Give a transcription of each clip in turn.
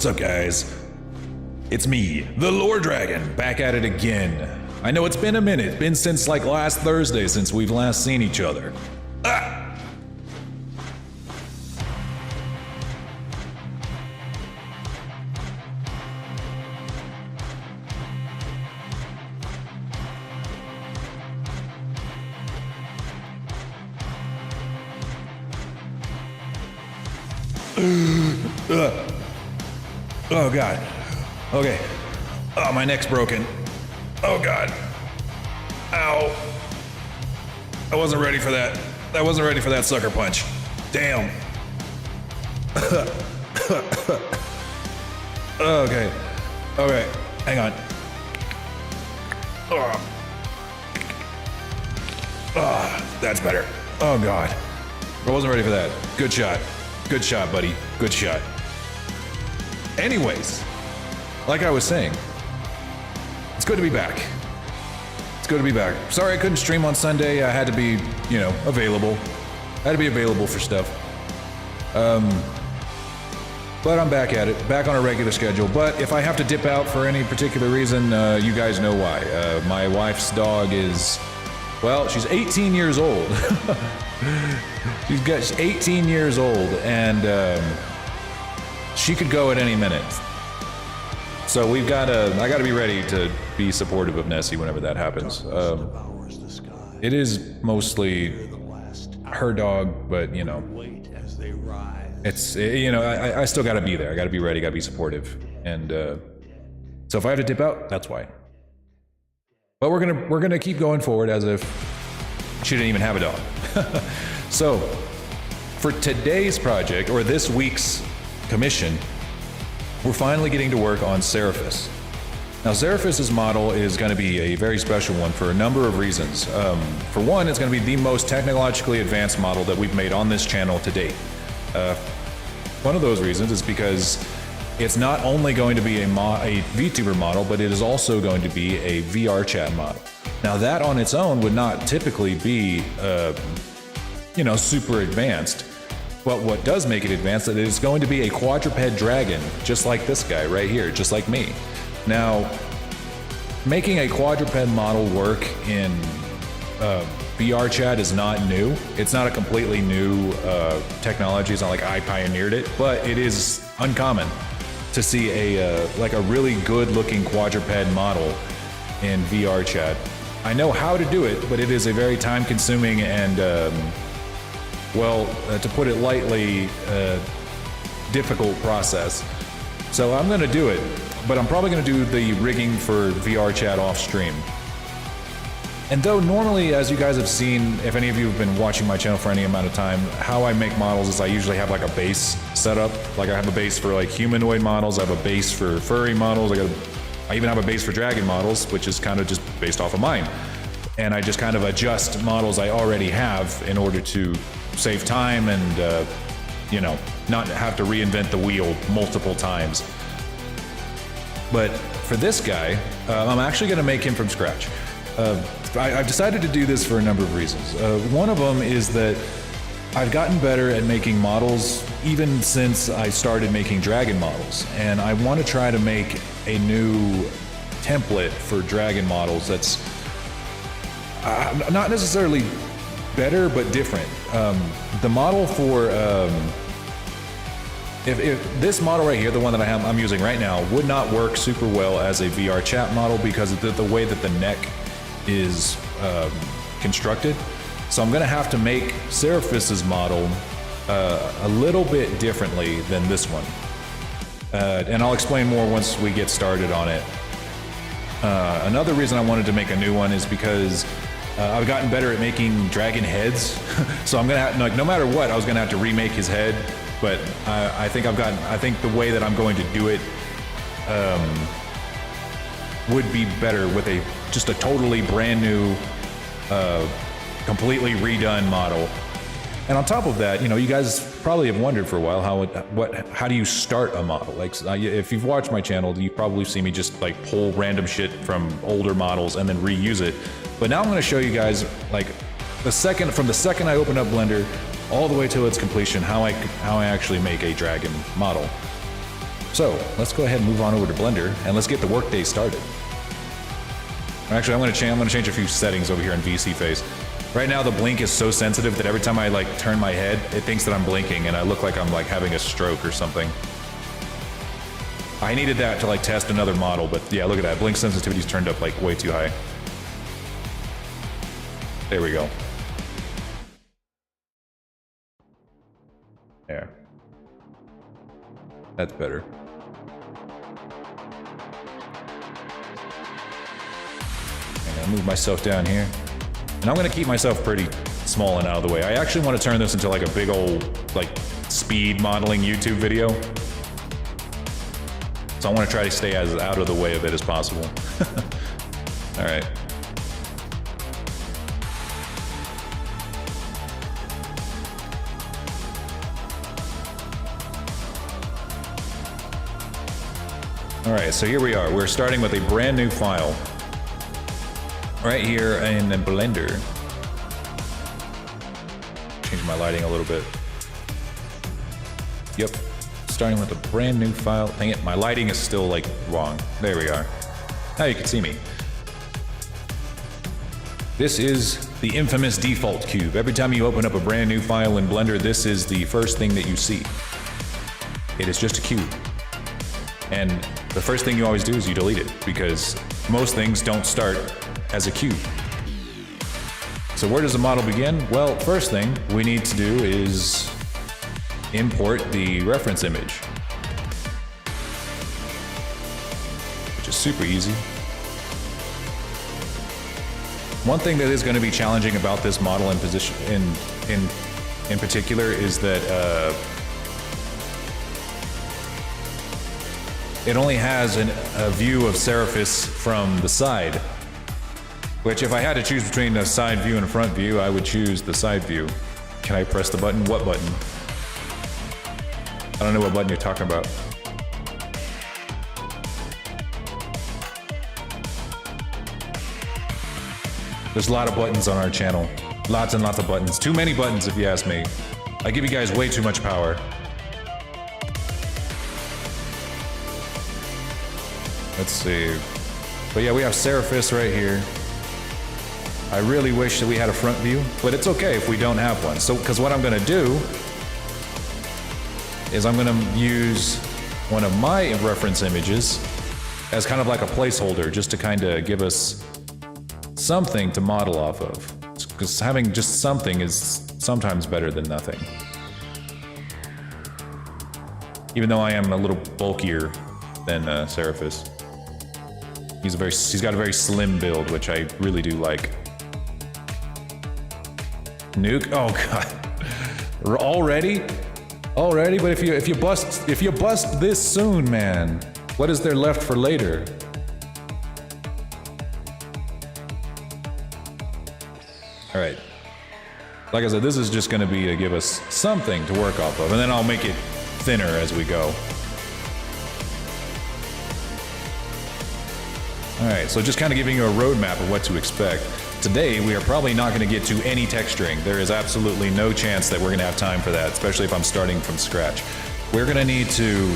What's up, guys? It's me, the Lore Dragon, back at it again. I know it's been a minute. It's been since like last Thursday since we've last seen each other. Ah! Oh god. Okay. Oh, my neck's broken. Oh god. Ow. I wasn't ready for that. I wasn't ready for that sucker punch. Damn. Okay. Okay. Hang on. Oh, that's better. Oh god. I wasn't ready for that. Good shot. Good shot, buddy. Good shot. Anyways, like I was saying, it's good to be back. It's good to be back. Sorry I couldn't stream on Sunday. I had to be, you know, available. I had to be available for stuff. But I'm back at it, back on a regular schedule. But if I have to dip out for any particular reason, you guys know why. My wife's dog is, well, she's 18 years old. She's 18 years old, and she could go at any minute. So we've got to, I got to be ready to be supportive of Nessie whenever that happens. It is mostly her dog, but you know, it's, you know, I still got to be there. I got to be ready, got to be supportive. And so if I have to dip out, that's why. But we're gonna keep going forward as if she didn't even have a dog. So for today's project, or this week's commission, we're finally getting to work on Seraphis. Now, Seraphis' model is going to be a very special one for a number of reasons. For one, it's going to be the most technologically advanced model that we've made on this channel to date. One of those reasons is because it's not only going to be a VTuber model, but it is also going to be a VR chat model. Now, that on its own would not typically be, you know, super advanced. But what does make it advanced is that it's going to be a quadruped dragon, just like this guy right here, just like me. Now, making a quadruped model work in VR chat is not new. It's not a completely new technology. It's not like I pioneered it, but it is uncommon to see a like a really good-looking quadruped model in VR chat. I know how to do it, but it is a very time-consuming and well, to put it lightly, difficult process. So I'm gonna do it, but I'm probably gonna do the rigging for VR chat off stream. And though normally, as you guys have seen, if any of you have been watching my channel for any amount of time, how I make models is I usually have like a base set up. Like I have a base for like humanoid models, I have a base for furry models, I even have a base for dragon models, which is kind of just based off of mine. And I just kind of adjust models I already have in order to save time and, you know, not have to reinvent the wheel multiple times. But for this guy, I'm actually going to make him from scratch. I've decided to do this for a number of reasons. One of them is that I've gotten better at making models even since I started making dragon models. And I want to try to make a new template for dragon models that's not necessarily better, but different. The model for, if this model right here, the one that I'm using right now, would not work super well as a VR chat model because of the way that the neck is constructed. So I'm gonna have to make Seraphis' model a little bit differently than this one. And I'll explain more once we get started on it. Another reason I wanted to make a new one is because I've gotten better at making dragon heads. So I'm gonna have, like, no matter what, I was gonna have to remake his head. But I think the way that I'm going to do it would be better with just a totally brand new, completely redone model. And on top of that, you know, you guys probably have wondered for a while how do you start a model? Like, if you've watched my channel, you probably see me just like pull random shit from older models and then reuse it. But now I'm going to show you guys, like, from the second I open up Blender all the way till its completion, how I actually make a dragon model. So let's go ahead and move on over to Blender and let's get the workday started. Actually, I'm gonna change a few settings over here in VC Face. Right now the blink is so sensitive that every time I like turn my head, it thinks that I'm blinking and I look like I'm like having a stroke or something. I needed that to like test another model, but yeah, look at that. Blink sensitivity's turned up like way too high. There we go. There. That's better. I'm gonna move myself down here. And I'm gonna keep myself pretty small and out of the way. I actually want to turn this into like a big old, like, speed modeling YouTube video. So I want to try to stay as out of the way of it as possible. All right. All right, so here we are. We're starting with a brand new file. Right here in Blender. Change my lighting a little bit. Yep. Starting with a brand new file. Dang it, my lighting is still like wrong. There we are. Now you can see me. This is the infamous default cube. Every time you open up a brand new file in Blender, this is the first thing that you see. It is just a cube. And the first thing you always do is you delete it, because most things don't start as a cube. So where does the model begin? Well, first thing we need to do is import the reference image, which is super easy. One thing that is going to be challenging about this model in particular is that it only has a view of Seraphis from the side, which if I had to choose between a side view and a front view, I would choose the side view. Can I press the button? What button? I don't know what button you're talking about. There's a lot of buttons on our channel. Lots and lots of buttons. Too many buttons if you ask me. I give you guys way too much power. Let's see. But yeah, we have Seraphis right here. I really wish that we had a front view, but it's okay if we don't have one. So, because what I'm gonna do is I'm gonna use one of my reference images as kind of like a placeholder, just to kind of give us something to model off of. Because having just something is sometimes better than nothing. Even though I am a little bulkier than Seraphis. He's got a very slim build, which I really do like. Nuke? Oh god. Already? Already? But if you bust this soon, man, what is there left for later? All right. Like I said, this is just going to be to give us something to work off of, and then I'll make it thinner as we go. All right, so just kind of giving you a roadmap of what to expect. Today, we are probably not going to get to any texturing. There is absolutely no chance that we're going to have time for that, especially if I'm starting from scratch. We're going to need to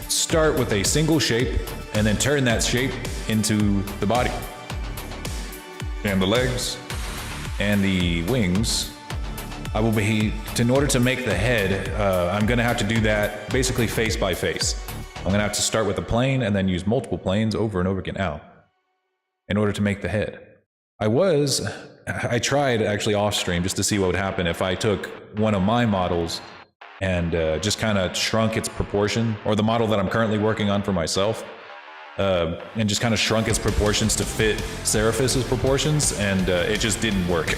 start with a single shape and then turn that shape into the body. And the legs and the wings. In order to make the head, I'm going to have to do that basically face by face. I'm going to have to start with a plane and then use multiple planes over and over again in order to make the head. I tried actually off stream just to see what would happen if I took one of my models and just kind of shrunk its proportion, or the model that I'm currently working on for myself, and just kind of shrunk its proportions to fit Seraphis's proportions, and it just didn't work.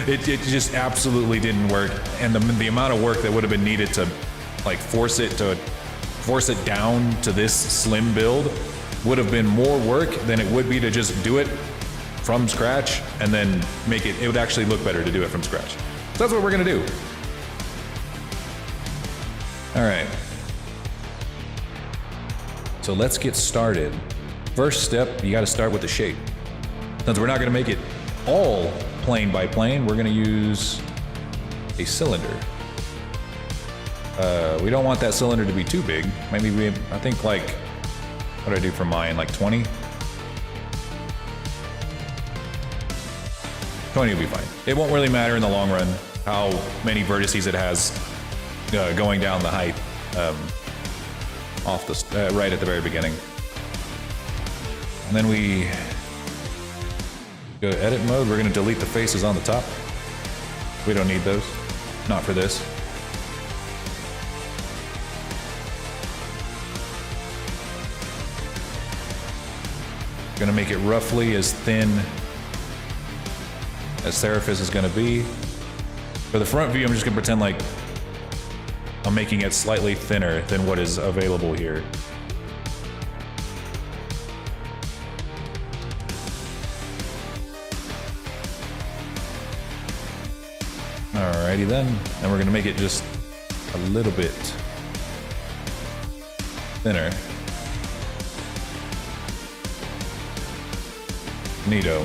it just absolutely didn't work, and the amount of work that would have been needed to like force it down to this slim build would have been more work than it would be to just do it from scratch and then make it would actually look better to do it from scratch. So that's what we're gonna do. All right. So let's get started. First step, you gotta start with the shape. Since we're not gonna make it all plane by plane, we're gonna use a cylinder. We don't want that cylinder to be too big. Maybe I think like, what do I do for mine? Like 20? 20 will be fine. It won't really matter in the long run how many vertices it has going down the height off the right at the very beginning. And then we go to edit mode. We're going to delete the faces on the top. We don't need those. Not for this. Gonna make it roughly as thin as Seraphis is gonna be. For the front view, I'm just gonna pretend like I'm making it slightly thinner than what is available here. Alrighty then, and we're gonna make it just a little bit thinner. Neato.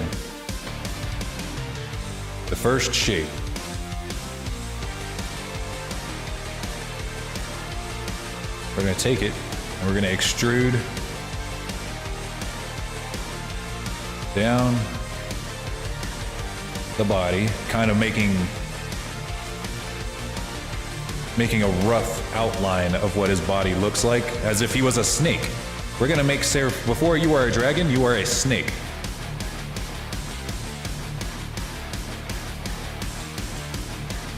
The first shape. We're going to take it and we're going to extrude down the body, kind of making a rough outline of what his body looks like, as if he was a snake. We're going to make Seraph, before you are a dragon, you are a snake.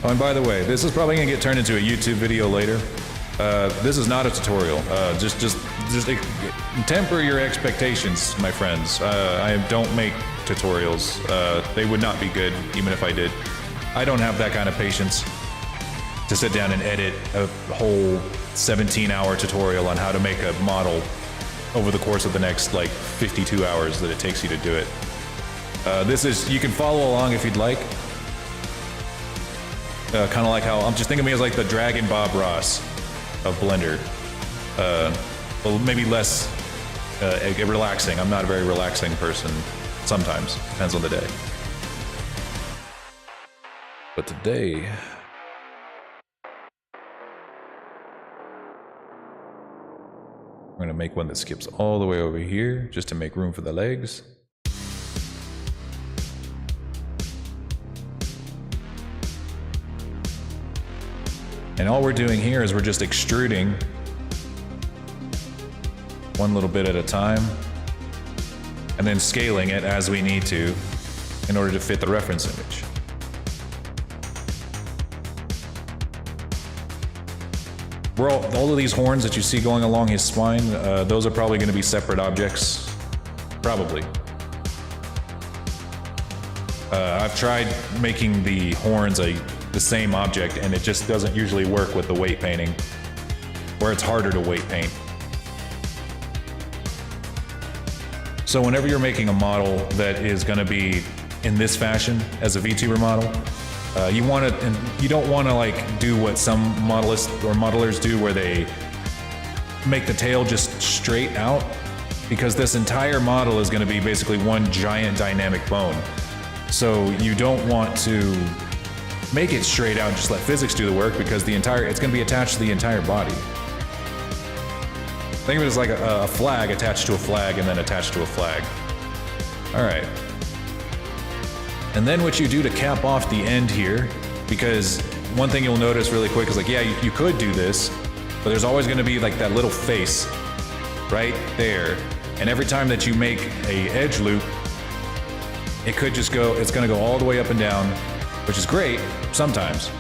Oh, and by the way, this is probably gonna get turned into a YouTube video later. This is not a tutorial. Just temper your expectations, my friends. I don't make tutorials. They would not be good, even if I did. I don't have that kind of patience to sit down and edit a whole 17-hour tutorial on how to make a model over the course of the next, like, 52 hours that it takes you to do it. This is, you can follow along if you'd like. Kind of like how, I'm just thinking of me as like the Dragon Bob Ross of Blender. Well, maybe less relaxing. I'm not a very relaxing person sometimes. Depends on the day. But today... we're going to make one that skips all the way over here just to make room for the legs. And all we're doing here is we're just extruding one little bit at a time and then scaling it as we need to in order to fit the reference image. All of these horns that you see going along his spine, those are probably going to be separate objects. Probably. I've tried making the horns the same object, and it just doesn't usually work with the weight painting, where it's harder to weight paint. So whenever you're making a model that is going to be in this fashion as a VTuber model, you want to, and you don't want to like do what some modelists or modelers do, where they make the tail just straight out, because this entire model is going to be basically one giant dynamic bone. So you don't want to make it straight out and just let physics do the work, because it's going to be attached to the entire body. Think of it as like a flag attached to a flag and then attached to a flag. All right. And then what you do to cap off the end here, because one thing you'll notice really quick is like, yeah, you could do this, but there's always going to be like that little face right there. And every time that you make a edge loop, it could just go, it's going to go all the way up and down, which is great sometimes.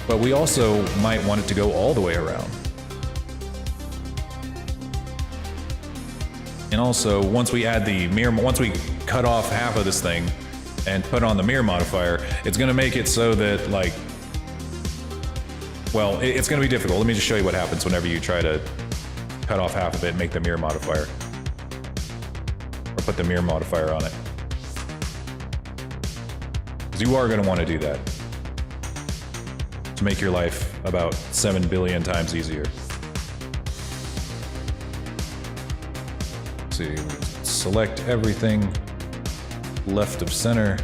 But we also might want it to go all the way around. And also, once we add the mirror, once we cut off half of this thing and put on the mirror modifier, it's going to make it so that, like, well, it's going to be difficult. Let me just show you what happens whenever you try to cut off half of it and make the mirror modifier. Or put the mirror modifier on it. Because you are going to want to do that to make your life about 7 billion times easier. Let's see, select everything left of center,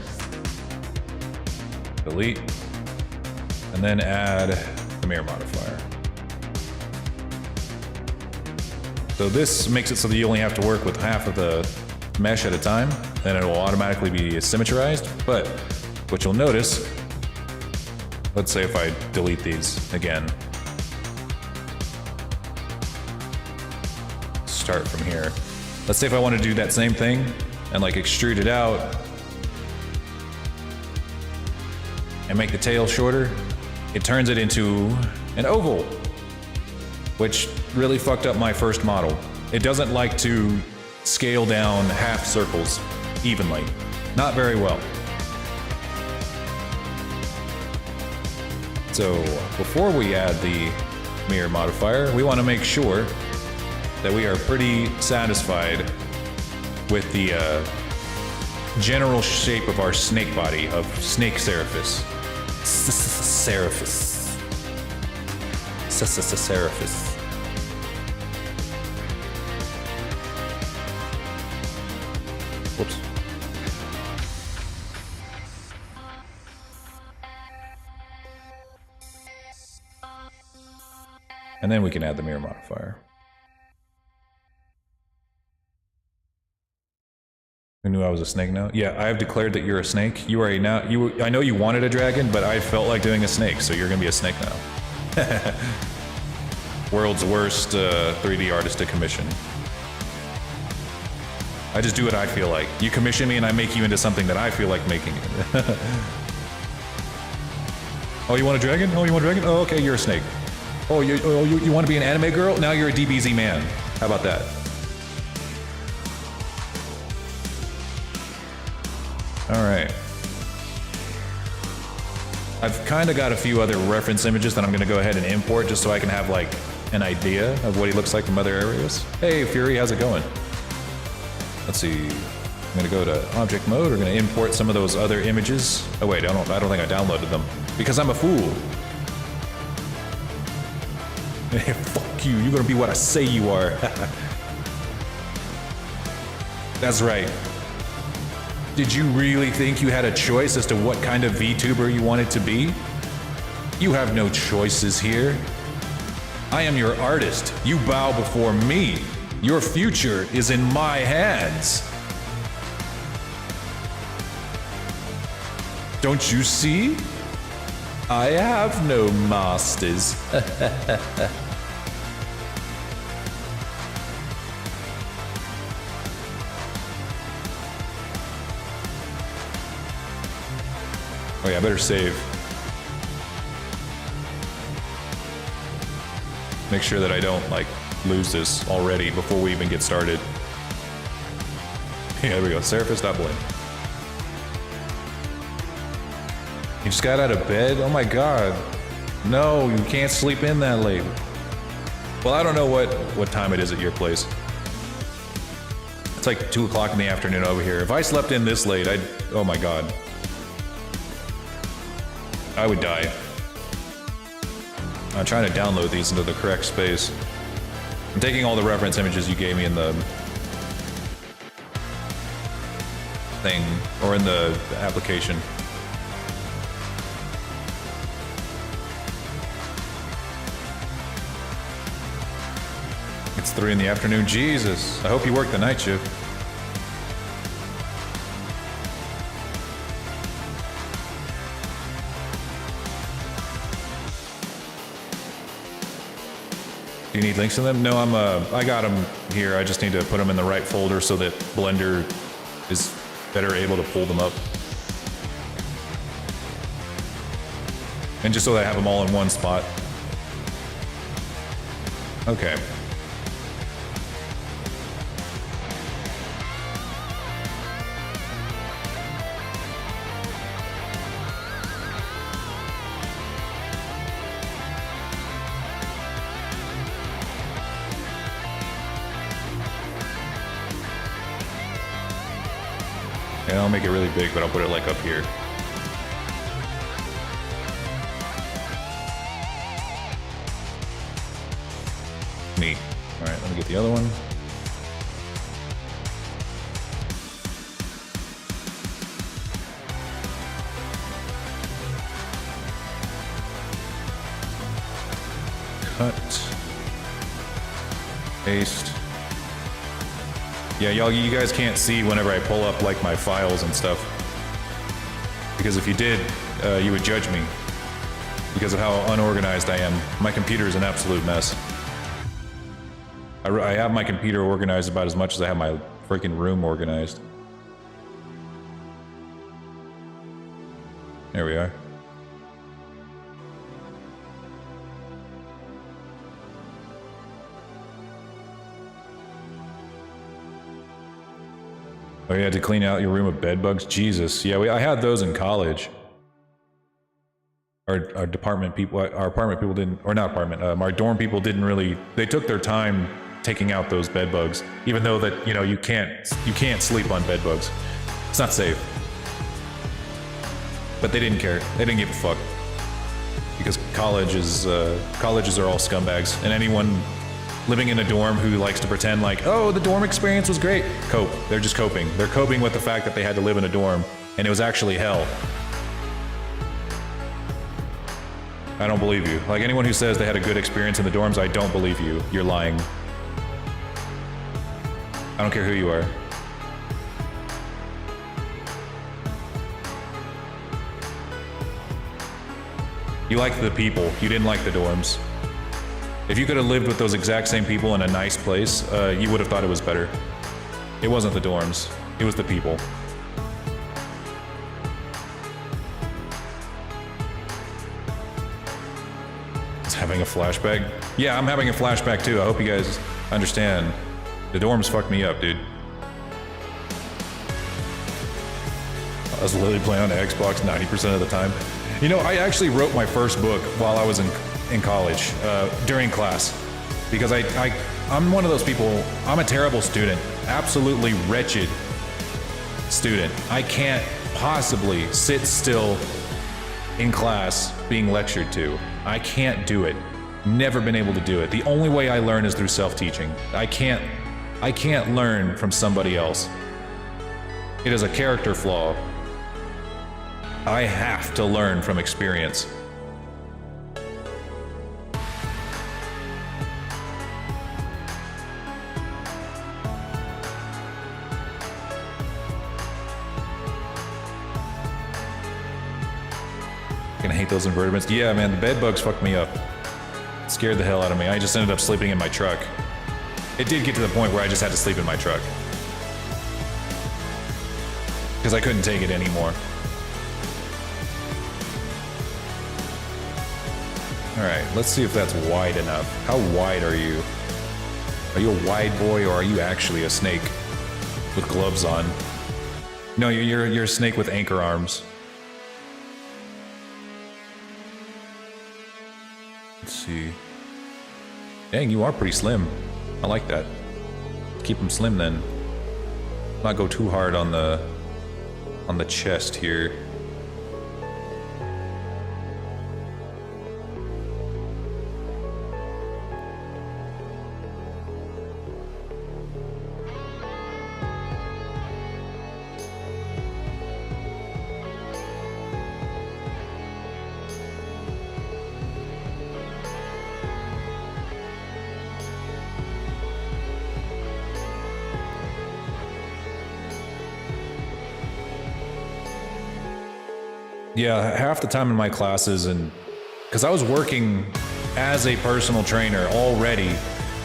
delete, and then add the mirror modifier. So this makes it so that you only have to work with half of the mesh at a time, and it will automatically be symmetrized. But what you'll notice, let's say if I delete these again, start from here. Let's say if I want to do that same thing and like extrude it out and make the tail shorter, it turns it into an oval, which really fucked up my first model. It doesn't like to scale down half circles evenly. Not very well. So before we add the mirror modifier, we want to make sure that we are pretty satisfied with the general shape of our snake body, of snake Seraphis. Seraphis. Seraphis. Whoops. And then we can add the mirror modifier. Who knew I was a snake now? Yeah, I have declared that you're a snake. You are a now. I know you wanted a dragon, but I felt like doing a snake, so you're gonna be a snake now. World's worst 3D artist to commission. I just do what I feel like. You commission me and I make you into something that I feel like making it. Oh, you want a dragon? Oh, you want a dragon? Oh, okay, you're a snake. Oh, you want to be an anime girl? Now you're a DBZ man. How about that? All right. I've kind of got a few other reference images that I'm going to go ahead and import just so I can have like an idea of what he looks like from other areas. Hey, Fury, how's it going? Let's see. I'm going to go to object mode. We're going to import some of those other images. Oh wait, I don't think I downloaded them because I'm a fool. Fuck you. You're going to be what I say you are. That's right. Did you really think you had a choice as to what kind of VTuber you wanted to be? You have no choices here. I am your artist. You bow before me. Your future is in my hands. Don't you see? I have no masters. Oh yeah, I better save. Make sure that I don't, like, lose this already before we even get started. Yeah, there we go. Seraphis.blend. You just got out of bed? Oh my god. No, you can't sleep in that late. Well, I don't know what time it is at your place. It's like 2 o'clock in the afternoon over here. If I slept in this late, oh my god. I would die. I'm trying to download these into the correct space. I'm taking all the reference images you gave me in the thing, or in the application. It's 3 in the afternoon. Jesus. I hope you work the night shift. Do you need links to them? No, I got them here. I just need to put them in the right folder so that Blender is better able to pull them up. And just so that I have them all in one spot. Okay. Yeah, I'll make it really big, but I'll put it like up here. Neat. Alright, let me get the other one. Cut. Paste. Yeah, y'all, you guys can't see whenever I pull up like my files and stuff. Because if you did, you would judge me. Because of how unorganized I am. My computer is an absolute mess. I have my computer organized about as much as I have my freaking room organized. There we are. Oh, you had to clean out your room of bed bugs? Jesus. Yeah, I had those in college. Our apartment people didn't, or not apartment, our dorm people didn't really, they took their time taking out those bed bugs, even though that, you know, you can't sleep on bed bugs. It's not safe. But they didn't care. They didn't give a fuck. Because colleges are all scumbags, and anyone living in a dorm who likes to pretend like, oh, the dorm experience was great. Cope. They're just coping. They're coping with the fact that they had to live in a dorm, and it was actually hell. I don't believe you. Like, anyone who says they had a good experience in the dorms, I don't believe you. You're lying. I don't care who you are. You liked the people. You didn't like the dorms. If you could have lived with those exact same people in a nice place, you would have thought it was better. It wasn't the dorms. It was the people. Having a flashback? Yeah, I'm having a flashback too. I hope you guys understand. The dorms fucked me up, dude. I was literally playing on the Xbox 90% of the time. You know, I actually wrote my first book while I was in college, during class. Because I'm one of those people, I'm a terrible student. Absolutely wretched student. I can't possibly sit still in class being lectured to. I can't do it. Never been able to do it. The only way I learn is through self-teaching. I can't learn from somebody else. It is a character flaw. I have to learn from experience. I hate those invertebrates. Yeah, man, the bed bugs fucked me up. It scared the hell out of me. I just ended up sleeping in my truck. It did get to the point where I just had to sleep in my truck. Because I couldn't take it anymore. Alright, let's see if that's wide enough. How wide are you? Are you a wide boy, or are you actually a snake with gloves on? No, you're a snake with anchor arms. Let's see. Dang, you are pretty slim. I like that. Keep them slim then. Not go too hard on the chest here. Yeah, half the time in my classes, and because I was working as a personal trainer already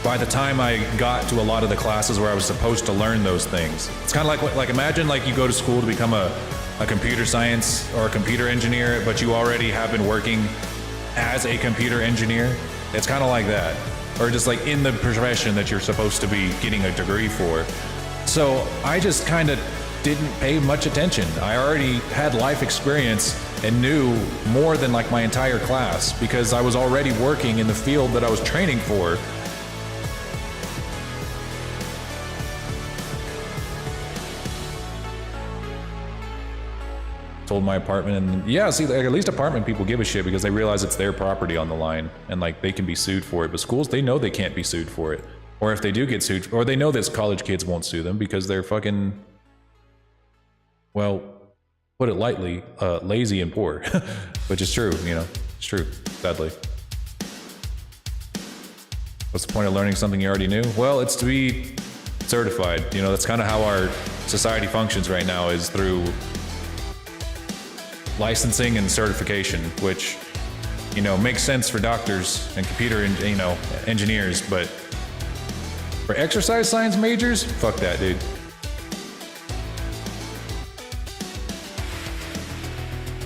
by the time I got to a lot of the classes where I was supposed to learn those things. It's kind of like imagine like you go to school to become a computer science or a computer engineer, but you already have been working as a computer engineer. It's kind of like that. Or just like in the profession that you're supposed to be getting a degree for. So I just kind of didn't pay much attention. I already had life experience and knew more than like my entire class because I was already working in the field that I was training for. Told my apartment, and yeah, see, like, at least apartment people give a shit because they realize it's their property on the line and like they can be sued for it. But schools, they know they can't be sued for it. Or if they do get sued, or they know that college kids won't sue them because they're fucking, well, put it lightly, lazy and poor. Which is true, you know, it's true, sadly. What's the point of learning something you already knew? Well, it's to be certified. You know, that's kind of how our society functions right now, is through licensing and certification, which, you know, makes sense for doctors and computer, you know, engineers, but for exercise science majors, fuck that, dude.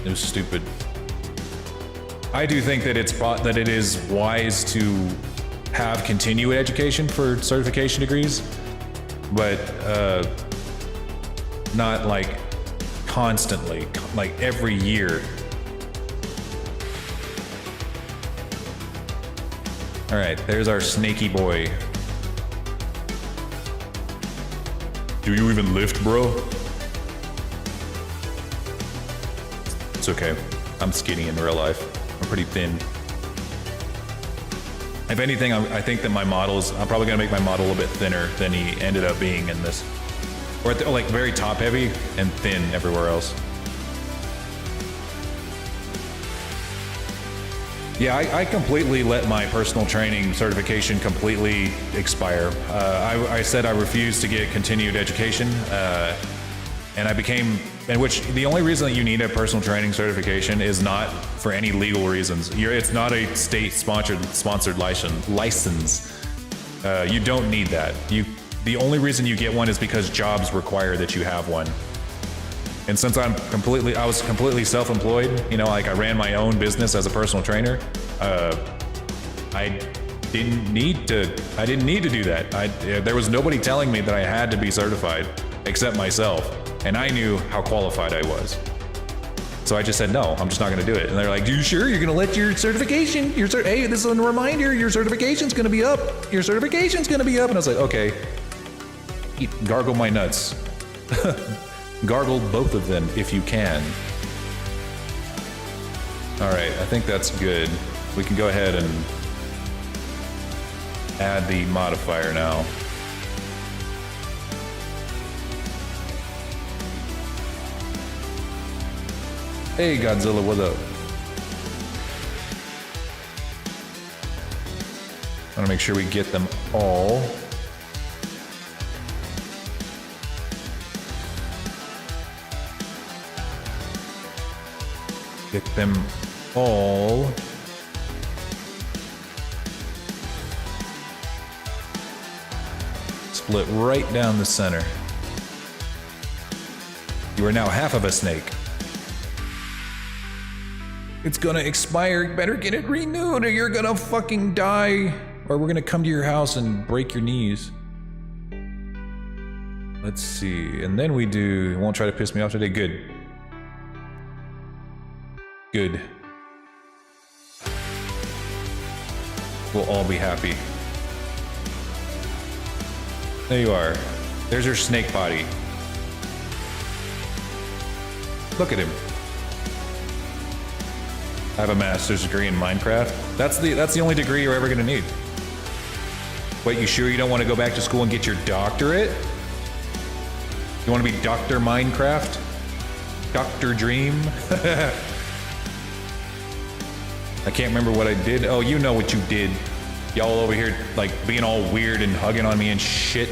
It was stupid. I do think that it is wise to have continuing education for certification degrees, but not like constantly, like every year. All right, there's our snaky boy. Do you even lift, bro? It's okay. I'm skinny in real life. I'm pretty thin. If anything, I think that I'm probably gonna make my model a little bit thinner than he ended up being in this. Or like very top heavy and thin everywhere else. Yeah, I completely let my personal training certification completely expire. I said I refused to get continued education, and I became, in which the only reason that you need a personal training certification is not for any legal reasons. It's not a state-sponsored license. You don't need that. The only reason you get one is because jobs require that you have one. And since I was completely self-employed, you know, like I ran my own business as a personal trainer, I didn't need to do that. There was nobody telling me that I had to be certified except myself, and I knew how qualified I was. So I just said, no, I'm just not gonna do it. And they're like, you sure you're gonna let your certification, hey, this is a reminder, your certification's gonna be up. Your certification's gonna be up. And I was like, okay, gargle my nuts. Gargle both of them if you can. All right, I think that's good. We can go ahead and add the modifier now. Hey Godzilla, what up? I want to make sure we get them all. Get them all. Split right down the center. You are now half of a snake. It's gonna expire, you better get it renewed or you're gonna fucking die. Or we're gonna come to your house and break your knees. Let's see, and then we do, it won't try to piss me off today, good. Good. We'll all be happy. There you are. There's your snake body. Look at him. I have a master's degree in Minecraft. That's the only degree you're ever gonna need. Wait, you sure you don't want to go back to school and get your doctorate? You want to be Dr. Minecraft? Dr. Dream? I can't remember what I did. Oh, you know what you did. Y'all over here, like, being all weird and hugging on me and shit.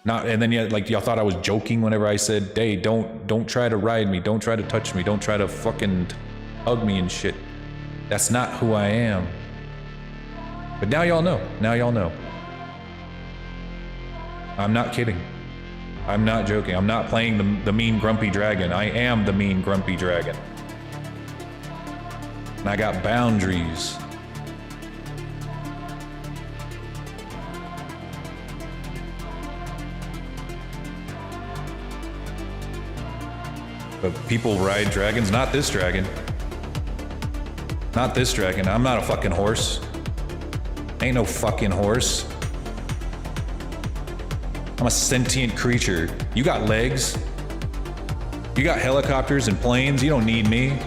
And then y'all thought I was joking whenever I said, hey, don't try to ride me, don't try to touch me, don't try to fucking hug me and shit. That's not who I am. But now y'all know. Now y'all know. I'm not kidding. I'm not joking. I'm not playing the mean grumpy dragon. I am the mean grumpy dragon. And I got boundaries. But people ride dragons, not this dragon. Not this dragon. I'm not a fucking horse. Ain't no fucking horse. I'm a sentient creature. You got legs. You got helicopters and planes. You don't need me.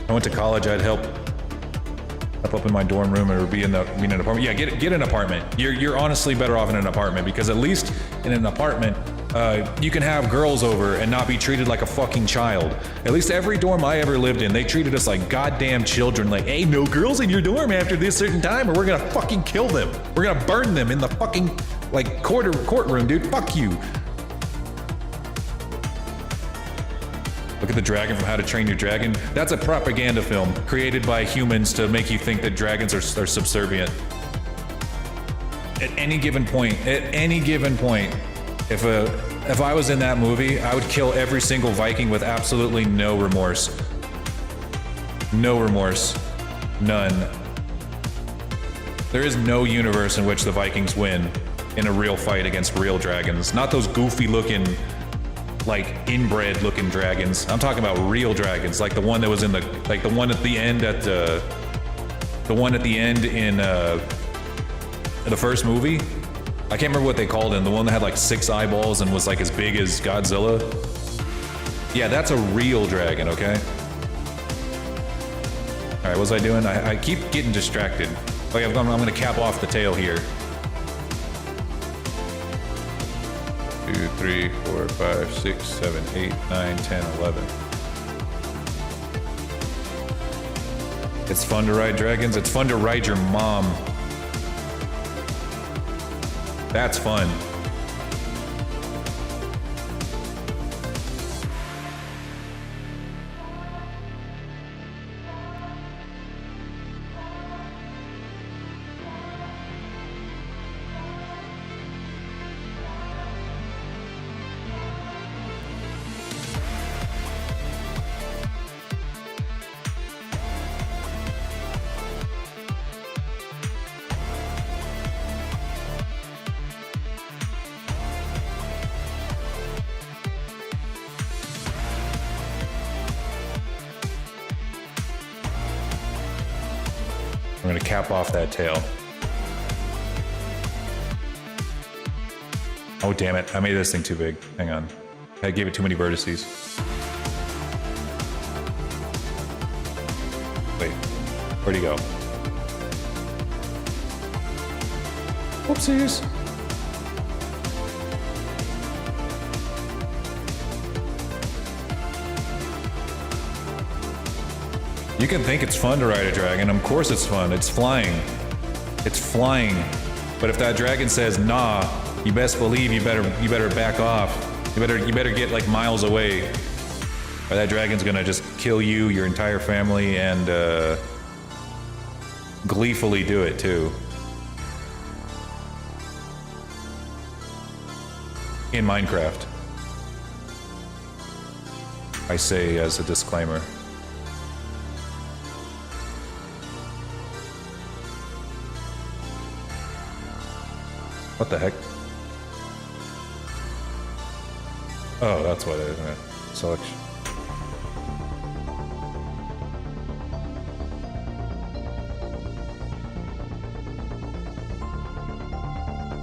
I went to college, I'd help up in my dorm room or be in an apartment. Yeah, get an apartment. You're honestly better off in an apartment, because at least in an apartment, You can have girls over and not be treated like a fucking child. At least every dorm I ever lived in, they treated us like goddamn children. Like, hey, no girls in your dorm after this certain time or we're gonna fucking kill them. We're gonna burn them in the fucking, like, courtroom, dude. Fuck you. Look at the dragon from How to Train Your Dragon. That's a propaganda film created by humans to make you think that dragons are subservient. At any given point, if I was in that movie, I would kill every single Viking with absolutely no remorse. No remorse. None. There is no universe in which the Vikings win in a real fight against real dragons. Not those goofy looking, like inbred looking dragons. I'm talking about real dragons, like the one that was in the, like the one at the end at the one at the end in the first movie. I can't remember what they called him. The one that had like 6 eyeballs and was like as big as Godzilla. Yeah, that's a real dragon, okay? All right, what was I doing? I keep getting distracted. Okay, I'm gonna cap off the tail here. 2, 3, 4, 5, 6, 7, 8, 9, 10, 11. It's fun to ride dragons. It's fun to ride your mom. That's fun. I'm gonna cap off that tail. Oh damn it, I made this thing too big. Hang on. I gave it too many vertices. Wait, where'd he go? Whoopsies. You can think it's fun to ride a dragon. Of course it's fun. It's flying. It's flying. But if that dragon says nah, you best believe you better back off. You better get like miles away. Or that dragon's gonna just kill you, your entire family, and gleefully do it too. In Minecraft. I say as a disclaimer. What the heck? Oh, that's what it is. Right. Selection.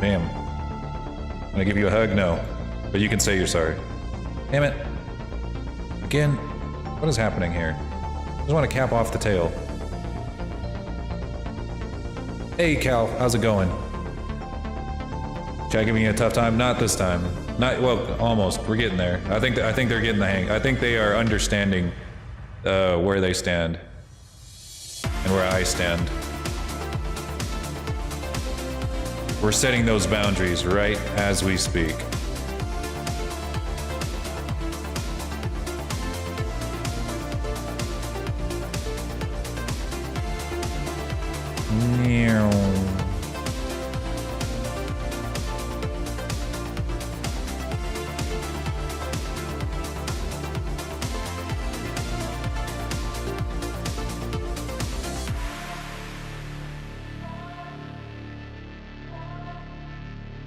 Damn. Can I give you a hug? No. But you can say you're sorry. Damn it. Again, what is happening here? I just want to cap off the tail. Hey, Cal, how's it going? Should I give you a tough time? Not this time. Not well, almost. We're getting there. I think they're getting the hang. I think they are understanding where they stand and where I stand. We're setting those boundaries right as we speak.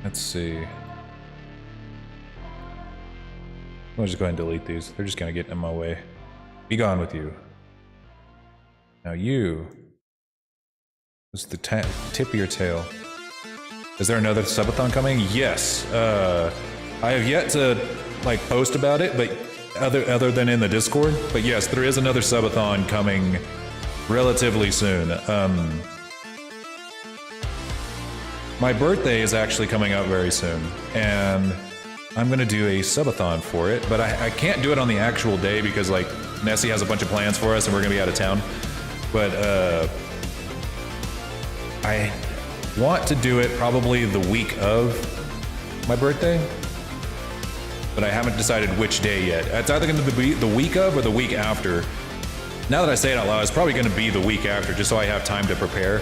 Let's see. I'll just go ahead and delete these. They're just gonna get in my way. Be gone with you. Now you. What's the tip of your tail? Is there another subathon coming? Yes. I have yet to like post about it, but other than in the Discord. But yes, there is another subathon coming relatively soon. My birthday is actually coming up very soon, and I'm gonna do a subathon for it, but I can't do it on the actual day because like Nessie has a bunch of plans for us and we're gonna be out of town. But I want to do it probably the week of my birthday, but I haven't decided which day yet. It's either gonna be the week of or the week after. Now that I say it out loud, it's probably gonna be the week after, just so I have time to prepare.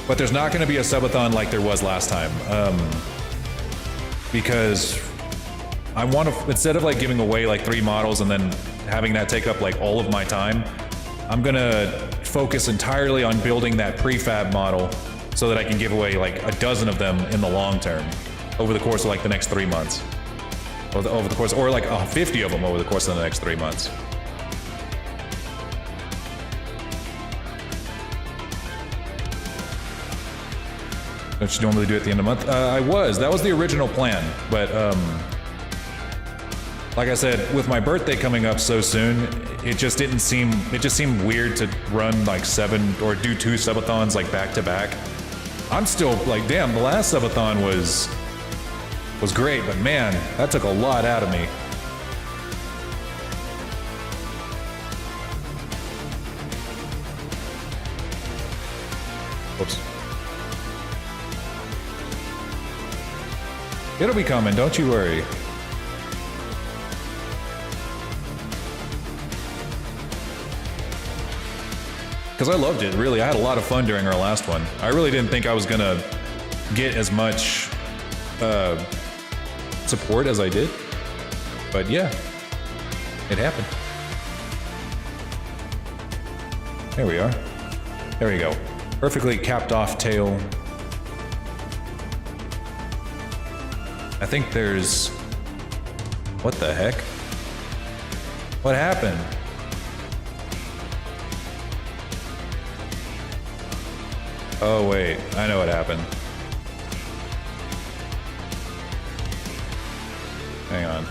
But there's not gonna be a subathon like there was last time. Because I want to, instead of like giving away like 3 models and then having that take up like all of my time, I'm gonna focus entirely on building that prefab model so that I can give away like a dozen of them in the long term over the course of like the next 3 months. Over the course, or like 50 of them over the course of the next 3 months. Don't you normally do it at the end of the month? That was the original plan, but like I said, with my birthday coming up so soon, it just seemed weird to run like 7 or do 2 subathons like back to back. I'm still like, damn, the last subathon was great, but man, that took a lot out of me. Whoops. It'll be coming, don't you worry. Because I loved it, really. I had a lot of fun during our last one. I really didn't think I was gonna get as much support as I did. But yeah, it happened. There we are. There we go. Perfectly capped off tail. I think there's... What the heck? What happened? Oh wait, I know what happened. Hang on.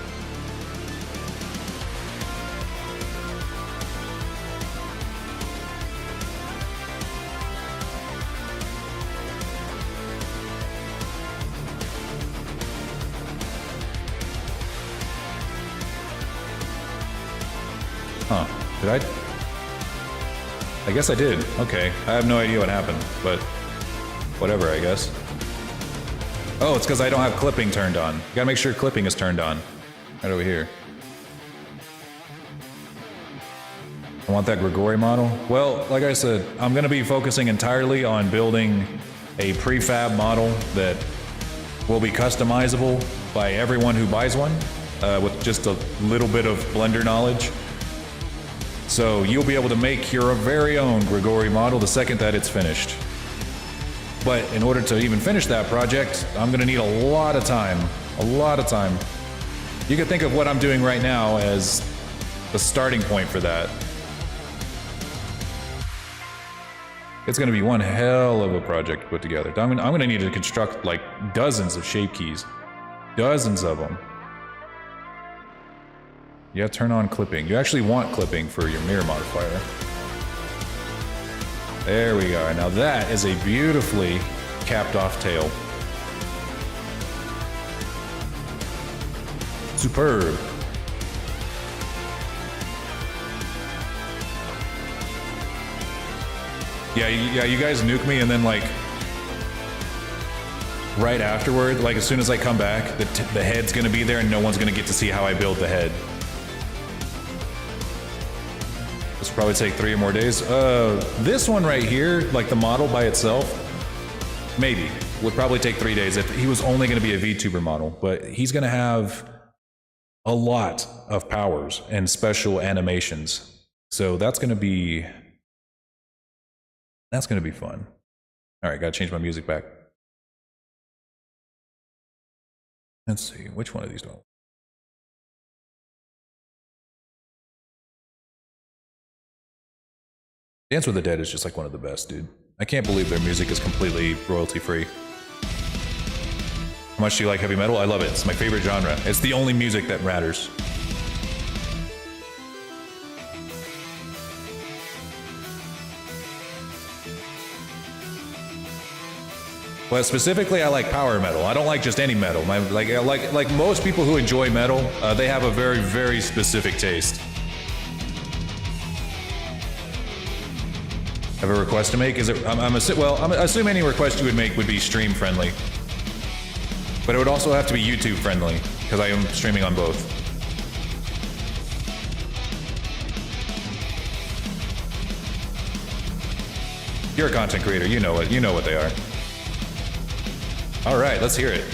Huh. Did I guess I did. Okay. I have no idea what happened, but whatever, I guess. Oh, it's because I don't have clipping turned on. You gotta make sure clipping is turned on. Right over here. I want that Grigori model. Well, like I said, I'm gonna be focusing entirely on building a prefab model that will be customizable by everyone who buys one, with just a little bit of Blender knowledge. So you'll be able to make your very own Grigori model the second that it's finished. But in order to even finish that project, I'm gonna need a lot of time. A lot of time. You can think of what I'm doing right now as the starting point for that. It's gonna be one hell of a project to put together. I'm gonna need to construct like dozens of shape keys. Dozens of them. Yeah, turn on clipping. You actually want clipping for your mirror modifier. There we are. Now that is a beautifully capped off tail. Superb. Yeah, you guys nuke me and then like right afterward, like as soon as I come back, the head's gonna be there and no one's gonna get to see how I build the head. This will probably take 3 or more days. This one right here, like the model by itself, maybe, would probably take 3 days if he was only gonna be a VTuber model, but he's gonna have a lot of powers and special animations. So that's gonna be fun. All right, gotta change my music back. Let's see, which one of these do I want? Dance with the Dead is just like one of the best, dude. I can't believe their music is completely royalty free. How much do you like heavy metal? I love it. It's my favorite genre. It's the only music that matters. Well, specifically, I like power metal. I don't like just any metal. Like most people who enjoy metal, they have a very, very specific taste. Have a request to make? Is it? I'm assuming any request you would make would be stream friendly, but it would also have to be YouTube friendly because I am streaming on both. You're a content creator. You know it. You know what they are. All right, let's hear it.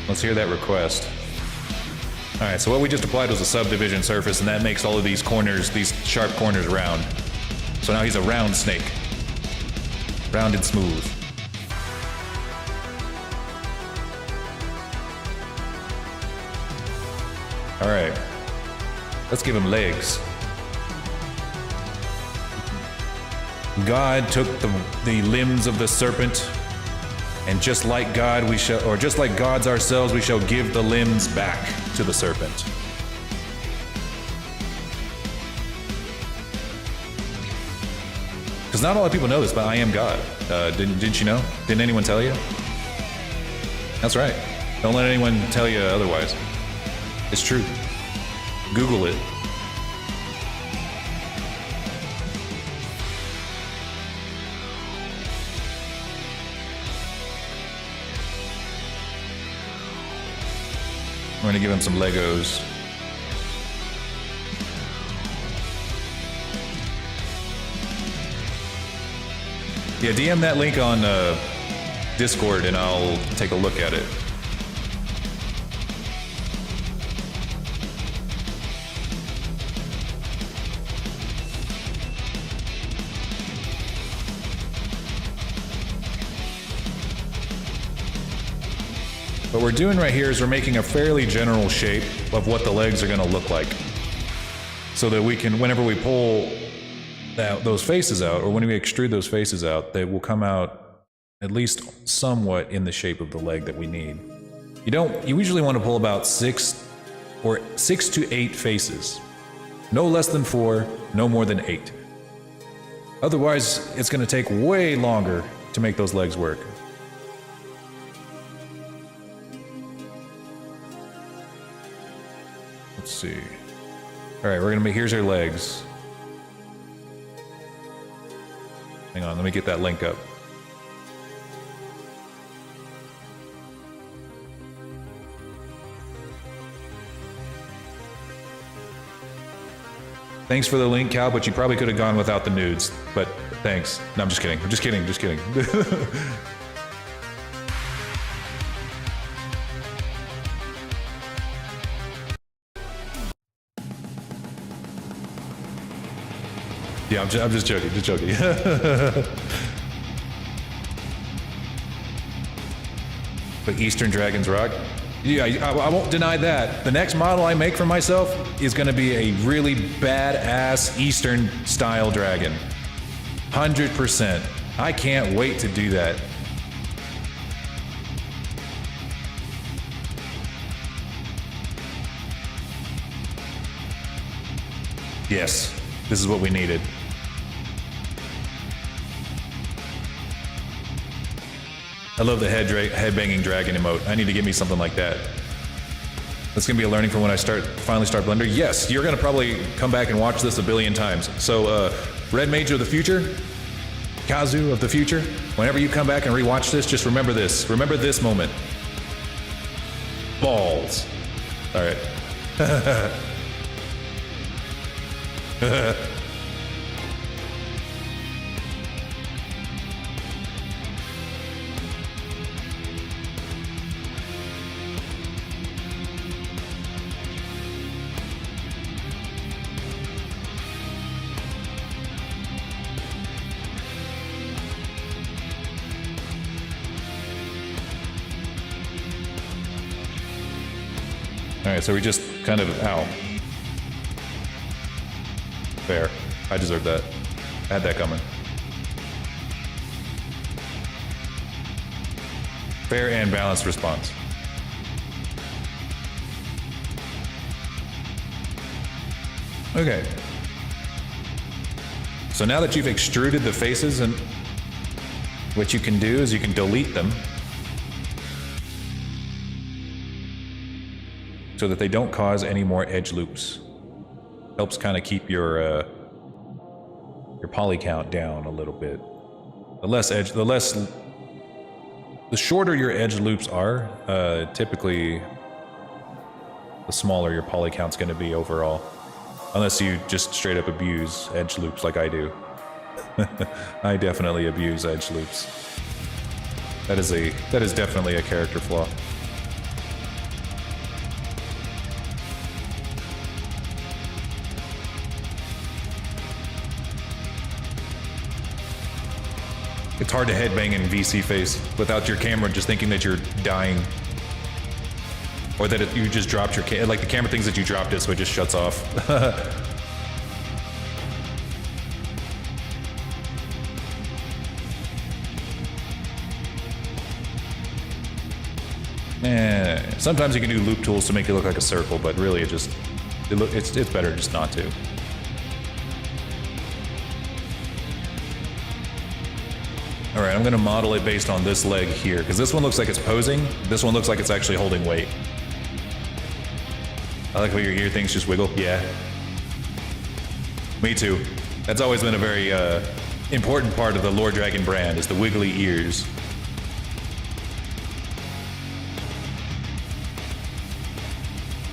Let's hear that request. All right, so what we just applied was a subdivision surface, and that makes all of these corners, these sharp corners, round. So now he's a round snake. Round and smooth. All right, let's give him legs. God took the limbs of the serpent, and just like God we shall, or just like gods ourselves, we shall give the limbs back to the serpent. Because not a lot of people know this, but I am God. Didn't you know? Didn't anyone tell you? That's right. Don't let anyone tell you otherwise. It's true. Google it. We're gonna give him some Legos. Yeah, DM that link on Discord and I'll take a look at it. What we're doing right here is we're making a fairly general shape of what the legs are going to look like. So that we can, whenever we pull those faces out, or when we extrude those faces out, they will come out at least somewhat in the shape of the leg that we need. You usually want to pull about 6 to 8 faces. No less than 4, no more than 8. Otherwise, it's going to take way longer to make those legs work. Let's see. All right, here's her legs. Hang on, let me get that link up. Thanks for the link, Cal, but you probably could have gone without the nudes. But thanks. No, I'm just kidding. I'm just kidding. Just kidding. Yeah, I'm just joking. Just joking. But Eastern Dragons rock. Yeah, I won't deny that. The next model I make for myself is going to be a really badass Eastern style dragon. 100%. I can't wait to do that. Yes, this is what we needed. I love the head-banging dragon emote. I need to get me something like that. That's gonna be a learning for when I finally start Blender. Yes, you're gonna probably come back and watch this a billion times. So, Red Mage of the future, Kazu of the future, whenever you come back and rewatch this, just remember this. Remember this moment. Balls. All right. All right, so we just kind of, ow. Fair. I deserve that. I had that coming. Fair and balanced response. Okay. So now that you've extruded the faces, and what you can do is you can delete them so that they don't cause any more edge loops. Helps kind of keep your poly count down a little bit. The shorter your edge loops are, typically the smaller your poly count's going to be overall. Unless you just straight up abuse edge loops like I do. I definitely abuse edge loops. That is definitely a character flaw. It's hard to headbang in VC face without your camera just thinking that you're dying. Or that you just dropped your camera, like the camera thinks that you dropped it so it just shuts off. Sometimes you can do loop tools to make it look like a circle, but really it's better just not to. Alright, I'm gonna model it based on this leg here, because this one looks like it's posing, this one looks like it's actually holding weight. I like how your ear things just wiggle. Yeah. Me too. That's always been a very important part of the Lord Dragon brand, is the wiggly ears.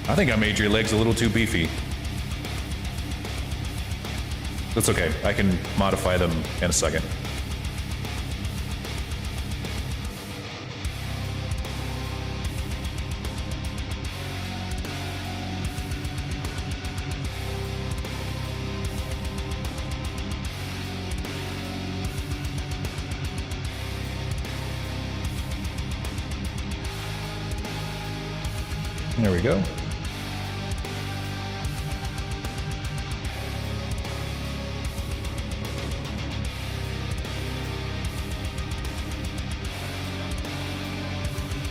I think I made your legs a little too beefy. That's okay, I can modify them in a second. There we go.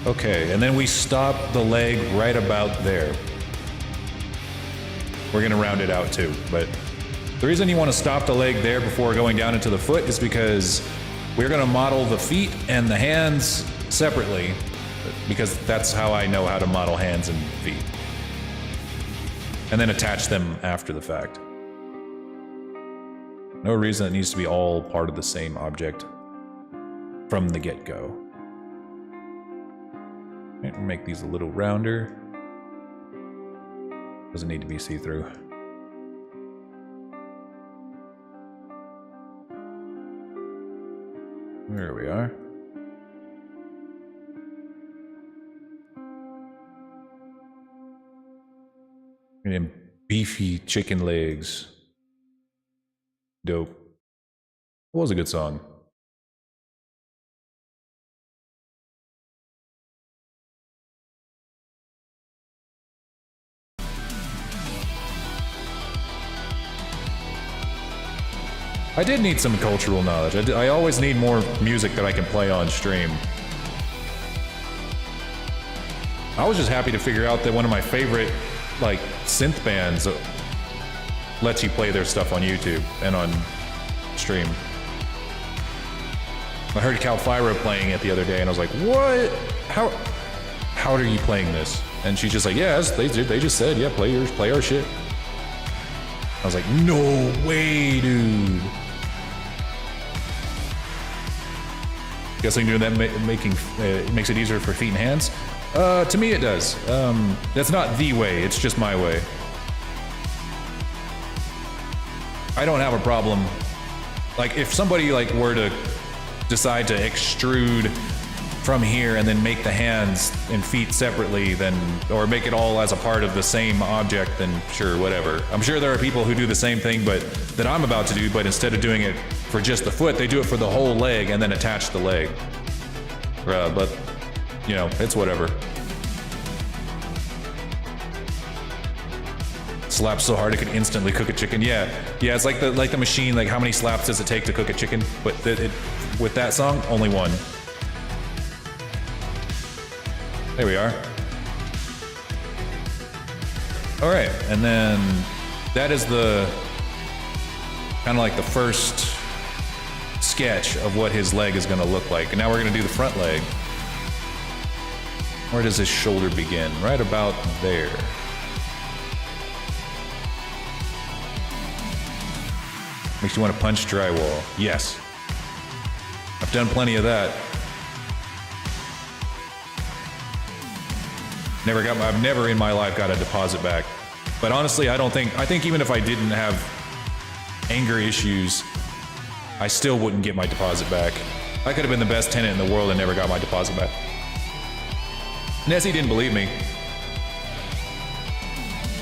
Okay, and then we stop the leg right about there. We're gonna round it out too, but the reason you want to stop the leg there before going down into the foot is because we're gonna model the feet and the hands separately, because that's how I know how to model hands and feet. And then attach them after the fact. No reason it needs to be all part of the same object from the get-go. Make these a little rounder. Doesn't need to be see-through. There we are. And beefy chicken legs. Dope. It was a good song. I did need some cultural knowledge. I always need more music that I can play on stream. I was just happy to figure out that one of my favorite, like, synth bands lets you play their stuff on YouTube and on stream. I heard Calfira playing it the other day and I was like, what? How are you playing this? And she's just like, yes, they just said, yeah, play our shit. I was like, no way, dude. Guessing doing that makes it easier for feet and hands? To me it does. That's not the way, it's just my way. I don't have a problem. Like, if somebody like were to decide to extrude from here and then make the hands and feet separately, then, or make it all as a part of the same object, then sure, whatever. I'm sure there are people who do the same thing that I'm about to do, but instead of doing it for just the foot, they do it for the whole leg and then attach the leg. But, you know, it's whatever. Slaps so hard it could instantly cook a chicken. Yeah, it's like the machine. Like, how many slaps does it take to cook a chicken? But with that song, only one. There we are. All right, and then that is the kind of like the first sketch of what his leg is going to look like. And now we're going to do the front leg. Where does his shoulder begin? Right about there. Makes you want to punch drywall. Yes. I've done plenty of that. I've never in my life got a deposit back. But honestly, I think even if I didn't have anger issues, I still wouldn't get my deposit back. I could have been the best tenant in the world and never got my deposit back. Nessie didn't believe me.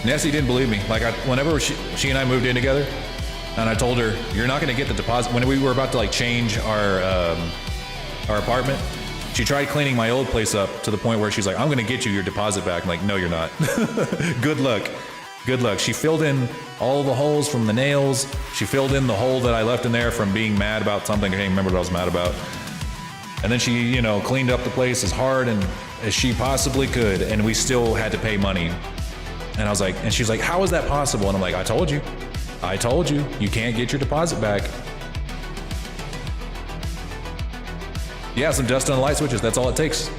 Like, whenever she and I moved in together, and I told her, you're not going to get the deposit. When we were about to like change our apartment, she tried cleaning my old place up to the point where she's like, I'm going to get you your deposit back. I'm like, no, you're not. Good luck. Good luck. She filled in all the holes from the nails. She filled in the hole that I left in there from being mad about something. I can't remember what I was mad about. And then she, you know, cleaned up the place as hard and as she possibly could. And we still had to pay money. And I was like, and she's like, how is that possible? And I'm like, I told you, you can't get your deposit back. Yeah, some dust on the light switches. That's all it takes.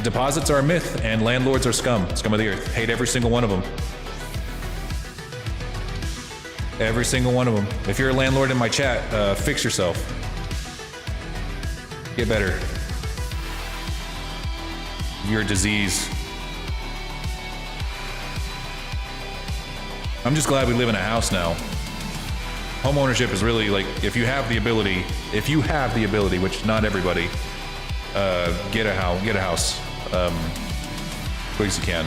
Deposits are a myth, and landlords are scum of the earth. Hate every single one of them. Every single one of them. If you're a landlord in my chat, fix yourself. Get better. You're a disease. I'm just glad we live in a house now. Home ownership is really like, if you have the ability, which not everybody, get a house, quick as you can.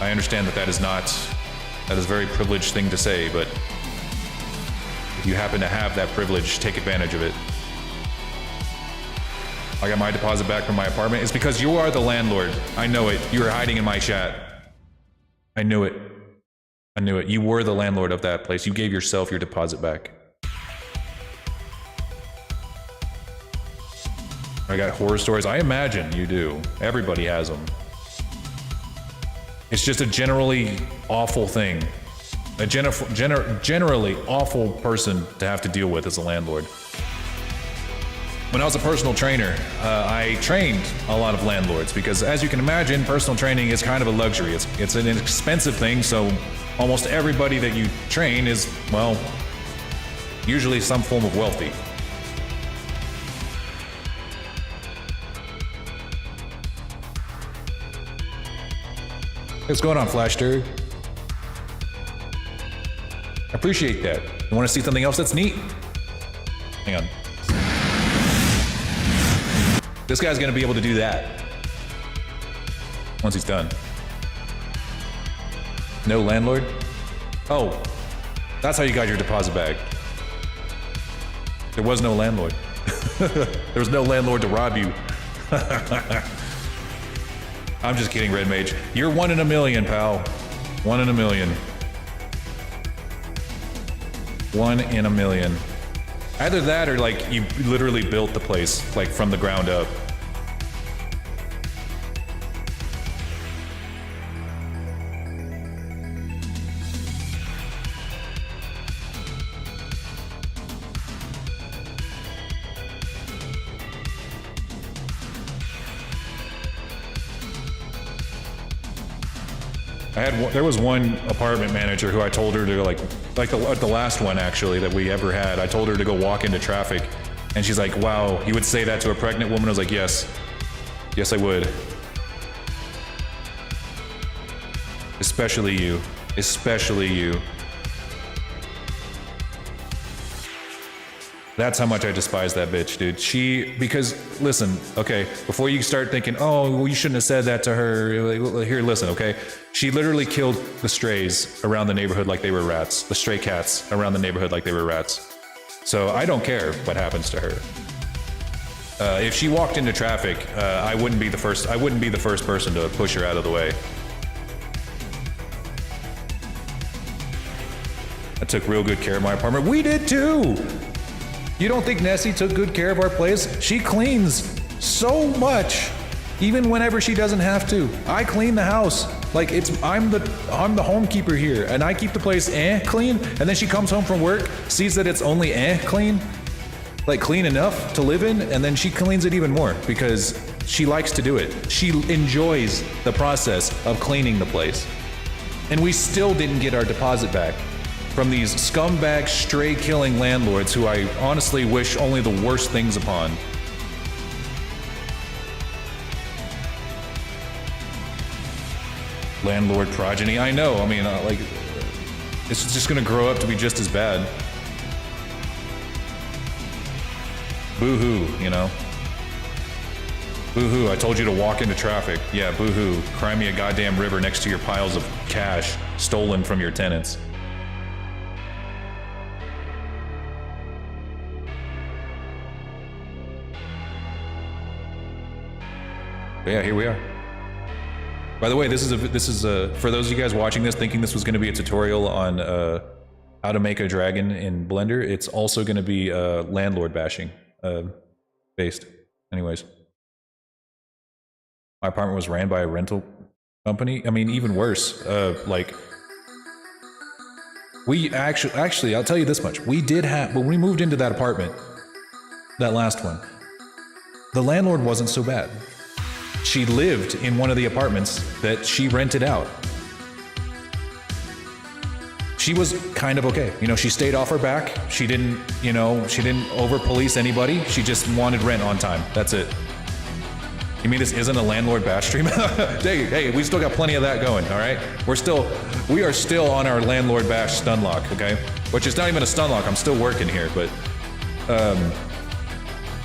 I understand that is a very privileged thing to say, but if you happen to have that privilege, take advantage of it. I got my deposit back from my apartment. It's because you are the landlord. I know it. You were hiding in my chat. I knew it. You were the landlord of that place. You gave yourself your deposit back. I got horror stories. I imagine you do. Everybody has them. It's just a generally awful thing. A generally awful person to have to deal with as a landlord. When I was a personal trainer, I trained a lot of landlords because, as you can imagine, personal training is kind of a luxury. It's an expensive thing, so almost everybody that you train is, well, usually some form of wealthy. What's going on, Flash Dude? I appreciate that. You want to see something else that's neat? Hang on. This guy's gonna be able to do that once he's done. No landlord? Oh, that's how you got your deposit back. There was no landlord. There was no landlord to rob you. I'm just kidding, Red Mage. You're 1 in a million, pal. 1 in a million. 1 in a million. Either that or like you literally built the place like from the ground up. There was one apartment manager who I told her to like the last one actually that we ever had. I told her to go walk into traffic, and she's like, "Wow, you would say that to a pregnant woman?" I was like, "Yes, yes, I would." Especially you, especially you. That's how much I despise that bitch, dude. Because, listen, okay, before you start thinking, oh, well, you shouldn't have said that to her, here, listen, okay? She literally killed the strays around the neighborhood like they were rats. The stray cats around the neighborhood like they were rats. So I don't care what happens to her. If she walked into traffic, I wouldn't be the first person to push her out of the way. I took real good care of my apartment. We did too! You don't think Nessie took good care of our place? She cleans so much, even whenever she doesn't have to. I clean the house. Like I'm the homekeeper here, and I keep the place clean, and then she comes home from work, sees that it's only clean, like clean enough to live in, and then she cleans it even more because she likes to do it. She enjoys the process of cleaning the place. And we still didn't get our deposit back from these scumbag stray killing landlords who I honestly wish only the worst things upon. Landlord progeny, I know, I mean, like, it's just gonna grow up to be just as bad. Boo-hoo, you know? Boo-hoo, I told you to walk into traffic. Yeah, boo-hoo, cry me a goddamn river next to your piles of cash stolen from your tenants. But yeah, here we are. By the way, this is for those of you guys watching this thinking this was going to be a tutorial on how to make a dragon in Blender, it's also going to be landlord bashing based. Anyways, my apartment was ran by a rental company. I mean, even worse. Like, we actually, I'll tell you this much: we did have when we moved into that apartment, that last one, the landlord wasn't so bad. She lived in one of the apartments that she rented out. She was kind of okay. You know, she stayed off her back. She didn't, you know, she didn't over-police anybody. She just wanted rent on time. That's it. You mean this isn't a landlord bash stream? Hey, we still got plenty of that going, all right? We are still on our landlord bash stun lock, okay? Which is not even a stun lock. I'm still working here, but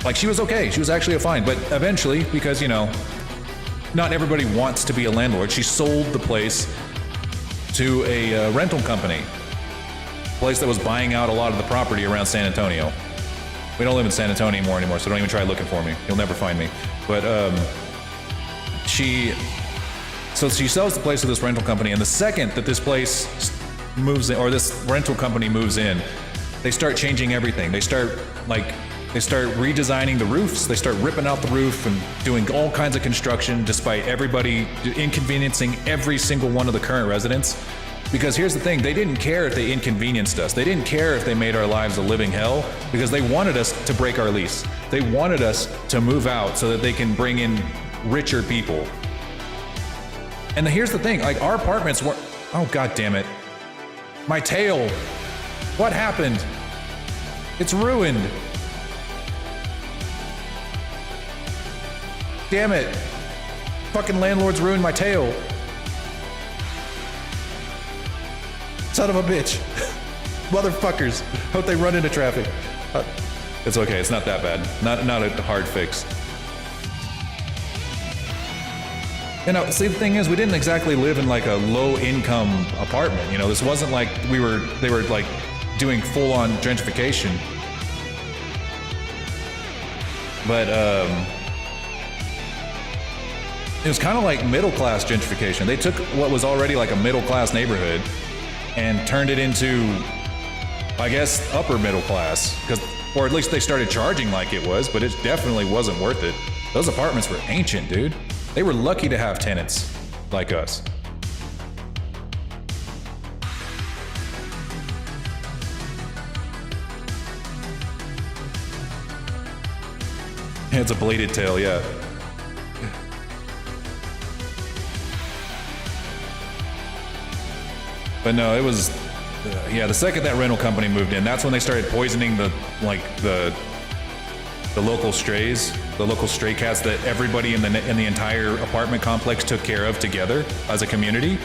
like, she was okay. She was actually fine. But eventually, because, you know, not everybody wants to be a landlord, she sold the place to a rental company. A place that was buying out a lot of the property around San Antonio. We don't live in San Antonio anymore, so don't even try looking for me. You'll never find me. But she sells the place to this rental company, and the second that this place moves in, or this rental company moves in, they start changing everything. They start redesigning the roofs, they start ripping out the roof and doing all kinds of construction despite everybody inconveniencing every single one of the current residents. Because here's the thing, they didn't care if they inconvenienced us. They didn't care if they made our lives a living hell, because they wanted us to break our lease. They wanted us to move out so that they can bring in richer people. And here's the thing, like, our apartments were, oh god damn it. My tail. What happened? It's ruined. Damn it. Fucking landlords ruined my tail. Son of a bitch. Motherfuckers. Hope they run into traffic. It's okay, it's not that bad. Not a hard fix. You know, see, the thing is, we didn't exactly live in like a low-income apartment. You know, this wasn't like they were like doing full-on gentrification. But, it was kind of like middle-class gentrification. They took what was already like a middle-class neighborhood and turned it into, I guess, upper middle class. Or at least they started charging like it was, but it definitely wasn't worth it. Those apartments were ancient, dude. They were lucky to have tenants like us. It's a bladed tail, yeah. But no, it was, yeah, the second that rental company moved in, that's when they started poisoning the local strays, the local stray cats that everybody in the entire apartment complex took care of together as a community.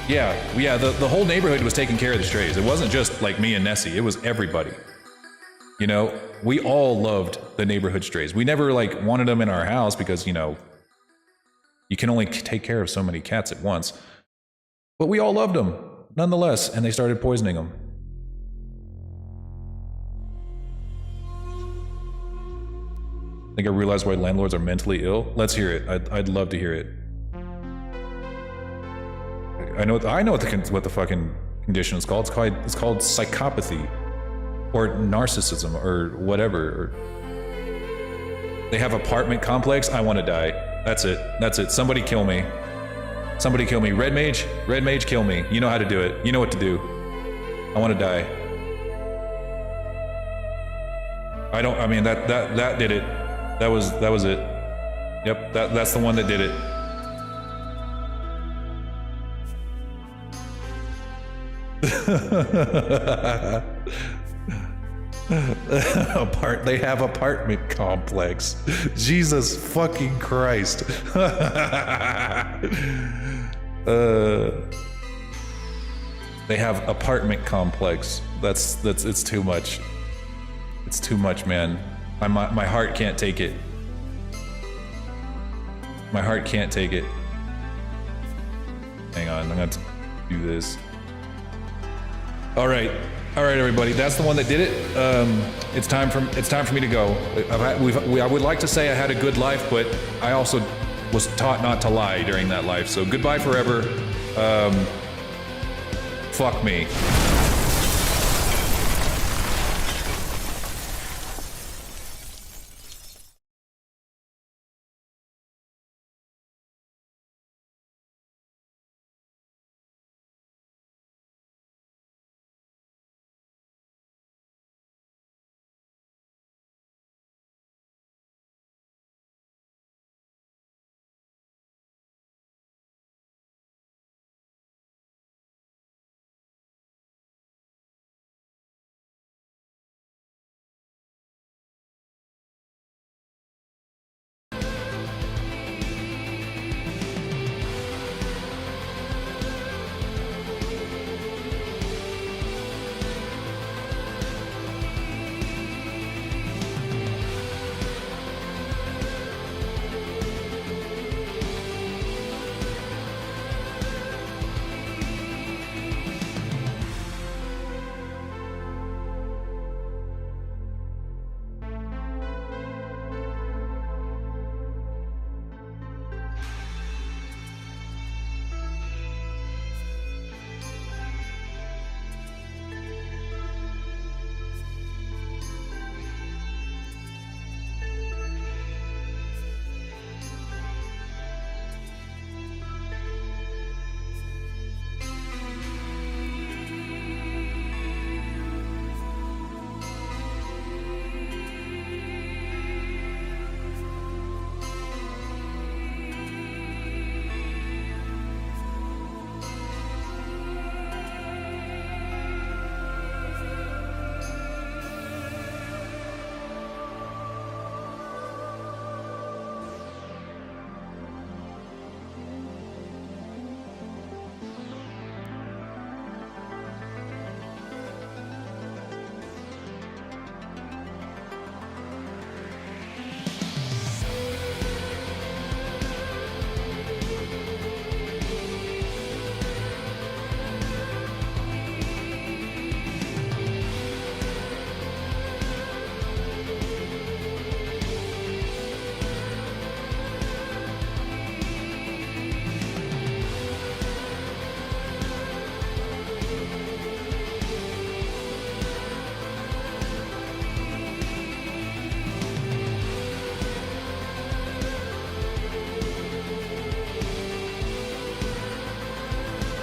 Yeah, the whole neighborhood was taking care of the strays. It wasn't just like me and Nessie, it was everybody. You know, we all loved the neighborhood strays. We never like wanted them in our house because, you know, you can only take care of so many cats at once. But we all loved them, nonetheless, and they started poisoning them. I think I realized why landlords are mentally ill. Let's hear it. I'd love to hear it. I know what the fucking condition is called. It's called psychopathy, or narcissism, or whatever. Or they have apartment complex. I want to die. That's it. That's it. Somebody kill me. Somebody kill me. Red mage, kill me. You know how to do it. You know what to do. I want to die. I mean, that did it. That was it. Yep, that's the one that did it. They have apartment complex. Jesus fucking Christ. They have apartment complex. It's too much. It's too much, man. My heart can't take it. My heart can't take it. Hang on, I'm gonna do this. All right, everybody. That's the one that did it. It's time for me to go. I would like to say I had a good life, but I also was taught not to lie during that life. So goodbye forever. Fuck me.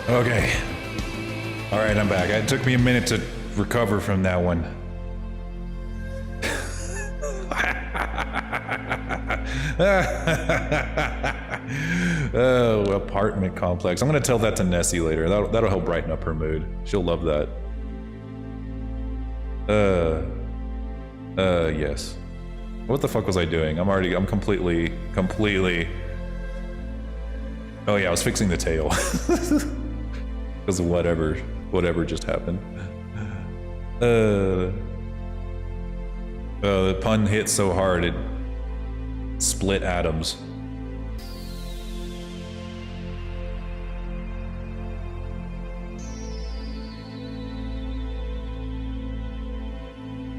Okay. All right, I'm back. It took me a minute to recover from that one. Oh, apartment complex. I'm gonna tell that to Nessie later. That'll help brighten up her mood. She'll love that. Yes. What the fuck was I doing? I'm completely. Oh yeah, I was fixing the tail. Because of whatever just happened. The pun hit so hard it split atoms.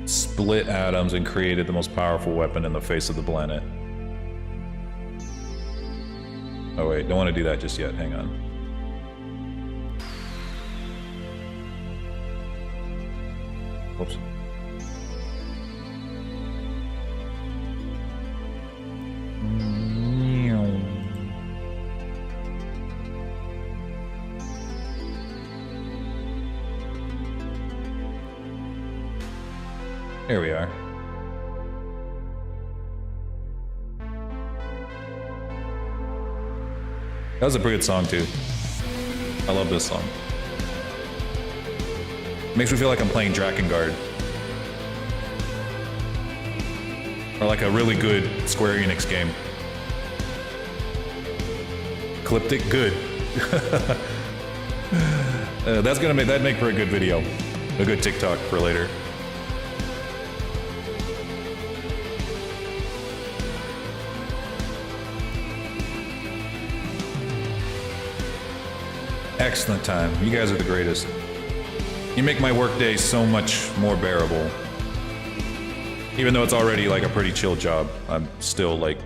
Split atoms and created the most powerful weapon in the face of the planet. Oh wait, don't want to do that just yet, hang on. Whoops. There we are. That was a pretty good song too. I love this song. Makes me feel like I'm playing Drakengard. Or like a really good Square Enix game. Clipped it good. That'd make for a good video. A good TikTok for later. Excellent time. You guys are the greatest. You make my workday so much more bearable. Even though it's already like a pretty chill job, I'm still like,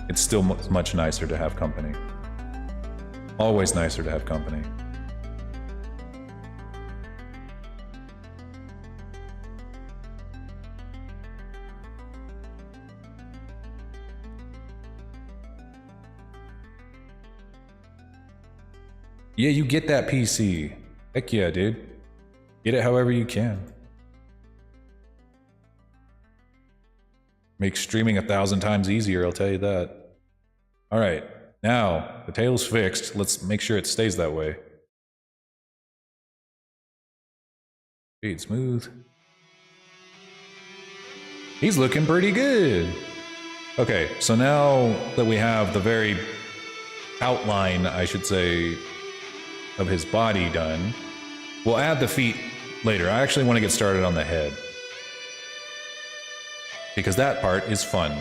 it's still much nicer to have company. Always nicer to have company. Yeah, you get that PC. Heck yeah, dude. Get it however you can. Makes streaming 1,000 times easier, I'll tell you that. Alright, now, the tail's fixed. Let's make sure it stays that way. Speed smooth. He's looking pretty good. Okay, so now that we have the very outline, I should say, of his body done, we'll add the feet later. I actually want to get started on the head, because that part is fun.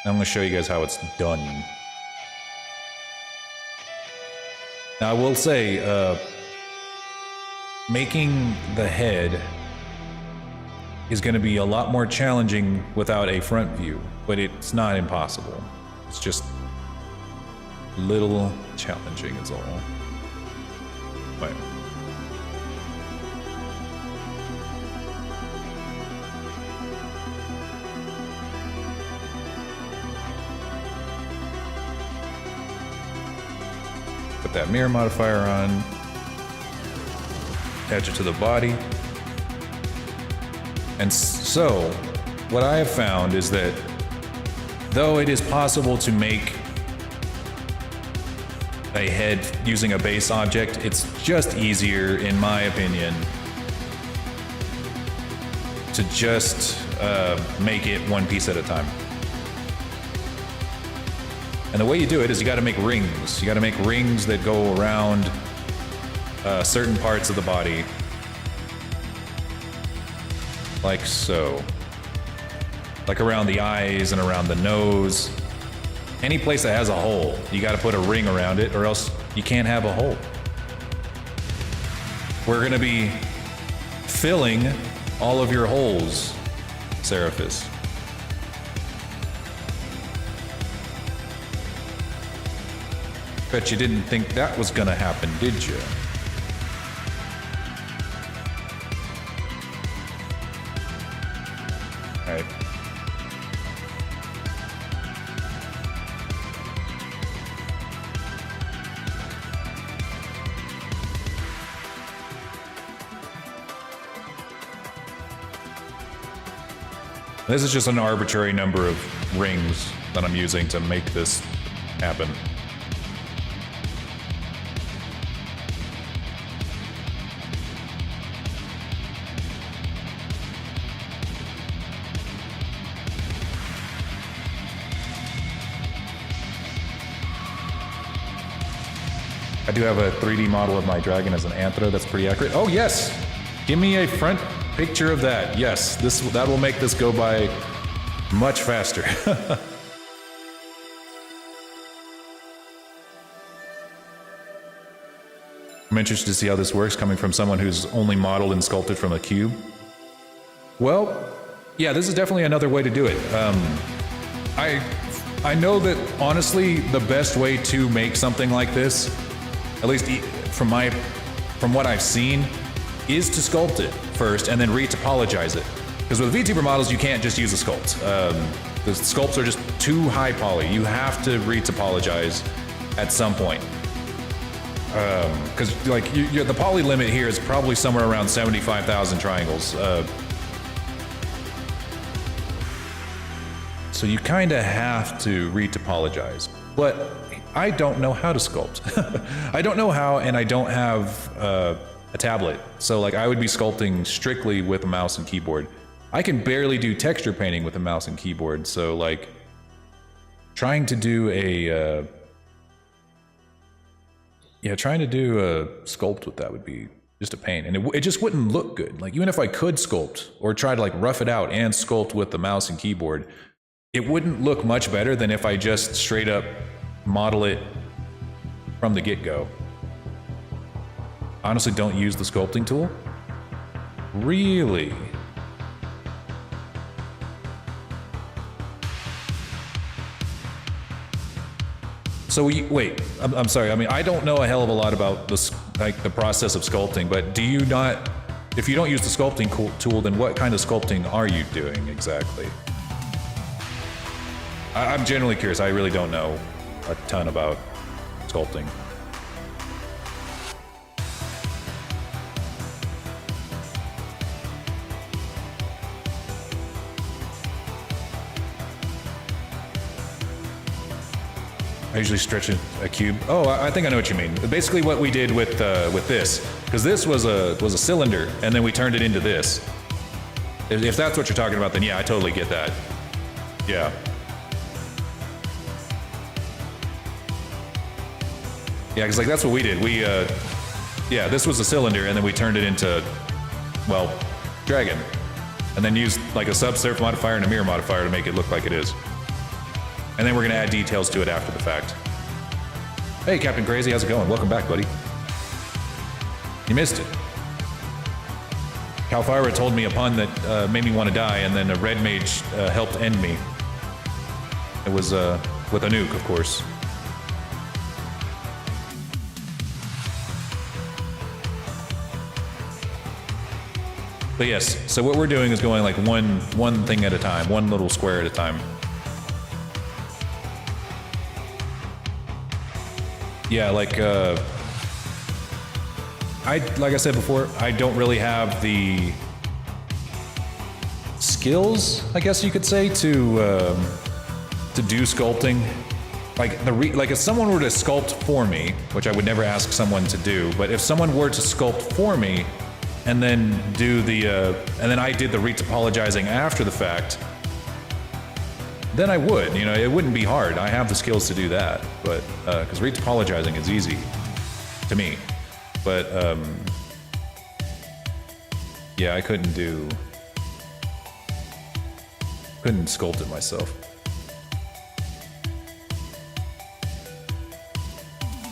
I'm going to show you guys how it's done. Now I will say, making the head is going to be a lot more challenging without a front view, but it's not impossible. It's just a little challenging is all. Right. Put that mirror modifier on. Attach it to the body. And so, what I have found is that though it is possible to make a head using a base object, it's just easier, in my opinion, to just make it one piece at a time. And the way you do it is you gotta make rings. You gotta make rings that go around certain parts of the body. Like so. Like around the eyes and around the nose. Any place that has a hole, you gotta put a ring around it, or else you can't have a hole. We're gonna be filling all of your holes, Seraphis. Bet you didn't think that was gonna happen, did you? Alright. This is just an arbitrary number of rings that I'm using to make this happen. I do have a 3D model of my dragon as an anthro that's pretty accurate. Oh yes! Give me a front picture of that. Yes, that will make this go by much faster. I'm interested to see how this works coming from someone who's only modeled and sculpted from a cube. Well, yeah, this is definitely another way to do it. I know that honestly the best way to make something like this, at least from what I've seen, is to sculpt it first and then retopologize it. Because with VTuber models, you can't just use a sculpt. The sculpts are just too high poly. You have to retopologize at some point. Because like the poly limit here is probably somewhere around 75,000 triangles. So you kind of have to retopologize. But I don't know how to sculpt. I don't know how, and I don't have a tablet. So like I would be sculpting strictly with a mouse and keyboard. I can barely do texture painting with a mouse and keyboard. So like trying to do a sculpt with that would be just a pain, and it just wouldn't look good. Like even if I could sculpt or try to like rough it out and sculpt with the mouse and keyboard, it wouldn't look much better than if I just straight up model it from the get-go. Honestly, don't use the sculpting tool. Really? So wait, I'm sorry. I mean, I don't know a hell of a lot about this, like the process of sculpting, but do you not, if you don't use the sculpting tool, then what kind of sculpting are you doing exactly? I'm genuinely curious. I really don't know a ton about sculpting. I usually stretch a cube. Oh, I think I know what you mean. Basically, what we did with this, because this was a cylinder, and then we turned it into this. If that's what you're talking about, then yeah, I totally get that. Yeah. Yeah, because like that's what we did. We, yeah, this was a cylinder, and then we turned it into, well, dragon, and then used like a subsurf modifier and a mirror modifier to make it look like it is. And then we're gonna add details to it after the fact. Hey, Captain Crazy, how's it going? Welcome back, buddy. You missed it. Calfira told me a pun that made me want to die, and then a red mage helped end me. It was with a nuke, of course. But yes, so what we're doing is going like one thing at a time, one little square at a time. Yeah, like like I said before, I don't really have the skills, I guess you could say, to do sculpting. Like if someone were to sculpt for me, which I would never ask someone to do, but if someone were to sculpt for me and then do the and then I did the retopologizing after the fact, then I would, you know, it wouldn't be hard. I have the skills to do that, but because retopologizing is easy to me. But yeah, I couldn't sculpt it myself.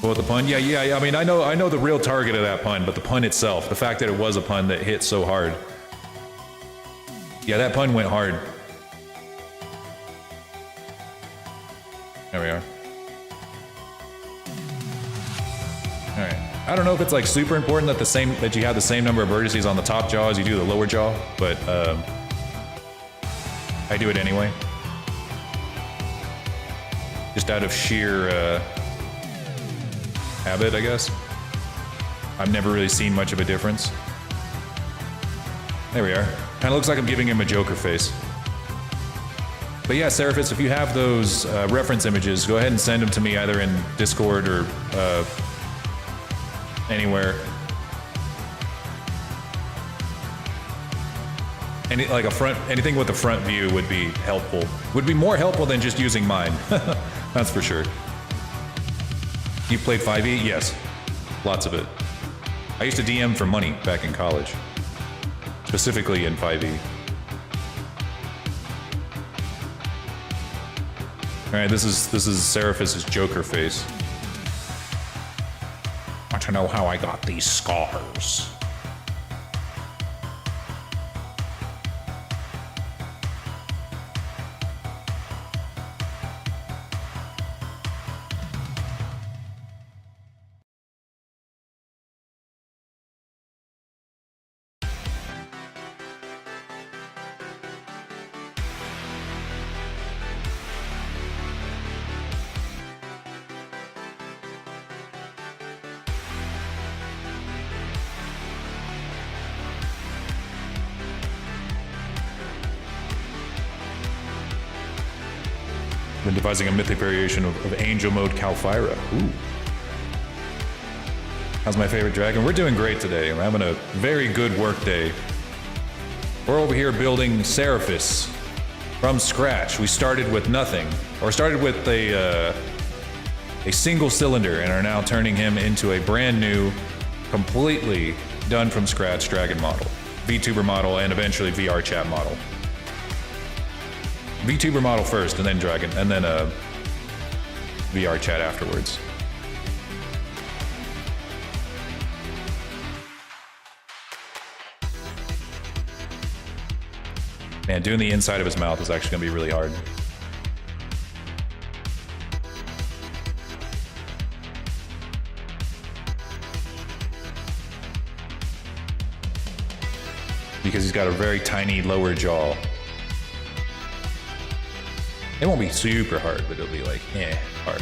What, the pun? Yeah. I mean, I know the real target of that pun, but the pun itself, the fact that it was a pun that hit so hard. Yeah, that pun went hard. There we are. All right. I don't know if it's like super important that you have the same number of vertices on the top jaw as you do the lower jaw, but I do it anyway. Just out of sheer habit, I guess. I've never really seen much of a difference. There we are. Kind of looks like I'm giving him a Joker face. But yeah, Seraphis, if you have those reference images, go ahead and send them to me either in Discord or anywhere. Anything with the front view would be helpful. Would be more helpful than just using mine. That's for sure. You played 5e? Yes. Lots of it. I used to DM for money back in college. Specifically in 5e. Alright, this is Seraphis' Joker face. Want to know how I got these scars? Been devising a mythic variation of Angel Mode Calfira. Ooh. How's my favorite dragon? We're doing great today. We're having a very good work day. We're over here building Seraphis from scratch. We started with nothing, or started with a single cylinder, and are now turning him into a brand new, completely done from scratch dragon model, VTuber model, and eventually VR chat model. VTuber model first, and then dragon, and then VR chat afterwards. Man, doing the inside of his mouth is actually going to be really hard. Because he's got a very tiny lower jaw. It won't be super hard, but it'll be like, hard.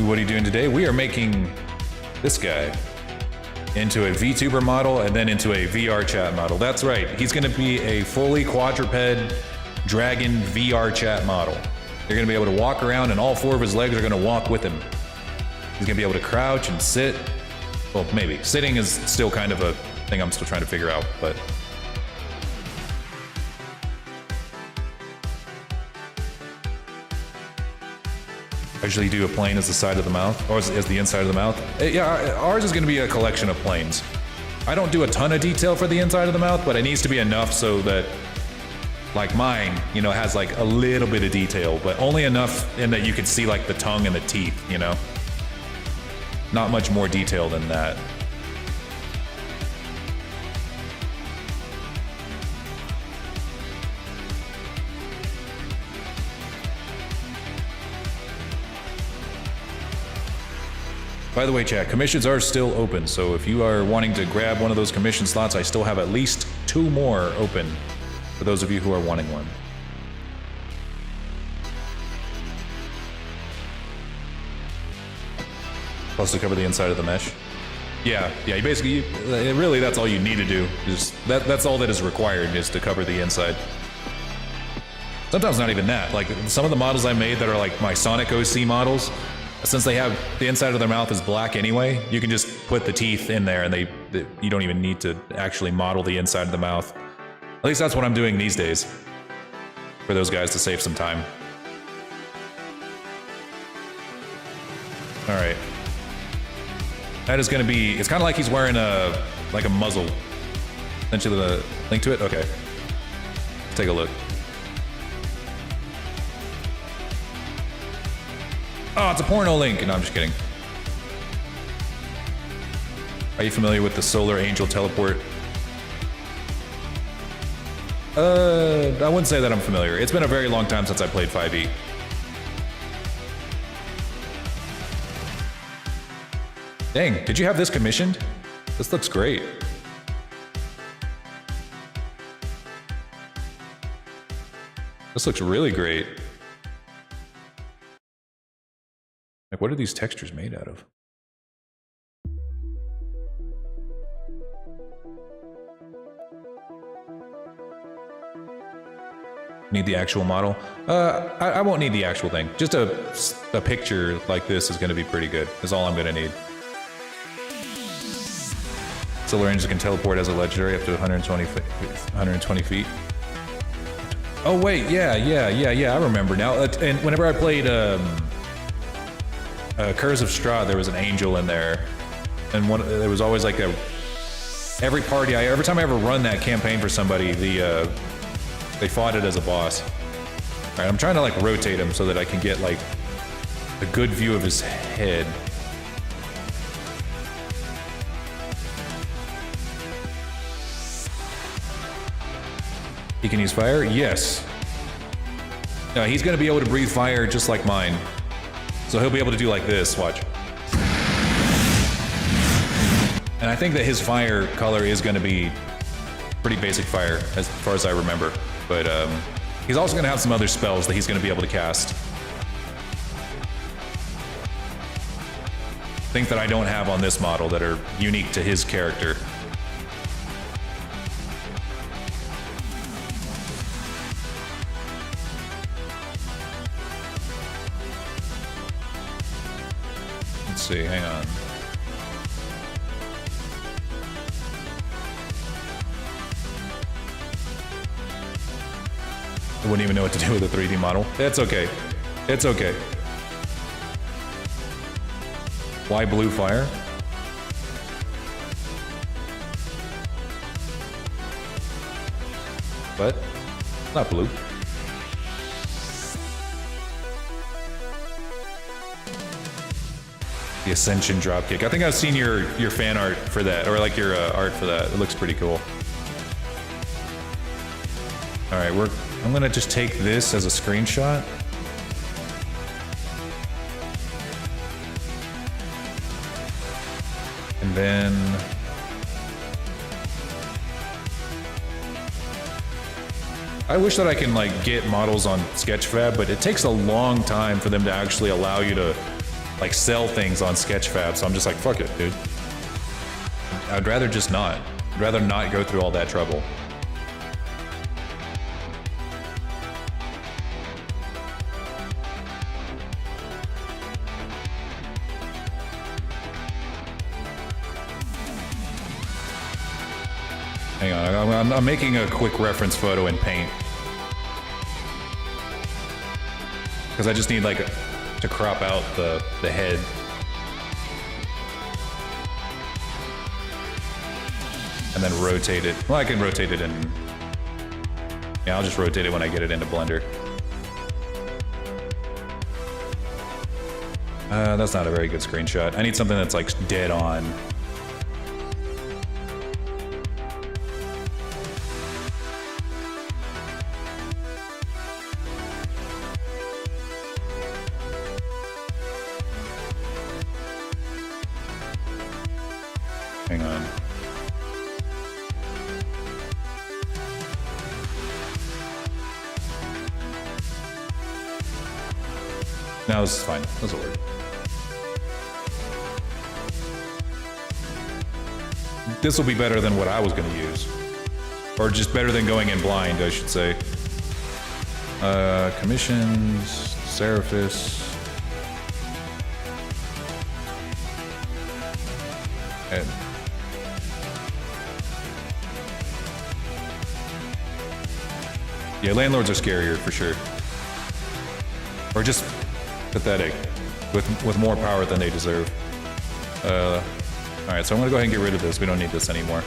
What are you doing today? We are making this guy into a VTuber model and then into a VR chat model. That's right. He's going to be a fully quadruped dragon VR chat model. You're going to be able to walk around and all four of his legs are going to walk with him. He's going to be able to crouch and sit. Well, maybe. Sitting is still kind of a thing I'm still trying to figure out, but... I usually do a plane as the side of the mouth, or as the inside of the mouth. Yeah, ours is going to be a collection of planes. I don't do a ton of detail for the inside of the mouth, but it needs to be enough so that, like mine, you know, has like a little bit of detail, but only enough in that you can see like the tongue and the teeth, you know? Not much more detail than that. By the way, chat, commissions are still open, so if you are wanting to grab one of those commission slots, I still have at least 2 more open for those of you who are wanting one. Plus to cover the inside of the mesh. Yeah, you basically, really that's all you need to do. That's all that is required, is to cover the inside. Sometimes not even that. Like, some of the models I made that are like my Sonic OC models, since they have the inside of their mouth is black anyway, you can just put the teeth in there and you don't even need to actually model the inside of the mouth. At least that's what I'm doing these days, for those guys to save some time. All right. That is going to be, it's kind of like he's wearing a muzzle. Sent you the link to it? Okay. Let's take a look. Oh, it's a porno link. No, I'm just kidding. Are you familiar with the Solar Angel teleport? I wouldn't say that I'm familiar. It's been a very long time since I played 5e. Dang, did you have this commissioned? This looks great. This looks really great. Like, what are these textures made out of? Need the actual model? I won't need the actual thing. Just a picture like this is going to be pretty good. Is all I'm going to need. Solar Angel can teleport as a legendary up to 120 feet. Oh wait, yeah, I remember now. And whenever I played Curse of Strahd, there was an angel in there, and there was always like every time I ever run that campaign for somebody, they fought it as a boss. All right, I'm trying to like rotate him so that I can get like a good view of his head. He can use fire? Yes. No, he's gonna be able to breathe fire just like mine. So he'll be able to do like this, watch. And I think that his fire color is going to be pretty basic fire, as far as I remember. But he's also going to have some other spells that he's going to be able to cast. things that I don't have on this model that are unique to his character. Let's see, hang on. I wouldn't even know what to do with a 3D model. It's okay. It's okay. Why blue fire? What? Not blue. The Ascension dropkick. I think I've seen your fan art for that, or like your art for that. It looks pretty cool. All right, I'm gonna just take this as a screenshot. And then I wish that I can like get models on Sketchfab, but it takes a long time for them to actually allow you to like sell things on Sketchfab. So I'm just like, fuck it, dude. I'd rather just not. I'd rather not go through all that trouble. Hang on, I'm making a quick reference photo in Paint. Because I just need like to crop out the head. And then rotate it. Well, I can rotate it in... Yeah, I'll just rotate it when I get it into Blender. That's not a very good screenshot. I need something that's like dead on. Hang on. No, this is fine. This will work. This will be better than what I was going to use. Or just better than going in blind, I should say. Commissions, Seraphis. And yeah, landlords are scarier for sure. Or just pathetic, with more power than they deserve. All right, so I'm gonna go ahead and get rid of this. We don't need this anymore.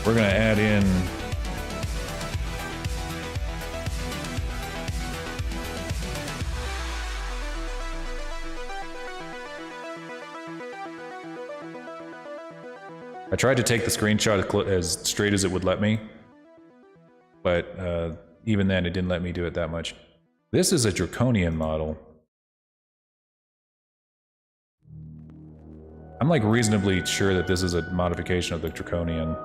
We're gonna add in. I tried to take the screenshot as straight as it would let me, but even then it didn't let me do it that much. This is a draconian model. I'm like reasonably sure that this is a modification of the draconian.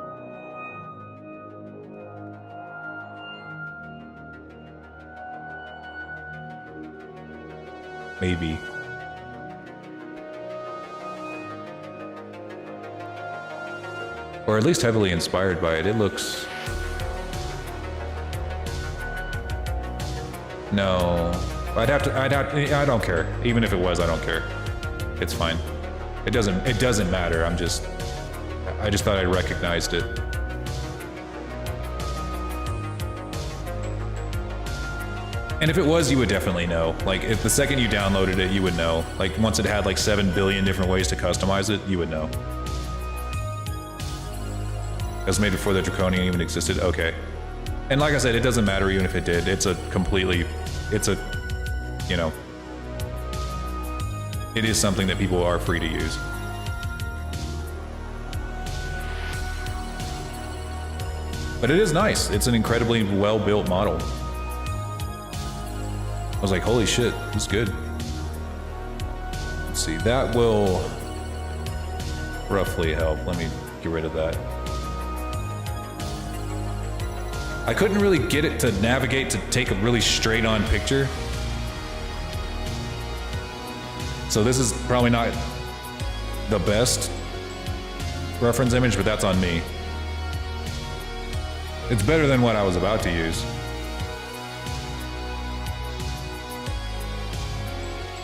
Maybe. Or at least heavily inspired by it. It looks... No. I don't care. Even if it was, I don't care. It's fine. It doesn't matter. I just thought I recognized it. And if it was, you would definitely know. Like, if the second you downloaded it, you would know. Like, once it had like 7 billion different ways to customize it, you would know. It was made before the Draconian even existed? Okay. And like I said, it doesn't matter even if it did. It's a, you know, it is something that people are free to use. But it is nice. It's an incredibly well-built model. I was like, holy shit, this is good. Let's see, that will roughly help. Let me get rid of that. I couldn't really get it to navigate to take a really straight-on picture. So this is probably not the best reference image, but that's on me. It's better than what I was about to use.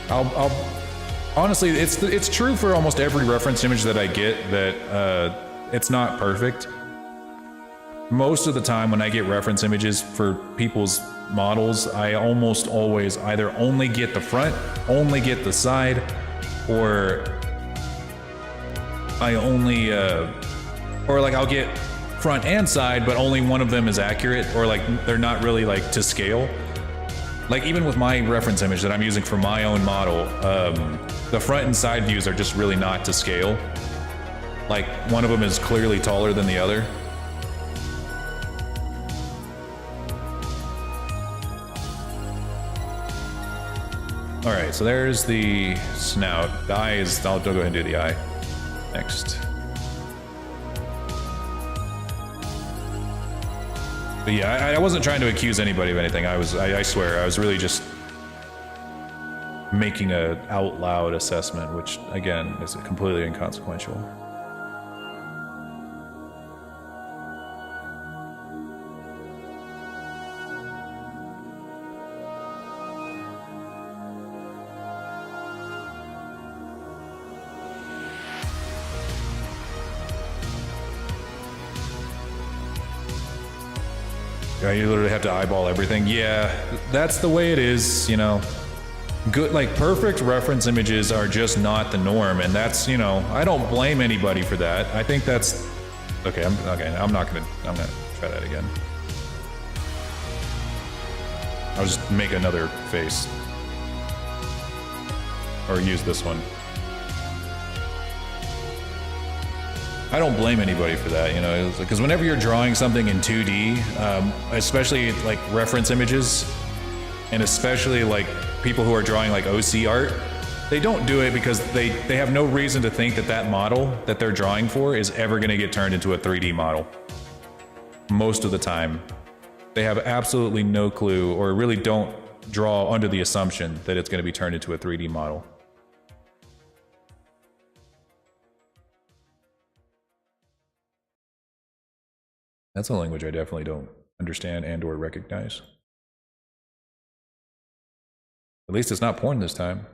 I'll honestly, it's true for almost every reference image that I get that it's not perfect. Most of the time when I get reference images for people's models, I almost always either only get the front, only get the side, or I only, or like I'll get front and side, but only one of them is accurate, or like they're not really like to scale. Like even with my reference image that I'm using for my own model, the front and side views are just really not to scale. Like one of them is clearly taller than the other. All right, so there's the snout. The eye is, I'll go ahead and do the eye next. But yeah, I wasn't trying to accuse anybody of anything. I swear, I was really just making a out loud assessment, which again is completely inconsequential. You literally have to eyeball everything. Yeah, that's the way it is, you know. Good, like perfect reference images are just not the norm, and that's, you know, I don't blame anybody for that. I think that's okay. I'm gonna try that again. I'll just make another face, or use this one. I don't blame anybody for that, you know, because whenever you're drawing something in 2D, especially like reference images, and especially like people who are drawing like OC art, they don't do it because they have no reason to think that that model that they're drawing for is ever going to get turned into a 3D model. Most of the time, they have absolutely no clue, or really don't draw under the assumption that it's going to be turned into a 3D model. That's a language I definitely don't understand and or recognize. At least it's not porn this time.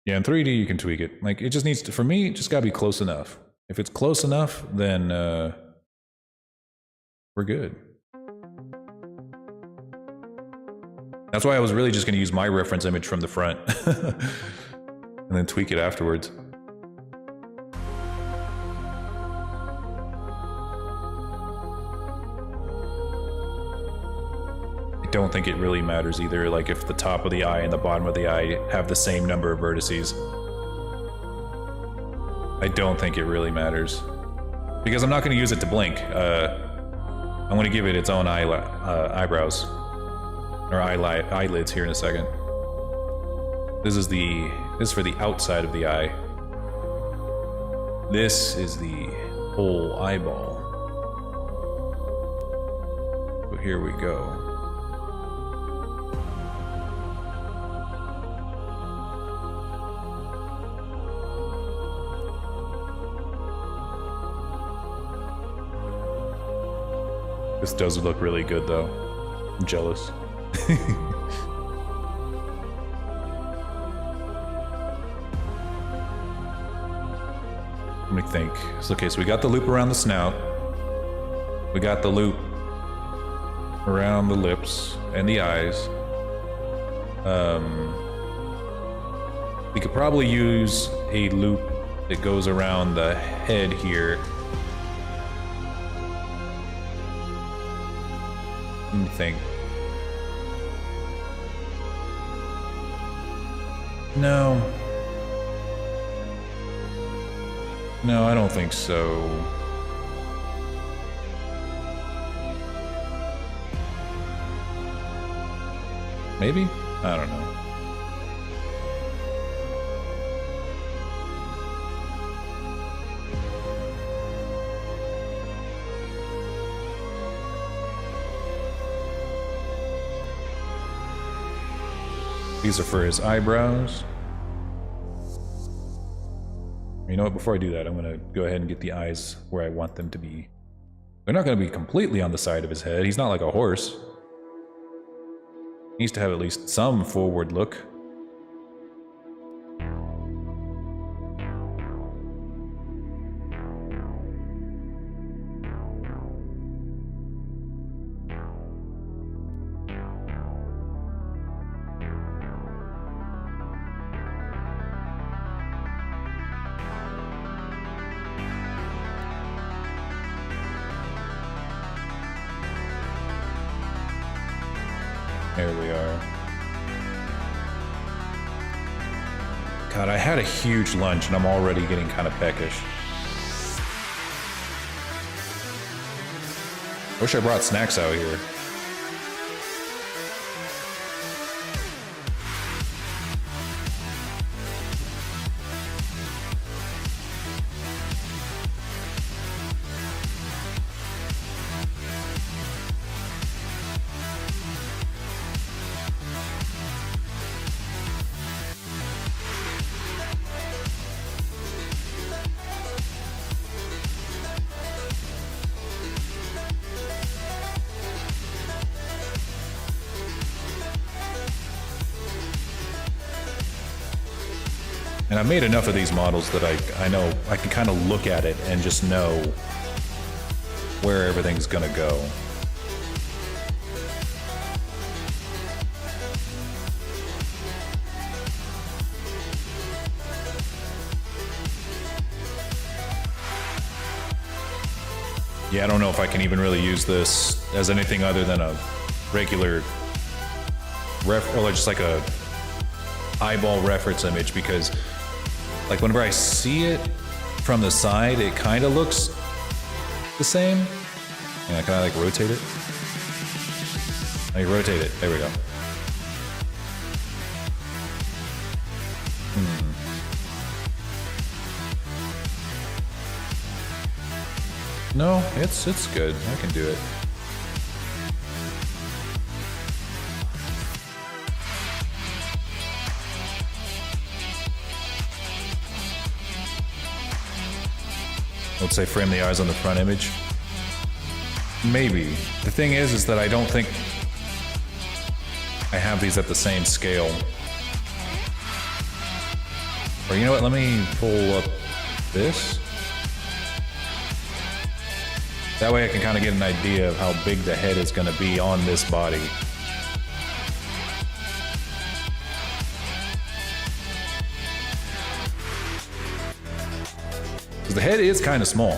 Yeah, in 3D you can tweak it. Like it just needs to, for me, it just gotta be close enough. If it's close enough, then we're good. That's why I was really just going to use my reference image from the front and then tweak it afterwards. I don't think it really matters either, like if the top of the eye and the bottom of the eye have the same number of vertices. I don't think it really matters. Because I'm not going to use it to blink. I'm going to give it its own eyebrows. Or eyelids here in a second. This is for the outside of the eye. This is the whole eyeball. So here we go. This does look really good though. I'm jealous. Let me think. So, okay, so we got the loop around the snout. We got the loop around the lips and the eyes. We could probably use a loop that goes around the head here. Let me think. No. No, I don't think so. Maybe? I don't know. These are for his eyebrows. You know what, before I do that, I'm gonna go ahead and get the eyes where I want them to be. They're not gonna be completely on the side of his head. He's not like a horse. He needs to have at least some forward look. There we are. God, I had a huge lunch and I'm already getting kind of peckish. Wish I brought snacks out here. And I've made enough of these models that I know I can kind of look at it and just know where everything's gonna go. Yeah, I don't know if I can even really use this as anything other than a regular or just like a eyeball reference image, because like whenever I see it from the side, it kind of looks the same. Yeah, can I like rotate it? Like rotate it. There we go. No, it's good. I can do it. Let's say frame the eyes on the front image. Maybe. The thing is that I don't think I have these at the same scale. Or you know what, let me pull up this. That way I can kind of get an idea of how big the head is going to be on this body. Because the head is kind of small.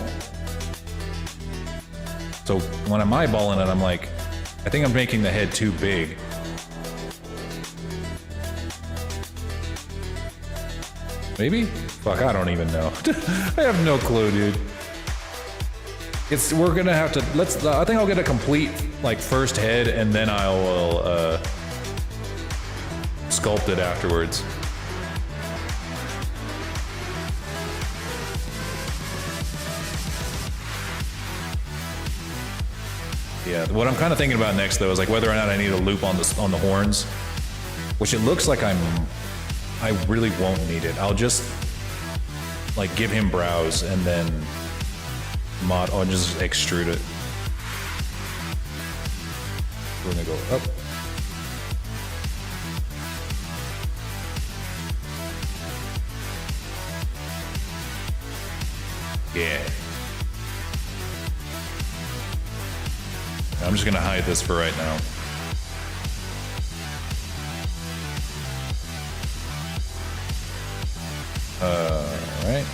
So when I'm eyeballing it, I'm like, I think I'm making the head too big. Maybe? Fuck, I don't even know. I have no clue, dude. We're gonna have to, I think I'll get a complete, like, first head, and then I will, sculpt it afterwards. Yeah, what I'm kind of thinking about next, though, is like whether or not I need a loop on the horns, which it looks like I really won't need it. I'll just, like, give him brows, and then I'll just extrude it. We're gonna go up. Yeah. I'm just gonna hide this for right now. Alright.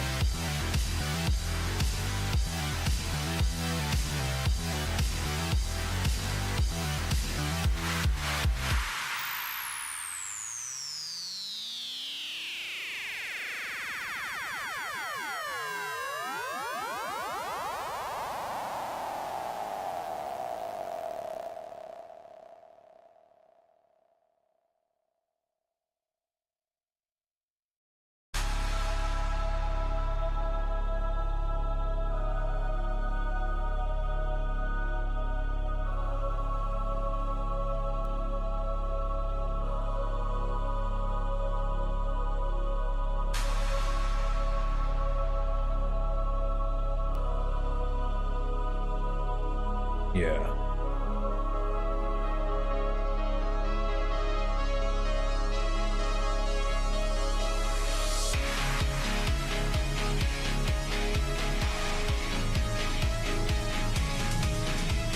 Yeah.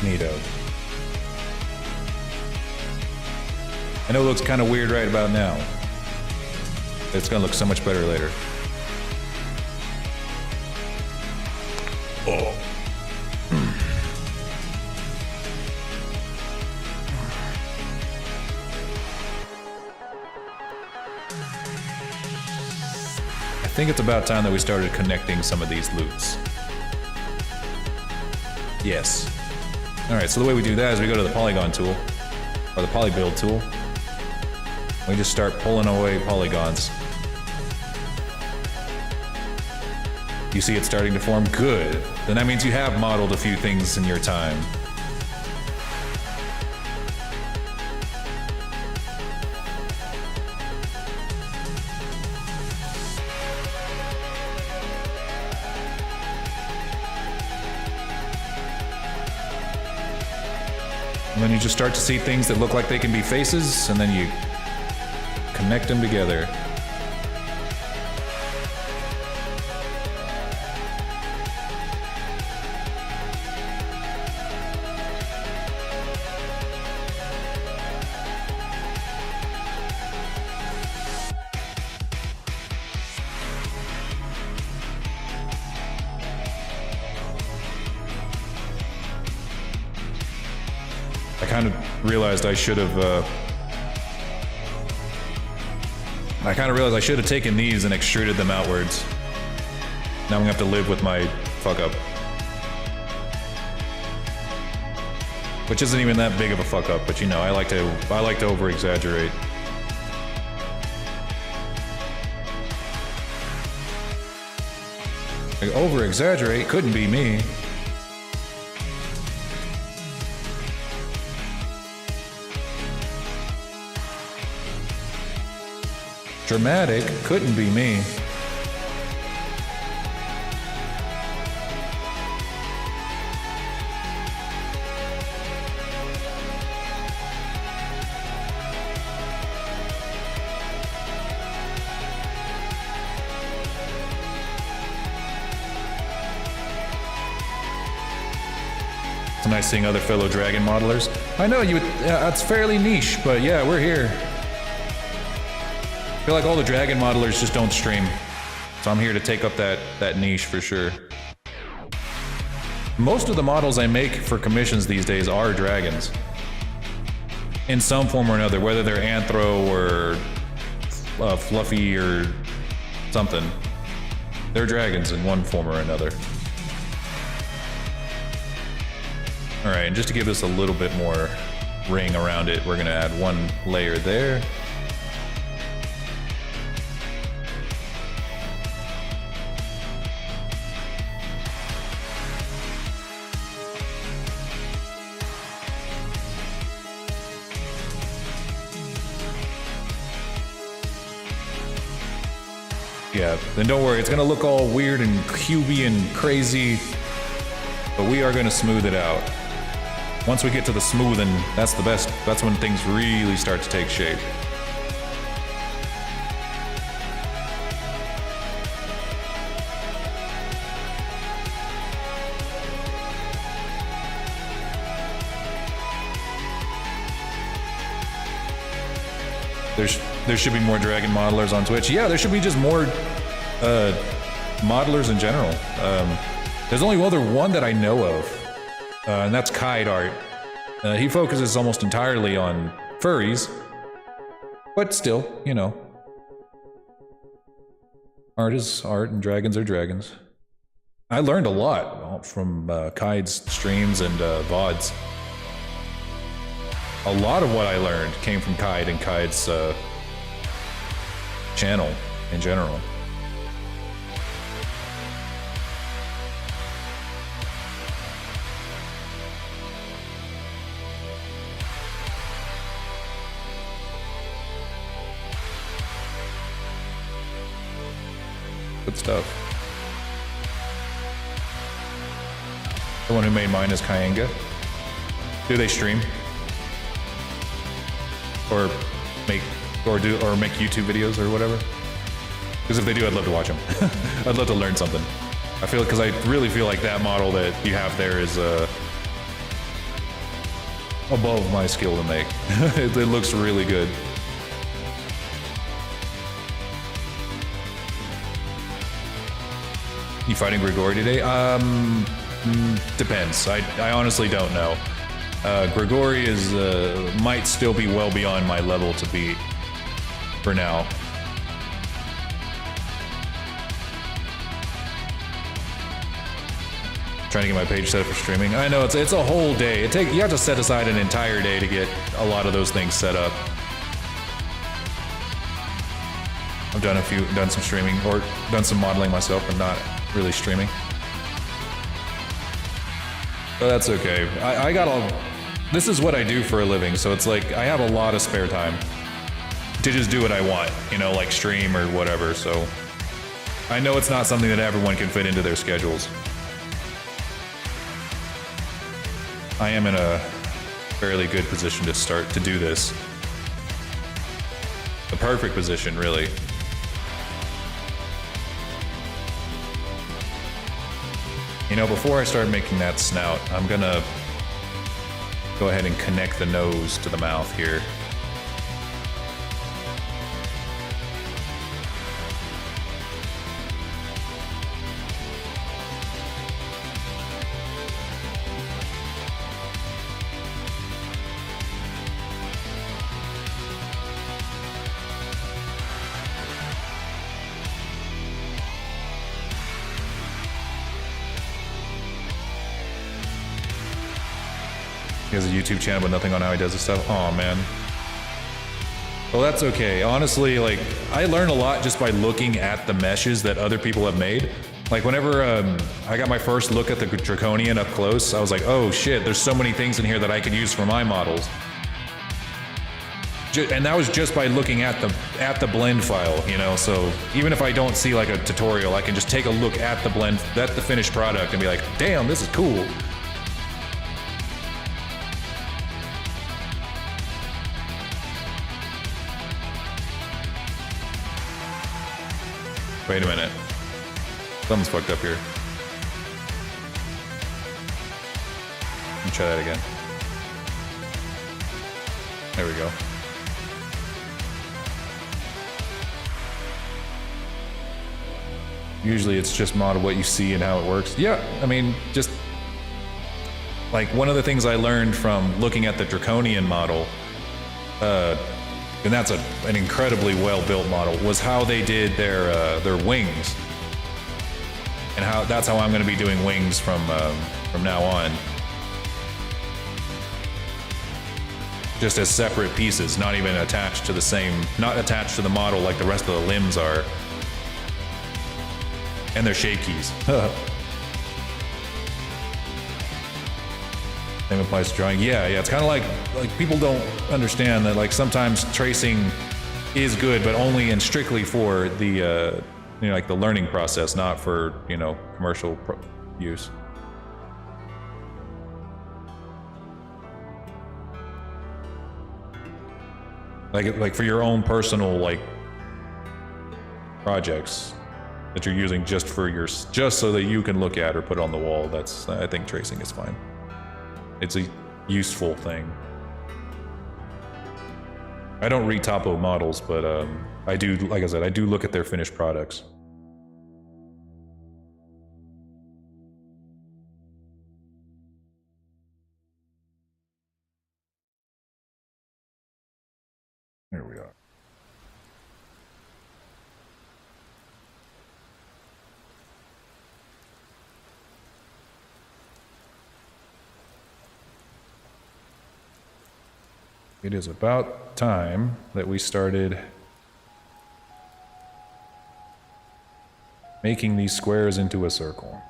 Neato. I know it looks kind of weird right about now. It's gonna look so much better later. Oh. I think it's about time that we started connecting some of these loops. Yes. Alright, so the way we do that is we go to the polygon tool, or the poly build tool. We just start pulling away polygons. You see it starting to form? Good. Then that means you have modeled a few things in your time. And then you just start to see things that look like they can be faces, and then you connect them together. I kind of realized I should have taken these and extruded them outwards. Now I'm gonna have to live with my fuck up. Which isn't even that big of a fuck up, but you know, I like to over exaggerate. Like, over exaggerate couldn't be me. Dramatic couldn't be me. It's nice seeing other fellow dragon modelers. I know you. It's fairly niche, but yeah, we're here. I feel like all the dragon modelers just don't stream, so I'm here to take up that niche for sure. Most of the models I make for commissions these days are dragons, in some form or another, whether they're anthro or fluffy or something. They're dragons in one form or another. All right, and just to give this a little bit more ring around it, we're gonna add one layer there. Yeah, then don't worry, it's gonna look all weird and cubey and crazy, but we are gonna smooth it out. Once we get to the smoothing, that's the best. That's when things really start to take shape. There should be more dragon modelers on Twitch. Yeah, there should be just more modelers in general. There's only other one that I know of, and that's Kite Art. He focuses almost entirely on furries, but still, you know, art is art and dragons are dragons. I learned a lot from Kite's streams and VODs. A lot of what I learned came from Kite and Kite's channel in general. Good stuff. The one who made mine is Kyenga. Do they stream? Or make YouTube videos or whatever? Because if they do, I'd love to watch them. I'd love to learn something. I feel, because I really feel like that model that you have there is above my skill to make. It looks really good. You fighting Grigori today? Depends. I honestly don't know. Grigori is might still be well beyond my level to beat for now. Trying to get my page set up for streaming. I know it's a whole day. You have to set aside an entire day to get a lot of those things set up. I've done some streaming or done some modeling myself, but not really streaming. But that's okay. This is what I do for a living, so it's like I have a lot of spare time to just do what I want, you know, like stream or whatever. So I know it's not something that everyone can fit into their schedules. I am in a fairly good position to start to do this. The perfect position, really. You know, before I start making that snout, I'm gonna go ahead and connect the nose to the mouth here. He has a YouTube channel, but nothing on how he does his stuff. Oh man. Well, that's okay. Honestly, like, I learn a lot just by looking at the meshes that other people have made. Like, whenever I got my first look at the Draconian up close, I was like, oh shit, there's so many things in here that I could use for my models. And that was just by looking at the blend file, you know. So even if I don't see like a tutorial, I can just take a look at the finished product and be like, damn, this is cool. Wait a minute. Something's fucked up here. Let me try that again. There we go. Usually it's just model what you see and how it works. Yeah, I mean, just like one of the things I learned from looking at the Draconian model, and that's an incredibly well-built model, was how they did their wings, and that's how I'm going to be doing wings from now on, just as separate pieces, not even attached to not attached to the model like the rest of the limbs are, and their shape keys. Same applies to drawing. Yeah, it's kind of like people don't understand that, like, sometimes tracing is good, but only and strictly for the you know, like the learning process, not for, you know, commercial use. Like for your own personal like projects that you're using just so that you can look at or put on the wall. I think tracing is fine. It's a useful thing. I don't read topo models, but I do, like I said, I do look at their finished products. There we are. It is about time that we started making these squares into a circle.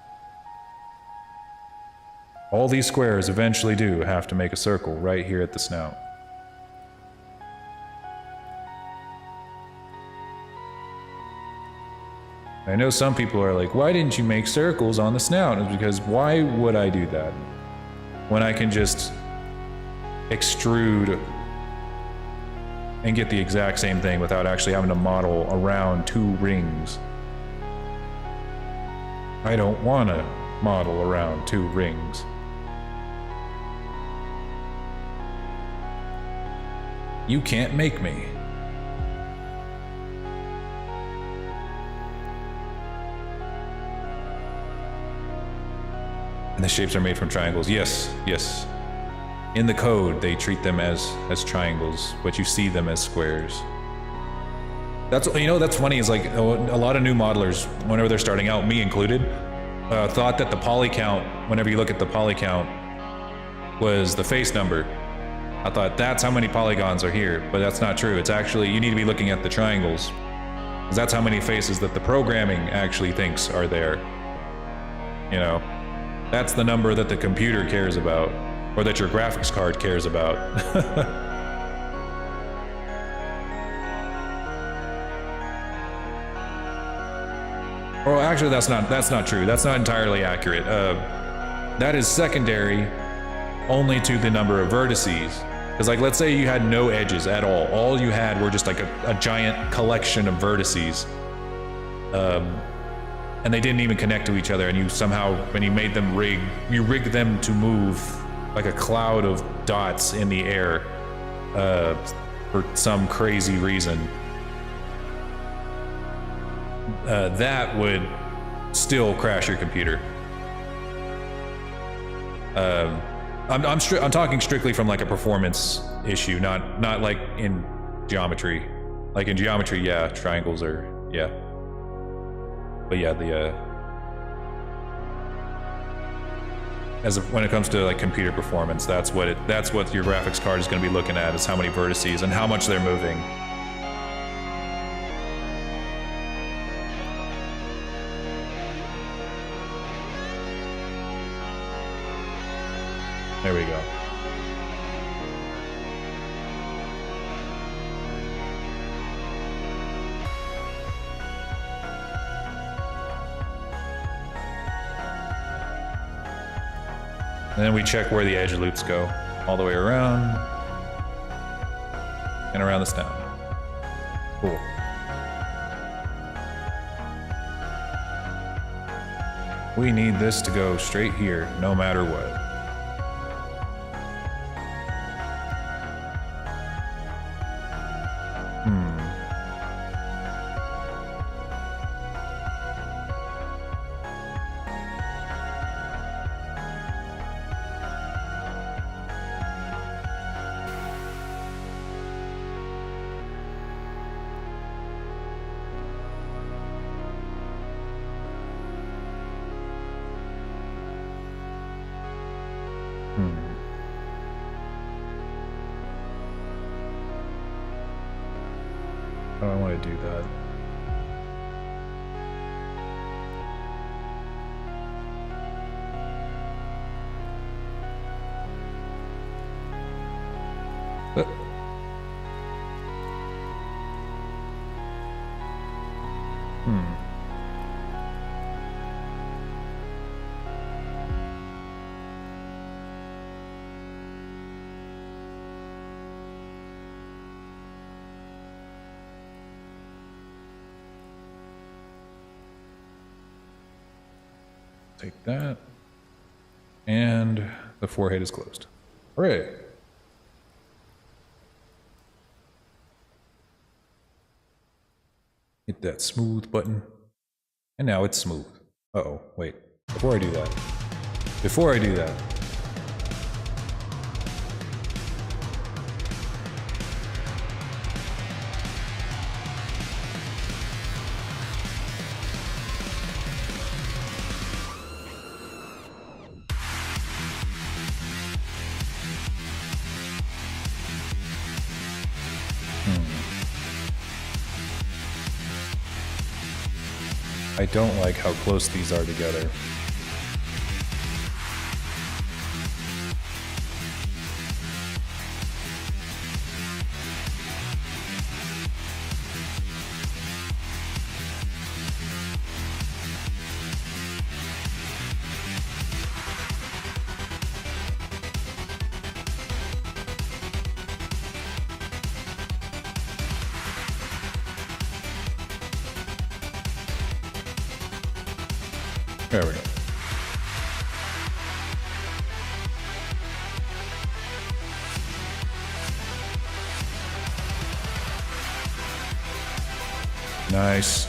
All these squares eventually do have to make a circle right here at the snout. I know some people are like, why didn't you make circles on the snout? It's because why would I do that when I can just extrude and get the exact same thing without actually having to model around 2 rings. I don't want to model around 2 rings. You can't make me. And the shapes are made from triangles. Yes, yes. In the code, they treat them as triangles, but you see them as squares. That's, you know, that's funny, is like a lot of new modelers, whenever they're starting out, me included, thought that the poly count, whenever you look at the poly count, was the face number. I thought that's how many polygons are here, but that's not true. It's actually, you need to be looking at the triangles, because that's how many faces that the programming actually thinks are there. You know, that's the number that the computer cares about, or that your graphics card cares about. Well, actually, that's not true. That's not entirely accurate. That is secondary only to the number of vertices. Because, like, let's say you had no edges at all. All you had were just like a giant collection of vertices, and they didn't even connect to each other. And you somehow, when you made them you rigged them to move like a cloud of dots in the air for some crazy reason. That would still crash your computer. I'm talking strictly from like a performance issue, not like in geometry. Like in geometry, yeah, triangles are, yeah. But yeah, when it comes to like computer performance, that's what your graphics card is going to be looking at, is how many vertices and how much they're moving. There we go. And then we check where the edge loops go, all the way around and around the stem. Cool. We need this to go straight here, no matter what. How do I want to do that? Take that, and the forehead is closed. Hooray! Hit that smooth button, and now it's smooth. Uh-oh, wait, before I do that, I don't like how close these are together. There we go. Nice.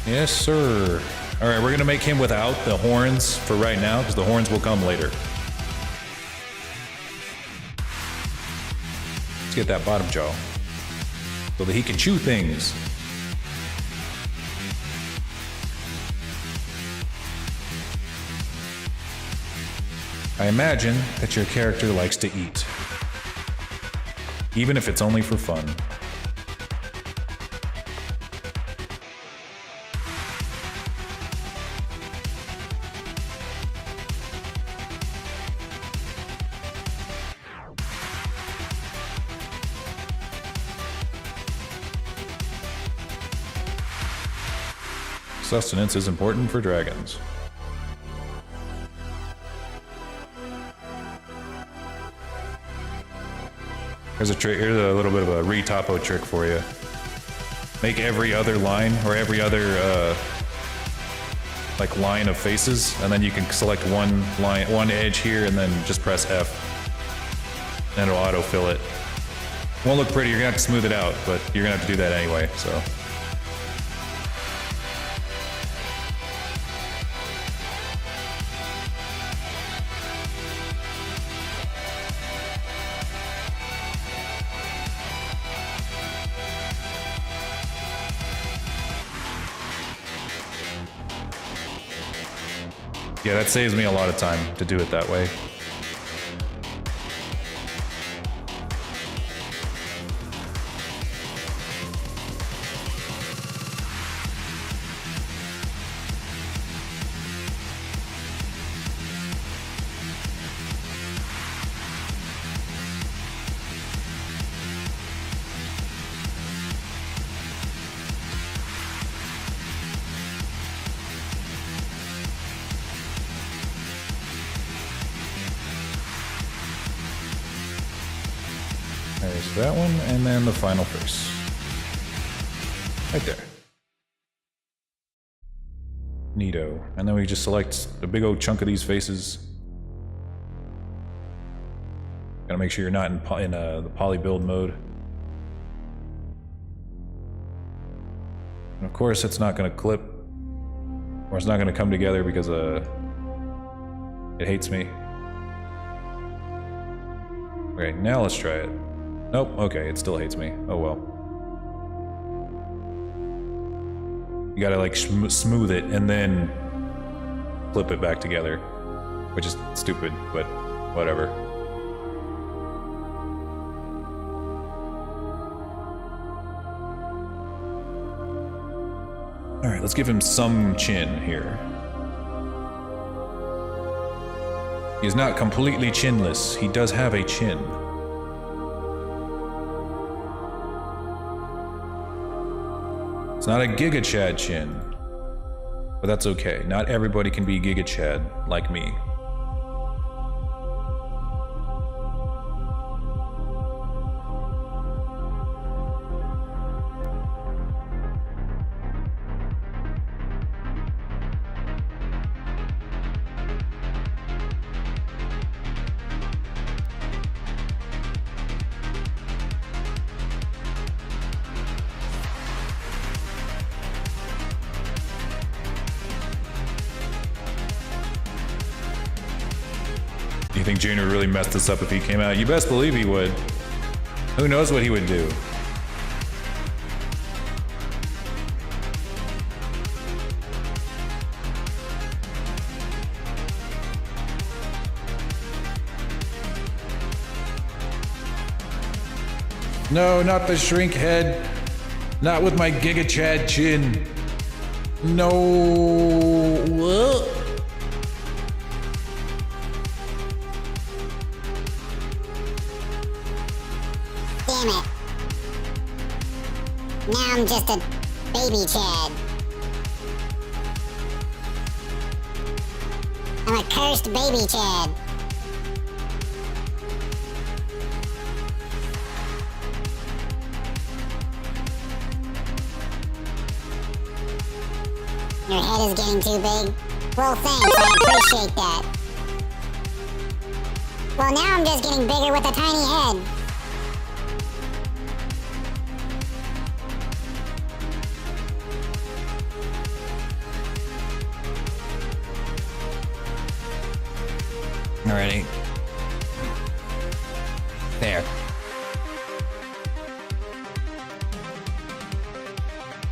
Yes, sir. All right, we're gonna make him without the horns for right now, because the horns will come later. Let's get that bottom jaw, so that he can chew things. I imagine that your character likes to eat, even if it's only for fun. Sustenance is important for dragons. Here's a trick. Here's a little bit of a re-topo trick for you. Make every other line or every other like line of faces, and then you can select one line, one edge here, and then just press F, and it'll autofill it. Won't look pretty. You're gonna have to smooth it out, but you're gonna have to do that anyway. So. Yeah, that saves me a lot of time to do it that way. There's that one, and then the final face. Right there. Neato. And then we just select a big old chunk of these faces. Gotta make sure you're not in the poly build mode. And of course, it's not gonna clip, or it's not gonna come together because it hates me. Okay, now let's try it. Nope, okay, it still hates me. Oh well. You gotta like smooth it and then flip it back together, which is stupid, but whatever. Alright, let's give him some chin here. He is not completely chinless. He does have a chin. It's not a Giga Chad chin, but that's okay. Not everybody can be Giga Chad like me. You think Junior would really mess this up if he came out? You best believe he would. Who knows what he would do? No, not the shrink head. Not with my Giga Chad chin. No. Damn it. Now I'm just a baby Chad. I'm a cursed baby Chad. Your head is getting too big. Well, thanks, I appreciate that. Well, now I'm just getting bigger with a tiny head. Alrighty. There.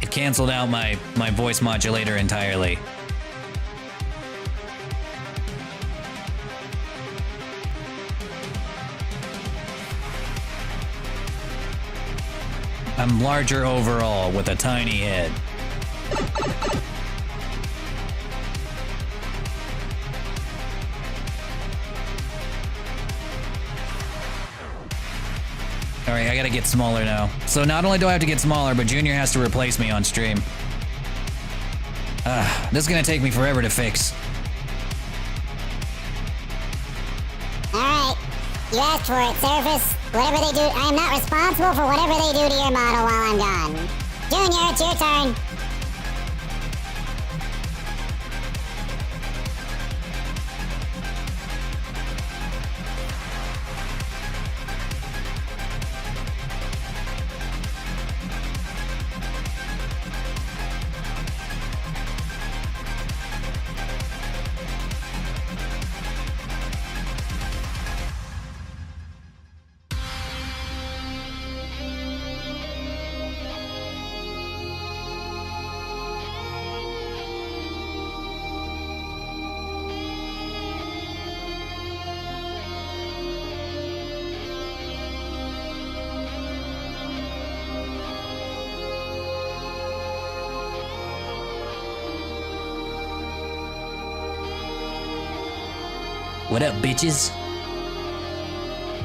It canceled out my voice modulator entirely. I'm larger overall with a tiny head. Alright, I gotta get smaller now. So not only do I have to get smaller, but Junior has to replace me on stream. This is gonna take me forever to fix. Alright, you asked for it, Surface. Whatever they do, I am not responsible for whatever they do to your model while I'm gone. Junior, it's your turn. What up, bitches?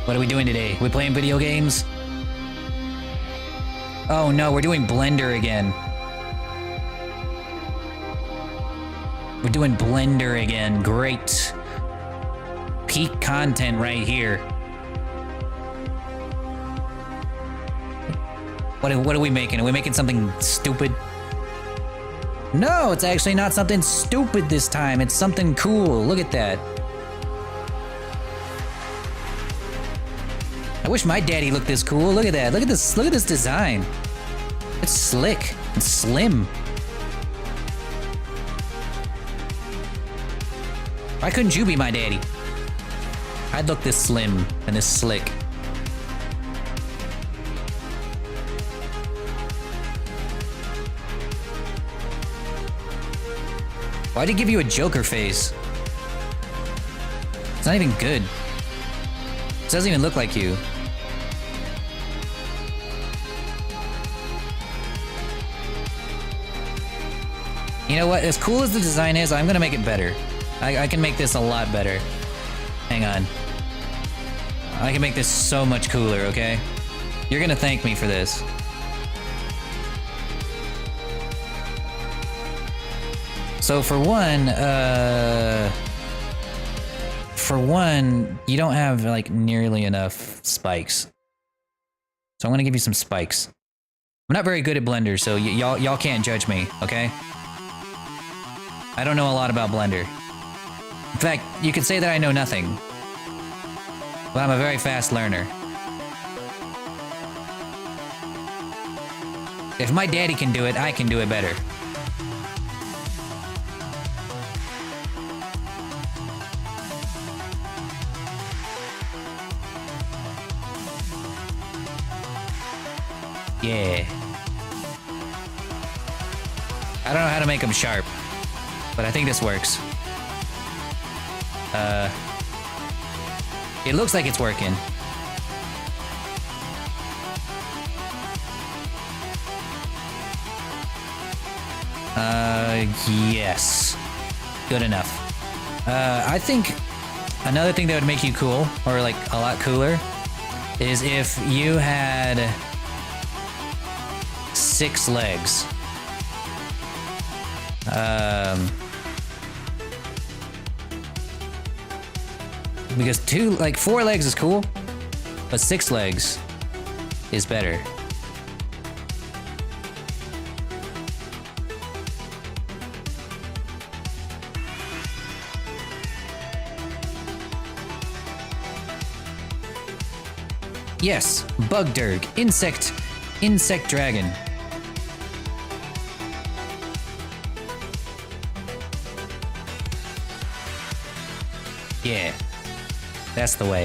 What are we doing today? We playing video games? Oh no, we're doing Blender again. We're doing Blender again. Great. Peak content right here. What are we making? Are we making something stupid? No, it's actually not something stupid this time. It's something cool. Look at that. I wish my daddy looked this cool. Look at that. Look at this. Look at this design. It's slick. It's slim. Why couldn't you be my daddy? I'd look this slim and this slick. Why'd he give you a Joker face? It's not even good. It doesn't even look like you. You know what? As cool as the design is, I'm gonna make it better. I can make this a lot better. Hang on. I can make this so much cooler, okay? You're gonna thank me for this. So for one, you don't have like nearly enough spikes. So I'm gonna give you some spikes. I'm not very good at Blender, so y'all can't judge me, okay? I don't know a lot about Blender. In fact, you could say that I know nothing. But I'm a very fast learner. If my daddy can do it, I can do it better. Yeah. I don't know how to make them sharp, but I think this works. It looks like it's working. Yes. Good enough. I think another thing that would make you cool, or like a lot cooler, is if you had 6 legs. Because 4 legs is cool, but 6 legs is better. Yes, Bugderg, insect dragon. Yeah, that's the way.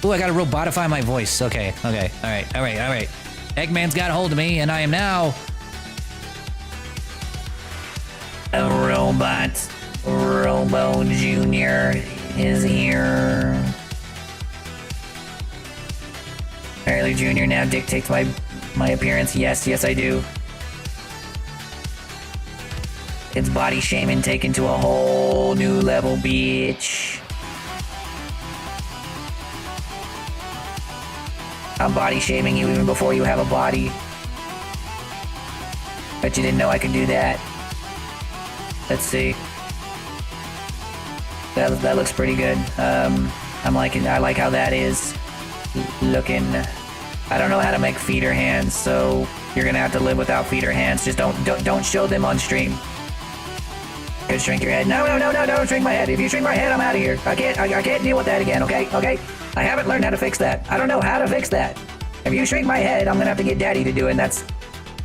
Ooh, I gotta robotify my voice. Okay, all right. Eggman's got a hold of me, and I am now a robot. Robo Jr. is here. Apparently Jr. now dictates my appearance. Yes, I do. It's body shaming taken to a whole new level, bitch. I'm body shaming you even before you have a body. Bet you didn't know I could do that. Let's see. That looks pretty good. I like how that is looking. I don't know how to make feeder hands, so you're gonna have to live without feeder hands. Just don't show them on stream. Could shrink your head. No, don't shrink my head. If you shrink my head, I'm out of here. I can't deal with that again, okay? I haven't learned how to fix that. I don't know how to fix that. If you shrink my head, I'm gonna have to get daddy to do it, and that's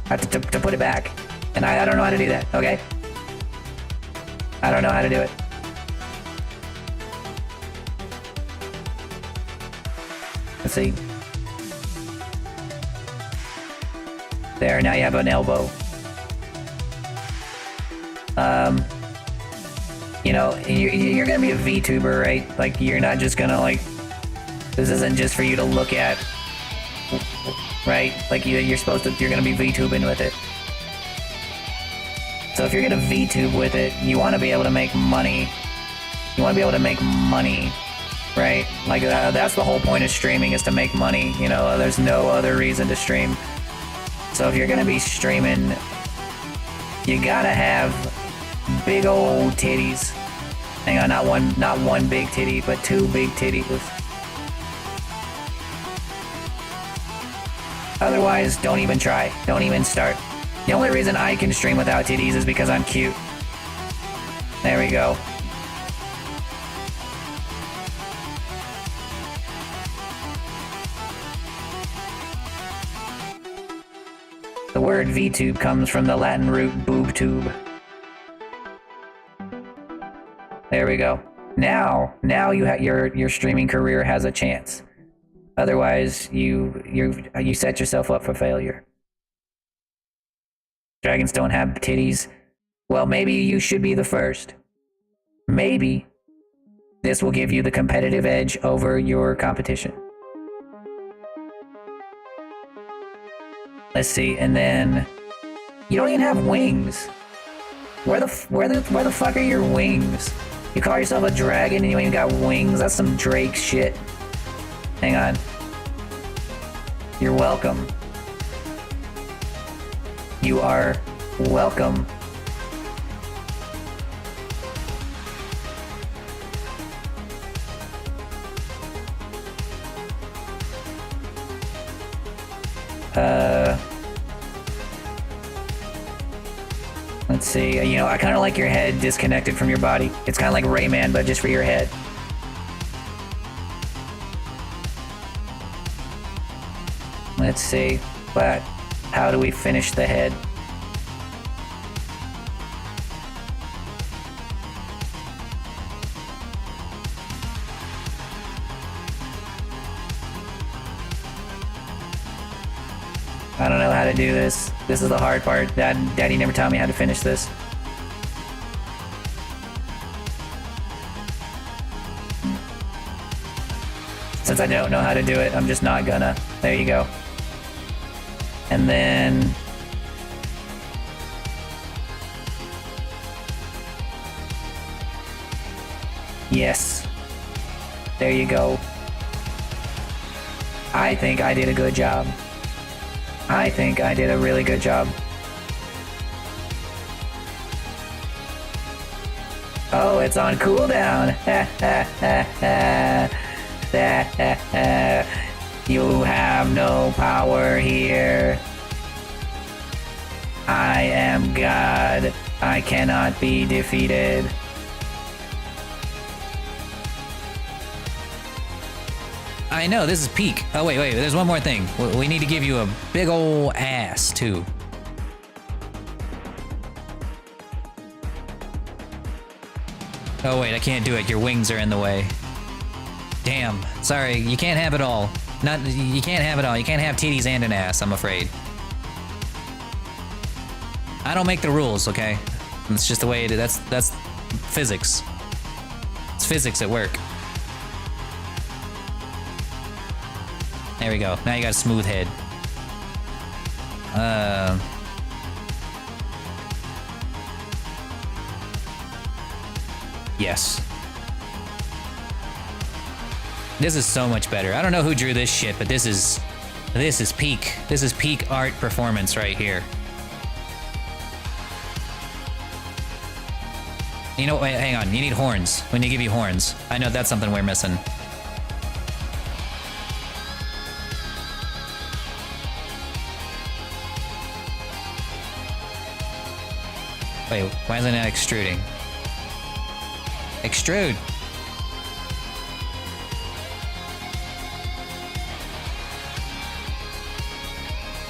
to put it back. And I don't know how to do that, okay? I don't know how to do it. Let's see. There, now you have an elbow. You know, you're gonna be a VTuber, right? Like, you're not just gonna, like, this isn't just for you to look at, right? Like, you're gonna be VTubing with it. So if you're gonna VTube with it, you wanna be able to make money. You wanna be able to make money, right? Like, that's the whole point of streaming, is to make money. You know, there's no other reason to stream. So if you're gonna be streaming, you gotta have big old titties. Hang on, not one big titty, but 2 big titties. Otherwise, don't even try. Don't even start. The only reason I can stream without titties is because I'm cute. There we go. The word VTube comes from the Latin root boob tube. There we go. Now your streaming career has a chance. Otherwise, you set yourself up for failure. Dragons don't have titties. Well, maybe you should be the first. Maybe this will give you the competitive edge over your competition. Let's see, and then you don't even have wings. Where the fuck are your wings? You call yourself a dragon and you ain't got wings? That's some Drake shit. Hang on. You're welcome. You are welcome. Let's see. You know, I kind of like your head disconnected from your body. It's kind of like Rayman, but just for your head. Let's see. But how do we finish the head? I don't know how to do this. This is the hard part. Daddy never taught me how to finish this. Since I don't know how to do it, I'm just not gonna. There you go. And then... yes. There you go. I think I did a good job. I think I did a really good job. Oh, it's on cooldown. You have no power here. I am God. I cannot be defeated. I know, this is peak. Oh, wait, there's one more thing. We need to give you a big ol' ass, too. Oh, wait, I can't do it. Your wings are in the way. Damn. Sorry, you can't have it all. You can't have it all. You can't have titties and an ass, I'm afraid. I don't make the rules, okay? It's just the way it is. That's physics. It's physics at work. There we go. Now you got a smooth head. Yes. This is so much better. I don't know who drew this shit, but this is peak. This is peak art performance right here. You know, wait, hang on. You need horns. We need to give you horns. I know that's something we're missing. Wait, why is it not extruding? Extrude!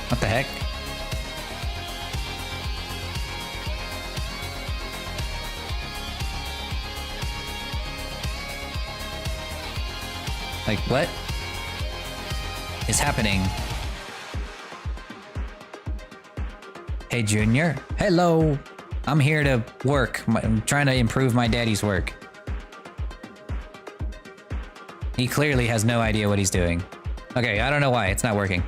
What the heck? Like, what is happening? Hey, Junior. Hello. I'm here to work. I'm trying to improve my daddy's work. He clearly has no idea what he's doing. Okay, I don't know why. It's not working.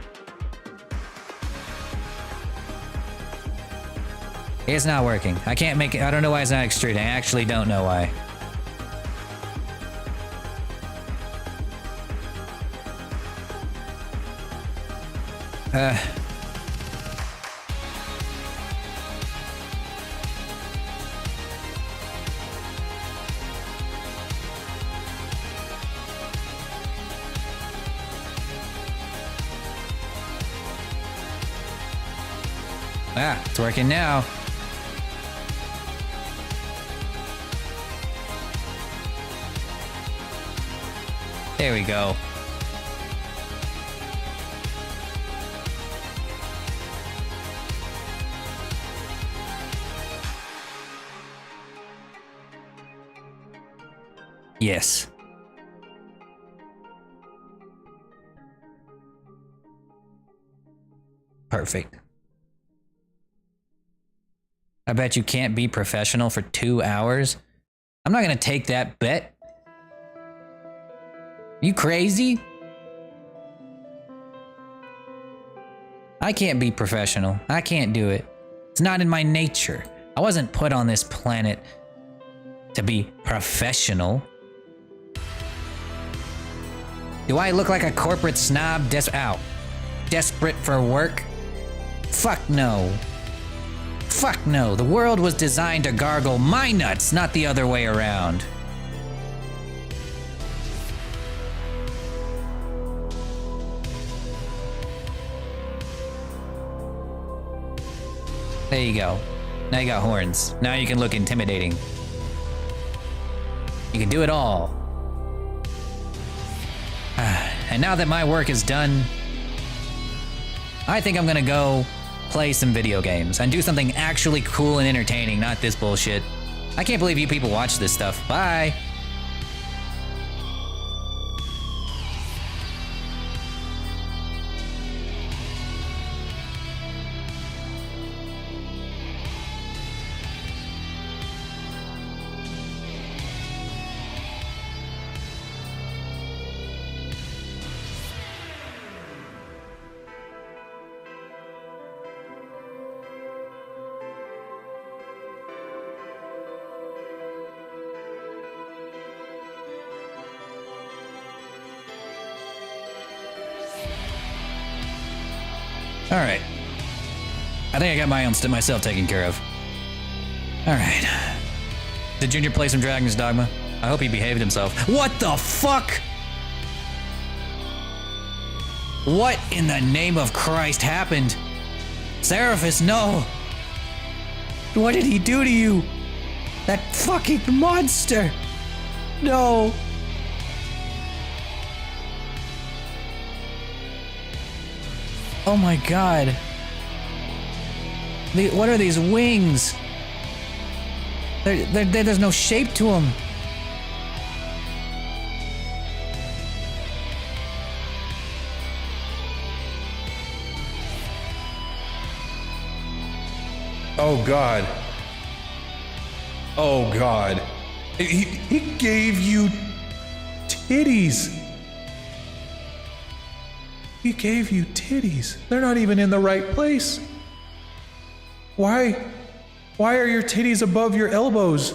It's not working. I can't make it. I don't know why it's not extruding. I actually don't know why. Ah, it's working now. There we go. Yes. Perfect. I bet you can't be professional for 2 hours. I'm not gonna take that bet. You crazy? I can't be professional. I can't do it. It's not in my nature. I wasn't put on this planet to be professional. Do I look like a corporate snob desperate for work? Fuck no. Fuck no. The world was designed to gargle my nuts, not the other way around. There you go. Now you got horns. Now you can look intimidating. You can do it all. And now that my work is done, I think I'm gonna go play some video games and do something actually cool and entertaining, not this bullshit. I can't believe you people watch this stuff. Bye. All right. I think I got my own myself taken care of. All right. Did Junior play some Dragon's Dogma? I hope he behaved himself. What the fuck? What in the name of Christ happened? Seraphis, no! What did he do to you? That fucking monster! No! Oh my god. What are these wings? There's no shape to them. Oh god. Oh god. He gave you titties. He gave you titties. They're not even in the right place. Why are your titties above your elbows?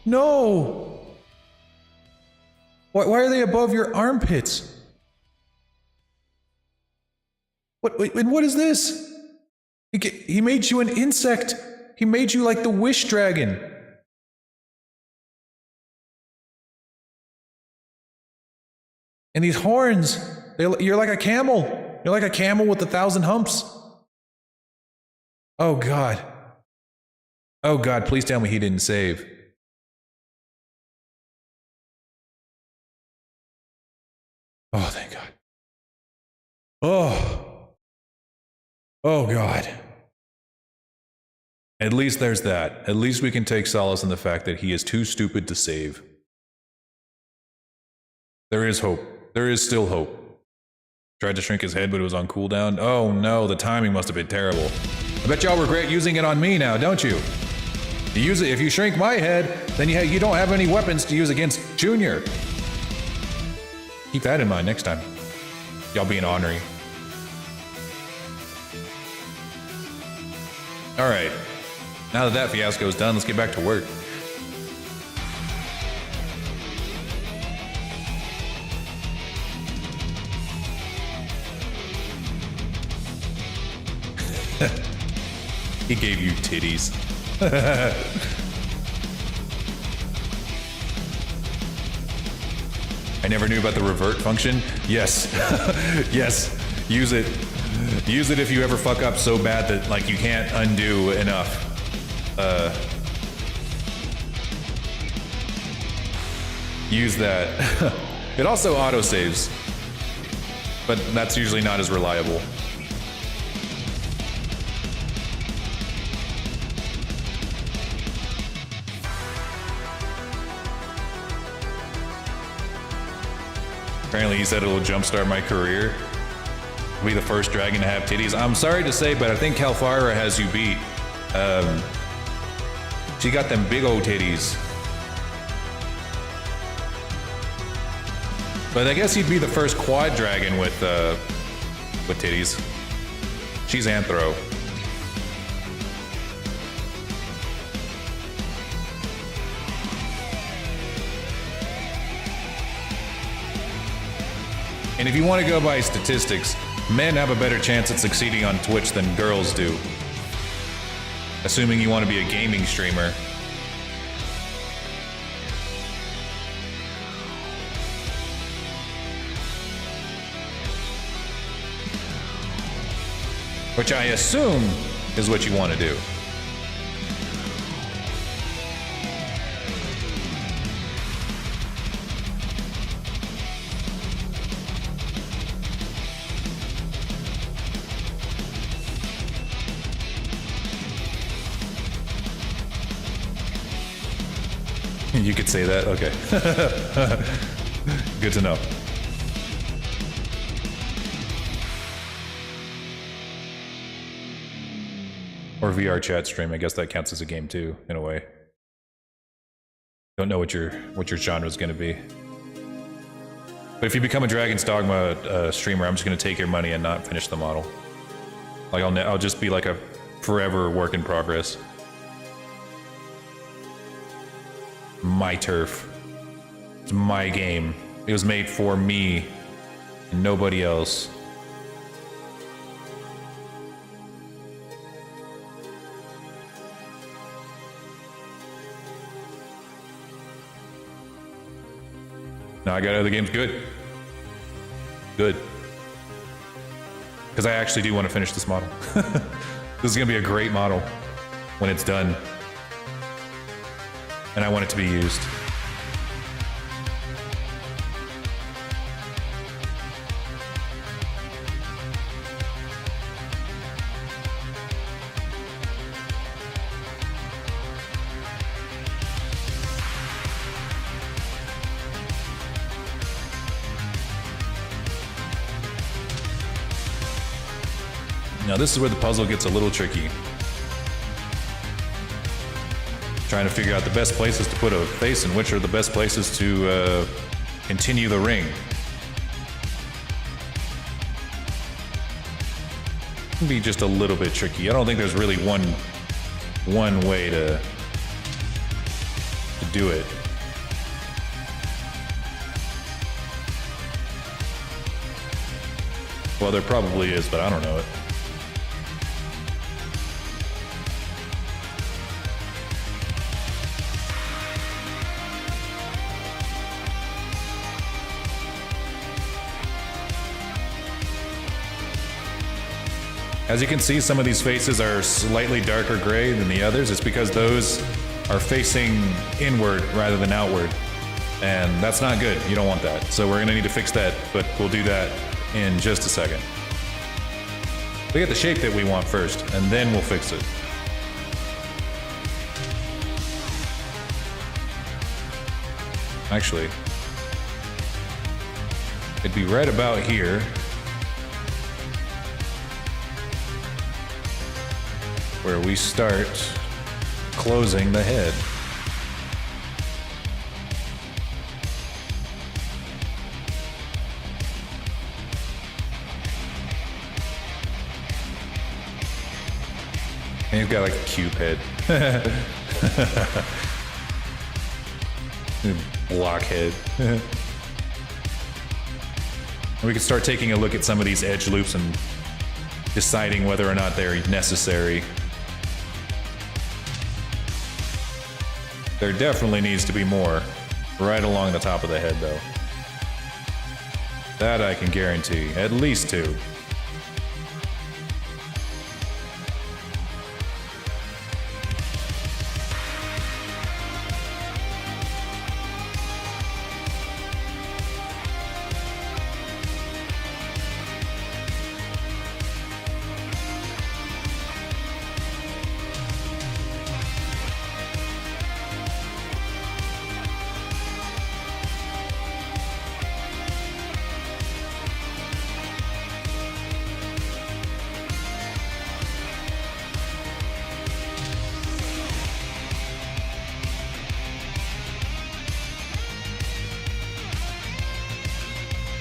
No. Why are they above your armpits? What is this? He made you an insect. He made you like the wish dragon. And these horns, you're like a camel. You're like a camel with 1,000 humps. Oh God. Oh God, please tell me he didn't save. Oh, thank God. Oh. Oh God. At least there's that. At least we can take solace in the fact that he is too stupid to save. There is hope. There is still hope. Tried to shrink his head, but it was on cooldown. Oh no, the timing must have been terrible. I bet y'all regret using it on me now, don't you? You use it if you shrink my head, then you don't have any weapons to use against Junior. Keep that in mind next time. Y'all being ornery. All right. Now that fiasco is done, let's get back to work. He gave you titties. I never knew about the revert function. Yes. Yes. Use it. Use it if you ever fuck up so bad that like you can't undo enough. Use that. It also autosaves, but that's usually not as reliable. Apparently he said it'll jumpstart my career. Be the first dragon to have titties. I'm sorry to say, but I think Kalfara has you beat. She got them big old titties. But I guess he'd be the first quad dragon with titties. She's Anthro. And if you want to go by statistics, men have a better chance at succeeding on Twitch than girls do. Assuming you want to be a gaming streamer. Which I assume is what you want to do. You could say that? Okay. Good to know. Or VR chat stream, I guess that counts as a game too, in a way. Don't know what your genre is going to be. But if you become a Dragon's Dogma streamer, I'm just going to take your money and not finish the model. Like I'll just be like a forever work in progress. My turf. It's my game. It was made for me and nobody else. No, I got other games. Good. Good. Because I actually do want to finish this model. This is going to be a great model when it's done. And I want it to be used. Now this is where the puzzle gets a little tricky. Trying to figure out the best places to put a face and which are the best places to continue the ring. Can be just a little bit tricky. I don't think there's really one way to do it. Well, there probably is, but I don't know it. As you can see, some of these faces are slightly darker gray than the others. It's because those are facing inward rather than outward. And that's not good. You don't want that. So we're gonna need to fix that, but we'll do that in just a second. We get the shape that we want first, and then we'll fix it. Actually, it'd be right about here. Where we start closing the head. And you've got like a cube head. Block head. We can start taking a look at some of these edge loops and deciding whether or not they're necessary. There definitely needs to be more right along the top of the head, though. That I can guarantee. At least 2.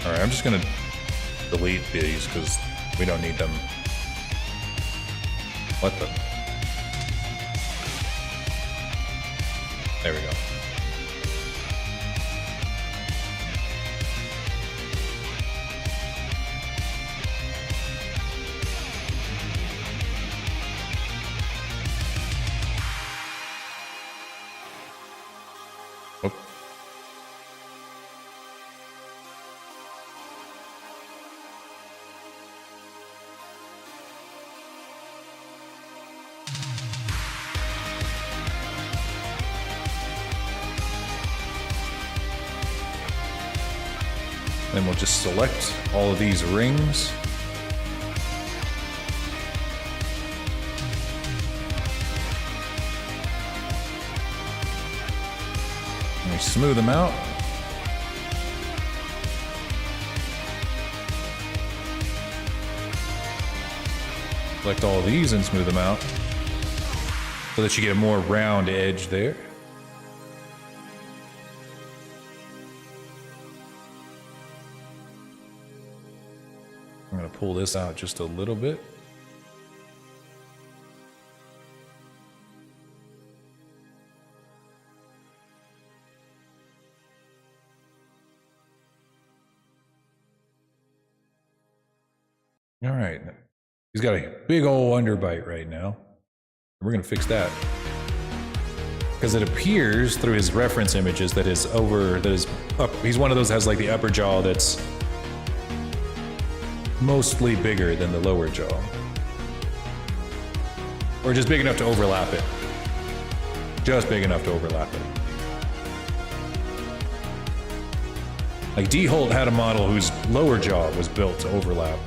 Alright, I'm just gonna delete these because we don't need them. What the? There we go. Oh. Then we'll just select all of these rings. And we smooth them out. Select all of these and smooth them out so that you get a more round edge there. I'm going to pull this out just a little bit. All right. He's got a big old underbite right now. We're going to fix that. Because it appears through his reference images that his he's one of those that has like the upper jaw that's mostly bigger than the lower jaw. Or just big enough to overlap it. Just big enough to overlap it. Like D. Holt had a model whose lower jaw was built to overlap.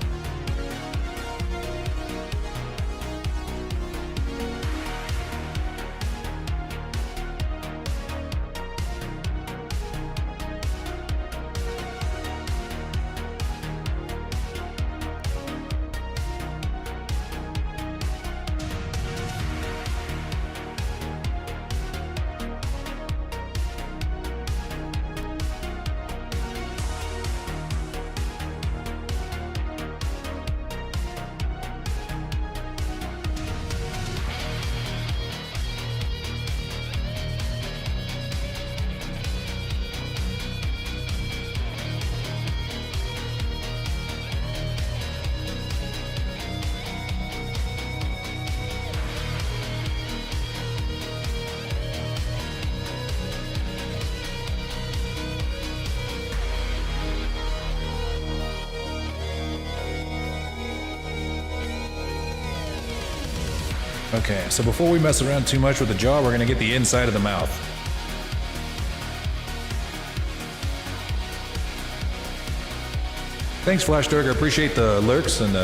Okay, so before we mess around too much with the jaw, we're gonna get the inside of the mouth. Thanks, Flash Dirk. I appreciate the lurks and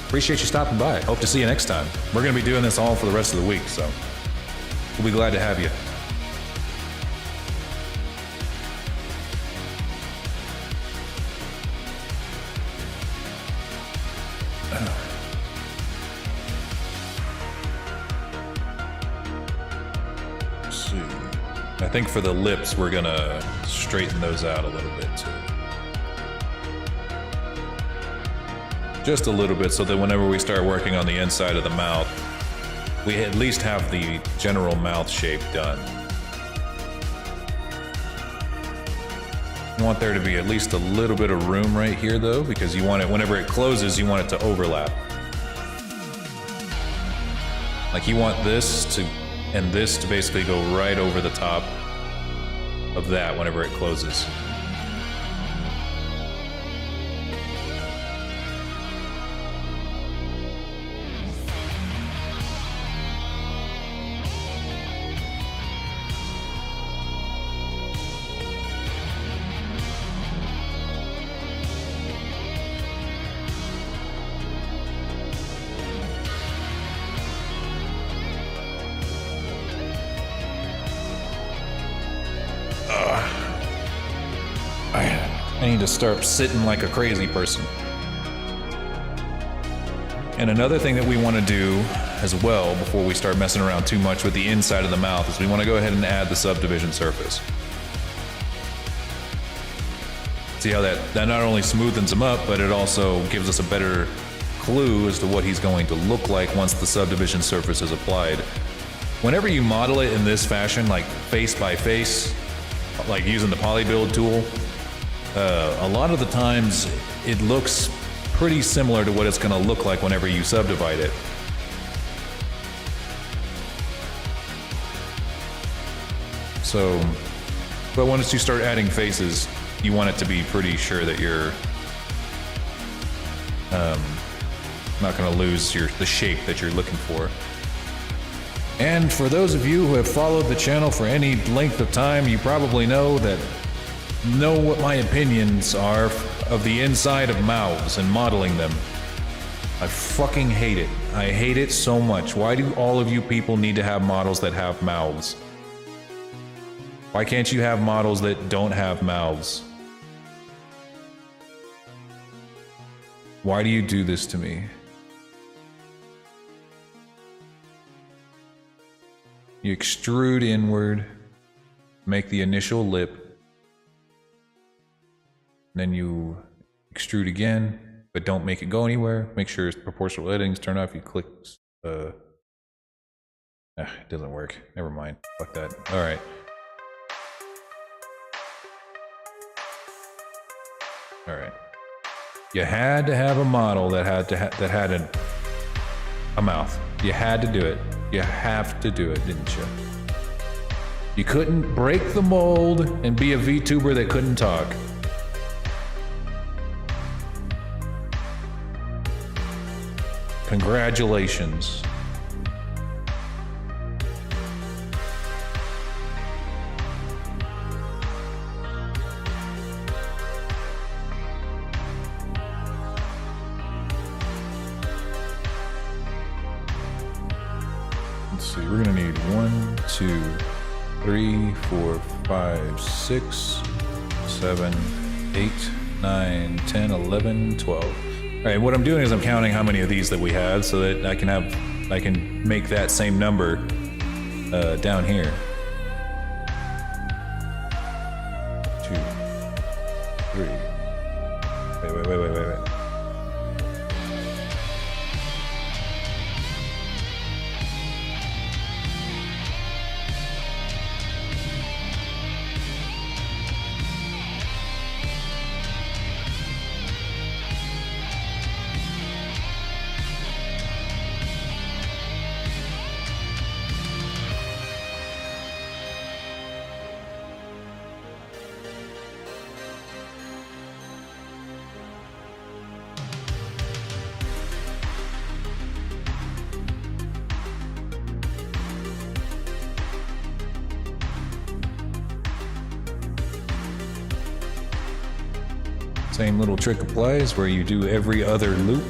appreciate you stopping by. Hope to see you next time. We're gonna be doing this all for the rest of the week, so we'll be glad to have you. I think for the lips, we're gonna straighten those out a little bit too. Just a little bit so that whenever we start working on the inside of the mouth, we at least have the general mouth shape done. You want there to be at least a little bit of room right here though, because you want it, whenever it closes, you want it to overlap. Like you want this to, and this to basically go right over the top of that whenever it closes. I need to start sitting like a crazy person. And another thing that we want to do as well before we start messing around too much with the inside of the mouth is we want to go ahead and add the subdivision surface. See how that not only smoothens him up, but it also gives us a better clue as to what he's going to look like once the subdivision surface is applied. Whenever you model it in this fashion, like face by face, like using the polybuild tool, a lot of the times it looks pretty similar to what it's going to look like whenever you subdivide it. So, but once you start adding faces, you want it to be pretty sure that you're not going to lose the shape that you're looking for. And for those of you who have followed the channel for any length of time, you probably know what my opinions are of the inside of mouths and modeling them. I fucking hate it. I hate it so much. Why do all of you people need to have models that have mouths? Why can't you have models that don't have mouths? Why do you do this to me? You extrude inward, make the initial lip, then you extrude again, but don't make it go anywhere. Make sure proportional editing's turned off. You click, it doesn't work. Never mind. Fuck that. All right. All right. You had to have a model that had a mouth. You had to do it. You have to do it, didn't you? You couldn't break the mold and be a VTuber that couldn't talk. Congratulations. Let's see, we're gonna need 1, 2, 3, 4, 5, 6, 7, 8, 9, 10, 11, 12. All right, what I'm doing is I'm counting how many of these that we have so that I can make that same number down here. 2, 3. Wait. Same little trick applies where you do every other loop.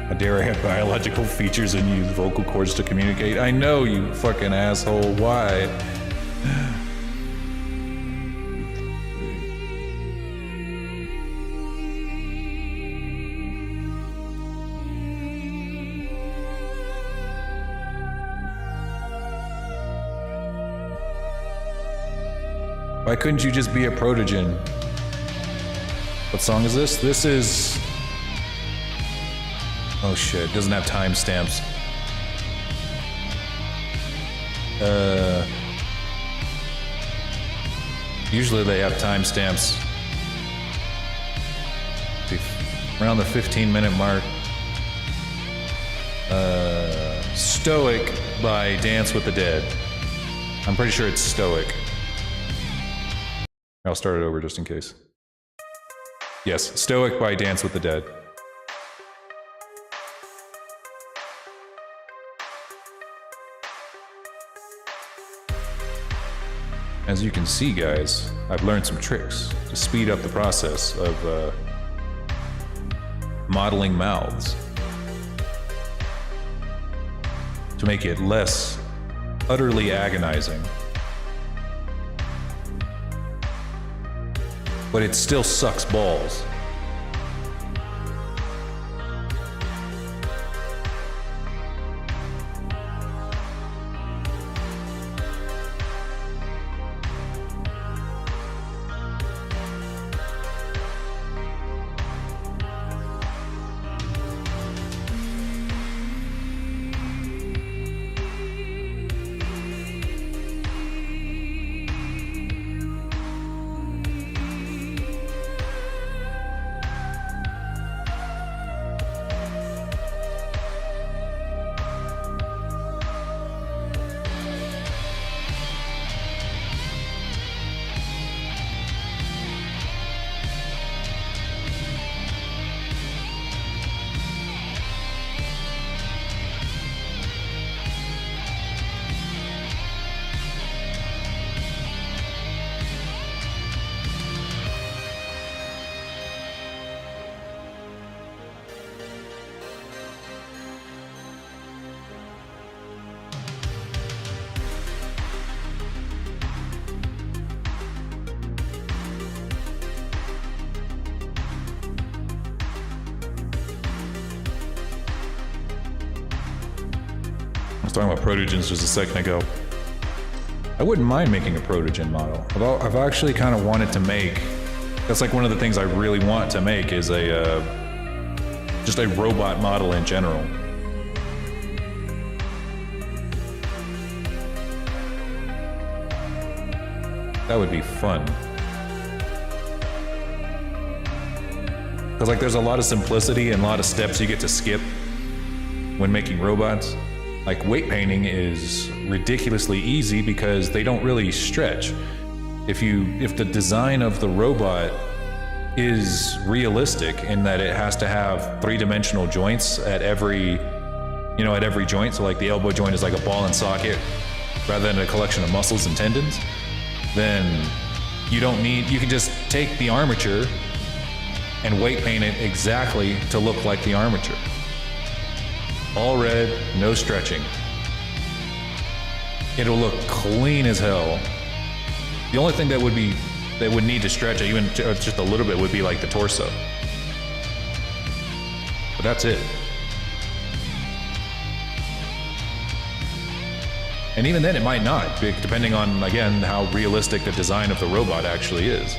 How dare I have biological features and use vocal cords to communicate? I know, you fucking asshole. Why? Why couldn't you just be a protogen? What song is this? This is... Oh shit, it doesn't have timestamps. Usually they have timestamps. Around the 15-minute mark. Stoic by Dance with the Dead. I'm pretty sure it's Stoic. I'll start it over just in case. Yes, Stoic by Dance with the Dead. As you can see, guys, I've learned some tricks to speed up the process of modeling mouths. To make it less utterly agonizing. But it still sucks balls. I was talking about protogens just a second ago. I wouldn't mind making a protogen model. I've actually kind of wanted to make, that's like one of the things I really want to make is just a robot model in general. That would be fun. Because like there's a lot of simplicity and a lot of steps you get to skip when making robots. Like weight painting is ridiculously easy because they don't really stretch. If the design of the robot is realistic in that it has to have three-dimensional joints at every joint, so like the elbow joint is like a ball and socket rather than a collection of muscles and tendons, then you can just take the armature and weight paint it exactly to look like the armature. All red, no stretching. It'll look clean as hell. The only thing that would need to stretch it, even just a little bit, would be like the torso. But that's it. And even then it might not, depending on, again, how realistic the design of the robot actually is.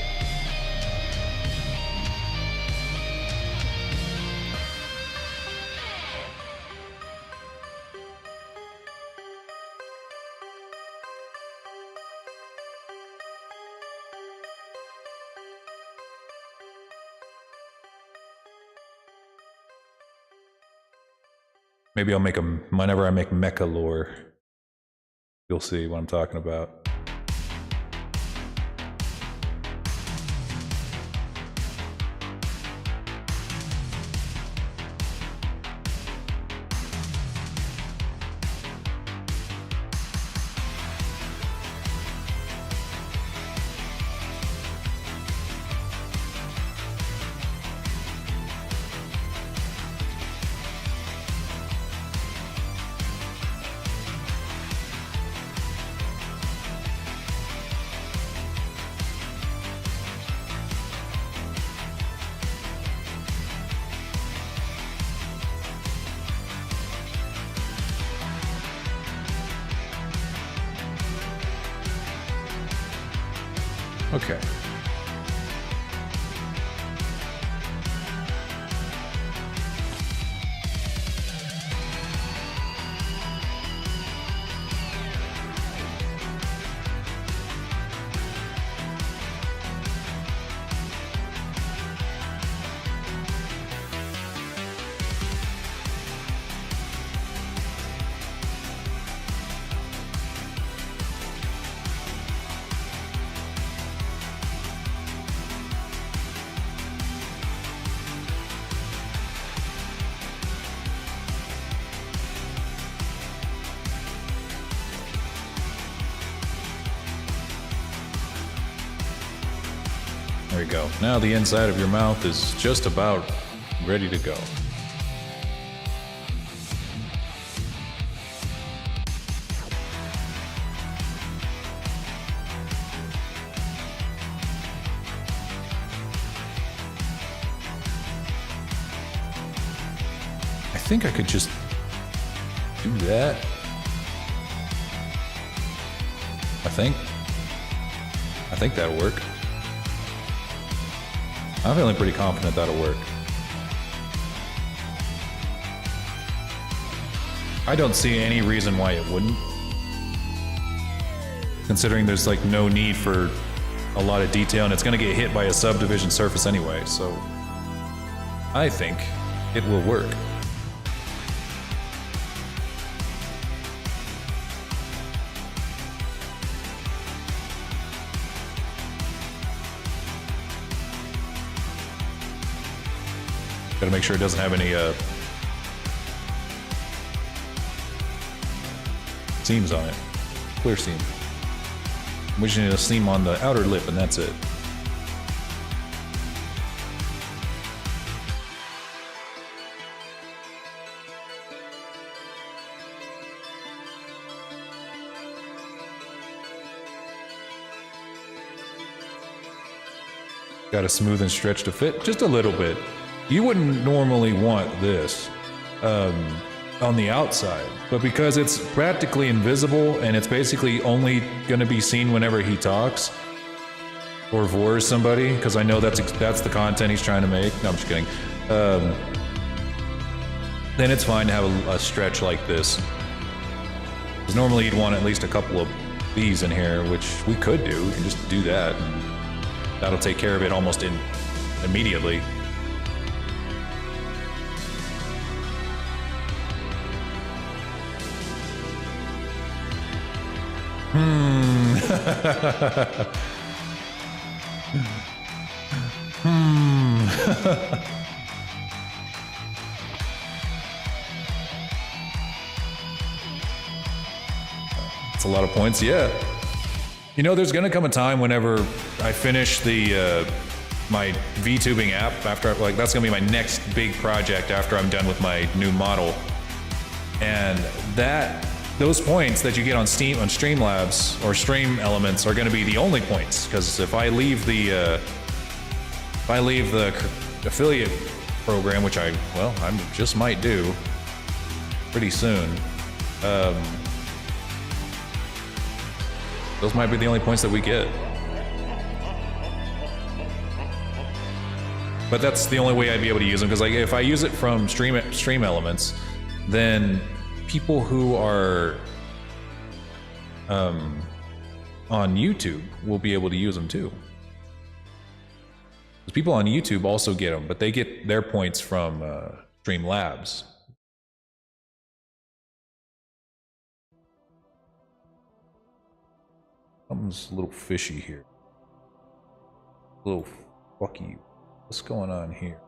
Maybe I'll make them whenever I make mecha lore. You'll see what I'm talking about. Okay. There we go. Now the inside of your mouth is just about ready to go. I think I could just do that. I think that'll work. I'm feeling pretty confident that'll work. I don't see any reason why it wouldn't. Considering there's like no need for a lot of detail and it's gonna get hit by a subdivision surface anyway, so I think it will work. Gotta make sure it doesn't have any seams on it. Clear seam. We just need a seam on the outer lip and that's it. Got to smooth and stretch to fit just a little bit. You wouldn't normally want this on the outside, but because it's practically invisible and it's basically only going to be seen whenever he talks or vores somebody, because I know that's the content he's trying to make. No, I'm just kidding. Then it's fine to have a stretch like this. Because normally you'd want at least a couple of these in here, which we could do. We can just do that. And that'll take care of it almost immediately. It's a lot of points, yeah. You know, there's gonna come a time whenever I finish the my VTubing app, after like that's gonna be my next big project after I'm done with my new model, and those points that you get on Steam, on Streamlabs or Stream Elements, are going to be the only points. Because if I leave the affiliate program, which I just might do pretty soon, those might be the only points that we get. But that's the only way I'd be able to use them. Because like if I use it from Stream Elements, then people who are on YouTube will be able to use them too. Because people on YouTube also get them, but they get their points from Streamlabs. Something's a little fishy here. A little fucky. What's going on here?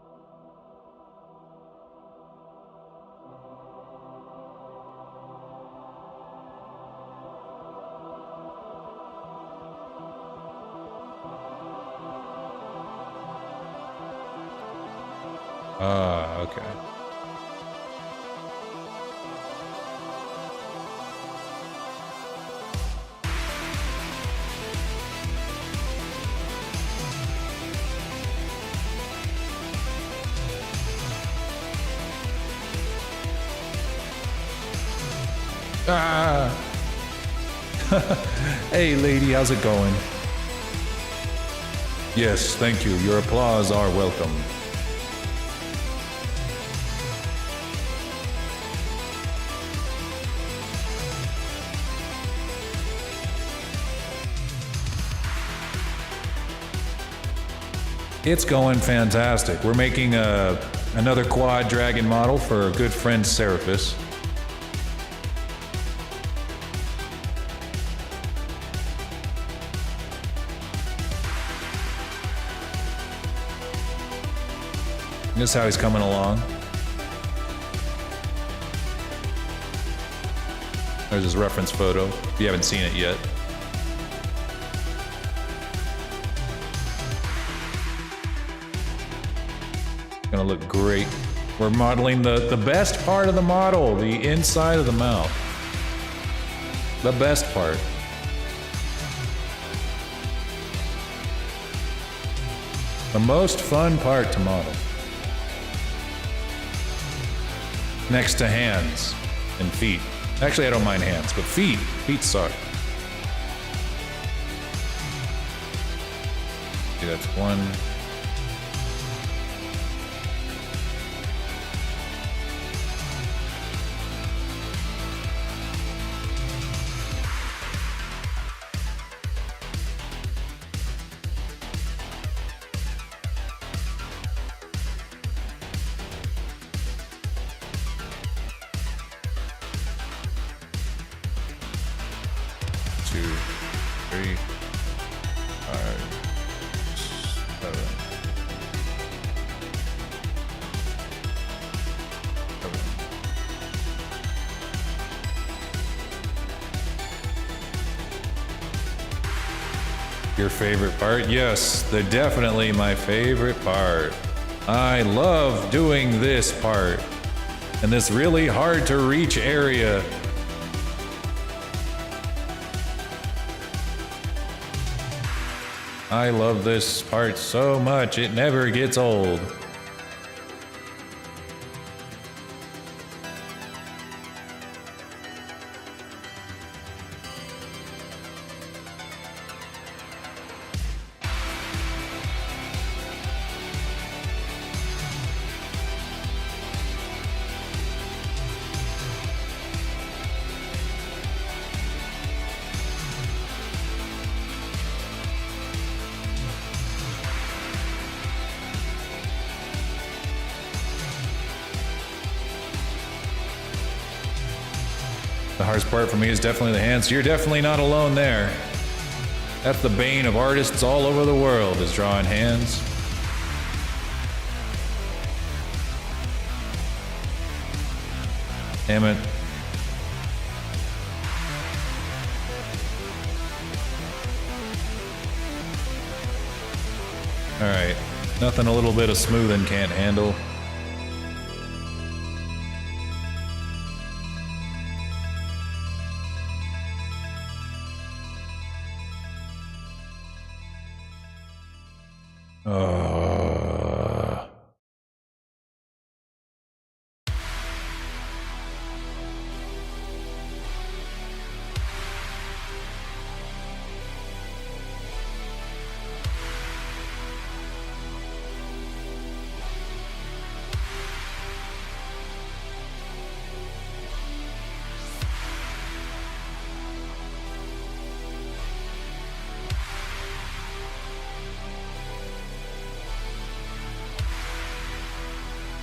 Ah, okay. Ah! Hey lady, how's it going? Yes, thank you. Your applause are welcome. It's going fantastic. We're making another quad dragon model for our good friend Seraphis. This is how he's coming along. There's his reference photo, if you haven't seen it yet. Gonna look great. We're modeling the best part of the model, the inside of the mouth. The best part. The most fun part to model. Next to hands and feet. Actually, I don't mind hands, but feet. Feet suck. Okay, that's one. Your favorite part? Yes, they're definitely my favorite part. I love doing this part in this really hard to reach area. I love this part so much, it never gets old. The hardest part for me is definitely the hands. You're definitely not alone there. That's the bane of artists all over the world, is drawing hands. Damn it. Alright. Nothing a little bit of smoothing can't handle.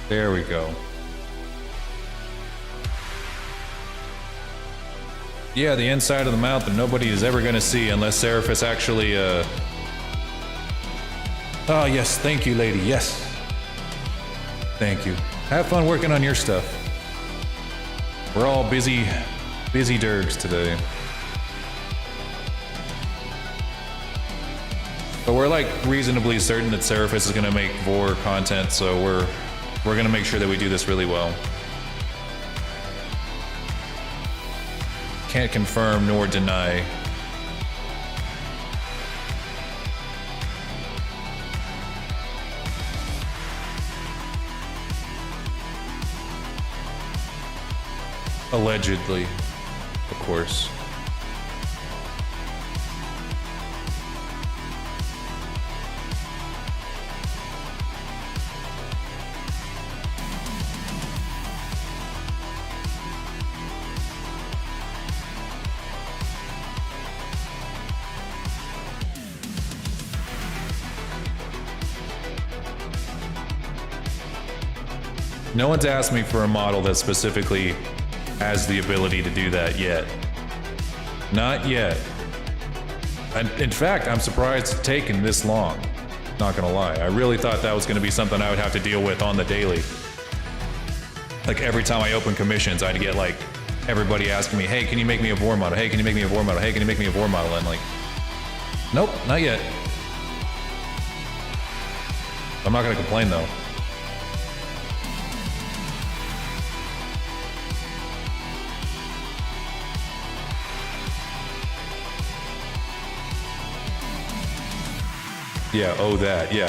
There we go. Yeah, the inside of the mouth that nobody is ever going to see unless Seraphis actually, Oh, yes, thank you, lady, yes. Thank you. Have fun working on your stuff. We're all busy dergs today. But we're like reasonably certain that Seraphis is going to make Vor content, so we're going to make sure that we do this really well. Can't confirm nor deny. Allegedly, of course. No one's asked me for a model that specifically has the ability to do that yet. Not yet. And in fact, I'm surprised it's taken this long. Not gonna lie. I really thought that was gonna be something I would have to deal with on the daily. Like every time I open commissions, I'd get like everybody asking me, hey, can you make me a Vor model? Hey, can you make me a Vor model? Hey, can you make me a Vor model? And like, nope, not yet. I'm not gonna complain though. Yeah, oh that, yeah.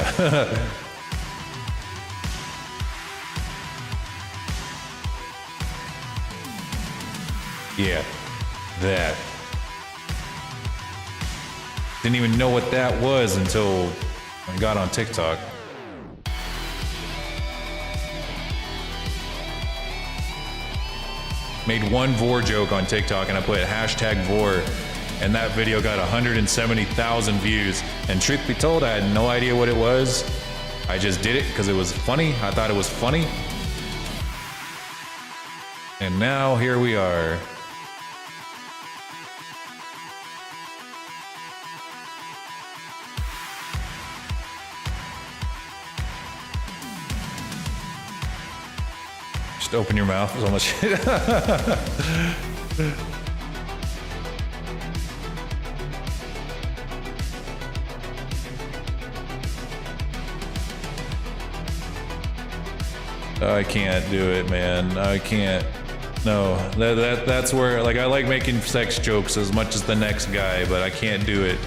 Yeah, that. Didn't even know what that was until I got on TikTok. Made one Vor joke on TikTok and I put hashtag Vor. And that video got 170,000 views. And truth be told, I had no idea what it was. I just did it because it was funny. I thought it was funny. And now here we are. Just open your mouth. There's almost I can't do it, man. I can't. No, that's where, like, I like making sex jokes as much as the next guy, but I can't do it.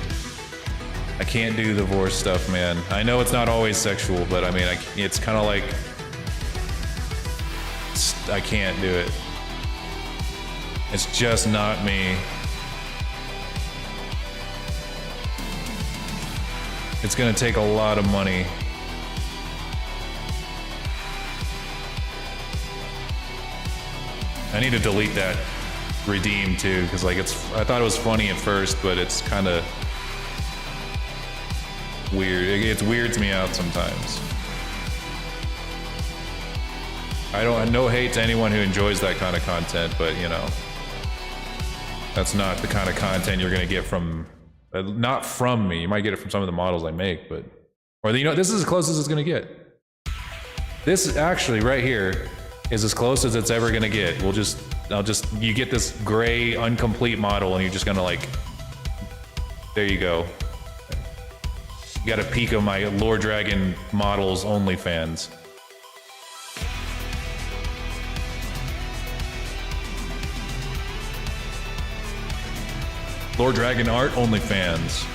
I can't do the Vor stuff, man. I know it's not always sexual, but I mean, it's kind of like, I can't do it. It's just not me. It's gonna take a lot of money. I need to delete that redeem too, because like I thought it was funny at first, but it's kind of weird. It weirds me out sometimes. No hate to anyone who enjoys that kind of content, but you know, That's not the kind of content you're gonna get from, not from me. You might get it from some of the models I make, but, or you know, this is as close as it's gonna get. This actually right here is as close as it's ever gonna get. You get this gray, incomplete model, and you're just gonna like, there you go. You got a peek of my Lord Dragon models OnlyFans. Lord Dragon Art OnlyFans.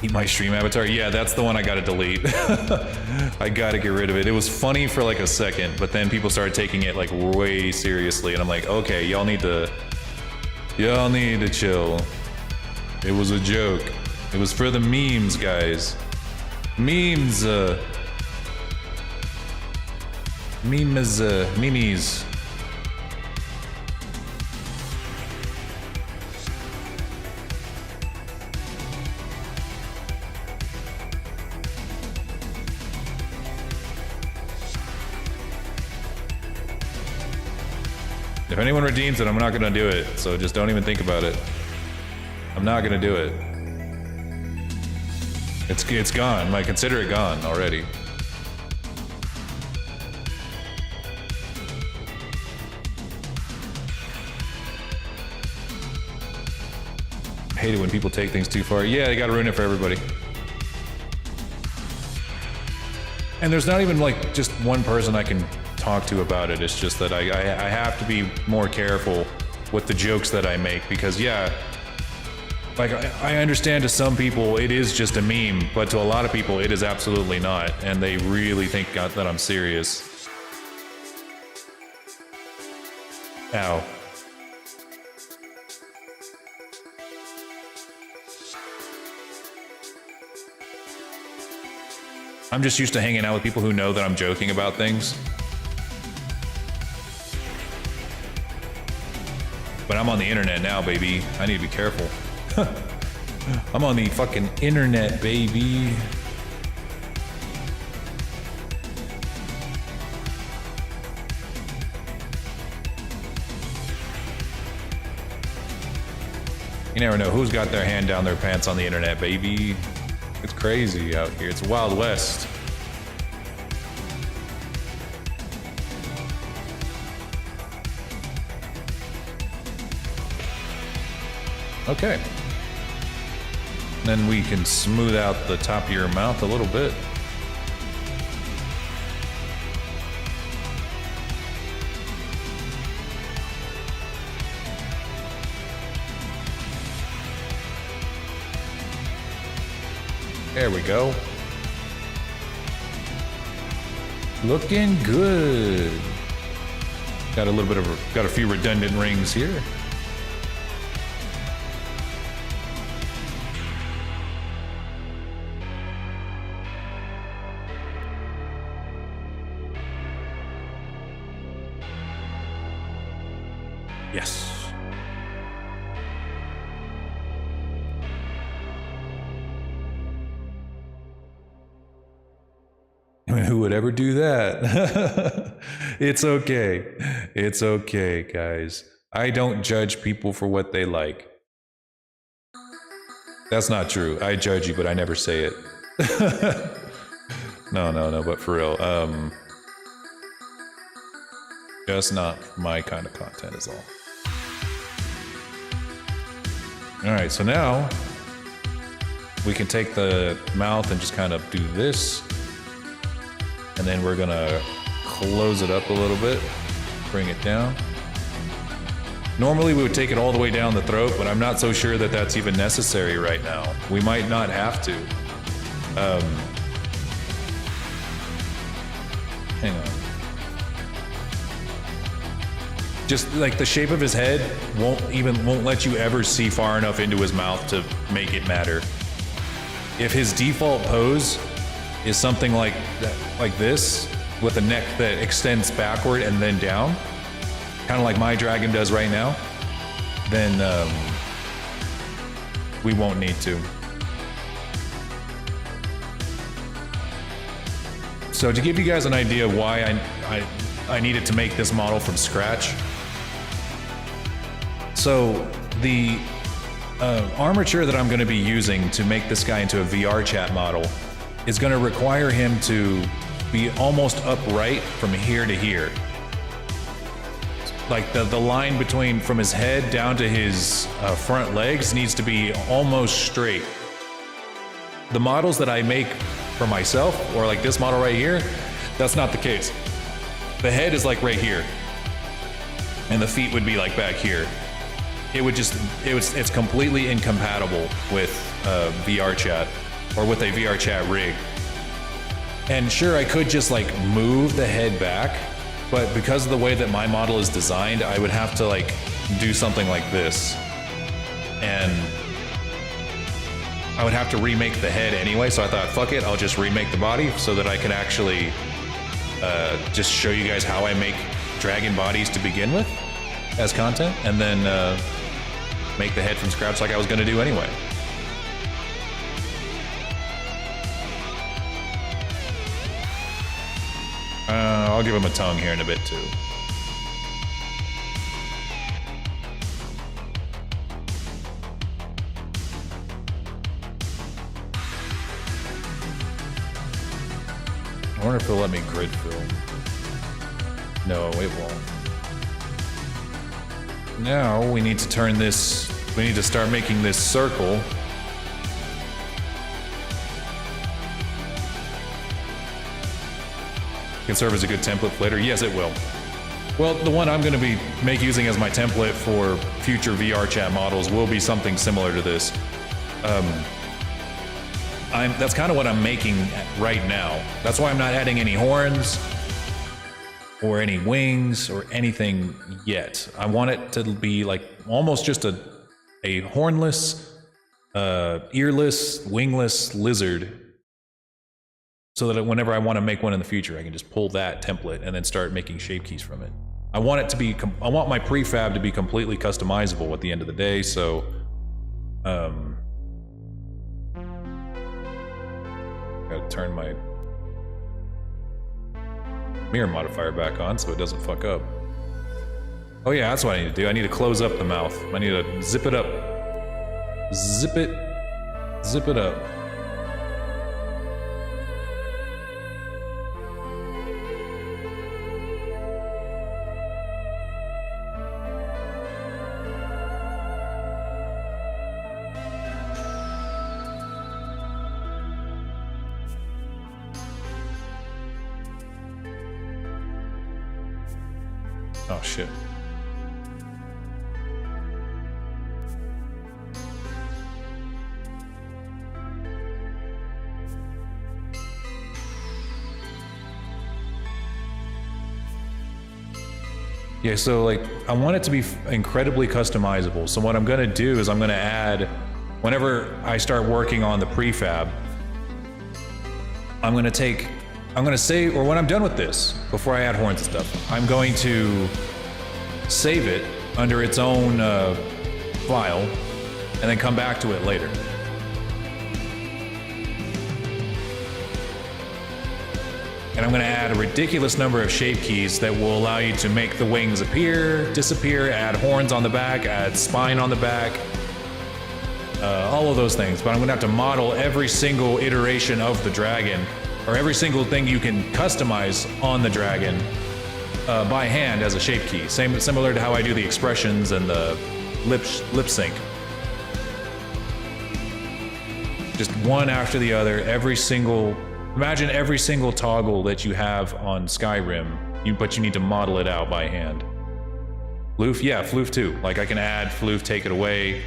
Eat my stream avatar? Yeah, that's the one I gotta delete. I gotta get rid of it. It was funny for like a second, but then people started taking it like way seriously, and I'm like, okay, y'all need to chill. It was a joke. It was for the memes, guys. Memes, memes. If anyone redeems it, I'm not gonna do it, so just don't even think about it. I'm not gonna do it. It's gone. I consider it gone already. I hate it when people take things too far. Yeah, they gotta ruin it for everybody. And there's not even like just one person I can talk to about it. It's just that I have to be more careful with the jokes that I make, because yeah, like I understand to some people it is just a meme, but to a lot of people it is absolutely not, and they really think that I'm serious. Ow. I'm just used to hanging out with people who know that I'm joking about things. But I'm on the internet now, baby. I need to be careful. I'm on the fucking internet, baby. You never know who's got their hand down their pants on the internet, baby. It's crazy out here. It's Wild West. Okay. Then we can smooth out the top of your mouth a little bit. There we go. Looking good. Got a few redundant rings here. Yes. I mean, who would ever do that? It's okay. It's okay, guys. I don't judge people for what they like. That's not true. I judge you, but I never say it. No, but for real. Just not my kind of content is all. Alright, so now we can take the mouth and just kind of do this. And then we're gonna close it up a little bit, bring it down. Normally we would take it all the way down the throat, but I'm not so sure that that's even necessary right now. We might not have to. Hang on. Just like the shape of his head won't let you ever see far enough into his mouth to make it matter. If his default pose is something like that, like this, with a neck that extends backward and then down, kind of like my dragon does right now, then we won't need to. So to give you guys an idea why I needed to make this model from scratch. So the armature that I'm going to be using to make this guy into a VR chat model is going to require him to be almost upright from here to here. Like the line between from his head down to his front legs needs to be almost straight. The models that I make for myself, or like this model right here, that's not the case. The head is like right here, and the feet would be like back here. It's completely incompatible with VR chat, or with a VR chat rig. And sure, I could just like move the head back, but because of the way that my model is designed, I would have to like do something like this. And I would have to remake the head anyway, so I thought, fuck it, I'll just remake the body so that I can actually just show you guys how I make dragon bodies to begin with as content, and then make the head from scratch like I was gonna do anyway. I'll give him a tongue here in a bit too. I wonder if he'll let me grid fill. No, it won't. Now we need to turn this, we need to start making this circle. Can serve as a good template for later. Yes, it will. Well, the one I'm going to be using as my template for future VR chat models will be something similar to this. That's kind of what I'm making right now. That's why I'm not adding any horns or any wings or anything yet. I want it to be like almost just a hornless, earless, wingless lizard, so that whenever I want to make one in the future, I can just pull that template and then start making shape keys from it. I want it to be, I want my prefab to be completely customizable at the end of the day, so gotta turn my mirror modifier back on so it doesn't fuck up. Oh yeah, that's what I need to do. I need to close up the mouth. I need to zip it up. Zip it up. Oh shit. Yeah, so like I want it to be incredibly customizable. So what I'm going to do is I'm going to add, whenever I start working on the prefab, I'm going to save, or when I'm done with this, before I add horns and stuff, I'm going to save it under its own file and then come back to it later. And I'm going to add a ridiculous number of shape keys that will allow you to make the wings appear, disappear, add horns on the back, add spine on the back, all of those things. But I'm going to have to model every single iteration of the dragon, or every single thing you can customize on the dragon by hand as a shape key. Similar to how I do the expressions and the lip sync. Just one after the other, imagine every single toggle that you have on Skyrim, but you need to model it out by hand. Floof, yeah, Floof too. Like I can add Floof, take it away.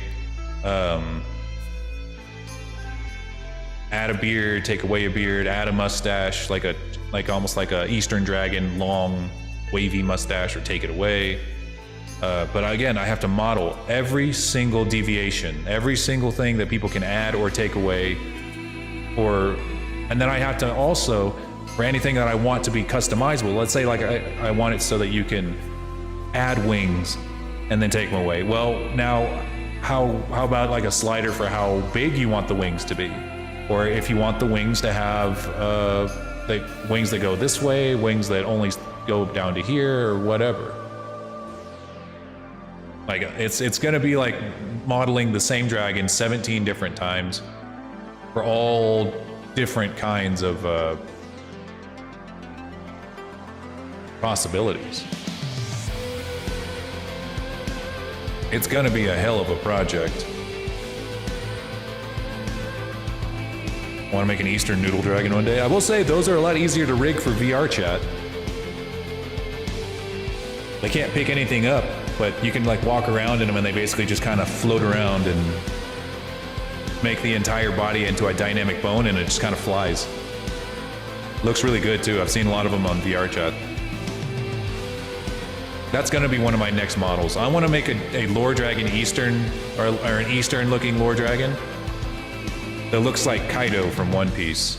Add a beard, take away a beard, add a mustache, like almost like a Eastern Dragon, long, wavy mustache, or take it away. But again, I have to model every single deviation, every single thing that people can add or take away, and then I have to also, for anything that I want to be customizable, let's say like I want it so that you can add wings and then take them away. Well, now how about like a slider for how big you want the wings to be? Or if you want the wings to have the wings that go this way, wings that only go down to here, or whatever. Like it's gonna be like modeling the same dragon 17 different times for all different kinds of possibilities. It's gonna be a hell of a project. Want to make an Eastern noodle dragon one day? I will say those are a lot easier to rig for VR chat. They can't pick anything up, but you can like walk around in them and they basically just kind of float around and make the entire body into a dynamic bone, and it just kind of flies. Looks really good too. I've seen a lot of them on VR chat. That's going to be one of my next models. I want to make a lore dragon Eastern, or an Eastern looking lore dragon that looks like Kaido from One Piece.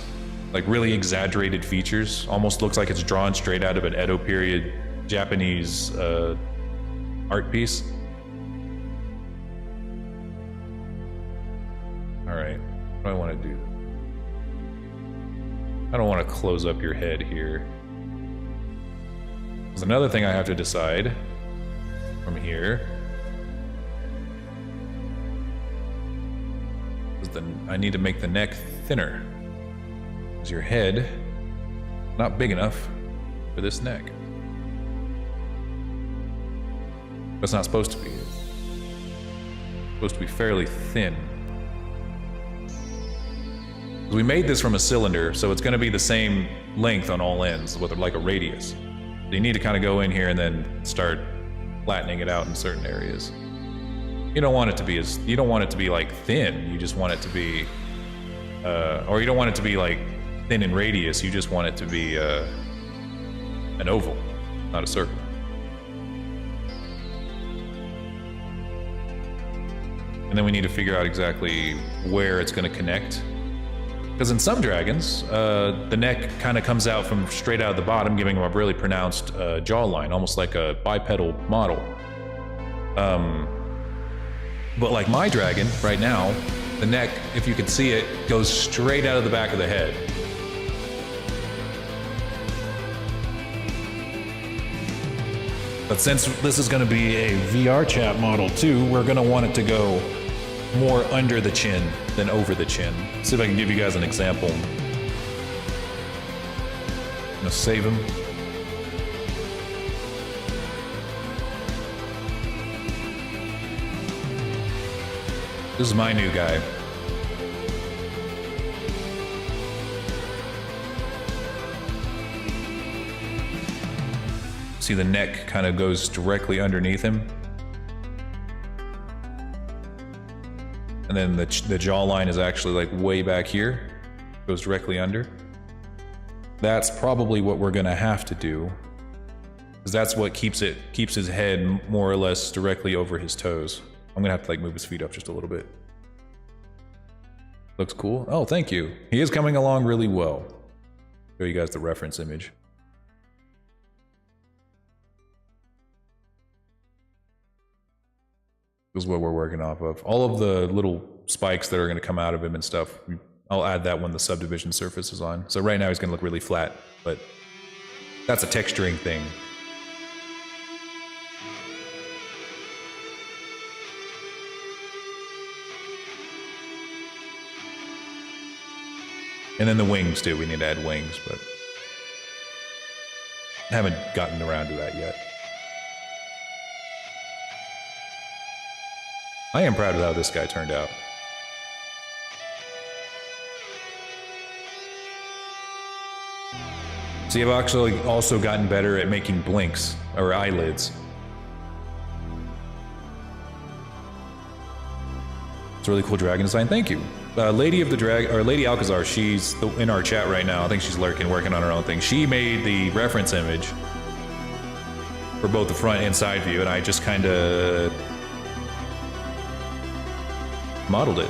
Like really exaggerated features. Almost looks like it's drawn straight out of an Edo period Japanese art piece. Alright, what do I want to do? I don't want to close up your head here. There's another thing I have to decide from here. I need to make the neck thinner. Because your head not big enough for this neck. But it's not supposed to be. It's supposed to be fairly thin. We made this from a cylinder, so it's going to be the same length on all ends, with like a radius. So you need to kind of go in here and then start flattening it out in certain areas. You don't want it to be like thin. You just want it to be, or you don't want it to be like thin in radius. You just want it to be an oval, not a circle. And then we need to figure out exactly where it's going to connect. Because in some dragons, the neck kind of comes out from straight out of the bottom, giving them a really pronounced jawline, almost like a bipedal model. But like my dragon, right now, the neck, if you can see it, goes straight out of the back of the head. But since this is going to be a VR chat model too, we're going to want it to go more under the chin than over the chin. See if I can give you guys an example. I'm gonna save him. This is my new guy. See, the neck kind of goes directly underneath him. And then the jawline is actually like way back here. Goes directly under. That's probably what we're gonna have to do. Because that's what keeps his head more or less directly over his toes. I'm gonna have to like move his feet up just a little bit. Looks cool. Oh, thank you. He is coming along really well. Show you guys the reference image. This is what we're working off of. All of the little spikes that are gonna come out of him and stuff, I'll add that when the subdivision surface is on. So right now he's gonna look really flat, but that's a texturing thing. And then the wings too, we need to add wings, but I haven't gotten around to that yet. I am proud of how this guy turned out. See, I've actually also gotten better at making blinks, or eyelids. It's a really cool dragon design, thank you. Lady of the Drag, or Lady Alcazar, she's in our chat right now. I think she's lurking, working on her own thing. She made the reference image for both the front and side view, and I just kind of modeled it.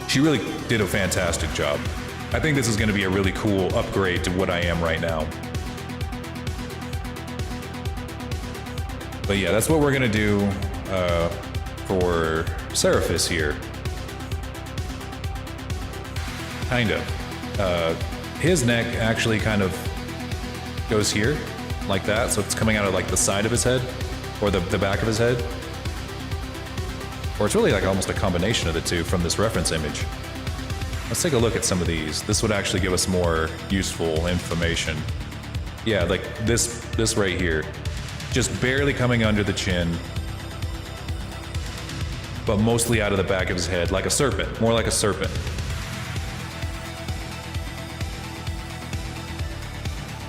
She really did a fantastic job. I think this is going to be a really cool upgrade to what I am right now. But yeah, that's what we're gonna do for Seraphis here. Kind of. His neck actually kind of goes here, like that, so it's coming out of like the side of his head, or the back of his head. Or it's really like almost a combination of the two from this reference image. Let's take a look at some of these. This would actually give us more useful information. Yeah, like this right here. Just barely coming under the chin, but mostly out of the back of his head, like a serpent, more like a serpent.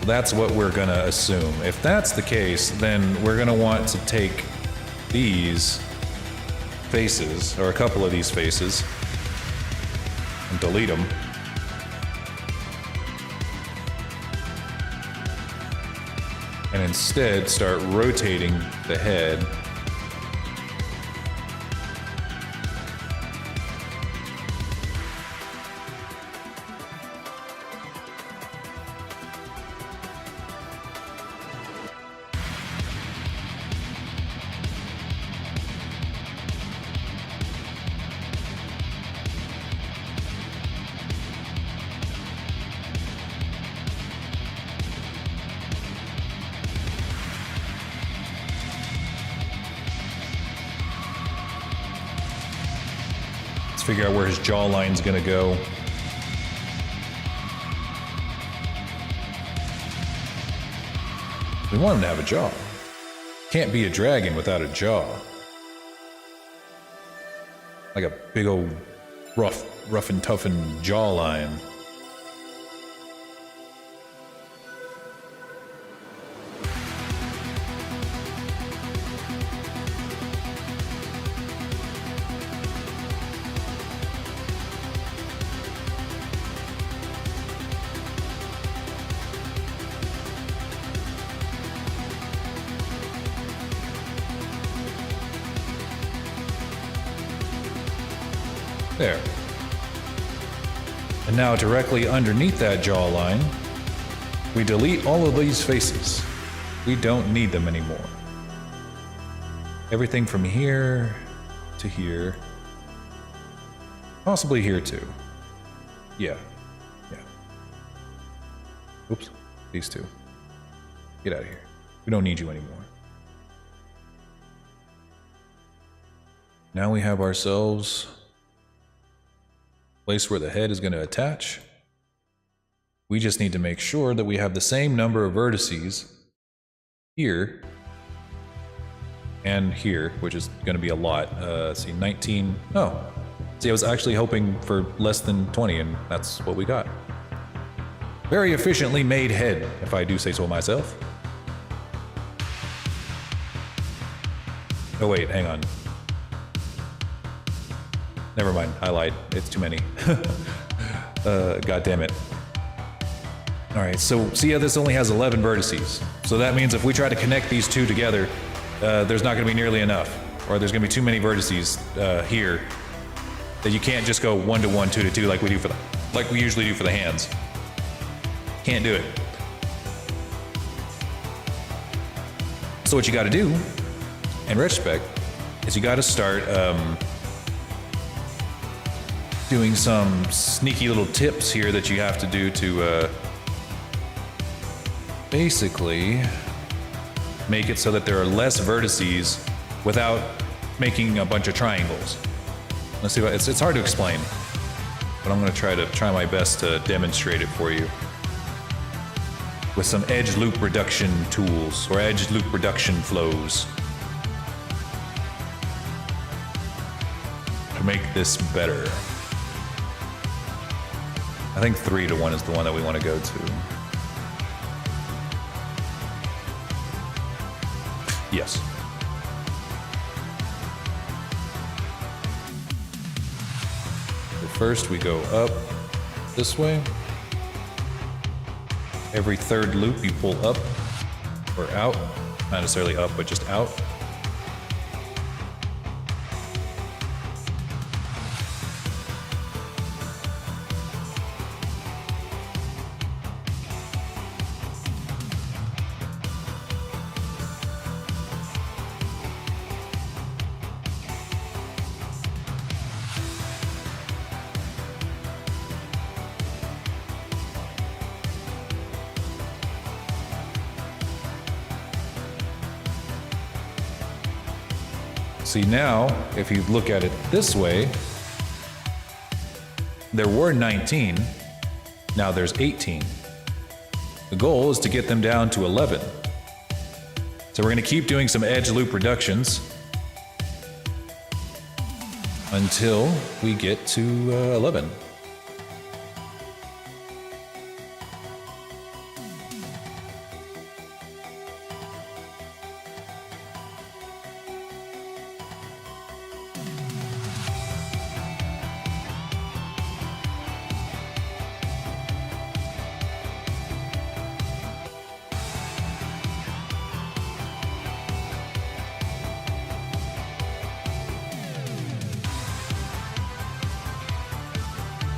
That's what we're gonna assume. If that's the case, then we're gonna want to take these faces, or a couple of these faces, and delete them. And instead start rotating the head. Figure out where his jawline's gonna go. We want him to have a jaw. Can't be a dragon without a jaw. Like a big old rough and toughened jawline. There. And now directly underneath that jawline, we delete all of these faces. We don't need them anymore. Everything from here to here. Possibly here too. Yeah. Oops. These two. Get out of here. We don't need you anymore. Now we have ourselves place where the head is going to attach. We just need to make sure that we have the same number of vertices here and here, which is going to be a lot. Let's see, 19. Oh, see, I was actually hoping for less than 20, and that's what we got. Very efficiently made head, if I do say so myself. Oh wait, hang on. Never mind, I lied. It's too many. God damn it. Alright, so see how this only has 11 vertices. So that means if we try to connect these two together, there's not going to be nearly enough. Or there's going to be too many vertices here that you can't just go 1 to 1, 2 to 2 like we usually do for the hands. Can't do it. So what you got to do, in retrospect, is you got to start doing some sneaky little tips here that you have to do to basically make it so that there are less vertices without making a bunch of triangles. Let's see. It's hard to explain, but I'm going to try my best to demonstrate it for you with some edge loop reduction tools or edge loop reduction flows to make this better. I think 3 to 1 is the one that we want to go to. Yes. So first we go up this way. Every third loop you pull up or out. Not necessarily up, but just out. See now, if you look at it this way, there were 19, now there's 18. The goal is to get them down to 11. So we're gonna keep doing some edge loop reductions until we get to 11.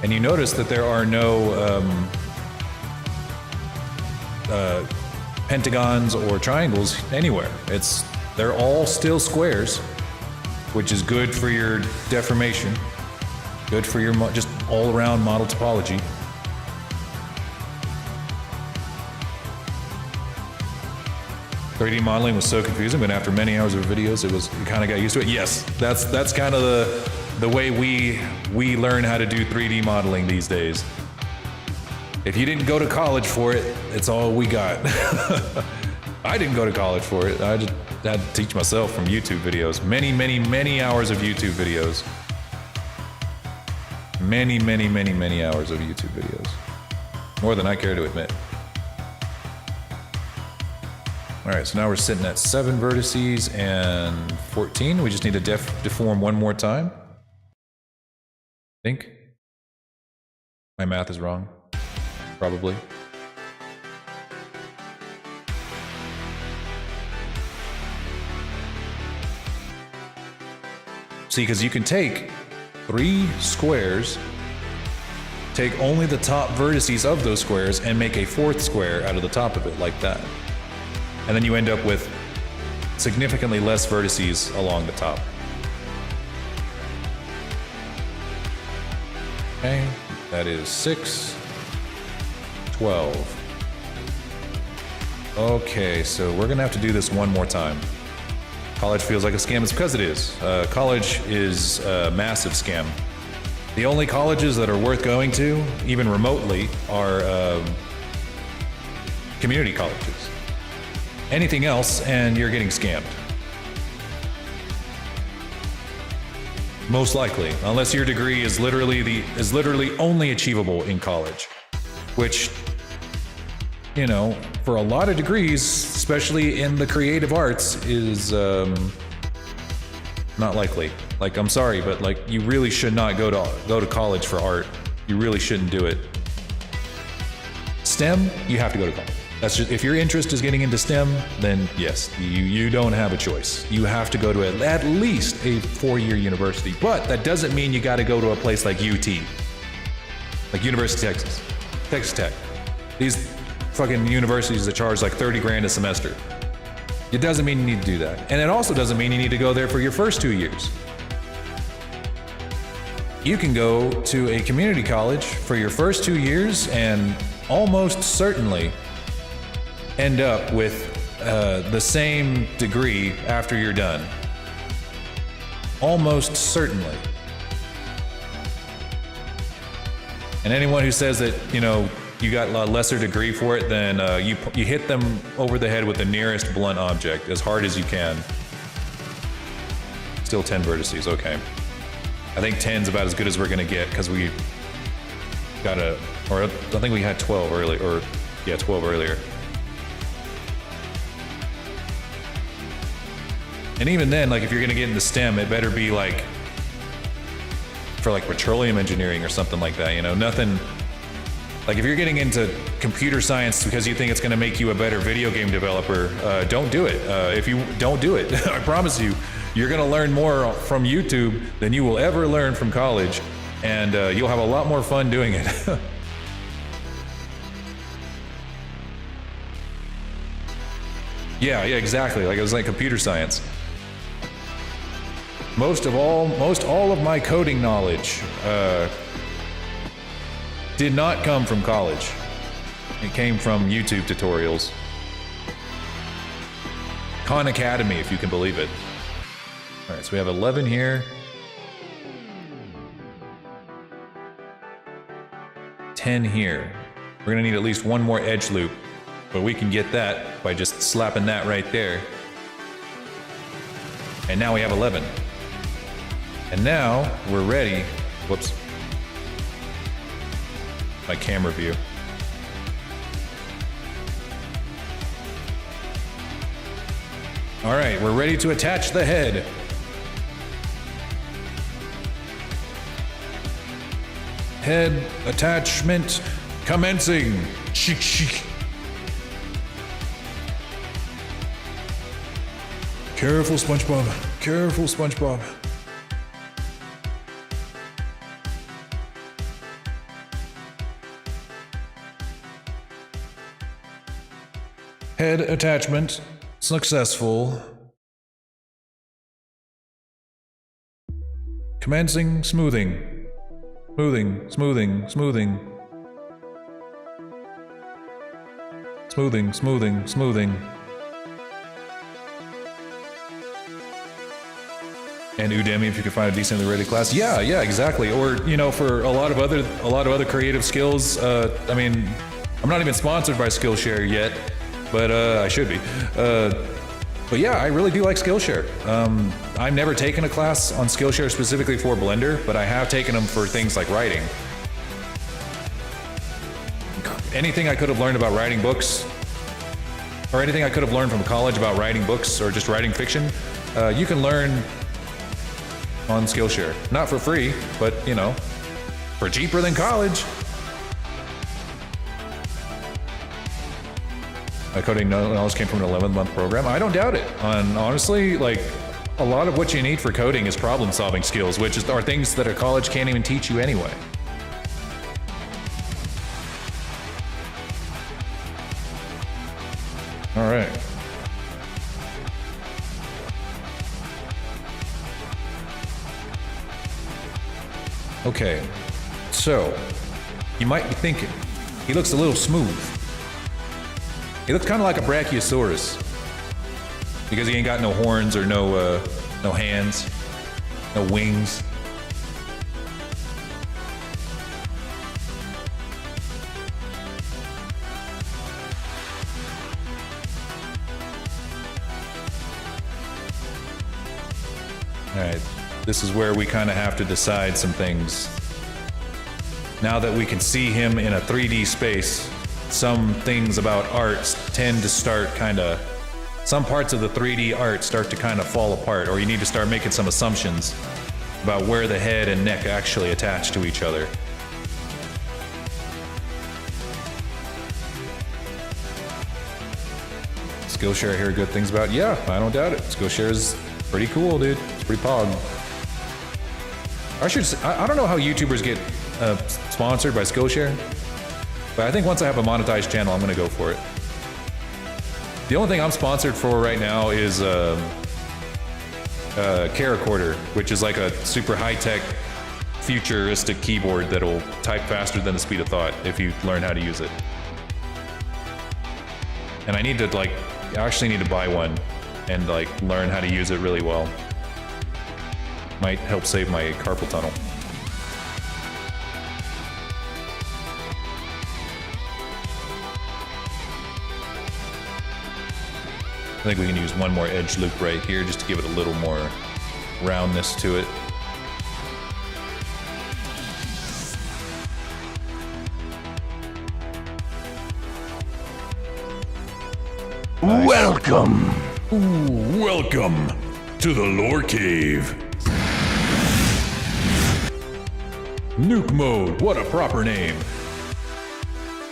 And you notice that there are no pentagons or triangles anywhere. They're all still squares, which is good for your deformation, good for your just all-around model topology. .3D modeling was so confusing, but after many hours of videos, you kind of got used to it. Yes, that's kind of the way we learn how to do 3D modeling these days. If you didn't go to college for it, it's all we got. I didn't go to college for it. I just had to teach myself from YouTube videos. Many hours of YouTube videos. Many hours of YouTube videos. More than I care to admit. All right, so now we're sitting at 7 vertices and 14. We just need to deform one more time. I think. My math is wrong. Probably. See, because you can take 3 squares, take only the top vertices of those squares, and make a 4th square out of the top of it, like that. And then you end up with significantly less vertices along the top. Okay, that is 6, 12. Okay, so we're gonna have to do this one more time. College feels like a scam. It's because it is. College is a massive scam. The only colleges that are worth going to, even remotely, are community colleges. Anything else, and you're getting scammed. Most likely, unless your degree is literally only achievable in college, which, you know, for a lot of degrees, especially in the creative arts, is not likely. Like, I'm sorry, but like, you really should not go to college for art. You really shouldn't do it. STEM, you have to go to college. That's just, if your interest is getting into STEM, then yes, you don't have a choice. You have to go to at least a 4-year university, but that doesn't mean you got to go to a place like UT, like University of Texas, Texas Tech. These fucking universities that charge like 30 grand a semester. It doesn't mean you need to do that. And it also doesn't mean you need to go there for your first 2 years. You can go to a community college for your first 2 years and almost certainly end up with the same degree after you're done. Almost certainly. And anyone who says that, you know, you got a lesser degree for it, then you hit them over the head with the nearest blunt object as hard as you can. Still 10 vertices, okay. I think 10's about as good as we're gonna get because we got or I think we had 12 earlier, or yeah, 12 earlier. And even then, like, if you're gonna get into STEM, it better be like for like petroleum engineering or something like that, you know, nothing. Like, if you're getting into computer science because you think it's gonna make you a better video game developer, don't do it. If you don't do it, I promise you, you're gonna learn more from YouTube than you will ever learn from college, and you'll have a lot more fun doing it. Yeah, exactly. Like, it was like computer science. Most all of my coding knowledge did not come from college. It came from YouTube tutorials. Khan Academy, if you can believe it. All right, so we have 11 here. 10 here. We're gonna need at least one more edge loop, but we can get that by just slapping that right there. And now we have 11. And now we're ready. Whoops. My camera view. All right, we're ready to attach the head. Head attachment commencing. Chic, chic. Careful, SpongeBob. Careful, SpongeBob. Head attachment successful. Commencing smoothing. Smoothing, smoothing, smoothing. Smoothing, smoothing, smoothing. And Udemy, if you can find a decently rated class. Yeah, exactly. Or, you know, for a lot of other creative skills, I mean, I'm not even sponsored by Skillshare yet, but I should be. But yeah, I really do like Skillshare. I've never taken a class on Skillshare specifically for Blender, but I have taken them for things like writing. Anything I could have learned about writing books, or anything I could have learned from college about writing books or just writing fiction, you can learn on Skillshare. Not for free, but, you know, for cheaper than college. My coding knowledge came from an 11-month program. I don't doubt it. And honestly, like, a lot of what you need for coding is problem-solving skills, which are things that a college can't even teach you anyway. All right. Okay, so you might be thinking, he looks a little smooth. He looks kind of like a Brachiosaurus because he ain't got no horns or no hands, no wings. All right, this is where we kind of have to decide some things. Now that we can see him in a 3D space, some things about art tend to start some parts of the 3D art start to kind of fall apart, or you need to start making some assumptions about where the head and neck actually attach to each other. Skillshare I hear good things about. Yeah, I don't doubt it. Skillshare is pretty cool, dude. It's pretty pog. I don't know how YouTubers get sponsored by Skillshare, but I think once I have a monetized channel, I'm gonna go for it. The only thing I'm sponsored for right now is K-Recorder, which is like a super high-tech, futuristic keyboard that'll type faster than the speed of thought if you learn how to use it. And I need to I actually need to buy one and learn how to use it really well. Might help save my carpal tunnel. I think we can use one more edge loop right here just to give it a little more roundness to it. Nice. Welcome. Ooh, welcome to the lore cave. Nuke mode, what a proper name.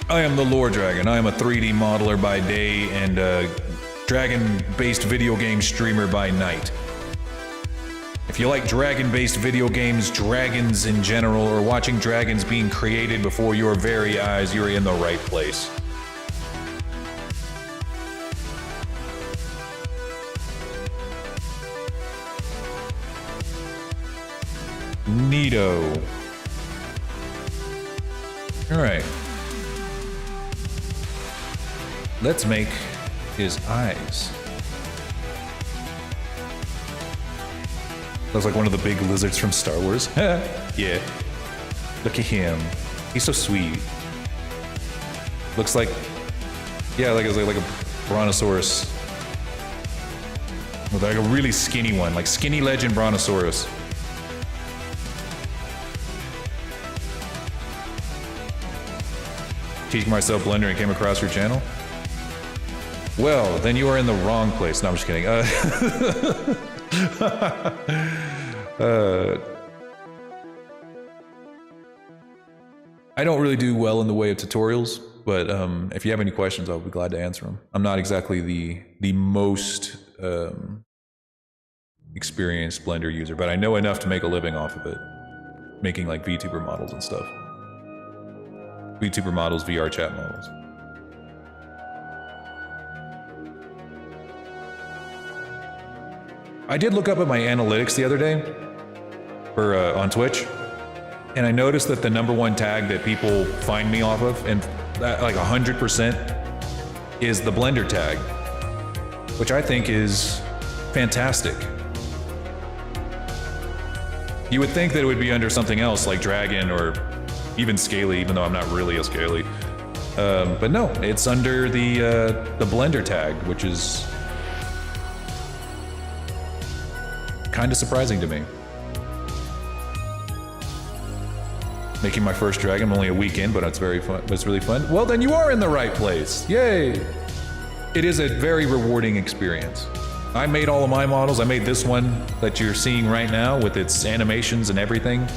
I am the Lore Dragon. I am a 3D modeler by day and a dragon-based video game streamer by night. If you like dragon-based video games, dragons in general, or watching dragons being created before your very eyes, you're in the right place. Neato. All right. Let's make his eyes. Looks like one of the big lizards from Star Wars. Yeah. Look at him. He's so sweet. Looks like, yeah, like a brontosaurus. Like a really skinny one, like skinny legend brontosaurus. Teaching myself Blender and came across your channel? Well, then you are in the wrong place. No, I'm just kidding. I don't really do well in the way of tutorials, but if you have any questions, I'll be glad to answer them. I'm not exactly the most experienced Blender user, but I know enough to make a living off of it, making like VTuber models and stuff. VTuber models, VR chat models. I did look up at my analytics the other day for on Twitch, and I noticed that the #1 tag that people find me off of, and that, like 100%, is the Blender tag, which I think is fantastic. You would think that it would be under something else like Dragon or even Scaly, even though I'm not really a Scaly. But no, it's under the Blender tag, which is kind of surprising to me. Making my first dragon. I'm only a week in, but it's very fun. It's really fun. Well, then you are in the right place. Yay! It is a very rewarding experience. I made all of my models. I made this one that you're seeing right now with its animations and everything.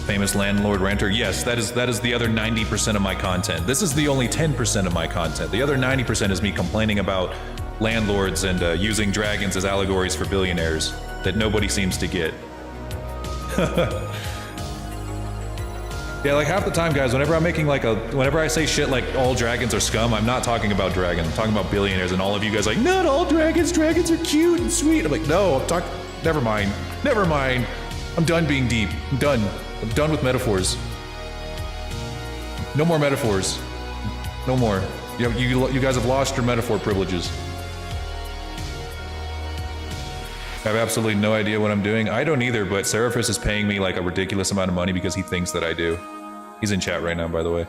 Famous landlord renter. Yes, that is the other 90% of my content. This is the only 10% of my content. The other 90% is me complaining about landlords and using dragons as allegories for billionaires that nobody seems to get. Yeah, like half the time, guys, whenever I'm making like whenever I say shit like all dragons are scum, I'm not talking about dragons. I'm talking about billionaires, and all of you guys are like, not all dragons. Dragons are cute and sweet. I'm like, no, I'm talking. Never mind. Never mind. I'm done being deep. I'm done. I'm done with metaphors. No more metaphors. No more. You guys have lost your metaphor privileges. I have absolutely no idea what I'm doing. I don't either, but Seraphis is paying me like a ridiculous amount of money because he thinks that I do. He's in chat right now, by the way.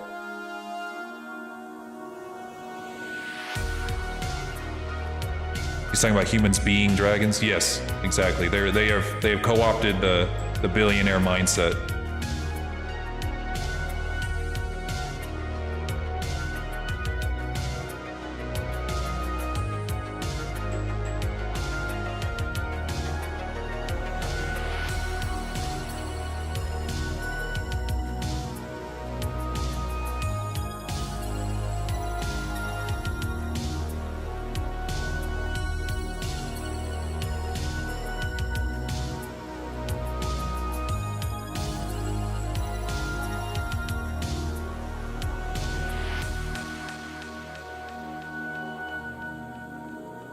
He's talking about humans being dragons. Yes, exactly. They have co-opted the billionaire mindset.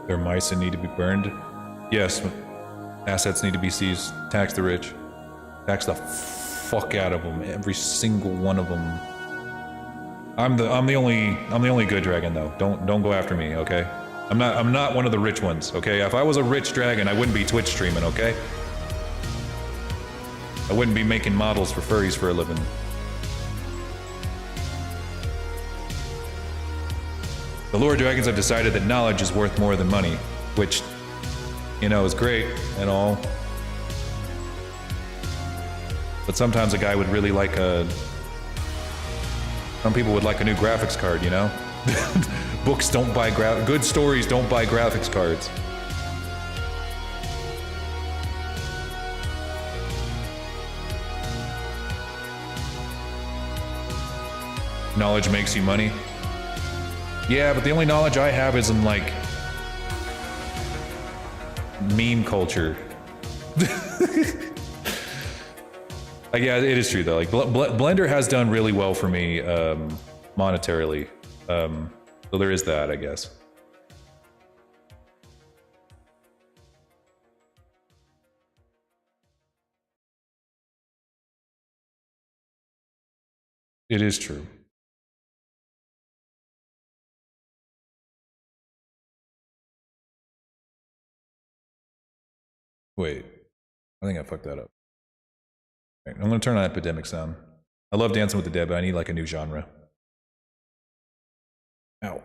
Their mice need to be burned. Yes, assets need to be seized. Tax the rich. Tax the fuck out of them. Every single one of them. I'm the only good dragon though. Don't go after me, okay? I'm not one of the rich ones, okay? If I was a rich dragon, I wouldn't be Twitch streaming, okay? I wouldn't be making models for furries for a living. The lore dragons have decided that knowledge is worth more than money, which, you know, is great and all. But sometimes a guy would really like some people would like a new graphics card, you know? Books don't buy good stories don't buy graphics cards. Knowledge makes you money. Yeah, but the only knowledge I have is in, like, meme culture. Like, yeah, it is true, though. Like, Blender has done really well for me, monetarily. So there is that, I guess. It is true. Wait, I think I fucked that up. Okay, I'm gonna turn on Epidemic Sound. I love Dancing with the Dead, but I need like a new genre. Ow.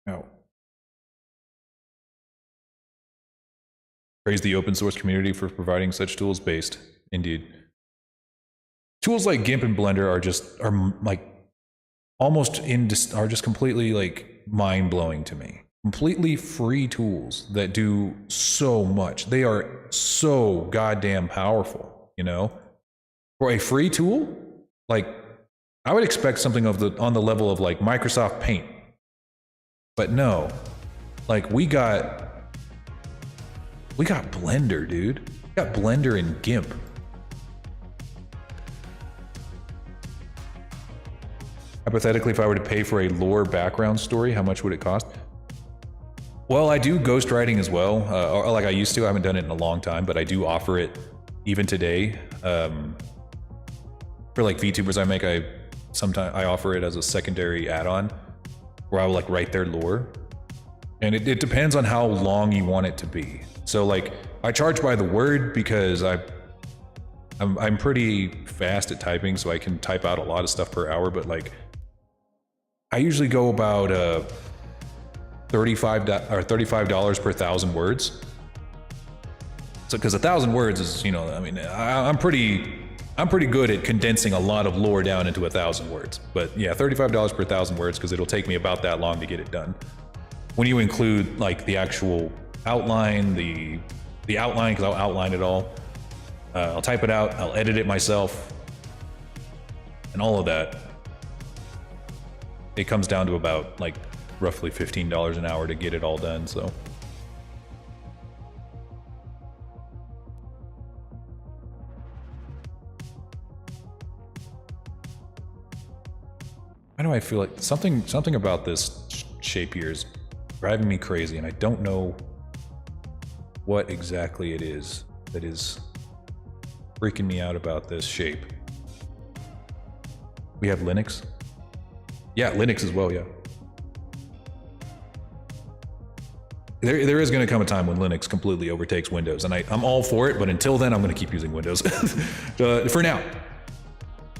Ow. Praise the open source community for providing such tools based. Indeed. Tools like GIMP and Blender are just completely like mind-blowing to me. Completely free tools that do so much. They are so goddamn powerful, you know? For a free tool, like I would expect something on the level of like Microsoft Paint. But no. Like we got Blender, dude. We got Blender and GIMP. Hypothetically, if I were to pay for a lore background story, how much would it cost? Well, I do ghostwriting as well, or like I used to. I haven't done it in a long time, but I do offer it even today. For like VTubers I make, I offer it as a secondary add-on where I will like write their lore. And it depends on how long you want it to be. So like I charge by the word because I'm pretty fast at typing, so I can type out a lot of stuff per hour, but like I usually go about $35 per 1,000 words. So because 1,000 words is, you know, I mean, I'm pretty good at condensing a lot of lore down into 1,000 words. But yeah, $35 per 1,000 words because it'll take me about that long to get it done. When you include like the actual outline, the outline, because I'll outline it all. I'll type it out, I'll edit it myself, and all of that. It comes down to about like roughly $15 an hour to get it all done, so. Why do I feel like something about this shape here is driving me crazy, and I don't know what exactly it is that is freaking me out about this shape. We have Linux. Yeah, Linux as well, yeah. There is going to come a time when Linux completely overtakes Windows, and I'm all for it, but until then, I'm going to keep using Windows. For now.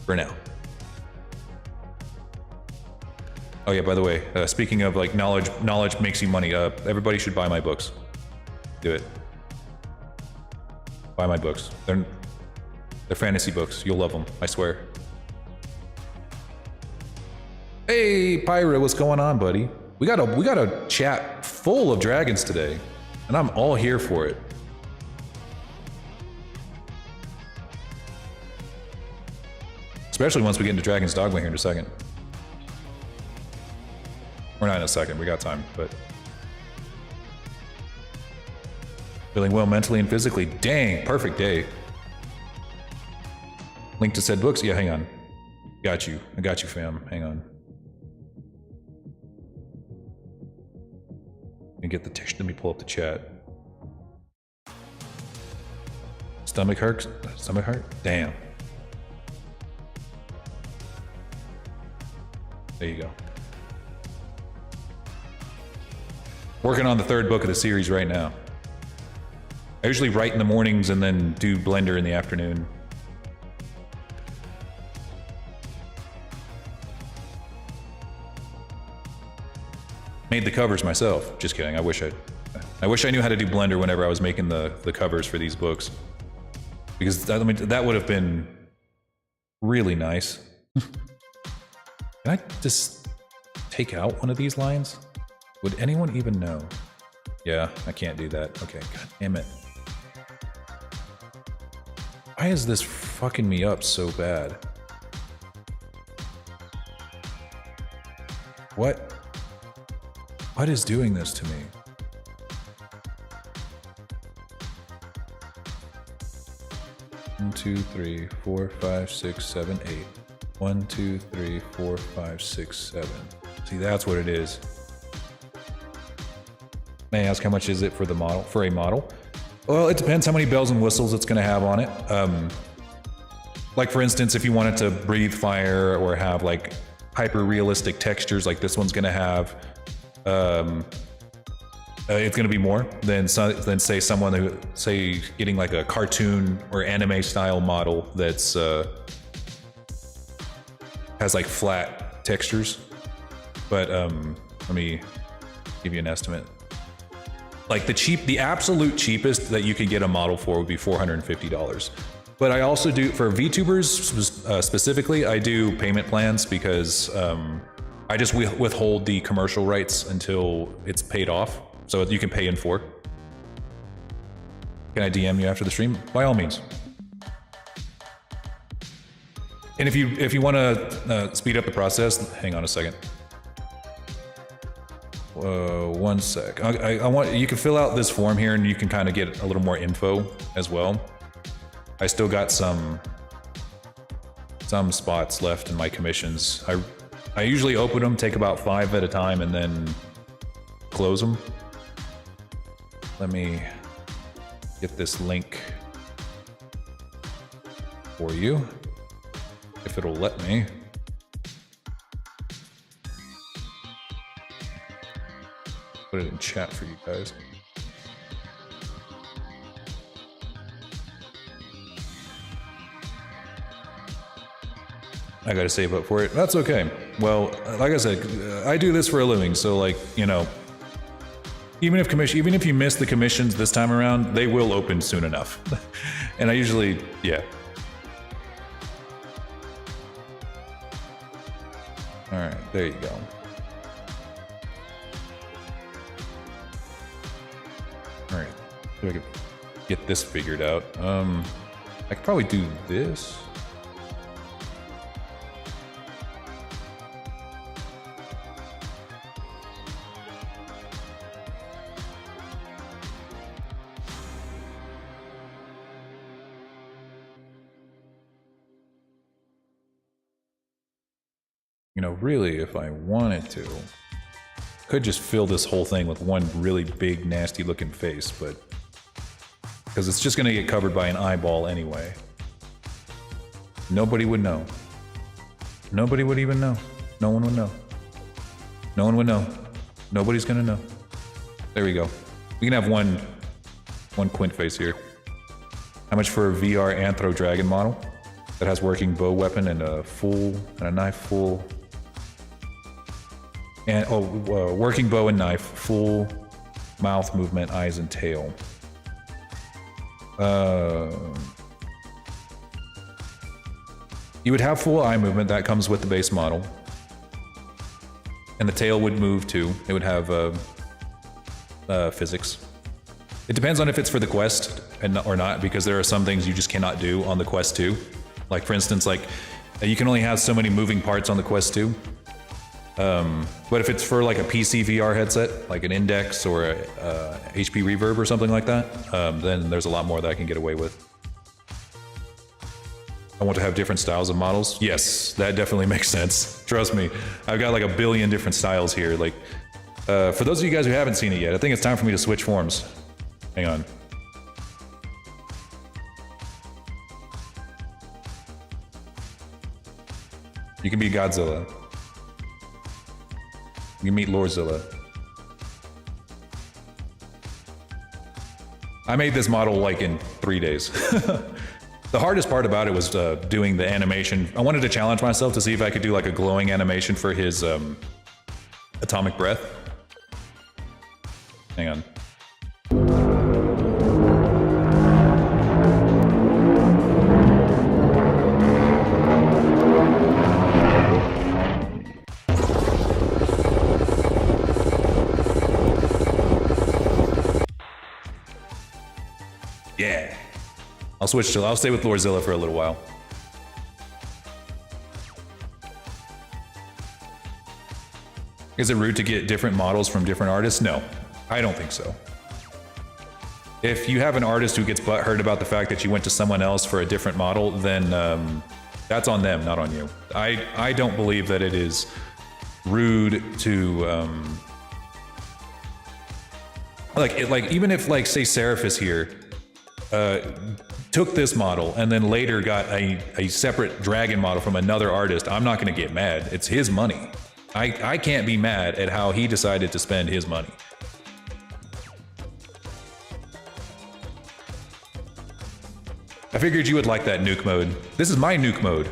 For now. Oh yeah, by the way, speaking of like knowledge makes you money, everybody should buy my books. Do it. Buy my books. They're fantasy books. You'll love them, I swear. Hey, Pyra, what's going on, buddy? We got a chat full of dragons today, and I'm all here for it. Especially once we get into Dragon's Dogma here in a second. Or not in a second, we got time, but... Feeling well mentally and physically. Dang, perfect day. Link to said books? Yeah, hang on. Got you. I got you, fam. Hang on. Let me pull up the chat. Stomach hurt? Stomach hurt? Damn. There you go. Working on the third book of the series right now. I usually write in the mornings and then do Blender in the afternoon. Made the covers myself. Just kidding. I wish I knew how to do Blender whenever I was making the covers for these books. Because I mean, that would have been really nice. Can I just take out one of these lines? Would anyone even know? Yeah, I can't do that. Okay, god damn it. Why is this fucking me up so bad? What is doing this to me? One, 2, 3, 4, 5, 6, 7, 8. 1, 2, 3, 4, 5, 6, 7. See, that's what it is. May I ask how much is it for the model? For a model? Well, it depends how many bells and whistles it's going to have on it. Like for instance, if you wanted to breathe fire or have like hyper realistic textures, like this one's going to have. it's going to be more than say someone who say getting like a cartoon or anime style model that's has like flat textures. But let me give you an estimate. Like the absolute cheapest that you could get a model for would be $450. But I also do, for VTubers specifically, I do payment plans because I just withhold the commercial rights until it's paid off, so you can pay in full. Can I DM you after the stream? By all means. And if you want to speed up the process, hang on a second. 1 sec. I want you can fill out this form here, and you can kind of get a little more info as well. I still got some spots left in my commissions. I usually open them, take about 5 at a time, and then close them. Let me get this link for you, if it'll let me. Put it in chat for you guys. I gotta save up for it. That's okay. Well, like I said, I do this for a living, so like, you know, even if you miss the commissions this time around, they will open soon enough. And I usually, yeah. All right, there you go. All right, so I could get this figured out. I could probably do this. You know, really, if I wanted to, could just fill this whole thing with one really big, nasty looking face, but because it's just going to get covered by an eyeball anyway. Nobody would know. Nobody would even know. No one would know. No one would know. Nobody's going to know. There we go. We can have one quint face here. How much for a VR Anthro Dragon model that has working bow weapon and a knife full? And working bow and knife, full mouth movement, eyes and tail. You would have full eye movement, that comes with the base model. And the tail would move too. It would have physics. It depends on if it's for the quest or not, because there are some things you just cannot do on the quest 2. Like for instance, like you can only have so many moving parts on the quest 2. But if it's for like a PC VR headset, like an Index or a HP Reverb or something like that, then there's a lot more that I can get away with. I want to have different styles of models. Yes, that definitely makes sense. Trust me, I've got like a billion different styles here. Like, for those of you guys who haven't seen it yet, I think it's time for me to switch forms. Hang on. You can be Godzilla. You can meet Lordzilla. I made this model like in 3 days. The hardest part about it was doing the animation. I wanted to challenge myself to see if I could do like a glowing animation for his atomic breath. Hang on. Yeah. I'll stay with Lordzilla for a little while. Is it rude to get different models from different artists? No, I don't think so. If you have an artist who gets butthurt about the fact that you went to someone else for a different model, then that's on them, not on you. I don't believe that it is rude to like even if like say Seraphis here took this model and then later got a separate dragon model from another artist, I'm not going to get mad. It's his money. I can't be mad at how he decided to spend his money. figured you would like that nuke mode. This is my nuke mode.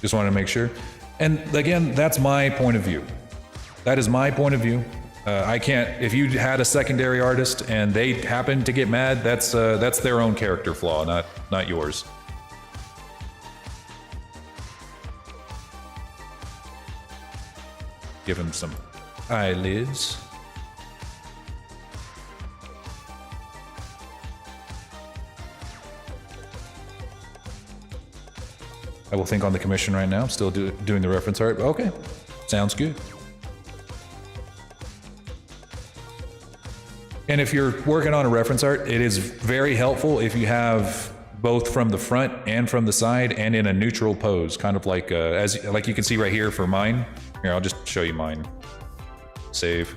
Just wanted to make sure. And again, that's my point of view. That is my point of view. I can't, if you had a secondary artist and they happen to get mad, that's their own character flaw, not yours. Give him some eyelids. I will think on the commission right now. I'm still doing the reference art. Okay, sounds good. And if you're working on a reference art, it is very helpful if you have both from the front and from the side and in a neutral pose, kind of like like you can see right here for mine. Here, I'll just show you mine. Save.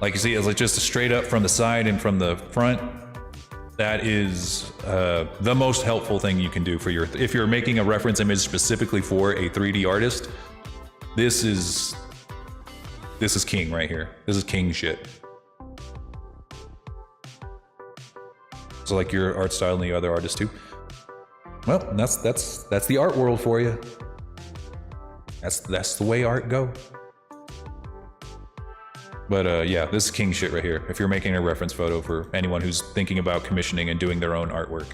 Like you see, it's like just straight up from the side and from the front. That is the most helpful thing you can do for your, if you're making a reference image specifically for a 3D artist, this is king right here. This is king shit. So like your art style and the other artists too. Well, that's the art world for you. That's the way art go. But yeah, this is king shit right here. If you're making a reference photo for anyone who's thinking about commissioning and doing their own artwork.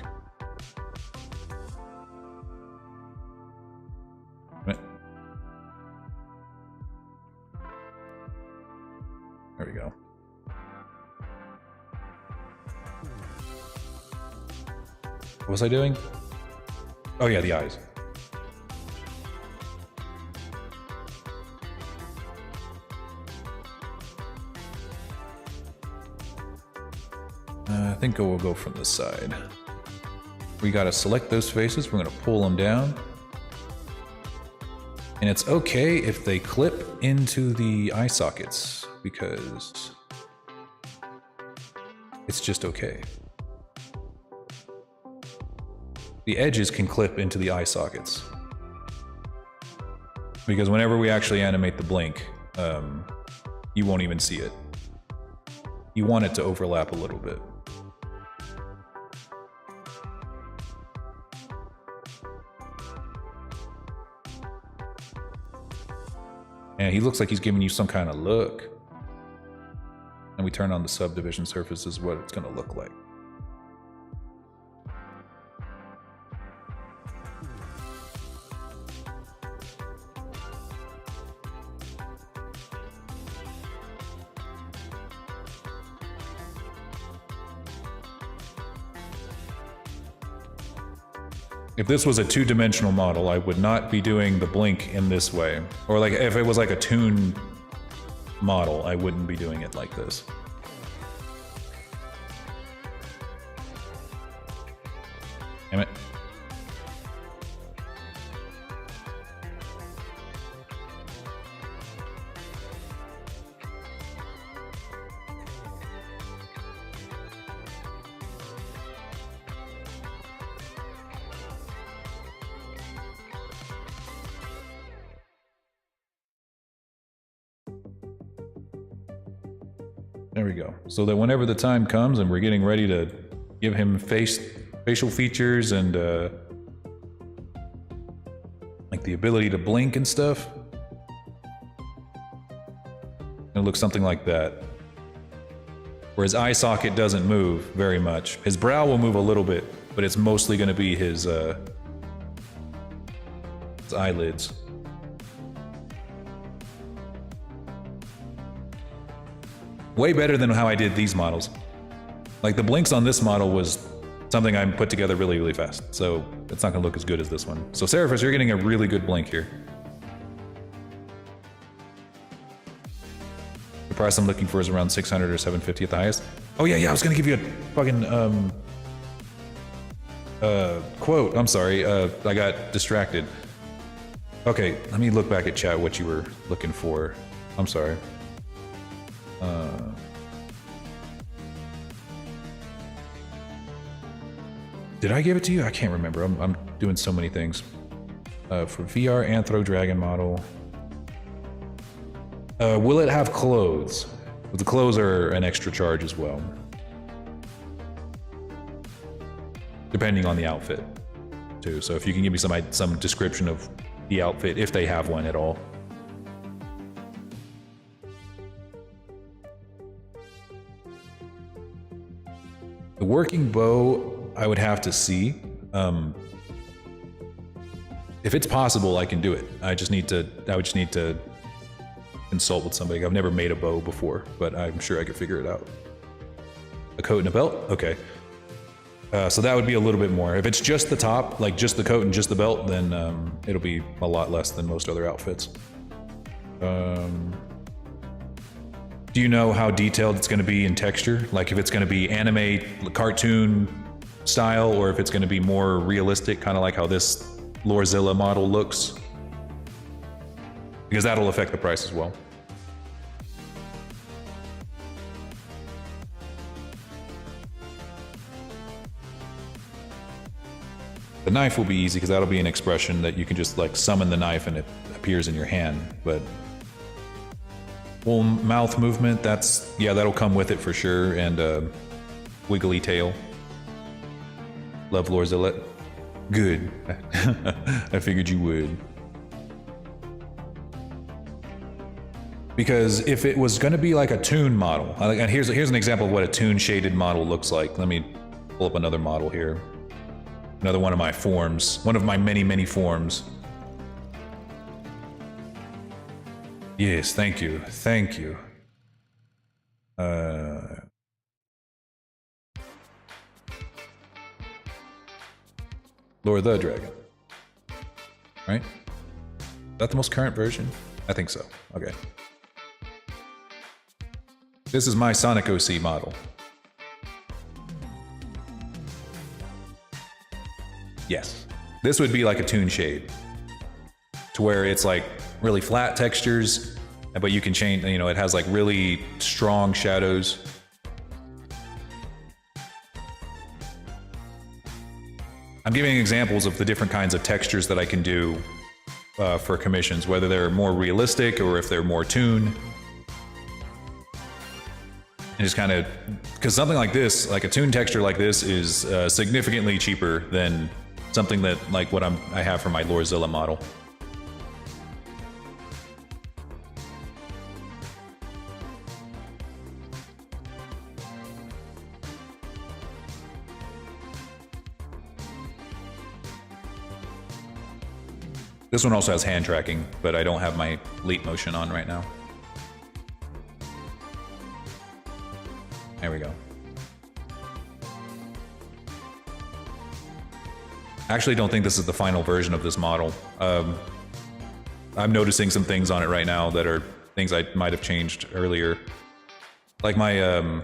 There we go. What was I doing? Oh yeah, the eyes. I think we'll go from this side. We gotta select those faces. We're gonna pull them down. And it's okay if they clip into the eye sockets, because it's just okay. The edges can clip into the eye sockets. Because whenever we actually animate the blink, you won't even see it. You want it to overlap a little bit. And he looks like he's giving you some kind of look. And we turn on the subdivision surface, is what it's gonna look like. If this was a two-dimensional model, I would not be doing the blink in this way. Or like if it was like a toon model, I wouldn't be doing it like this. Damn it. There we go. So that whenever the time comes and we're getting ready to give him facial features and like the ability to blink and stuff, it'll look something like that. Where his eye socket doesn't move very much. His brow will move a little bit, but it's mostly going to be his eyelids. Way better than how I did these models. Like the blinks on this model was something I put together really, really fast. So it's not gonna look as good as this one. So Seraphis, you're getting a really good blink here. The price I'm looking for is around 600 or 750 at the highest. Oh yeah, I was gonna give you a fucking quote. I'm sorry, I got distracted. Okay, let me look back at chat what you were looking for. I'm sorry. Did I give it to you? I can't remember. I'm doing so many things. For VR Anthro Dragon model. Will it have clothes? The clothes are an extra charge as well. Depending on the outfit, too. So if you can give me some description of the outfit, if they have one at all. The working bow, I would have to see. If it's possible, I can do it. I would just need to consult with somebody. I've never made a bow before, but I'm sure I could figure it out. A coat and a belt? Okay. So that would be a little bit more. If it's just the top, like just the coat and just the belt, then it'll be a lot less than most other outfits. Do you know how detailed it's going to be in texture? Like if it's going to be anime, cartoon style, or if it's going to be more realistic, kind of like how this Lorzilla model looks? Because that'll affect the price as well. The knife will be easy because that'll be an expression that you can just like summon the knife and it appears in your hand. But full mouth movement, that'll come with it for sure. And wiggly tail. Love Lorzilla. Good. I figured you would. Because if it was going to be like a toon model, and here's an example of what a toon shaded model looks like. Let me pull up another model here. Another one of my forms, one of my many forms. Yes, thank you, thank you. Lord the Dragon, right? Is that the most current version? I think so. Okay. This is my Sonic OC model. Yes. This would be like a toon shade. To where it's like really flat textures, but you can change, you know, it has like really strong shadows. I'm giving examples of the different kinds of textures that I can do for commissions, whether they're more realistic or if they're more toon. And just kind of, because something like this, like a toon texture like this, is significantly cheaper than something that like what I have for my Lorzilla model. This one also has hand tracking, but I don't have my leap motion on right now. There we go. I actually don't think this is the final version of this model. I'm noticing some things on it right now that are things I might have changed earlier. Like my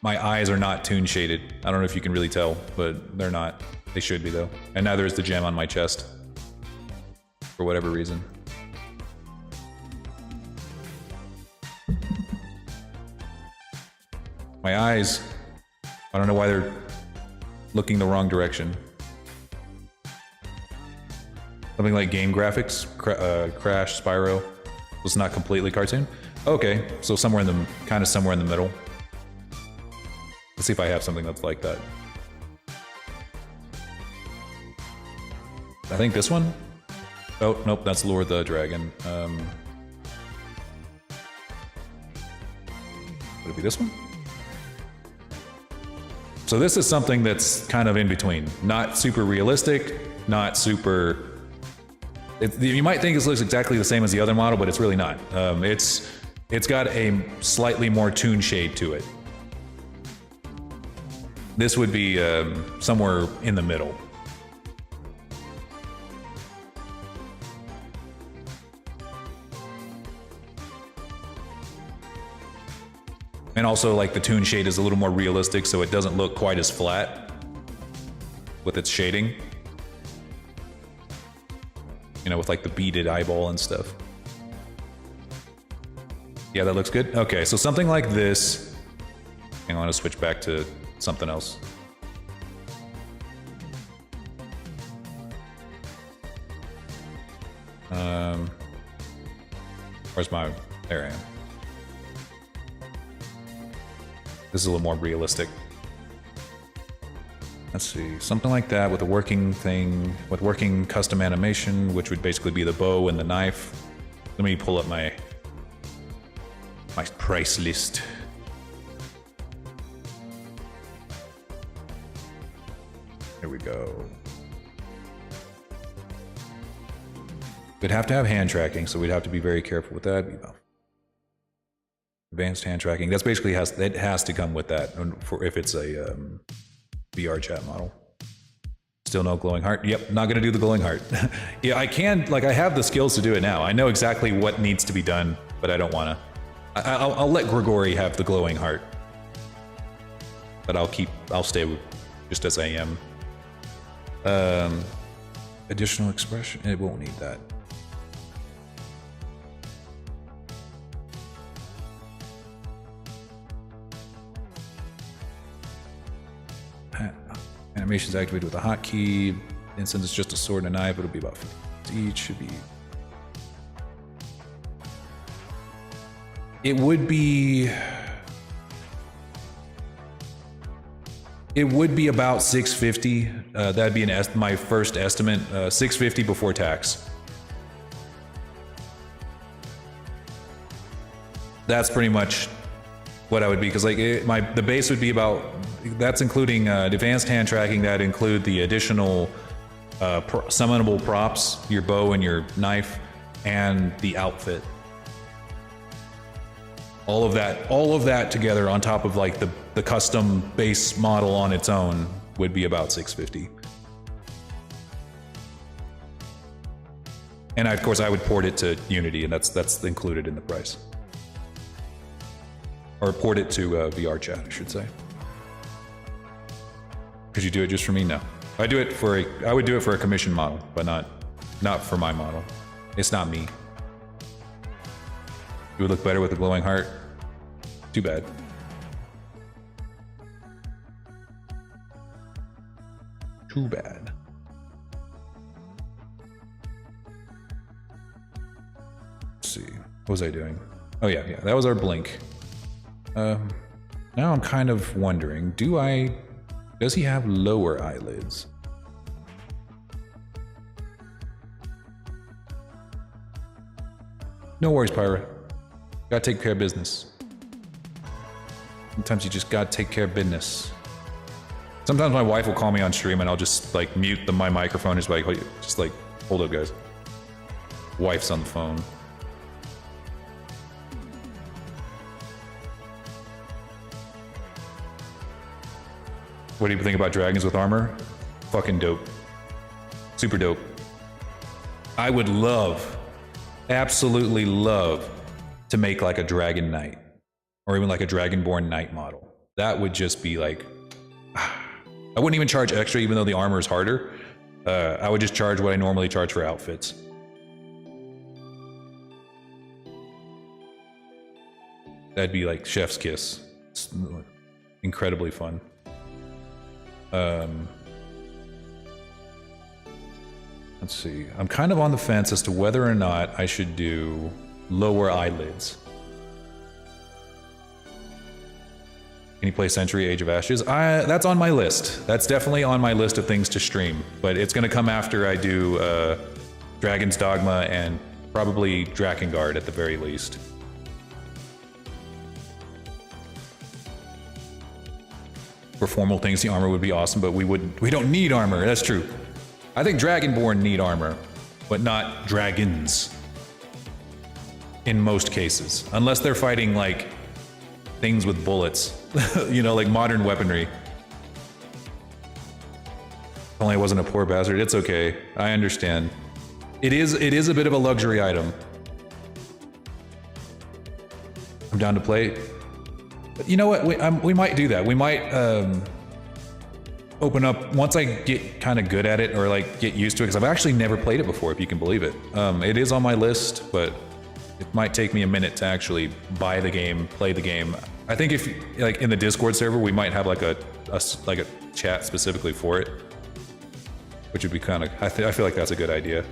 eyes are not toon shaded. I don't know if you can really tell, but they're not. They should be though. And neither is the gem on my chest. For whatever reason. My eyes, I don't know why they're looking the wrong direction. Something like game graphics, Crash, Spyro, was not completely cartoon. Okay, so somewhere in the middle. Let's see if I have something that's like that. I think this one? Oh, nope, that's Lord the Dragon. Would it be this one? So this is something that's kind of in between. Not super realistic, not super... you might think this looks exactly the same as the other model, but it's really not. It's got a slightly more toon shade to it. This would be somewhere in the middle. And also, like, the toon shade is a little more realistic, so it doesn't look quite as flat with its shading. You know, with like the beaded eyeball and stuff. Yeah, that looks good. Okay, so something like this. Hang on, I'll switch back to something else. Where's my... There I am. This is a little more realistic. Let's see, something like that with a working thing, with working custom animation, which would basically be the bow and the knife. Let me pull up my price list. Here we go. We'd have to have hand tracking, so we'd have to be very careful with that. Advanced hand tracking. That's basically it has to come with that for if it's a VR chat model. Still no glowing heart. Yep, not gonna do the glowing heart. Yeah, I can, like, I have the skills to do it now. I know exactly what needs to be done, but I don't wanna. I'll let Grigori have the glowing heart. But I'll stay with just as I am. Additional expression, it won't need that. Animation's activated with a hotkey. And since it's just a sword and a knife, it'll be about 50 each. Should be. It would be about 650. That'd be my first estimate. 650 before tax. That's pretty much what I would be, because like the base would be about. That's including advanced hand tracking. That include the additional summonable props, your bow and your knife, and the outfit. All of that together on top of like the custom base model on its own would be about 650. And of course I would port it to Unity, and that's included in the price. Or port it to VR chat, I should say. Could you do it just for me? No. I would do it for a commission model, but not for my model. It's not me. It would look better with a glowing heart. Too bad. Too bad. Let's see. What was I doing? Oh yeah, that was our blink. Now I'm kind of wondering, does he have lower eyelids? No worries, Pyra. Gotta take care of business. Sometimes you just gotta take care of business. Sometimes my wife will call me on stream and I'll just like mute my microphone, just like hold up guys. Wife's on the phone. What do you think about dragons with armor? Fucking dope. Super dope. I would absolutely love to make like a dragon knight, or even like a dragonborn knight model. That would just be like, I wouldn't even charge extra even though the armor is harder. I would just charge what I normally charge for outfits. That'd be like chef's kiss. It's incredibly fun. Let's see. I'm kind of on the fence as to whether or not I should do lower eyelids. Can you play Century Age of Ashes? That's on my list. That's definitely on my list of things to stream, but it's going to come after I do Dragon's Dogma and probably Drakengard at the very least. For formal things, the armor would be awesome, but we don't need armor. That's true. I think Dragonborn need armor, but not dragons. In most cases. Unless they're fighting like things with bullets. You know, like modern weaponry. If only I wasn't a poor bastard. It's okay. I understand. It is a bit of a luxury item. I'm down to play. But you know what? We might do that. We might open up once I get kind of good at it, or like get used to it, because I've actually never played it before, if you can believe it. It is on my list, but it might take me a minute to actually buy the game, play the game. I think if like in the Discord server, we might have like a chat specifically for it, which would be kind of. I feel like that's a good idea.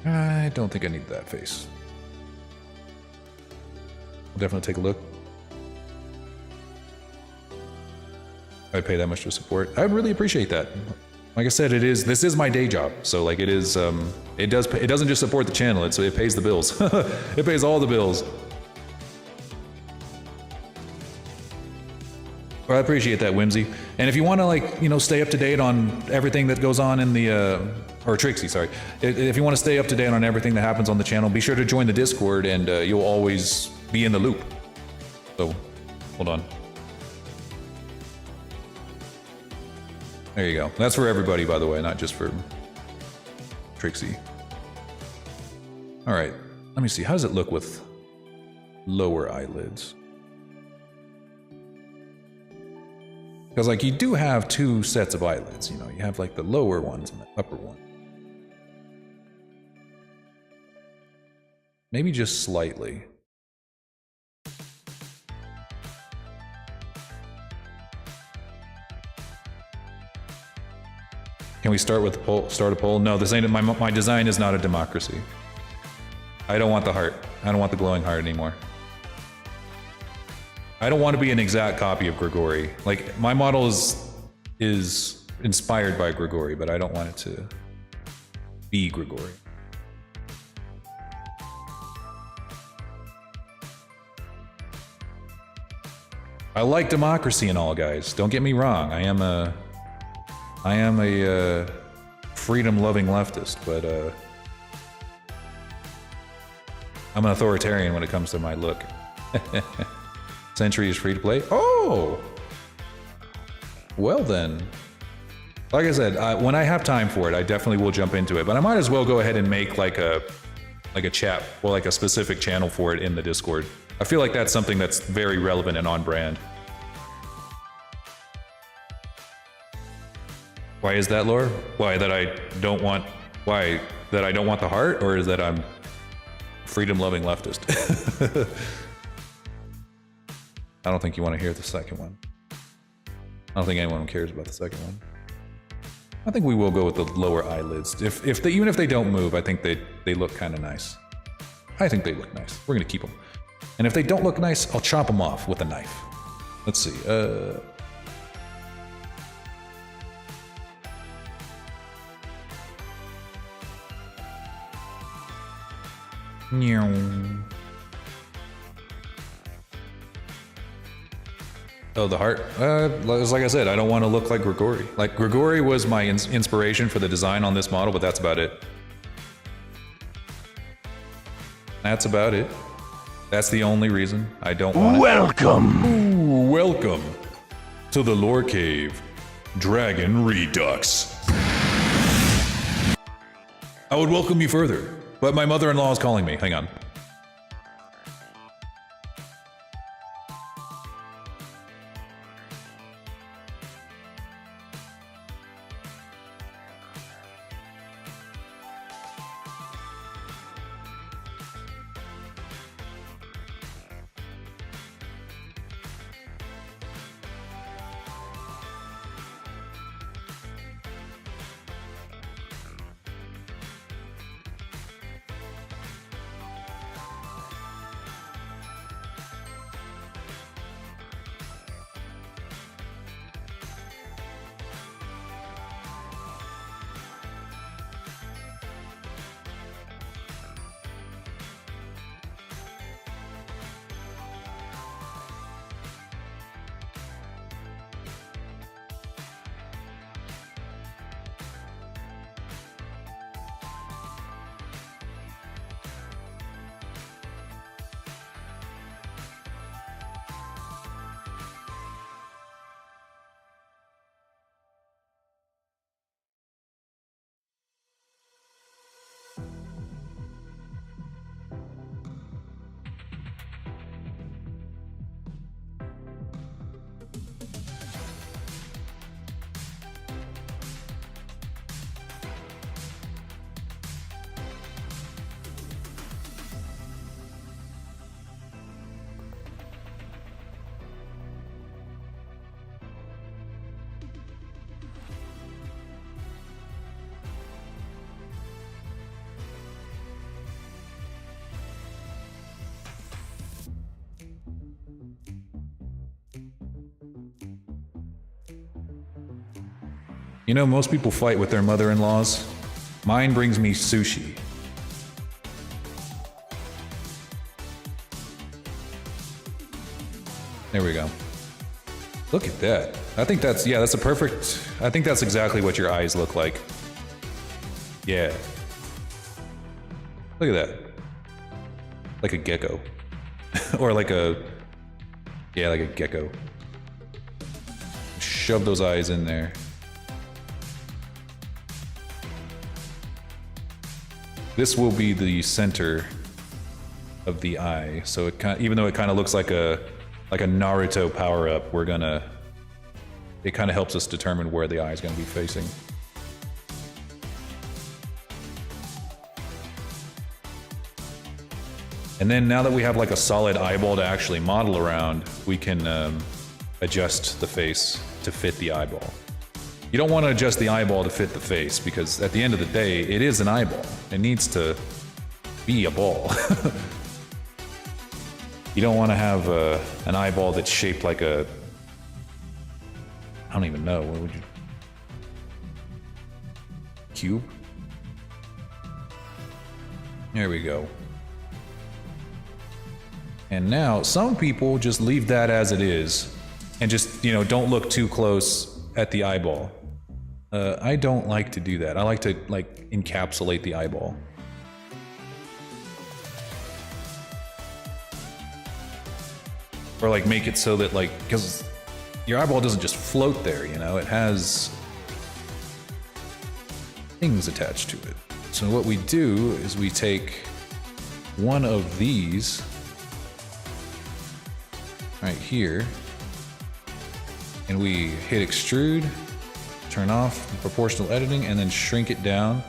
I don't think I need that face. I'll definitely take a look. I'd pay that much to support. I'd really appreciate that. Like I said, this is my day job. So like it doesn't just support the channel, it pays the bills. It pays all the bills. Well, I appreciate that, Whimsy. And if you want to, like, you know, stay up to date on everything that goes on in the, or Trixie, sorry. If you want to stay up to date on everything that happens on the channel, be sure to join the Discord and you'll always be in the loop. So, hold on. There you go. That's for everybody, by the way, not just for Trixie. All right, let me see. How does it look with lower eyelids? Because, like, you do have two sets of eyelids, you know. You have, like, the lower ones and the upper one. Maybe just slightly. Can we start with the poll? Start a poll? No, this ain't my design is not a democracy. I don't want the heart. I don't want the glowing heart anymore. I don't want to be an exact copy of Grigori. Like, my model is inspired by Grigori, but I don't want it to be Grigori. I like democracy and all, guys. Don't get me wrong. I am a freedom-loving leftist, but I'm an authoritarian when it comes to my look. Century is free to play. Oh, well then. Like I said, when I have time for it, I definitely will jump into it. But I might as well go ahead and make like a chat or like a specific channel for it in the Discord. I feel like that's something that's very relevant and on brand. Why is that, Laura? Why that I don't want the heart, or is that I'm freedom-loving leftist? I don't think you want to hear the second one. I don't think anyone cares about the second one. I think we will go with the lower eyelids. Even if they don't move, I think they look kind of nice. I think they look nice. We're gonna keep them. And if they don't look nice, I'll chop them off with a knife. Let's see. Oh, the heart? Like I said, I don't want to look like Grigori. Like, Grigori was my inspiration for the design on this model, but that's about it. That's about it. That's the only reason I don't want it. Welcome! Ooh, welcome to the Lore Cave Dragon Redux. I would welcome you further, but my mother-in-law is calling me. Hang on. You know, most people fight with their mother-in-laws. Mine brings me sushi. There we go. Look at that. I think that's, yeah, that's a perfect, I think that's exactly what your eyes look like. Yeah. Look at that. Like a gecko. Or like a, yeah, like a gecko. Shove those eyes in there. This will be the center of the eye. So it kind of, even though it kind of looks like a Naruto power-up, we're gonna, it kind of helps us determine where the eye is gonna be facing. And then now that we have like a solid eyeball to actually model around, we can adjust the face to fit the eyeball. You don't want to adjust the eyeball to fit the face because at the end of the day, it is an eyeball. It needs to be a ball. You don't want to have an eyeball that's shaped like a, I don't even know, what would you, cube? There we go. And now some people just leave that as it is and just, you know, don't look too close at the eyeball. I don't like to do that. I like to like encapsulate the eyeball. Or like make it so that like, because your eyeball doesn't just float there, you know, it has things attached to it. So what we do is we take one of these right here and we hit extrude, turn off proportional editing, and then shrink it down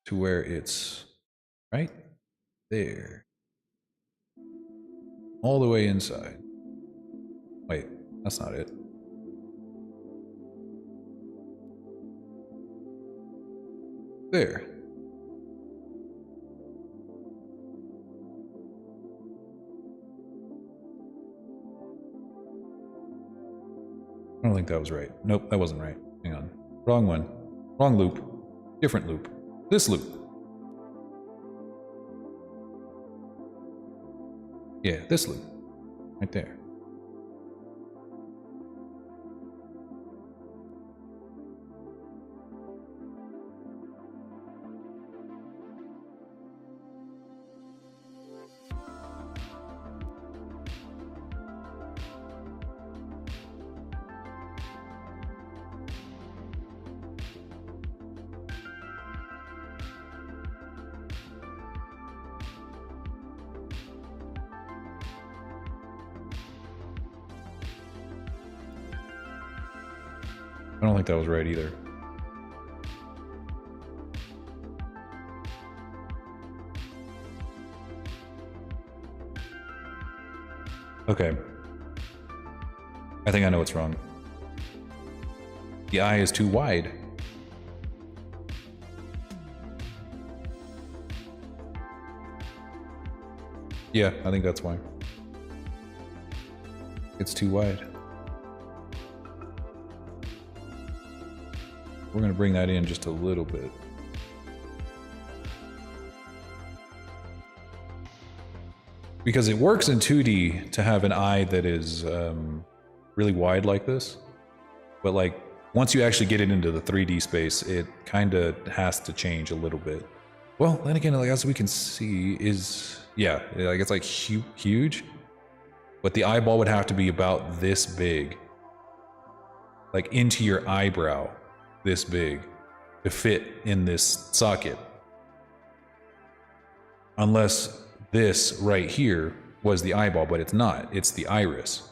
to where it's right there. All the way inside. Wait, that's not it. There. I don't think that was right. Nope, that wasn't right. Hang on. Wrong one. Wrong loop. Different loop. This loop. Yeah, this loop. Right there. I don't think that was right either. Okay. I think I know what's wrong. The eye is too wide. Yeah, I think that's why. It's too wide. We're going to bring that in just a little bit. Because it works in 2D to have an eye that is really wide like this. But like, once you actually get it into the 3D space, it kind of has to change a little bit. Well, then again, like as we can see, is, yeah, like it's like huge. But the eyeball would have to be about this big. Like into your eyebrow. This big to fit in this socket. Unless this right here was the eyeball, but it's not. It's the iris.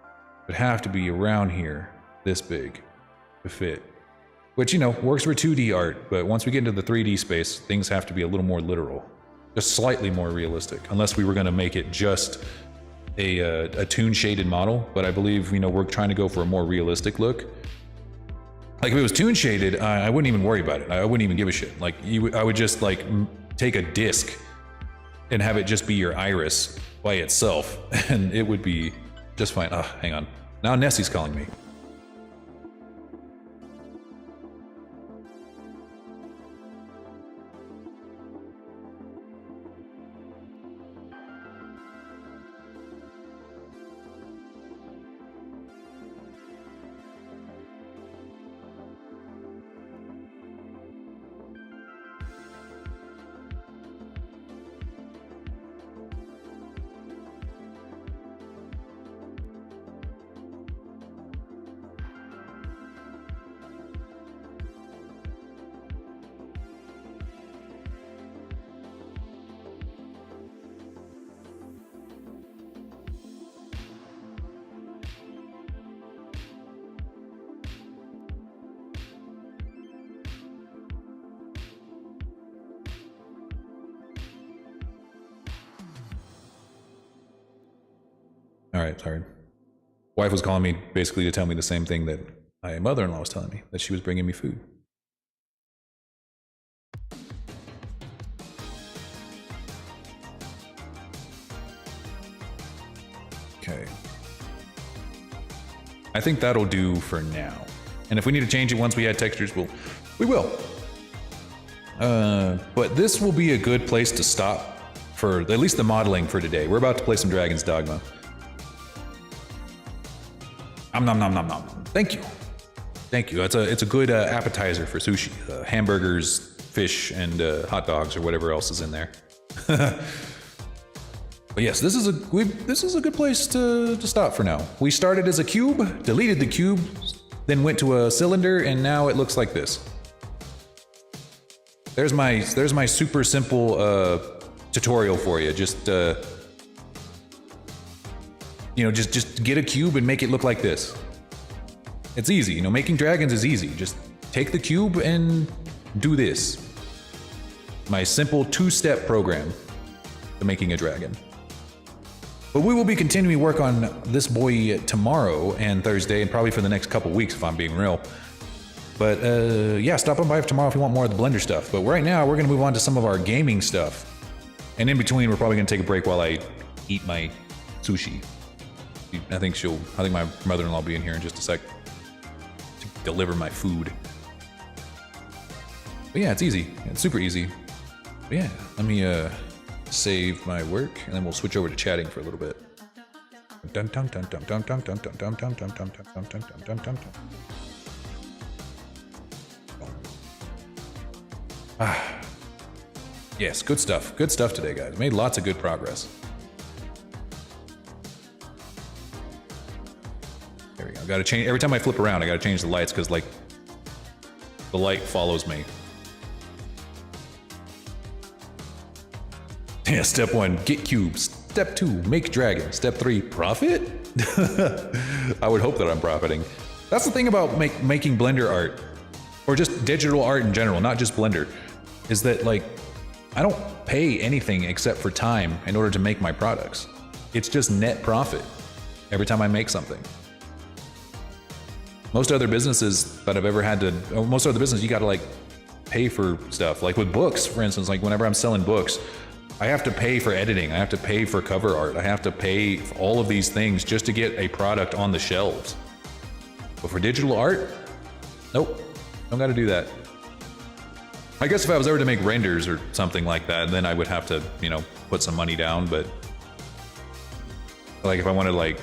It would have to be around here, this big, to fit. Which, you know, works for 2D art, but once we get into the 3D space, things have to be a little more literal. Just slightly more realistic. Unless we were going to make it just a toon-shaded model, but I believe, you know, we're trying to go for a more realistic look. Like if it was toon shaded, I wouldn't even worry about it. I wouldn't even give a shit. Like I would just like take a disc and have it just be your iris by itself, and it would be just fine. Oh, hang on. Now Nessie's calling me. All right, sorry. Wife was calling me basically to tell me the same thing that my mother-in-law was telling me, that she was bringing me food. Okay. I think that'll do for now. And if we need to change it once we add textures, we will. But this will be a good place to stop for at least the modeling for today. We're about to play some Dragon's Dogma. Nom nom nom nom. Thank you. Thank you. It's a good appetizer for sushi. Hamburgers, fish, and hot dogs or whatever else is in there. But yes, this is a good place to stop for now. We started as a cube, deleted the cube, then went to a cylinder, and now it looks like this. There's my super simple tutorial for you. Just just get a cube and make it look like this. It's easy, making dragons is easy. Just take the cube and do this. My simple 2-step program to making a dragon. But we will be continuing work on this boy tomorrow and Thursday, and probably for the next couple weeks if I'm being real. But yeah, stop on by tomorrow if you want more of the Blender stuff. But right now, we're gonna move on to some of our gaming stuff. And in between, we're probably gonna take a break while I eat my sushi. I think my mother-in-law will be in here in just a sec to deliver my food. But yeah, it's easy. It's super easy. But yeah, let me save my work and then we'll switch over to chatting for a little bit. Dun dun dun dun dun dun dun dun dun dun dun dun dun dun dun dun dun. Ah. Yes, good stuff. Good stuff today, guys. Made lots of good progress. There we go. Gotta change every time I flip around. I gotta change the lights because like the light follows me. Yeah. Step 1, get cubes. Step 2, make dragon. Step 3, profit. I would hope that I'm profiting. That's the thing about making Blender art, or just digital art in general, not just Blender, is that like I don't pay anything except for time in order to make my products. It's just net profit every time I make something. Most other businesses that I've ever had to, most other businesses, you gotta like pay for stuff. Like with books, for instance, like whenever I'm selling books, I have to pay for editing, I have to pay for cover art, I have to pay for all of these things just to get a product on the shelves. But for digital art, nope, don't gotta do that. I guess if I was ever to make renders or something like that, then I would have to, put some money down, but like if I wanted to like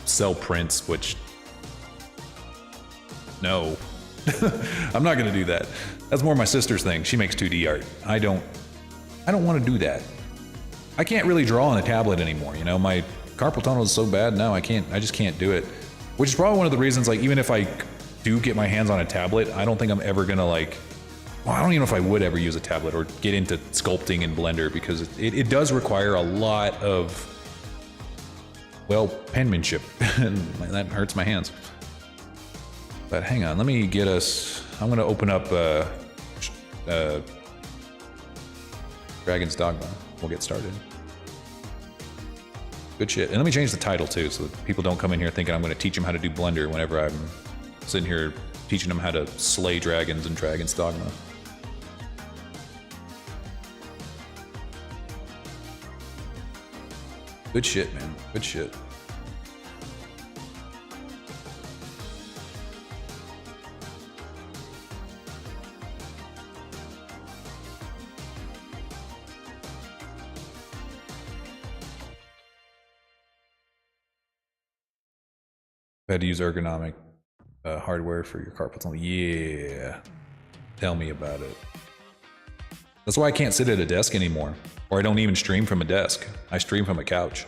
sell prints, which no, I'm not gonna do that. That's more my sister's thing. She makes 2D art. I don't want to do that. I can't really draw on a tablet anymore. My carpal tunnel is so bad now. I just can't do it. Which is probably one of the reasons, like, even if I do get my hands on a tablet, I don't think I'm ever gonna like, well, I don't even know if I would ever use a tablet or get into sculpting in Blender, because it does require a lot of, well, penmanship, and that hurts my hands. But hang on, let me get us, I'm gonna open up Dragon's Dogma. We'll get started. Good shit. And let me change the title too, so that people don't come in here thinking I'm gonna teach them how to do Blender whenever I'm sitting here teaching them how to slay dragons in Dragon's Dogma. Good shit, man. Good shit. Had to use ergonomic hardware for your carpal tunnel. Yeah. Tell me about it. That's why I can't sit at a desk anymore. Or I don't even stream from a desk. I stream from a couch.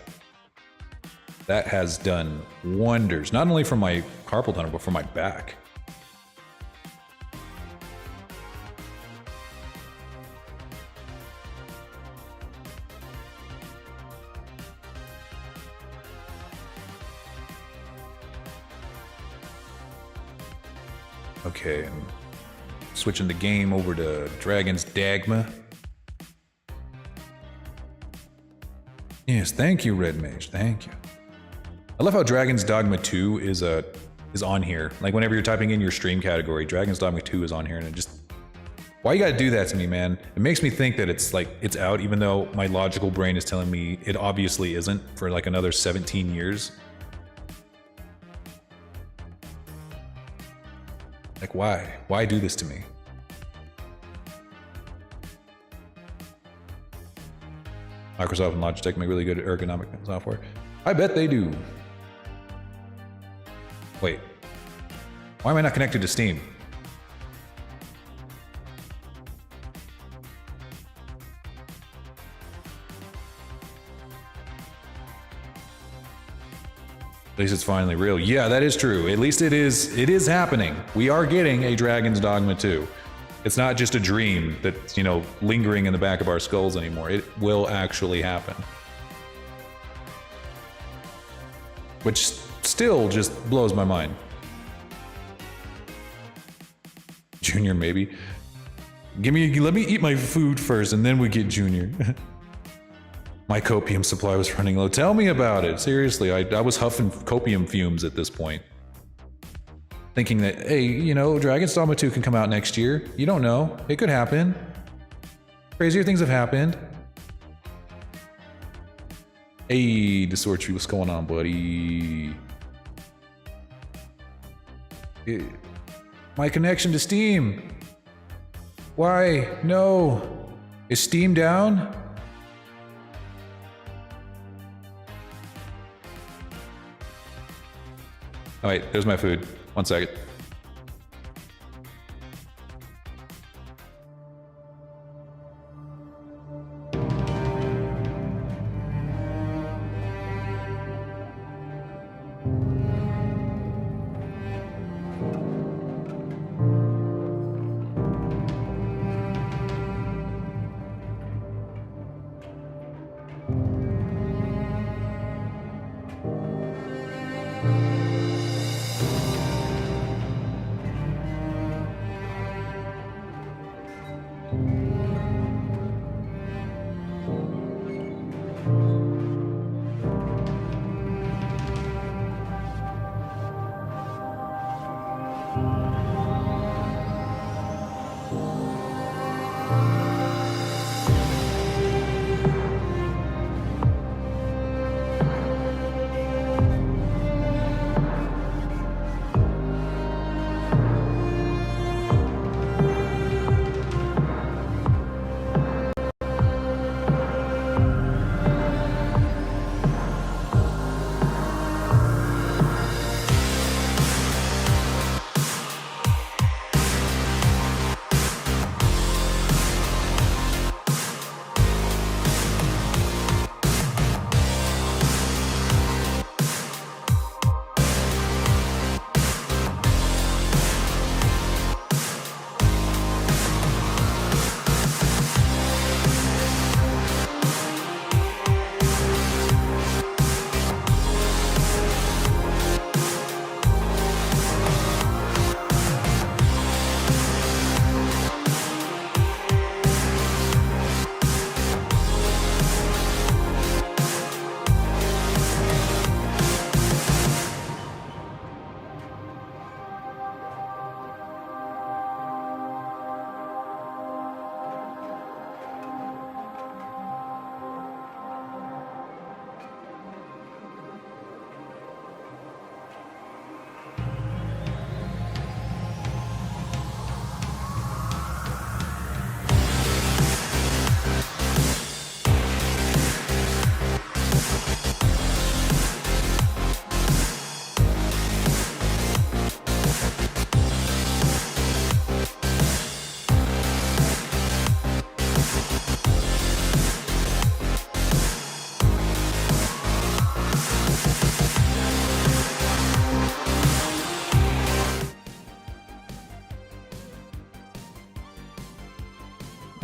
That has done wonders, not only for my carpal tunnel, but for my back. Okay, I'm switching the game over to Dragon's Dogma. Yes, thank you, Red Mage. Thank you. I love how Dragon's Dogma 2 is on here. Like whenever you're typing in your stream category, Dragon's Dogma 2 is on here, and it just, why you gotta do that to me, man? It makes me think that it's like it's out, even though my logical brain is telling me it obviously isn't for like another 17 years. Like why? Why do this to me? Microsoft and Logitech make really good ergonomic software. I bet they do. Wait. Why am I not connected to Steam? At least it's finally real. Yeah, that is true. At least it is happening. We are getting a Dragon's Dogma 2. It's not just a dream that's, you know, lingering in the back of our skulls anymore. It will actually happen. Which still just blows my mind. Junior, maybe. Let me eat my food first and then we get Junior. My copium supply was running low. Tell me about it. Seriously, I was huffing copium fumes at this point. Thinking that, hey, you know, Dragon's Dogma 2 can come out next year. You don't know. It could happen. Crazier things have happened. Hey, Desortry, what's going on, buddy? My connection to Steam. Why? No. Is Steam down? Oh wait, there's my food. 1 second.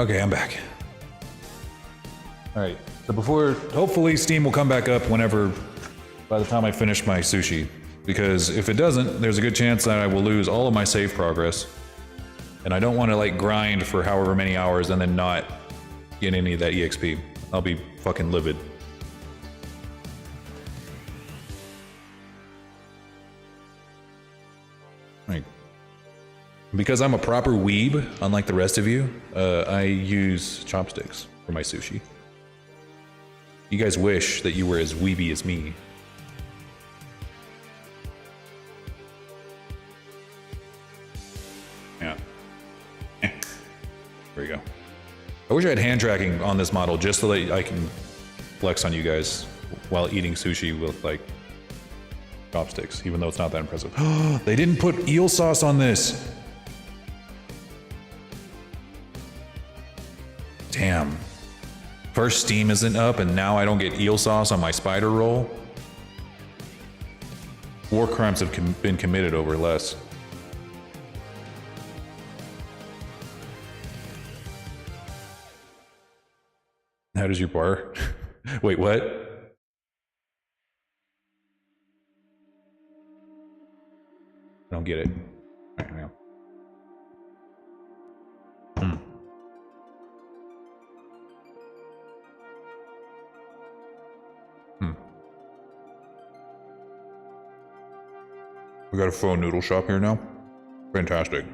Okay, I'm back. All right, so hopefully Steam will come back up whenever, by the time I finish my sushi. Because if it doesn't, there's a good chance that I will lose all of my save progress. And I don't want to like grind for however many hours and then not get any of that EXP. I'll be fucking livid. Right. Because I'm a proper weeb, unlike the rest of you, I use chopsticks for my sushi. You guys wish that you were as weeby as me. Yeah. There we go. I wish I had hand tracking on this model just so that I can flex on you guys while eating sushi with like chopsticks, even though it's not that impressive. They didn't put eel sauce on this. Damn. First Steam isn't up and now I don't get eel sauce on my spider roll. War crimes have been committed over less. How does your bar? Wait, what? I don't get it. All right, now. We got a pho noodle shop here now. Fantastic.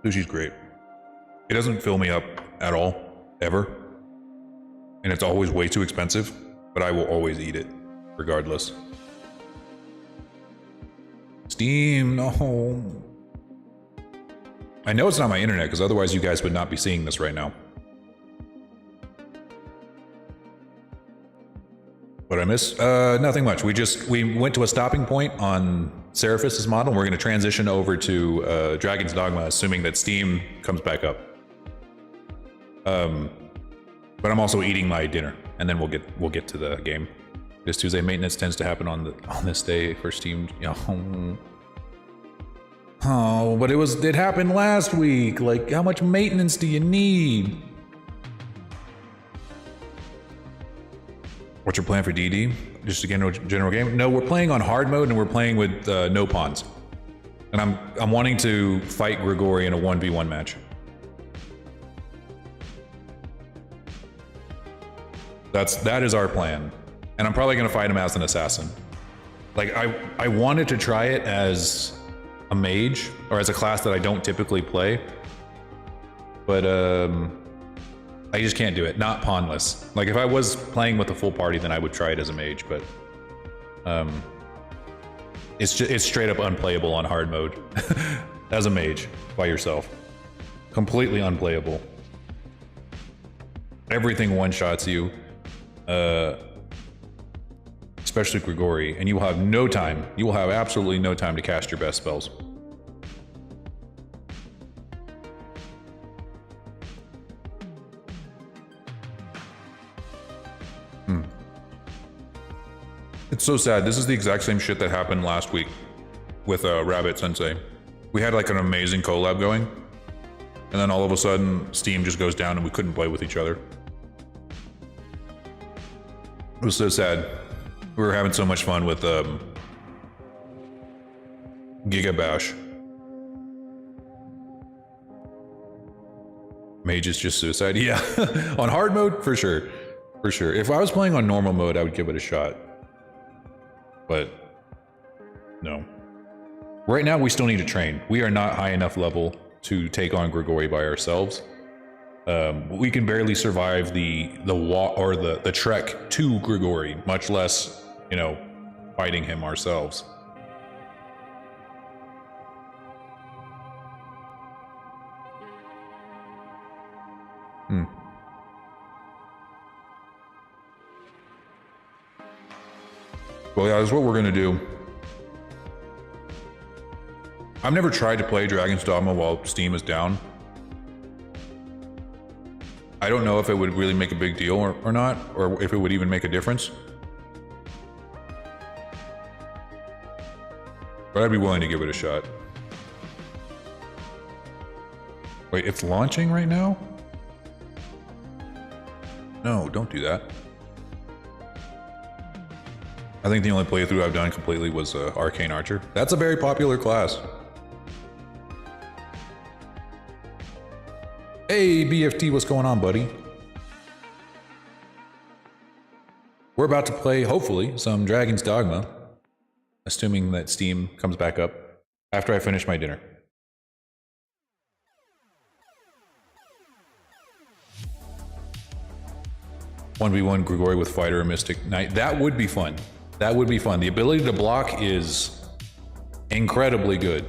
Sushi's great. It doesn't fill me up at all, ever. And it's always way too expensive, but I will always eat it, regardless. Steam, no. I know it's not my internet, because otherwise you guys would not be seeing this right now. What I miss? Nothing much. We went to a stopping point on Seraphis' model, and we're going to transition over to Dragon's Dogma, assuming that Steam comes back up. But I'm also eating my dinner, and then we'll get to the game. This Tuesday maintenance tends to happen on this day for Steam. Oh, but it happened last week. Like, how much maintenance do you need? What's your plan for DD? Just a general game? No, we're playing on hard mode and we're playing with no pawns. And I'm wanting to fight Grigori in a 1v1 match. That is our plan. And I'm probably gonna fight him as an assassin. Like I wanted to try it as a mage or as a class that I don't typically play. But I just can't do it. Not pawnless. Like if I was playing with a full party, then I would try it as a mage, but it's straight up unplayable on hard mode as a mage by yourself. Completely unplayable. Everything one-shots you, especially Grigori, and you will have no time. You will have absolutely no time to cast your best spells. It's so sad. This is the exact same shit that happened last week with Rabbit Sensei. We had like an amazing collab going, and then all of a sudden Steam just goes down and we couldn't play with each other. It was so sad. We were having so much fun with Gigabash. Mage is just suicide. Yeah, on hard mode, for sure. For sure. If I was playing on normal mode, I would give it a shot. But no. Right now, we still need to train. We are not high enough level to take on Grigori by ourselves. We can barely survive the walk or the trek to Grigori, much less, you know, fighting him ourselves. Well, yeah, that's what we're gonna do. I've never tried to play Dragon's Dogma while Steam is down. I don't know if it would really make a big deal or not, or if it would even make a difference. But I'd be willing to give it a shot. Wait, it's launching right now? No, don't do that. I think the only playthrough I've done completely was Arcane Archer. That's a very popular class. Hey, BFT, what's going on, buddy? We're about to play, hopefully, some Dragon's Dogma, assuming that Steam comes back up after I finish my dinner. "1v1 Grigori with Fighter and Mystic Knight." That would be fun. That would be fun. The ability to block is incredibly good.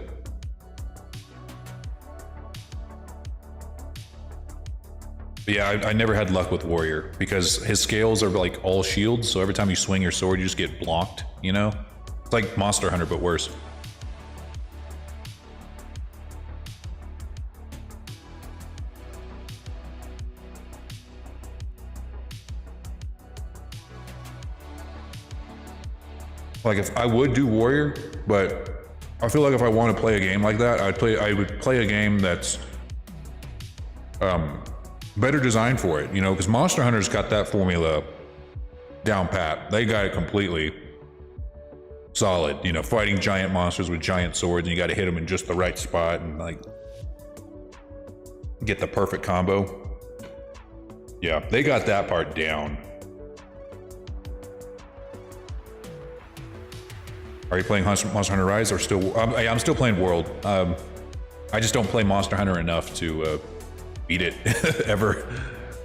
But yeah, I never had luck with Warrior because his scales are like all shields, so every time you swing your sword, you just get blocked, you know? It's like Monster Hunter, but worse. Like, if I would do Warrior, but I feel like if I want to play a game like that, I would play a game that's better designed for it, you know, because Monster Hunter's got that formula down pat. They got it completely solid, you know, fighting giant monsters with giant swords, and you got to hit them in just the right spot and like get the perfect combo. Yeah, they got that part down. Are you playing Monster Hunter Rise or still? I'm still playing World. I just don't play Monster Hunter enough to beat it ever.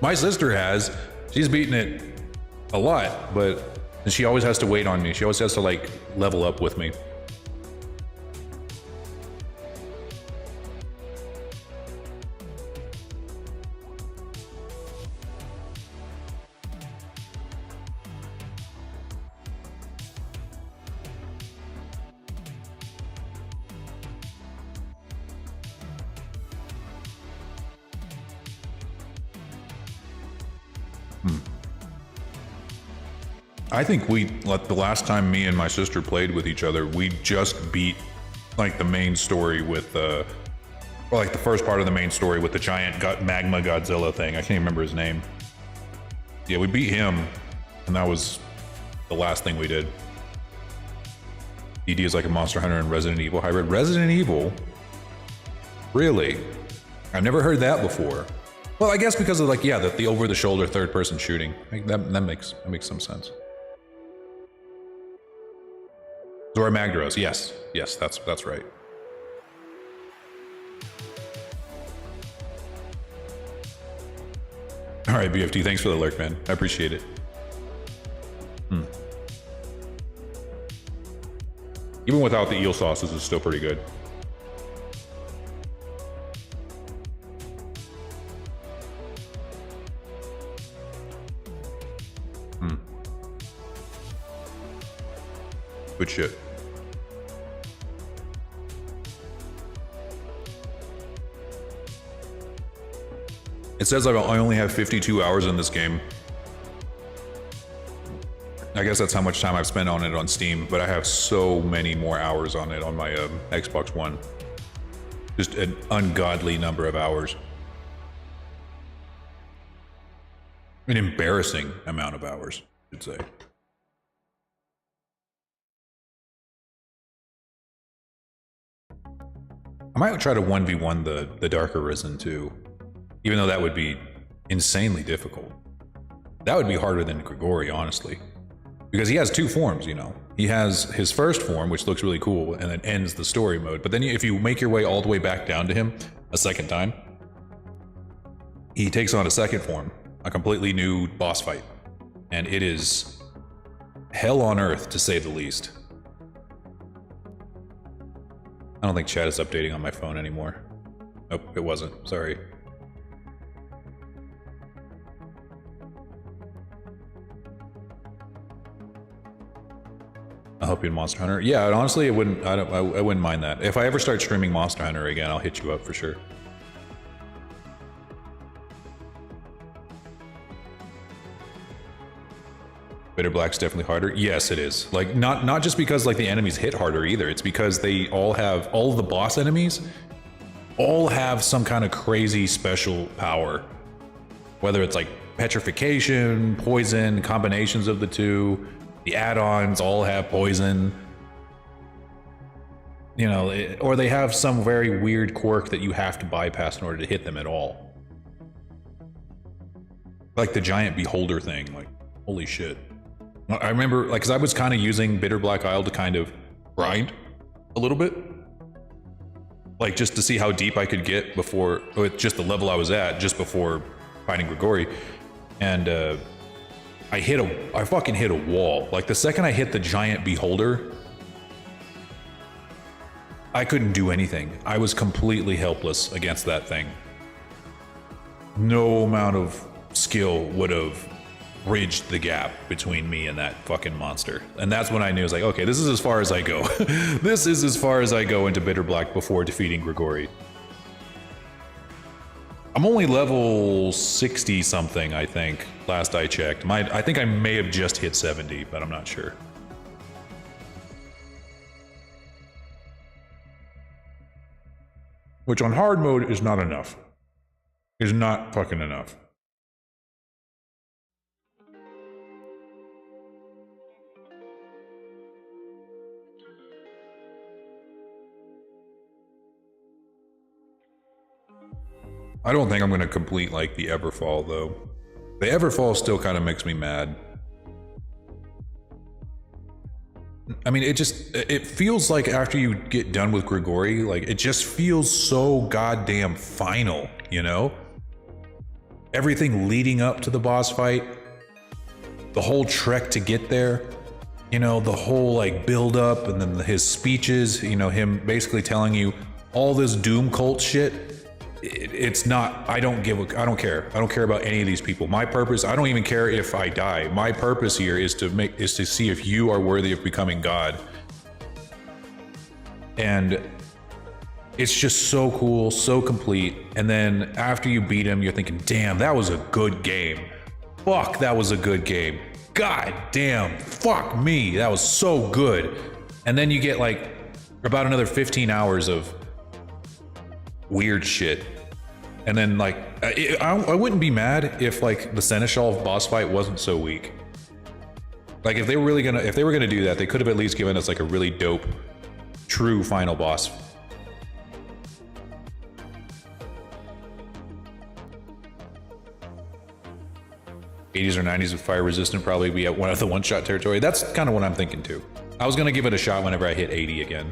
My sister has. She's beaten it a lot, but she always has to wait on me. She always has to like level up with me. I think the last time me and my sister played with each other, we just beat like the main story with, or like the first part of the main story with the giant magma Godzilla thing. I can't remember his name. Yeah, we beat him, and that was the last thing we did. DD is like a Monster Hunter and Resident Evil hybrid. Resident Evil? Really? I've never heard that before. Well, I guess because of like, yeah, the over-the-shoulder third-person shooting. Like, that makes some sense. Zora Magdaros, yes, that's right. All right, BFT, thanks for the lurk, man. I appreciate it. Even without the eel sauces, it's still pretty good. Good shit. It says I only have 52 hours in this game. I guess that's how much time I've spent on it on Steam, but I have so many more hours on it on my Xbox One. Just an ungodly number of hours. An embarrassing amount of hours, I should say. I might try to 1v1 the Dark Arisen too, even though that would be insanely difficult. That would be harder than Grigori, honestly. Because he has two forms, you know. He has his first form, which looks really cool, and then ends the story mode. But then if you make your way all the way back down to him a second time, he takes on a second form, a completely new boss fight. And it is hell on earth, to say the least. I don't think chat is updating on my phone anymore. Nope, it wasn't. Sorry. I'll help you in Monster Hunter. Yeah, honestly, I wouldn't mind that. If I ever start streaming Monster Hunter again, I'll hit you up for sure. Bitter Black's definitely harder. Yes, it is. Like, not just because like the enemies hit harder either. It's because they all of the boss enemies all have some kind of crazy special power. Whether it's like petrification, poison, combinations of the two. The add-ons all have poison. You know, or they have some very weird quirk that you have to bypass in order to hit them at all. Like the giant beholder thing, like, holy shit. I remember, like, because I was kind of using Bitter Black Isle to kind of grind a little bit. Like, just to see how deep I could get before, with just the level I was at, just before fighting Grigori. And I fucking hit a wall. Like, the second I hit the giant beholder, I couldn't do anything. I was completely helpless against that thing. No amount of skill would have bridged the gap between me and that fucking monster. And that's when I knew, I was like, okay, this is as far as I go. This is as far as I go into Bitter Black before defeating Grigori. I'm only level 60 something, I think, last I checked. I think I may have just hit 70, but I'm not sure. Which on hard mode is not enough. Is not fucking enough. I don't think I'm gonna complete like the Everfall though. The Everfall still kind of makes me mad. I mean, it feels like after you get done with Grigori, like it just feels so goddamn final, you know? Everything leading up to the boss fight, the whole trek to get there, you know, the whole like build up and then his speeches, you know, him basically telling you all this doom cult shit. It's not, I don't care. I don't care about any of these people. My purpose, I don't even care if I die. My purpose here is to see if you are worthy of becoming God. And it's just so cool, so complete. And then after you beat him, you're thinking, damn, that was a good game. Fuck, that was a good game. God damn, fuck me, that was so good. And then you get like about another 15 hours of weird shit. And then like I wouldn't be mad if like the Seneschal boss fight wasn't so weak. Like if they were gonna do that, they could have at least given us like a really dope true final boss. '80s or '90s with fire resistant, probably be at one of the one-shot territory. That's kind of what I'm thinking too. I was gonna give it a shot whenever I hit 80 again,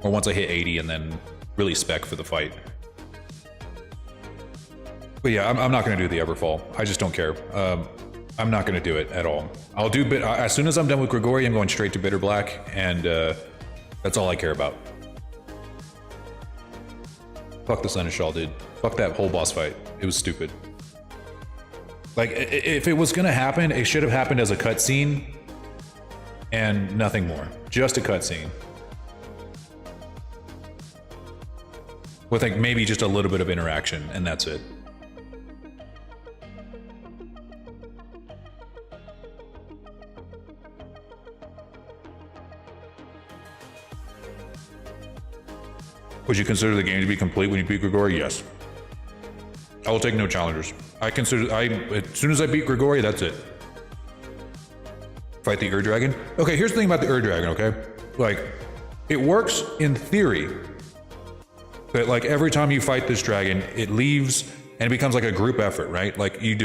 or once I hit 80 and then really spec for the fight. But yeah, I'm not going to do the Everfall. I just don't care. I'm not going to do it at all. I'll do as soon as I'm done with Grigori, I'm going straight to Bitter Black, and that's all I care about. Fuck the Seneschal, dude. Fuck that whole boss fight. It was stupid. Like, if it was going to happen, it should have happened as a cutscene and nothing more. Just a cutscene. With like maybe just a little bit of interaction, and that's it. Would you consider the game to be complete when you beat Grigori? Yes. I will take no challengers. As soon as I beat Grigori, that's it. Fight the Ur-Dragon? Okay, here's the thing about the Ur-Dragon, okay? Like, it works in theory. But like every time you fight this dragon, it leaves and it becomes like a group effort, right? Like you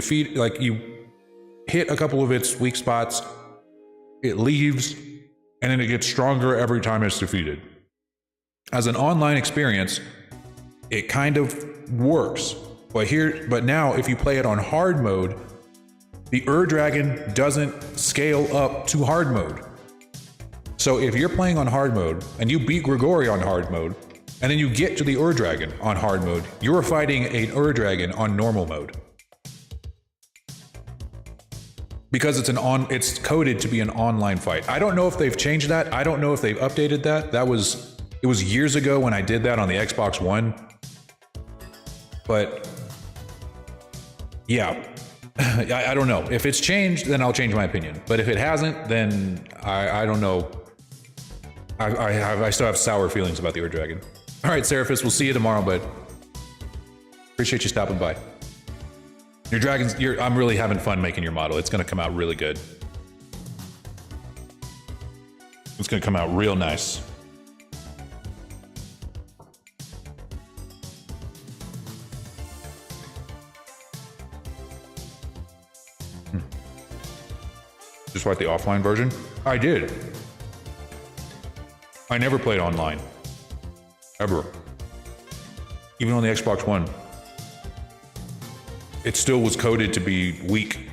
hit a couple of its weak spots, it leaves, and then it gets stronger every time it's defeated. As an online experience, it kind of works. But now if you play it on hard mode, the Ur-Dragon doesn't scale up to hard mode. So if you're playing on hard mode and you beat Grigori on hard mode, and then you get to the Ur-Dragon on hard mode, you're fighting an Ur-Dragon on normal mode. Because it's coded to be an online fight. I don't know if they've changed that. I don't know if they've updated that. It was years ago when I did that on the Xbox One. But yeah, I don't know. If it's changed, then I'll change my opinion. But if it hasn't, then I don't know. I still have sour feelings about the Ur Dragon. All right, Seraphis, we'll see you tomorrow, bud. Appreciate you stopping by. Your dragons, I'm really having fun making your model. It's gonna come out really good. It's gonna come out real nice. Just like the offline version? I did. I never played online. Ever. Even on the Xbox One. It still was coded to be weak,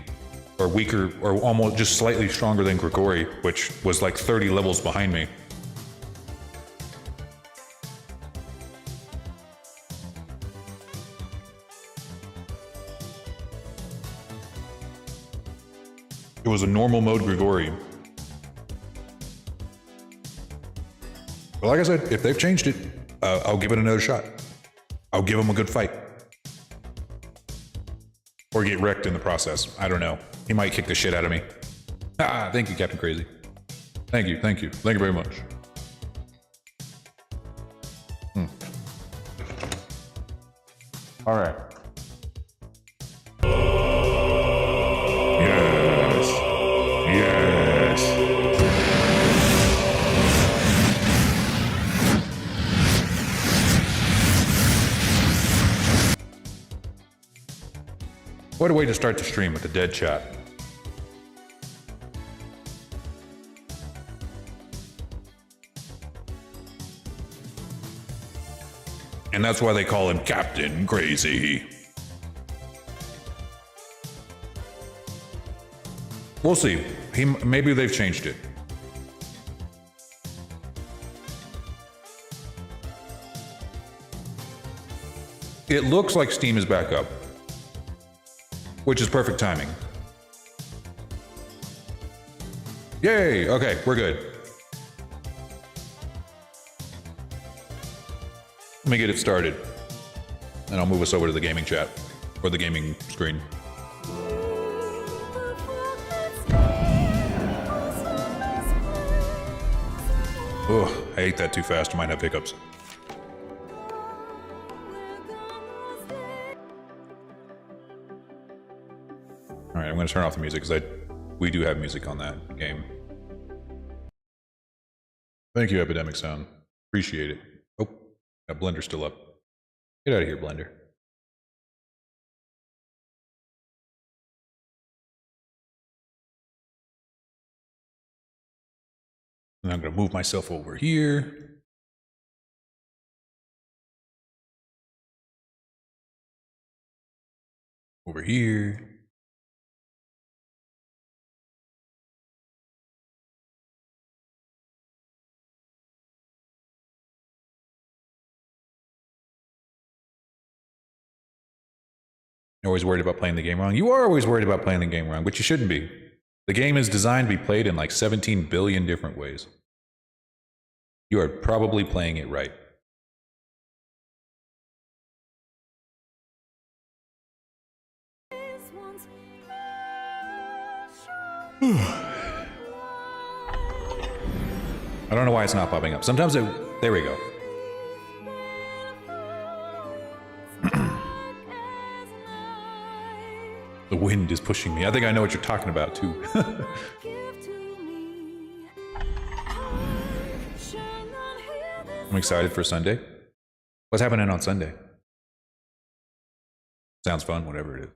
or weaker, or almost just slightly stronger than Grigori, which was like 30 levels behind me. It was a normal mode Grigori. But like I said, if they've changed it, I'll give it another shot. I'll give them a good fight. Or get wrecked in the process. I don't know. He might kick the shit out of me. Ah, thank you, Captain Crazy. Thank you, thank you. Thank you very much. All right. Yes. Yes. What a way to start the stream with a dead chat. And that's why they call him Captain Crazy. We'll see. Maybe they've changed it. It looks like Steam is back up, which is perfect timing. Yay! Okay, we're good. Let me get it started, and I'll move us over to the gaming chat, or the gaming screen. Oh, I ate that too fast. I might have hiccups. All right, I'm going to turn off the music because we do have music on that game. Thank you, Epidemic Sound. Appreciate it. Oh, that Blender's still up. Get out of here, Blender. And I'm going to move myself over here. Over here. You're always worried about playing the game wrong. You are always worried about playing the game wrong, but you shouldn't be. The game is designed to be played in like 17 billion different ways. You are probably playing it right. I don't know why it's not popping up. Sometimes there we go. The wind is pushing me. I think I know what you're talking about, too. I'm excited for Sunday. What's happening on Sunday? Sounds fun, whatever it is.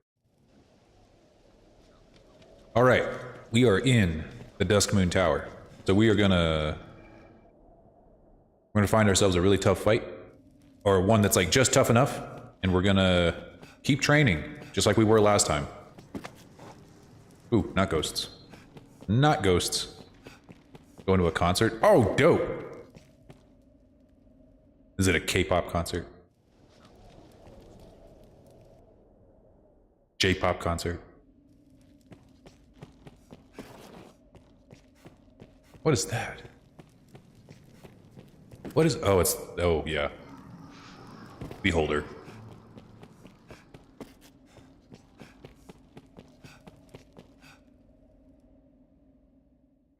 All right, we are in the Dusk Moon Tower. So we're gonna find ourselves a really tough fight, or one that's like just tough enough, and we're gonna keep training, just like we were last time. Ooh, not ghosts. Not ghosts. Going to a concert? Oh, dope! Is it a K-pop concert? J-pop concert? What is that? What is... Oh, it's... Oh, yeah. Beholder.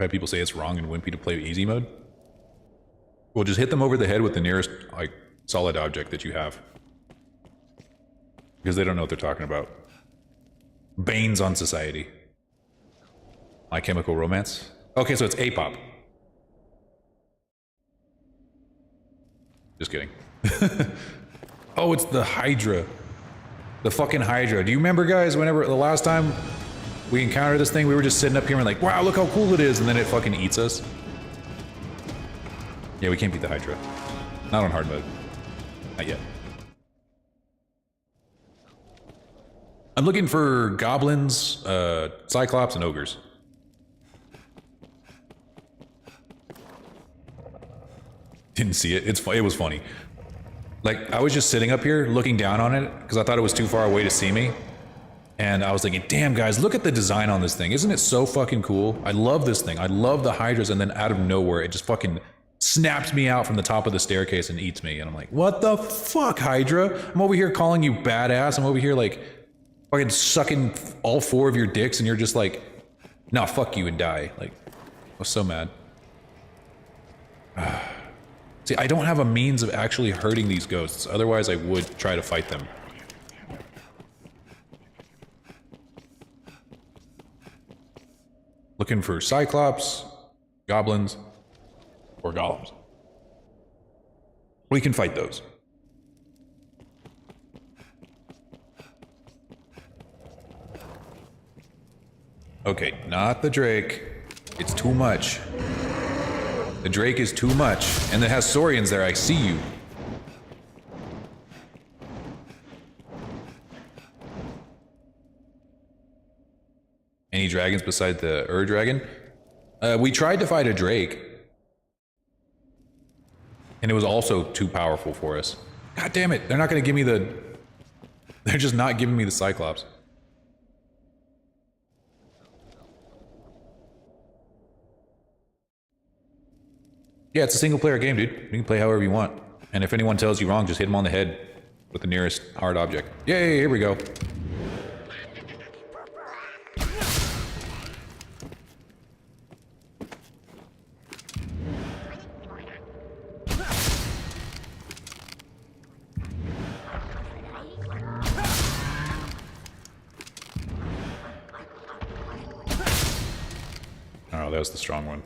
I've had people say it's wrong and wimpy to play easy mode. Well, just hit them over the head with the nearest, like, solid object that you have. Because they don't know what they're talking about. Banes on society. My Chemical Romance? Okay, so it's A-pop. Just kidding. Oh, it's the Hydra. The fucking Hydra. Do you remember, guys, whenever the last time we encountered this thing, we were just sitting up here and like, wow, look how cool it is, and then it fucking eats us? Yeah, we can't beat the Hydra. Not on hard mode. Not yet. I'm looking for goblins, cyclops, and ogres. Didn't see it. It was funny. Like, I was just sitting up here looking down on it because I thought it was too far away to see me. And I was thinking, damn, guys, look at the design on this thing. Isn't it so fucking cool? I love this thing. I love the Hydras, and then out of nowhere, it just fucking snaps me out from the top of the staircase and eats me. And I'm like, what the fuck, Hydra? I'm over here calling you badass. I'm over here, like, fucking sucking all 4 of your dicks, and you're just like, nah, fuck you and die. Like, I was so mad. See, I don't have a means of actually hurting these ghosts. Otherwise, I would try to fight them. Looking for cyclops, goblins, or golems. We can fight those. Okay, not the Drake. It's too much. The Drake is too much. And it has Saurians there, I see you. Any dragons beside the Dragon? We tried to fight a Drake. And it was also too powerful for us. God damn it, they're not gonna give me the... They're just not giving me the Cyclops. Yeah, it's a single player game, dude. You can play however you want. And if anyone tells you wrong, just hit them on the head with the nearest hard object. Yay, here we go. Oh, that was the strong one.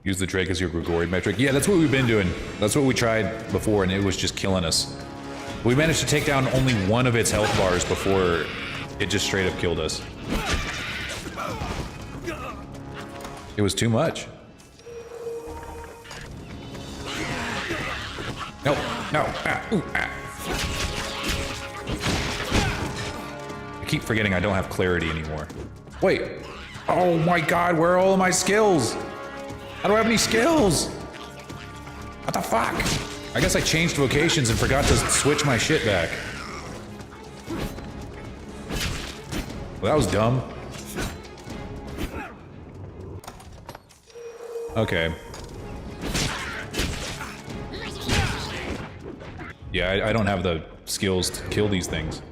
Use the Drake as your Grigori metric. Yeah, that's what we've been doing. That's what we tried before, and it was just killing us. We managed to take down only one of its health bars before it just straight up killed us. It was too much. No, no, ah, ooh, ah. I keep forgetting I don't have clarity anymore. Wait. Oh my god, where are all of my skills? I don't have any skills! What the fuck? I guess I changed vocations and forgot to switch my shit back. Well, that was dumb. Okay. Yeah, I don't have the skills to kill these things.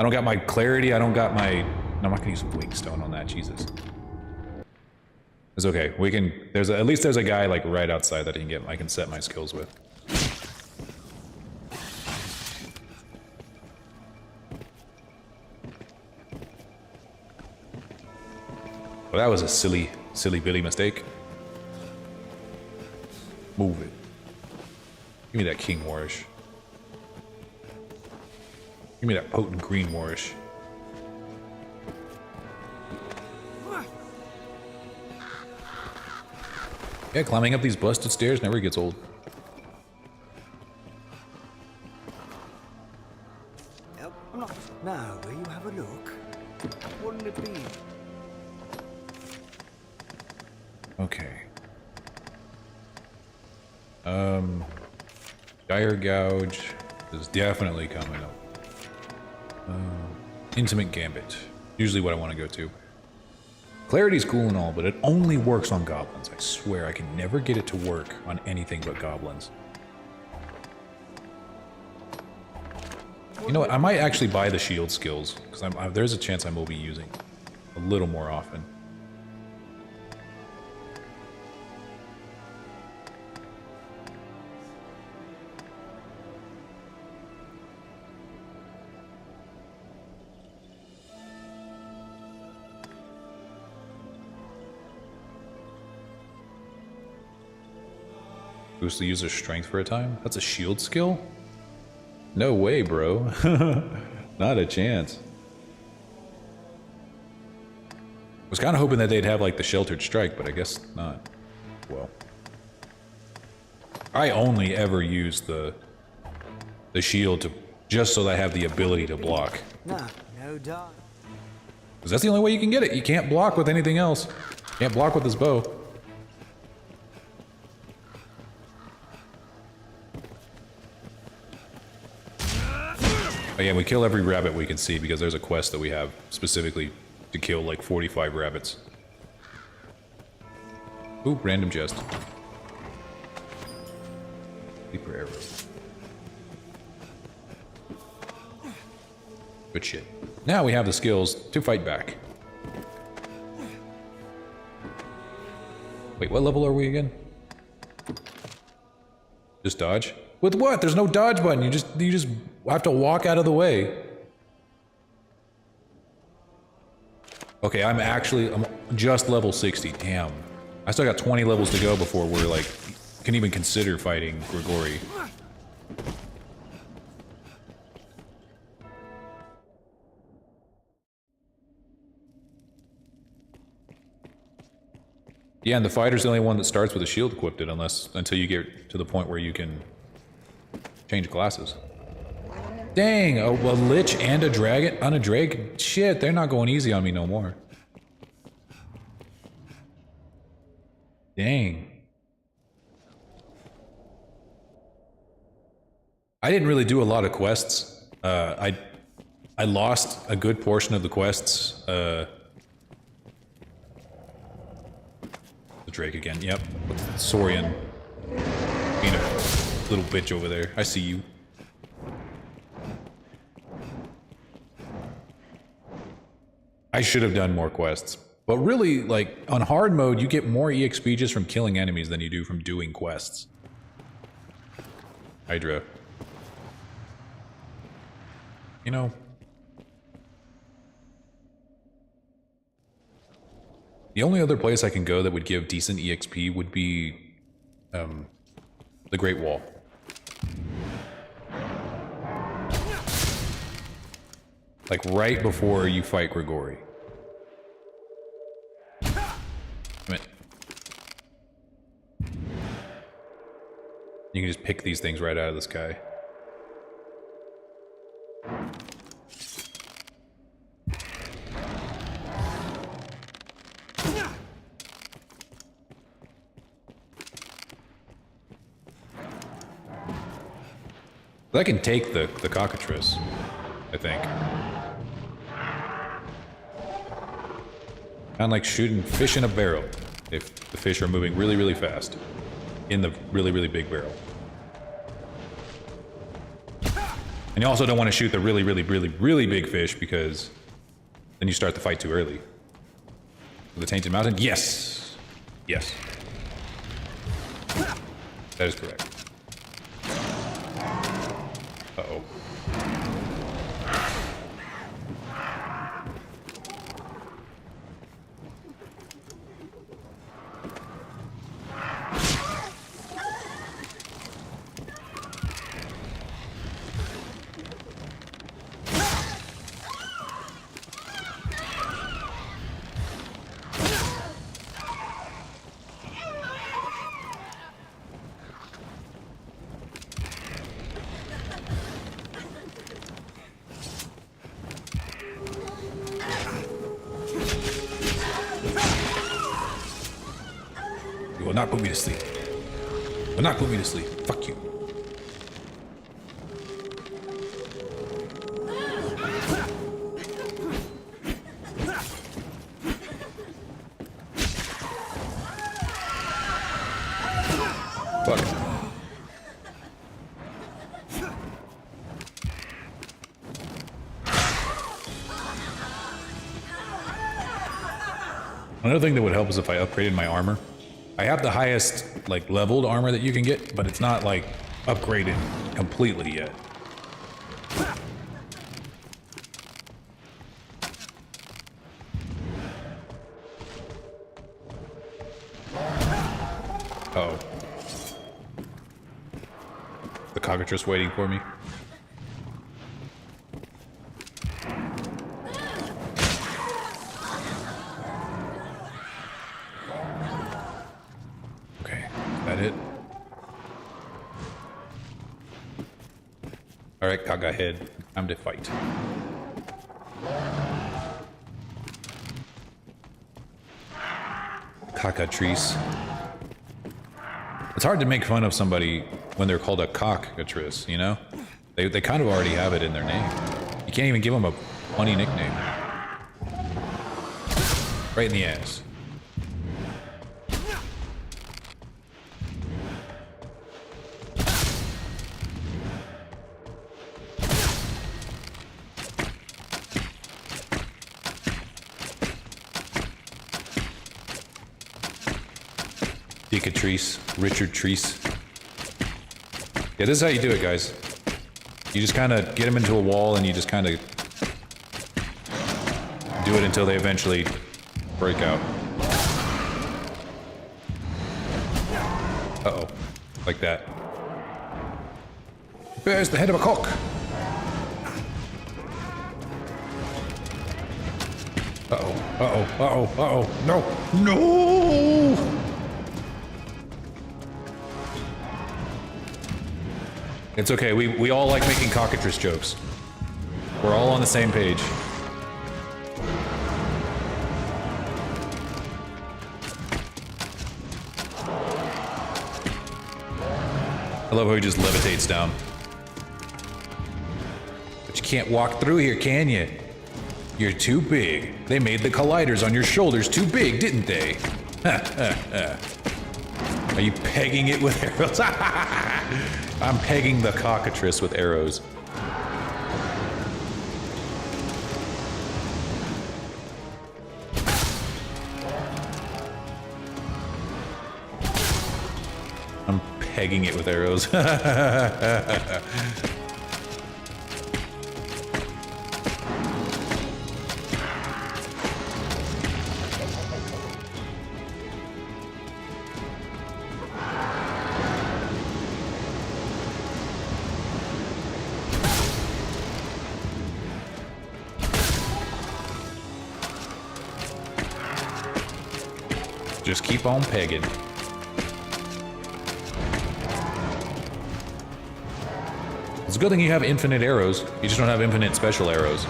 I don't got my clarity, I don't got my... No, I'm not gonna use Wingstone on that, Jesus. It's okay. We can. At least there's a guy like right outside that I can set my skills with. Well, that was a silly Billy mistake. Move it. Give me that King Warish. Give me that potent green Warish. Yeah, climbing up these busted stairs never gets old. Now, will you have a look? Wouldn't it be? Okay. Dire Gouge is definitely coming up. Intimate Gambit. Usually what I want to go to. Clarity's cool and all, but it only works on goblins. I swear, I can never get it to work on anything but goblins. You know what? I might actually buy the shield skills, because there's a chance I will be using a little more often. Boost the user's strength for a time? That's a shield skill? No way, bro. Not a chance. Was kind of hoping that they'd have like the sheltered strike, but I guess not. Well, I only ever use the shield to just so that I have the ability to block. No dodge. Because that's the only way you can get it. You can't block with anything else. You can't block with this bow. Oh yeah, we kill every rabbit we can see because there's a quest that we have specifically to kill like 45 rabbits. Ooh, random chest. Sleeper arrow. Good shit. Now we have the skills to fight back. Wait, what level are we again? Just dodge? With what? There's no dodge button. You just have to walk out of the way. Okay, I'm just level 60. Damn. I still got 20 levels to go before we're like can even consider fighting Grigori. Yeah, and the fighter's the only one that starts with a shield equipped until you get to the point where you can change classes. Dang, a lich and a dragon on a drake? Shit, they're not going easy on me no more. Dang. I didn't really do a lot of quests. I lost a good portion of the quests. The drake again, yep. Saurian. Being a little bitch over there. I see you. I should have done more quests. But really, like, on hard mode, you get more EXP just from killing enemies than you do from doing quests. Hydra. You know... The only other place I can go that would give decent EXP would be... the Great Wall. Like, right before you fight Grigori. You can just pick these things right out of the sky. I can take the cockatrice, I think. Kind of like shooting fish in a barrel, if the fish are moving really, really fast. In the really, really big barrel. And you also don't want to shoot the really, really, really, really big fish because then you start the fight too early. The Tainted Mountain? Yes! Yes. That is correct. Uh-oh. You will not put me to sleep. You will not put me to sleep. Fuck you. Another thing that would help is if I upgraded my armor. I have the highest, like, leveled armor that you can get, but it's not, like, upgraded completely yet. Uh-oh. The cockatrice waiting for me. Okay, is that it? Alright, Kaga head. Time to fight. Cockatrice. It's hard to make fun of somebody when they're called a cockatrice, you know? They kind of already have it in their name. You can't even give them a funny nickname. Right in the ass. Treese, Richard Treese. Yeah, this is how you do it, guys. You just kind of get them into a wall and you just kind of do it until they eventually break out. Uh-oh. Like that. There's the head of a cock. Uh-oh. Uh-oh. Uh-oh. Uh-oh. No. No! It's okay, we all like making cockatrice jokes. We're all on the same page. I love how he just levitates down. But you can't walk through here, can you? You're too big. They made the colliders on your shoulders too big, didn't they? Are you pegging it with arrows? I'm pegging the cockatrice with arrows. I'm pegging it with arrows. Just keep on pegging. It's a good thing you have infinite arrows. You just don't have infinite special arrows.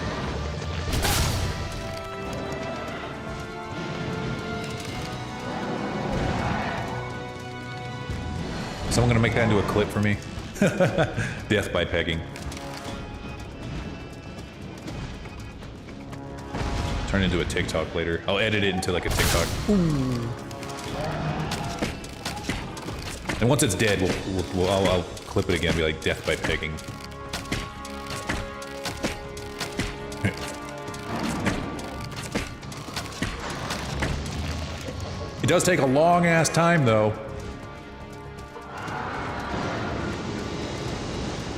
Someone gonna make that into a clip for me? Death by pegging. Turn into a TikTok later. I'll edit it into like a TikTok. Ooh. And once it's dead, I'll clip it again and be like, death by pegging. It does take a long ass time though.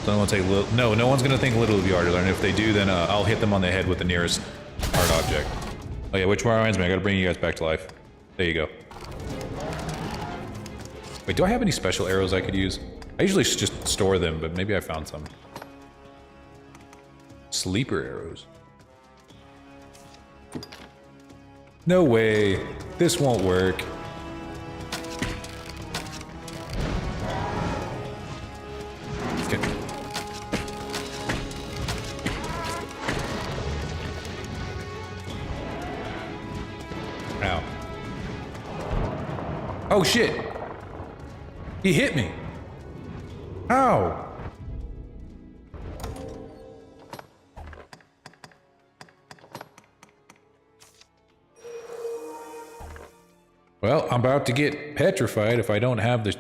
So I want to take little. No one's gonna think little of you are, and if they do, then I'll hit them on the head with the nearest hard object. Oh yeah, which reminds me, I gotta bring you guys back to life. There you go. Wait, do I have any special arrows I could use? I usually just store them, but maybe I found some. Sleeper arrows. No way. This won't work. Okay. Ow. Oh shit! He hit me! Ow! Well, I'm about to get petrified if I don't have the...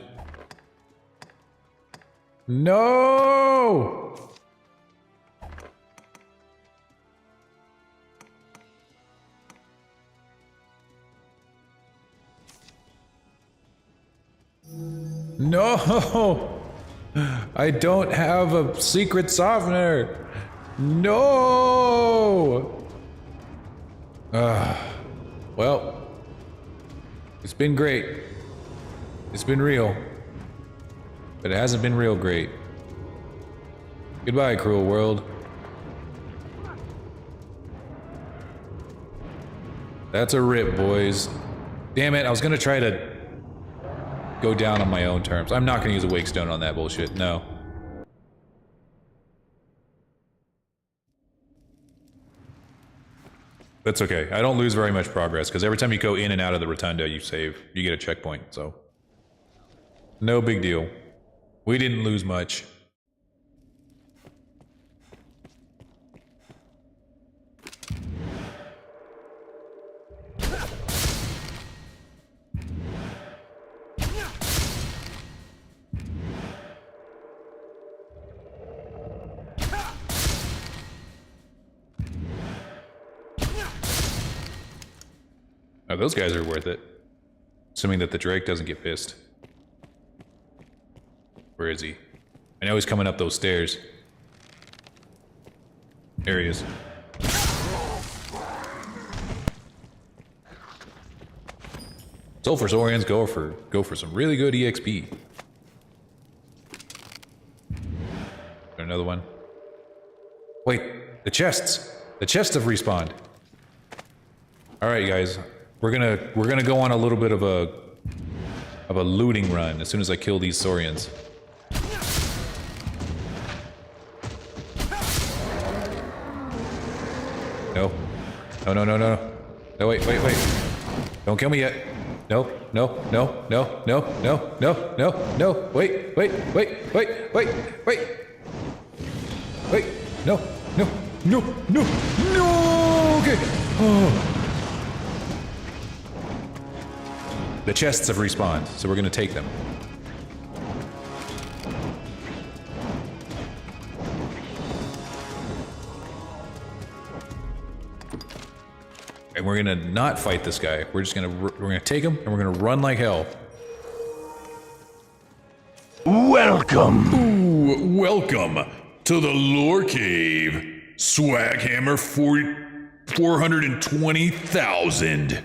No! No! I don't have a secret softener. No! Well, it's been great. It's been real. But it hasn't been real great. Goodbye, cruel world. That's a rip, boys. Damn it, I was gonna try to go down on my own terms. I'm not gonna use a wake stone on that bullshit, no. That's okay. I don't lose very much progress, because every time you go in and out of the rotunda, you save. You get a checkpoint, so. No big deal. We didn't lose much. Oh, those guys are worth it. Assuming that the Drake doesn't get pissed. Where is he? I know he's coming up those stairs. There he is. Sulfur Saurians go for some really good EXP. Another one. Wait, the chests. The chests have respawned. All right, guys. We're gonna go on a little bit of a looting run as soon as I kill these Saurians. No. No, no, no, no. No, wait. Don't kill me yet. No, no, no, no, no, no, no, no, no. Wait. No, no, no, no, no. Okay. Oh. The chests have respawned, so we're gonna take them. And we're gonna not fight this guy. We're gonna take him and we're gonna run like hell. Welcome. Ooh, welcome to the Lore Cave. Swaghammer 420,000.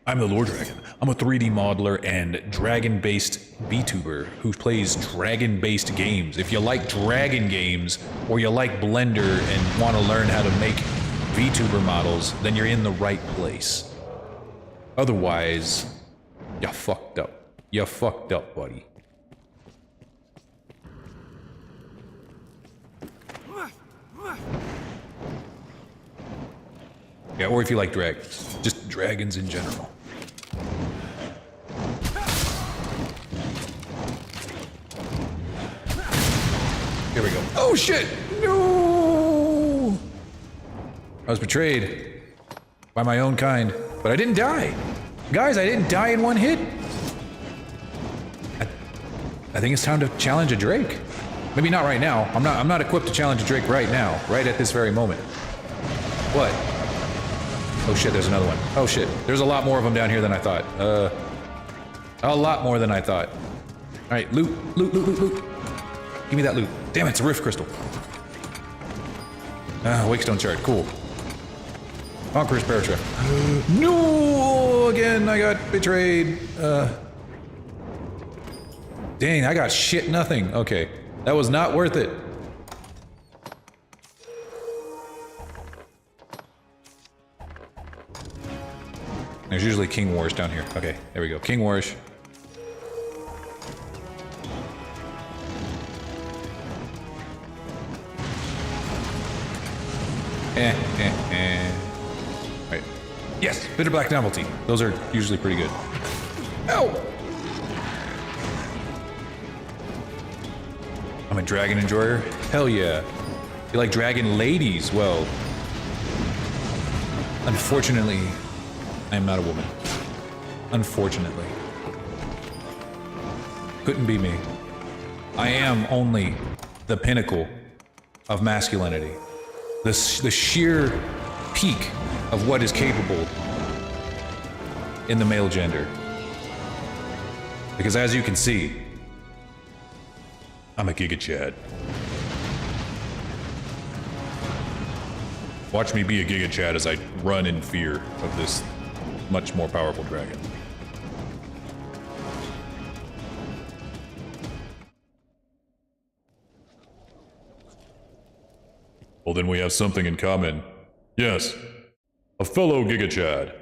I'm the Lore Dragon. I'm a 3D modeler and dragon-based VTuber who plays dragon-based games. If you like dragon games, or you like Blender and want to learn how to make VTuber models, then you're in the right place. Otherwise, you fucked up. You fucked up, buddy. Yeah, or if you like dragons. Just dragons in general. Here we go. Oh shit! No! I was betrayed by my own kind, but I didn't die. Guys, I didn't die in one hit. I think it's time to challenge a Drake. Maybe not right now. I'm not equipped to challenge a Drake right now, right at this very moment. What? Oh shit, there's another one. Oh shit, there's a lot more of them down here than I thought. A lot more than I thought. All right, loot. Give me that loot. Damn it, it's a rift crystal. Wakestone shard, cool. Conqueror's Paratrap. No, again, I got betrayed. Dang, I got shit nothing. Okay, that was not worth it. There's usually King Wars down here. Okay, there we go. King Wars. Right. Yes, bitter black novelty. Those are usually pretty good. Ow! I'm a dragon enjoyer? Hell yeah. You like dragon ladies? Well, unfortunately, I am not a woman. Unfortunately. Couldn't be me. I am only the pinnacle of masculinity. The sheer peak of what is capable in the male gender. Because as you can see, I'm a Giga Chad. Watch me be a Giga Chad as I run in fear of this much more powerful dragon. Well, then we have something in common. Yes, a fellow Giga Chad.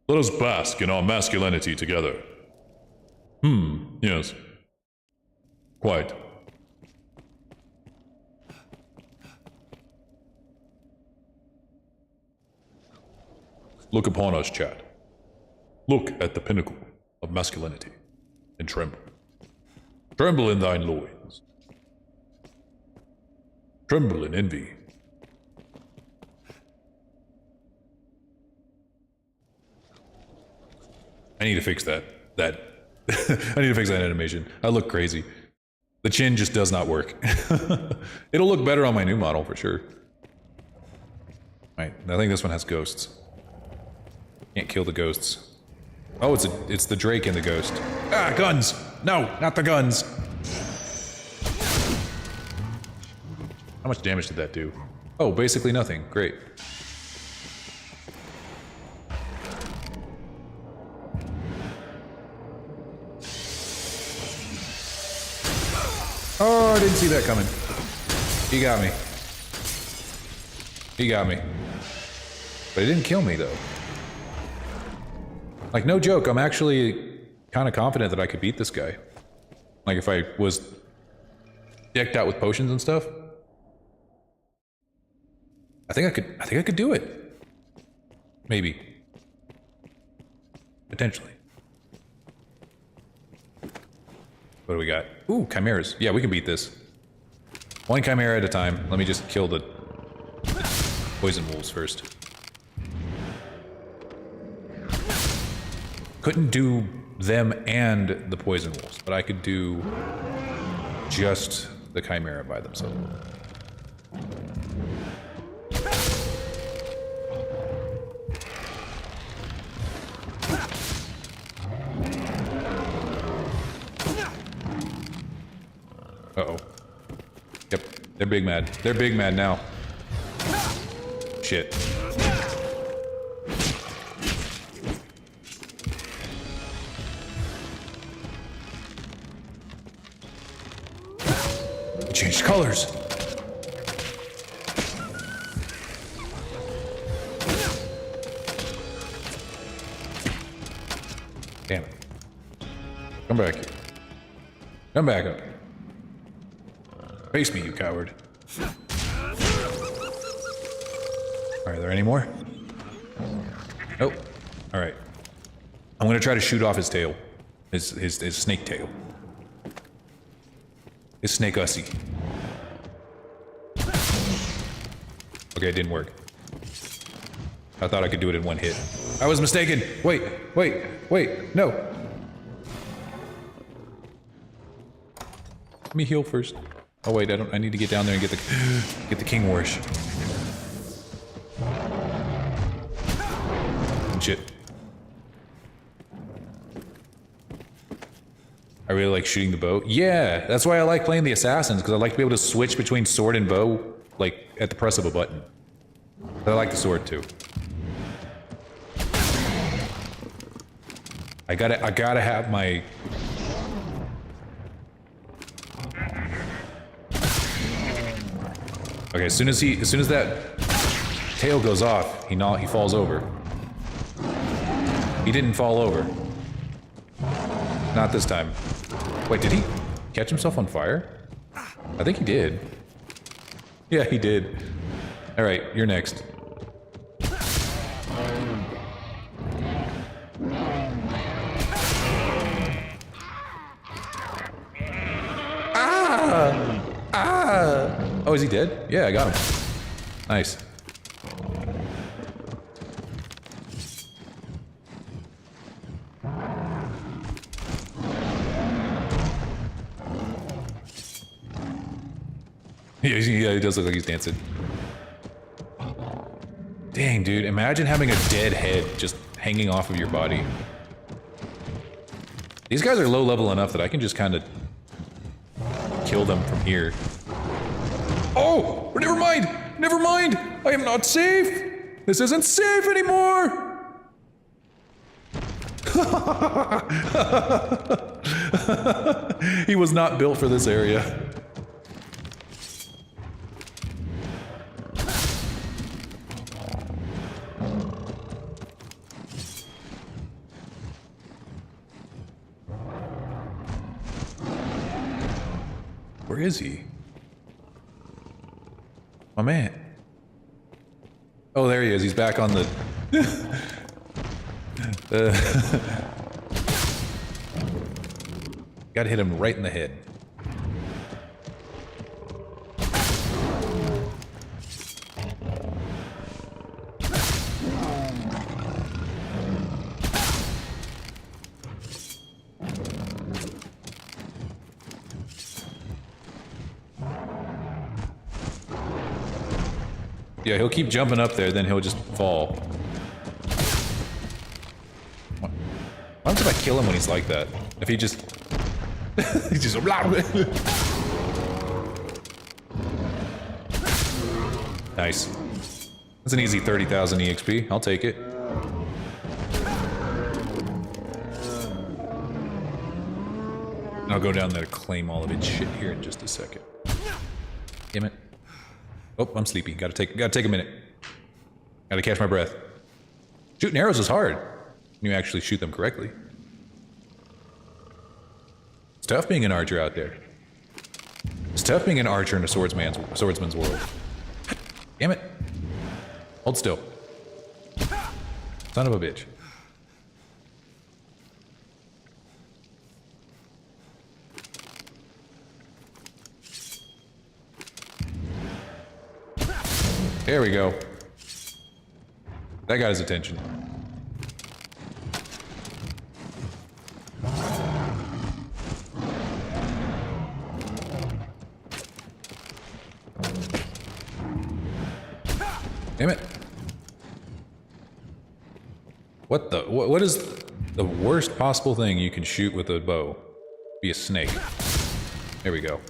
Let us bask in our masculinity together. Yes. Quite. Look upon us, Chad. Look at the pinnacle of masculinity, and tremble. Tremble in thine loins. Tremble in envy. I need to fix that. I need to fix that animation. I look crazy. The chin just does not work. It'll look better on my new model for sure. Right, I think this one has ghosts. Can't kill the ghosts. Oh, it's the Drake and the ghost. Ah, guns! No, not the guns! How much damage did that do? Oh, basically nothing. Great. Oh, I didn't see that coming. He got me. He got me. But he didn't kill me, though. Like, no joke, I'm actually kind of confident that I could beat this guy. Like, if I was decked out with potions and stuff. I think I could do it. Maybe. Potentially. What do we got? Ooh, chimeras. Yeah, we can beat this. One chimera at a time. Let me just kill the poison wolves first. Couldn't do them and the poison wolves, but I could do just the chimera by themselves. Uh-oh. Yep, they're big mad. They're big mad now. Shit. It changed colors. Damn it. Come back here. Come back up. Face me, you coward. Are there any more? Nope. Alright. I'm gonna try to shoot off his tail. His snake tail. His snake ussy. Okay, it didn't work. I thought I could do it in one hit. I was mistaken! Wait, no! Let me heal first. Oh wait, I need to get down there and get the King Warish. Shit. I really like shooting the bow. Yeah, that's why I like playing the assassins, because I like to be able to switch between sword and bow, like, at the press of a button. But I like the sword too. I gotta have my... Okay, as soon as that tail goes off, he falls over. He didn't fall over. Not this time. Wait, did he catch himself on fire? I think he did. Yeah, he did. All right, you're next. Oh, is he dead? Yeah, I got him. Nice. Yeah, he does look like he's dancing. Dang, dude, imagine having a dead head just hanging off of your body. These guys are low level enough that I can just kind of kill them from here. Oh, never mind, never mind. I am not safe. This isn't safe anymore. He was not built for this area. Where is he? My man. Oh, there he is. He's back on the... Gotta hit him right in the head. Yeah, he'll keep jumping up there, then he'll just fall. What happens if I kill him when he's like that? If he just... he's just... Nice. That's an easy 30,000 EXP. I'll take it. I'll go down there to claim all of its shit here in just a second. Damn it. Oh, I'm sleepy. Gotta take a minute. Gotta catch my breath. Shooting arrows is hard when you actually shoot them correctly. It's tough being an archer out there. It's tough being an archer in a swordsman's world. Damn it. Hold still. Son of a bitch. There we go. That got his attention. Damn it. What is the worst possible thing you can shoot with a bow? Be a snake. There we go.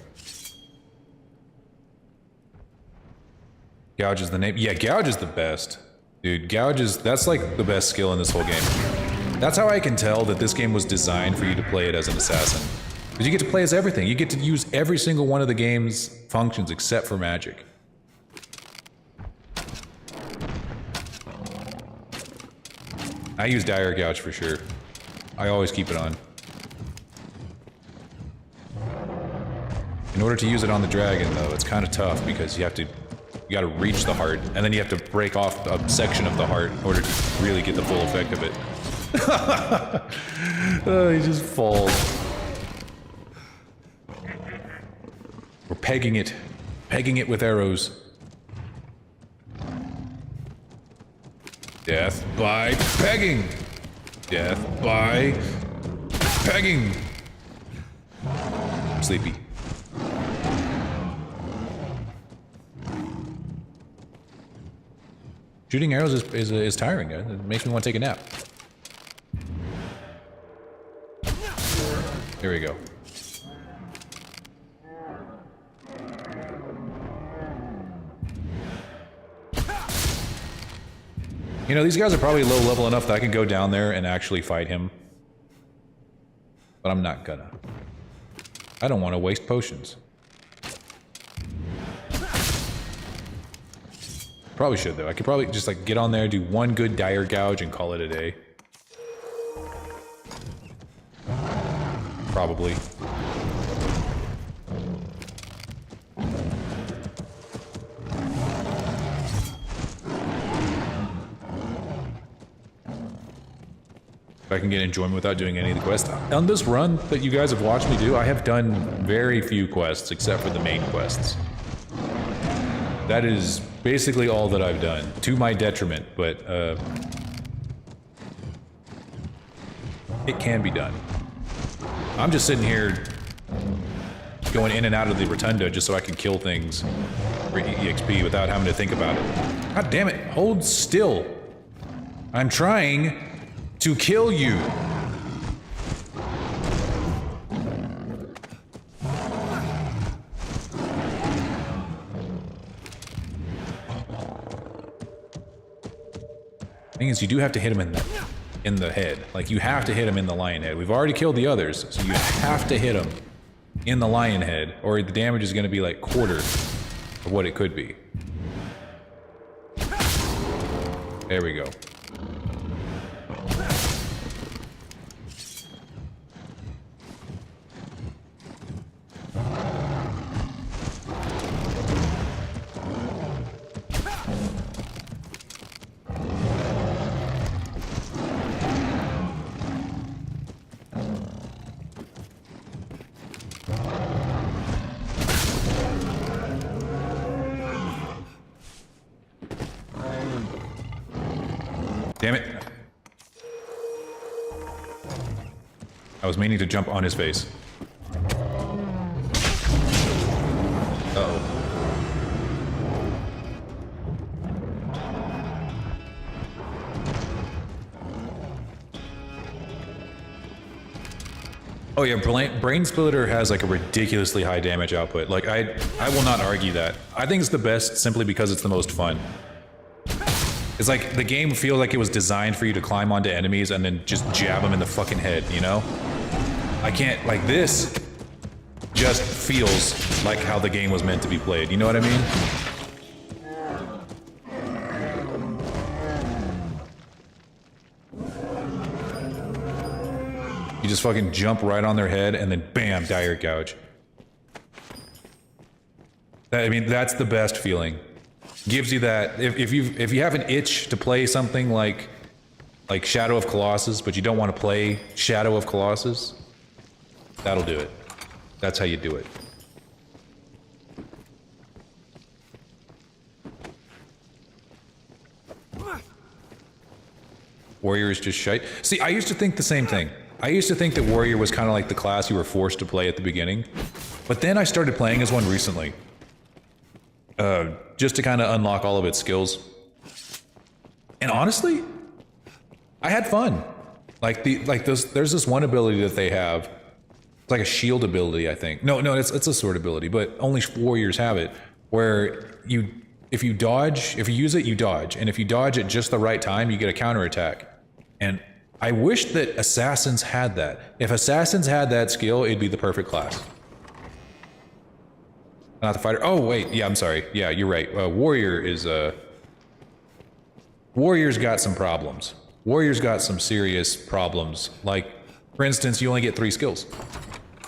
Gouge is the name. Yeah, Gouge is the best. Dude, Gouge is... that's like the best skill in this whole game. That's how I can tell that this game was designed for you to play it as an assassin. Because you get to play as everything. You get to use every single one of the game's functions except for magic. I use Dire Gouge for sure. I always keep it on. In order to use it on the dragon, though, it's kind of tough because you gotta reach the heart, and then you have to break off a section of the heart in order to really get the full effect of it. He just falls. We're pegging it with arrows. Death by pegging. Death by pegging. I'm sleepy. Shooting arrows is tiring. It makes me want to take a nap. There we go. You know, these guys are probably low level enough that I can go down there and actually fight him. But I'm not gonna. I don't want to waste potions. Probably should, though. I could probably just, like, get on there, do one good Dire Gouge, and call it a day. Probably. If I can get enjoyment without doing any of the quests. On this run that you guys have watched me do, I have done very few quests, except for the main quests. That is basically all that I've done, to my detriment, but it can be done. I'm just sitting here going in and out of the rotunda just so I can kill things for EXP without having to think about it. God damn it, hold still. I'm trying to kill you. Thing is, you do have to hit him in the head. Like, you have to hit him in the lion head. We've already killed the others, so you have to hit him in the lion head, or the damage is going to be like quarter of what it could be. There we go. Damn it. I was meaning to jump on his face. Uh-oh. Oh yeah, Brain Splitter has like a ridiculously high damage output. Like, I will not argue that. I think it's the best simply because it's the most fun. It's like the game feels like it was designed for you to climb onto enemies and then just jab them in the fucking head, you know? I can't, like, this just feels like how the game was meant to be played, you know what I mean? You just fucking jump right on their head and then bam, dire gouge. I mean, that's the best feeling. Gives you that, if you have an itch to play something like Shadow of Colossus, but you don't want to play Shadow of Colossus, that'll do it. That's how you do it. Warrior is just shite. See, I used to think the same thing. I used to think that Warrior was kind of like the class you were forced to play at the beginning, but then I started playing as one recently. Just to kind of unlock all of its skills. And honestly, I had fun. There's this one ability that they have. It's like a shield ability, I think. No, it's a sword ability, but only warriors have it. Where if you use it, you dodge. And if you dodge at just the right time, you get a counterattack. And I wish that assassins had that. If assassins had that skill, it'd be the perfect class. Not the fighter. Oh, wait. Yeah, I'm sorry. Yeah, you're right. Warrior is, Warrior's got some problems. Warrior's got some serious problems. Like, for instance, you only get 3 skills.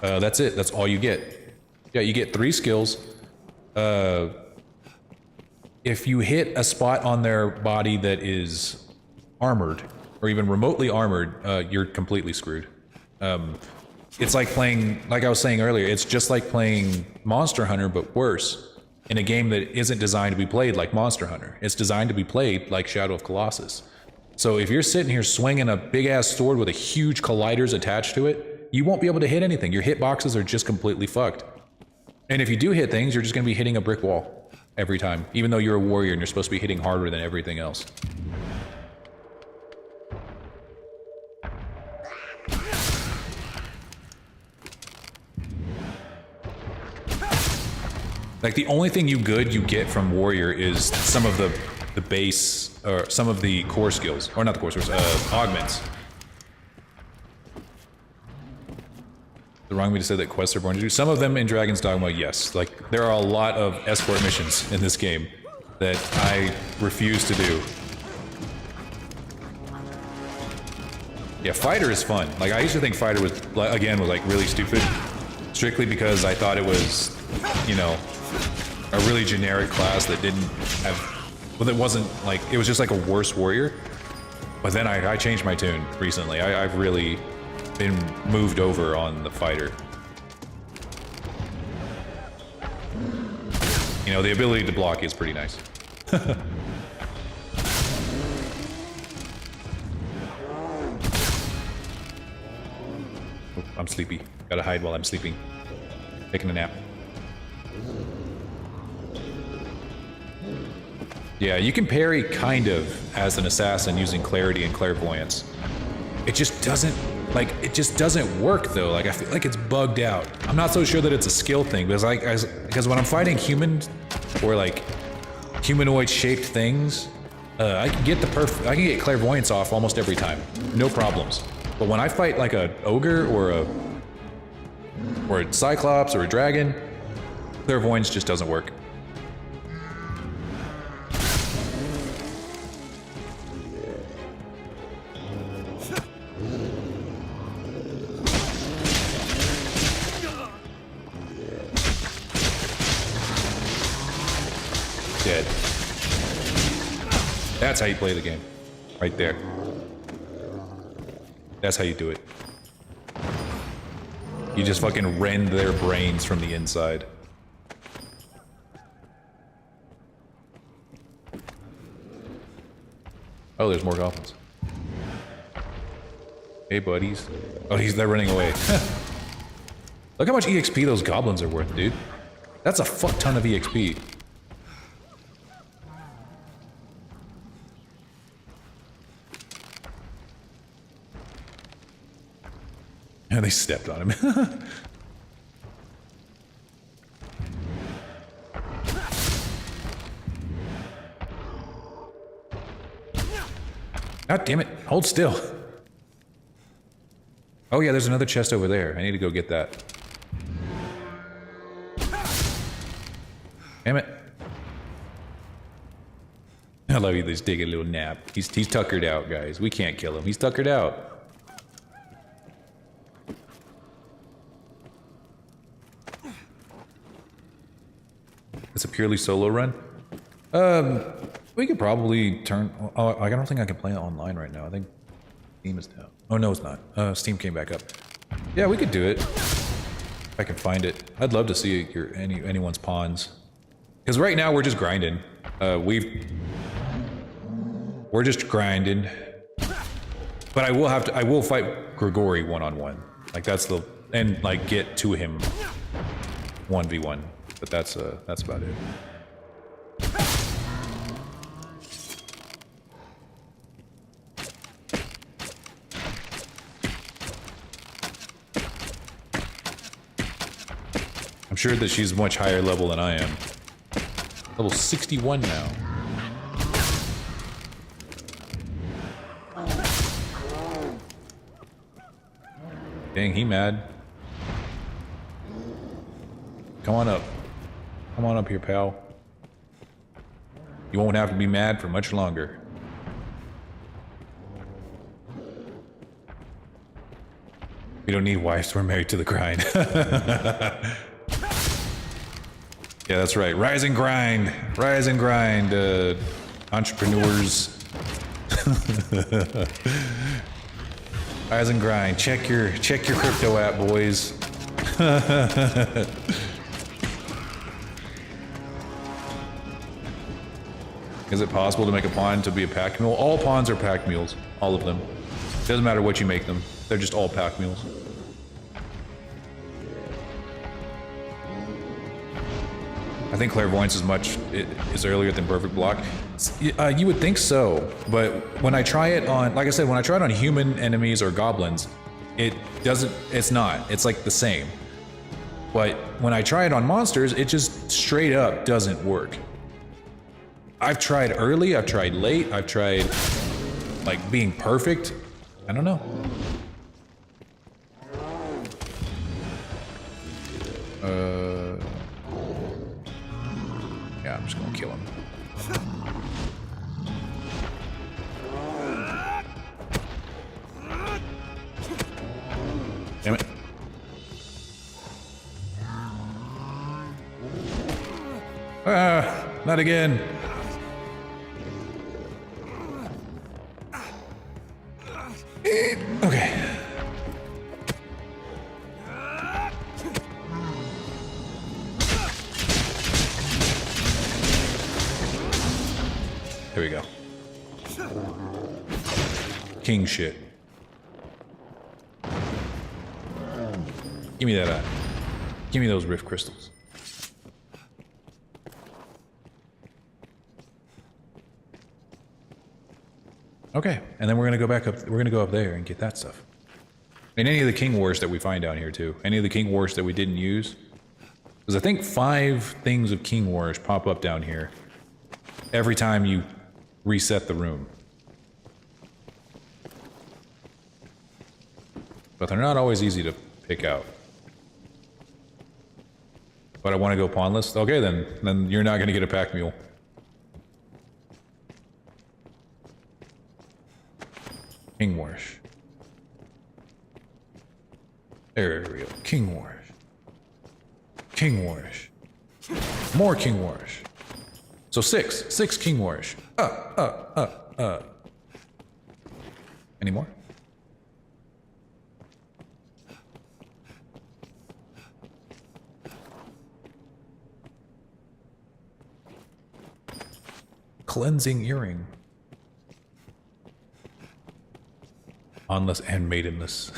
That's it. That's all you get. Yeah, you get 3 skills. If you hit a spot on their body that is armored, or even remotely armored, you're completely screwed. It's like playing, like I was saying earlier, it's just like playing Monster Hunter, but worse, in a game that isn't designed to be played like Monster Hunter. It's designed to be played like Shadow of Colossus. So if you're sitting here swinging a big-ass sword with a huge colliders attached to it, you won't be able to hit anything. Your hitboxes are just completely fucked. And if you do hit things, you're just going to be hitting a brick wall every time, even though you're a warrior and you're supposed to be hitting harder than everything else. Like, the only thing you get from Warrior is some of the base, or some of the core skills. Or not the core skills, augments. The wrong way to say that quests are born to do. Some of them in Dragon's Dogma, yes. Like, there are a lot of escort missions in this game that I refuse to do. Yeah, Fighter is fun. Like, I used to think Fighter was, again, was like really stupid. Strictly because I thought it was, you know, a really generic class that didn't have, well, it wasn't like, it was just like a worse warrior. But then I changed my tune recently. I've really been moved over on the fighter. You know, the ability to block is pretty nice. Oh, I'm sleepy. Gotta hide while I'm sleeping. Taking a nap. Yeah, you can parry kind of as an assassin using clarity and clairvoyance. It just doesn't, like, it just doesn't work though. Like, I feel like it's bugged out. I'm not so sure that it's a skill thing, because when I'm fighting humans or like humanoid shaped things, I can get I can get clairvoyance off almost every time, no problems. But when I fight like a ogre or a cyclops or a dragon, clairvoyance just doesn't work. Dead. That's how you play the game. Right there. That's how you do it. You just fucking rend their brains from the inside. Oh, there's more goblins. Hey, buddies. Oh, they're running away. Look how much EXP those goblins are worth, dude. That's a fuck ton of EXP. And they stepped on him. God damn it. Hold still. Oh yeah, there's another chest over there. I need to go get that. Damn it. I love you, just taking a little nap. He's tuckered out, guys. We can't kill him. He's tuckered out. It's a purely solo run? We could probably turn... Oh, I don't think I can play it online right now. I think Steam is down. Oh, no, it's not. Steam came back up. Yeah, we could do it. If I can find it. I'd love to see anyone's pawns. Because right now, we're just grinding. We're just grinding. But I will fight Grigori one-on-one. Like, that's the... And, like, get to him 1v1. But that's about it. I'm sure that she's much higher level than I am. Level 61 now. Dang, he mad. Come on up. Come on up here, pal. You won't have to be mad for much longer. We don't need wives, we're married to the grind. Yeah, that's right. Rise and grind. Rise and grind, entrepreneurs. Rise and grind. Check your crypto app, boys. Is it possible to make a pawn to be a pack mule? All pawns are pack mules. All of them. Doesn't matter what you make them. They're just all pack mules. I think clairvoyance is earlier than perfect block. You would think so, but when I try it on, like I said, when I try it on human enemies or goblins, it's not. It's like the same. But when I try it on monsters, it just straight up doesn't work. I've tried early, I've tried late, I've tried like being perfect. I don't know. Yeah, I'm just gonna kill him. Damn it. Ah, not again. Okay. There we go. King shit. Give me that eye. Give me those rift crystals. Okay, and then we're gonna go back up. We're gonna go up there and get that stuff. And any of the King Wars that we find down here too. Any of the King Wars that we didn't use. Because I think 5 things of King Wars pop up down here every time you reset the room. But they're not always easy to pick out. But I want to go pawnless? Okay, then you're not going to get a pack mule. King Wars. There we go. King Wars. King Wars. More King Wars. So 6. 6 King Wars. Any more? Cleansing earring. Pawnless and maidenless.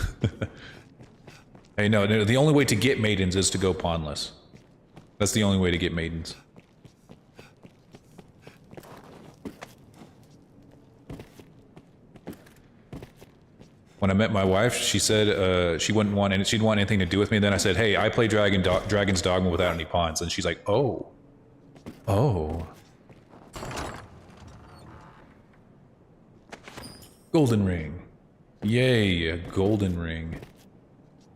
Hey, no, the only way to get maidens is to go pawnless. That's the only way to get maidens. When I met my wife, she said she'd want anything to do with me. Then I said, "Hey, I play Dragon's Dogma without any pawns," and she's like, "Oh, oh." Golden ring. Yay, a golden ring.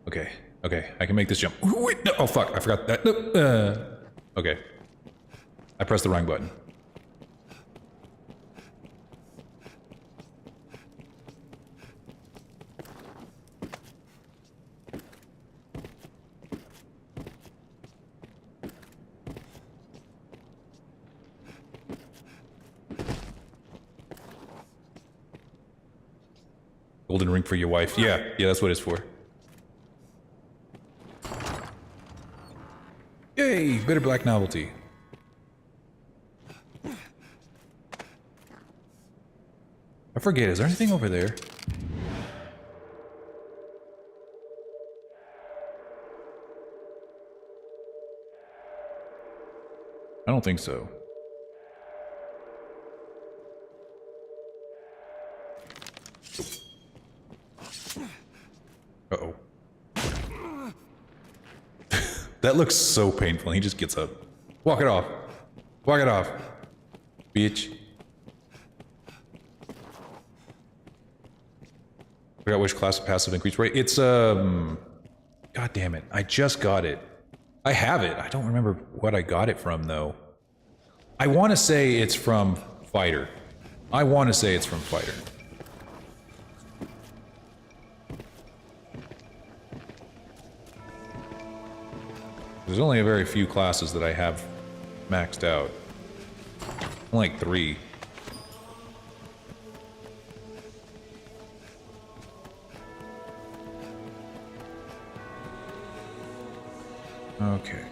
Okay, okay, I can make this jump. Ooh, wait, no, oh fuck, I forgot that. No, okay. I pressed the wrong button. Golden ring for your wife. Yeah, that's what it's for. Yay, bitter black novelty. I forget, is there anything over there? I don't think so. Uh-oh. That looks so painful. He just gets up. Walk it off. Walk it off. Bitch. Forgot which class of passive increased rate. It's, God damn it. I just got it. I have it. I don't remember what I got it from, though. I want to say it's from Fighter. I want to say it's from Fighter. There's only a very few classes that I have maxed out. Like 3. Okay.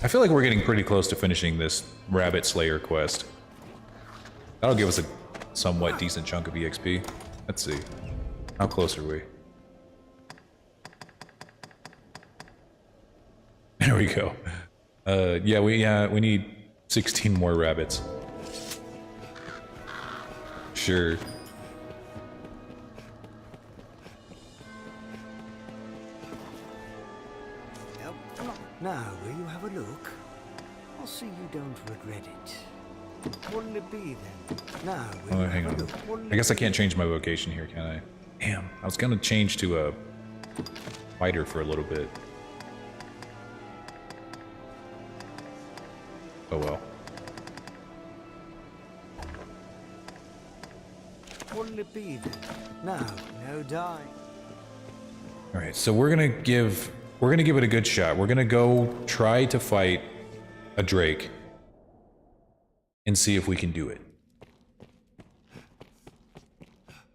I feel like we're getting pretty close to finishing this Rabbit Slayer quest. That'll give us a somewhat decent chunk of EXP. Let's see. How close are we? There we go. Yeah, we need 16 more rabbits. Sure. Now, will you have a look? I'll see you don't regret it. What'll it be then? Now, will you hang have on. a look? What'll I guess I it can't be? change my vocation here, can I? Damn, I was gonna change to a fighter for a little bit. Oh well. What'll it be then? Now, no die. All right, so we're gonna give it a good shot. We're gonna go try to fight a Drake and see if we can do it.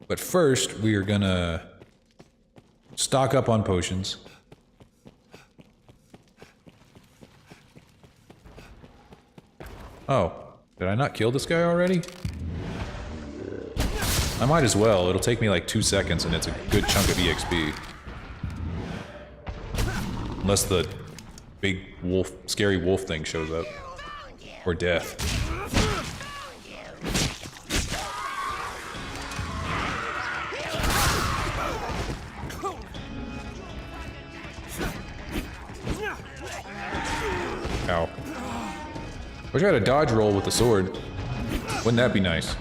But first, we are gonna stock up on potions. Oh, did I not kill this guy already? I might as well. It'll take me like 2 seconds and it's a good chunk of EXP. Unless the big wolf, scary wolf thing shows up. Or death. Ow. Wish I had a dodge roll with the sword. Wouldn't that be nice?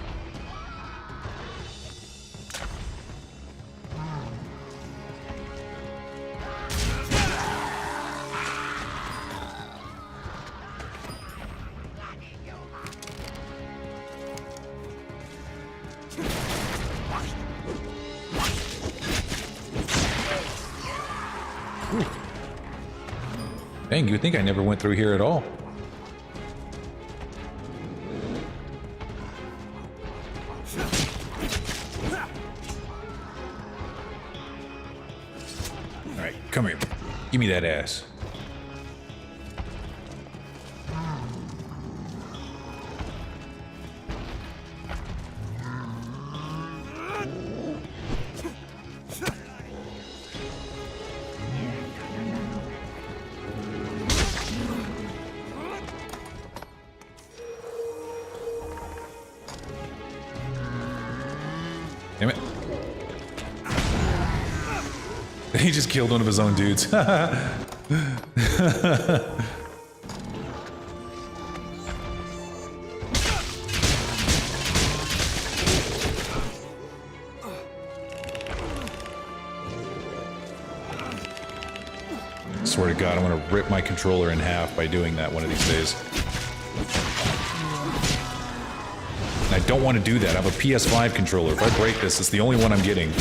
Dang, you would think I never went through here at all. Alright, come here. Give me that ass. Damn it. He just killed one of his own dudes. Swear to God, I'm gonna rip my controller in half by doing that one of these days. And I don't want to do that. I have a PS5 controller. If I break this, it's the only one I'm getting.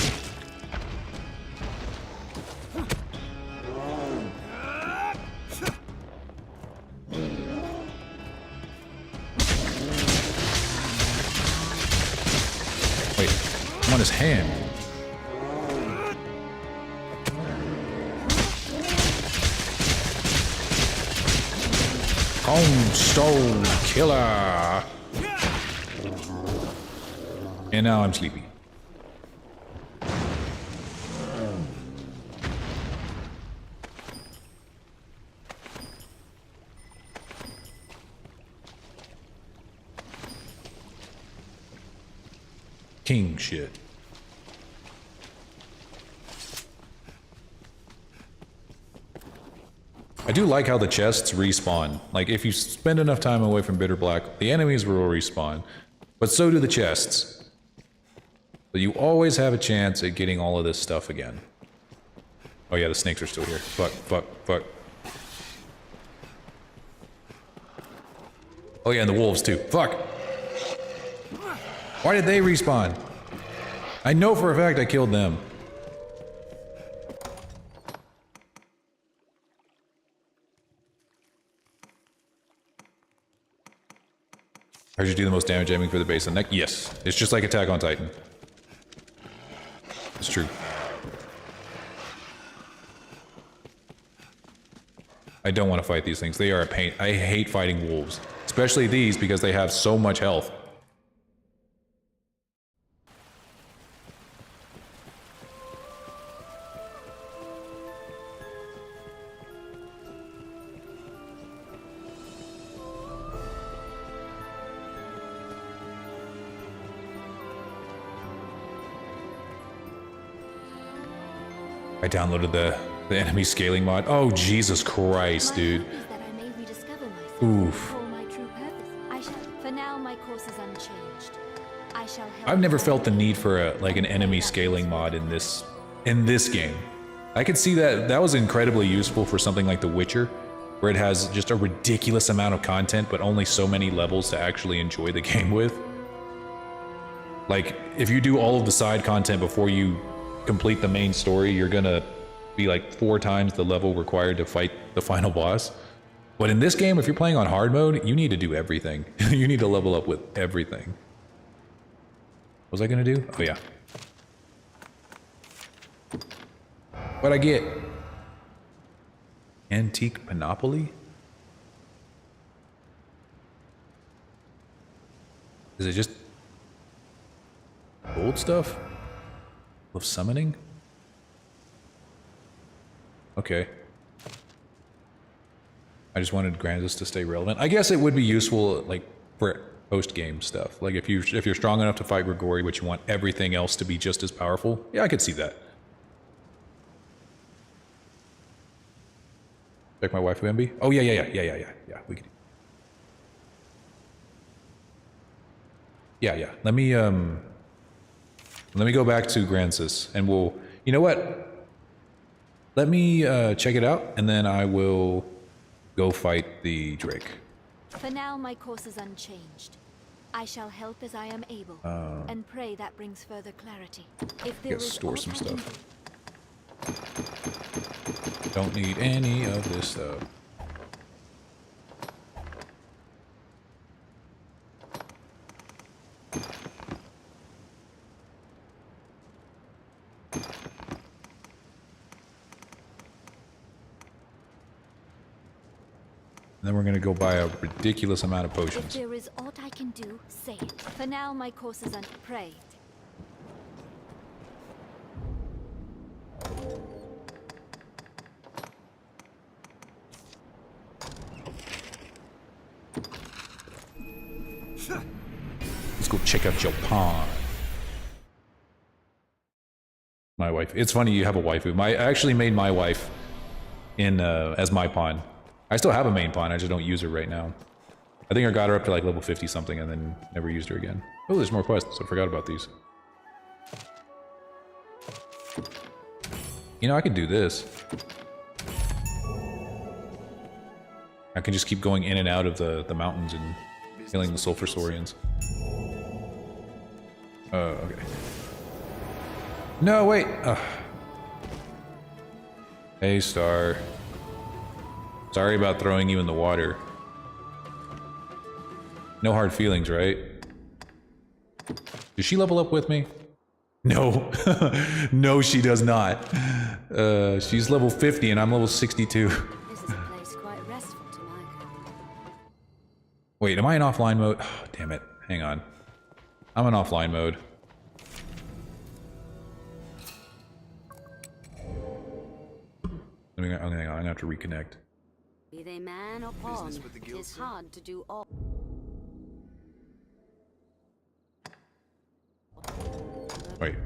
Wait, I'm on his hand. Cone Stone Killer. And now I'm sleepy. King shit. I do like how the chests respawn. Like, if you spend enough time away from Bitter Black, the enemies will respawn. But so do the chests. But you always have a chance at getting all of this stuff again. Oh yeah, the snakes are still here. Fuck, fuck, fuck. Oh yeah, and the wolves too. Fuck! Why did they respawn? I know for a fact I killed them. How should you do the most damage aiming for the base and neck? Yes. It's just like Attack on Titan. It's true. I don't want to fight these things. They are a pain. I hate fighting wolves. Especially these because they have so much health. I downloaded the enemy scaling mod. Oh, Jesus Christ, dude. Oof. I've never felt the need for an enemy scaling mod in this game. I could see that was incredibly useful for something like The Witcher, where it has just a ridiculous amount of content, but only so many levels to actually enjoy the game with. Like, if you do all of the side content before you complete the main story, you're gonna be like 4 times the level required to fight the final boss. But in this game, if you're playing on hard mode, you need to do everything. You need to level up with everything. What was I gonna do? Oh yeah. What'd I get? Antique Panoply? Is it just gold stuff? Of summoning? Okay. I just wanted Granzus to stay relevant. I guess it would be useful, like, for post-game stuff. Like, if you're strong enough to fight Grigori, but you want everything else to be just as powerful, yeah, I could see that. Check my waifu MB? Oh, yeah, we could. Yeah. Let me go back to Granzus, and we'll, you know what? Let me check it out, and then I will go fight the Drake. For now, my course is unchanged. I shall help as I am able, and pray that brings further clarity. If there is Store some aught I can stuff. Don't need any of this stuff. And then we're gonna go buy a ridiculous amount of If potions. there is aught I can do, say it. For now, my course is unprayed. Let's go check out Japan. My wife. It's funny you have a waifu. I actually made my wife in as my pawn. I still have a main pawn, I just don't use her right now. I think I got her up to like level 50 something and then never used her again. Oh, there's more quests. I forgot about these. You know, I could do this. I can just keep going in and out of the mountains and killing the Sulfur Saurians. Okay. No, wait! Ugh. Hey, Star. Sorry about throwing you in the water. No hard feelings, right? Does she level up with me? No. No, she does not. She's level 50 and I'm level 62. This is a place quite restful to my kind. Wait, am I in offline mode? Oh, damn it. Hang on. I'm in offline mode. Hang on, I'm gonna have to reconnect. Be they man or pawn, it is hard to do all. Wait.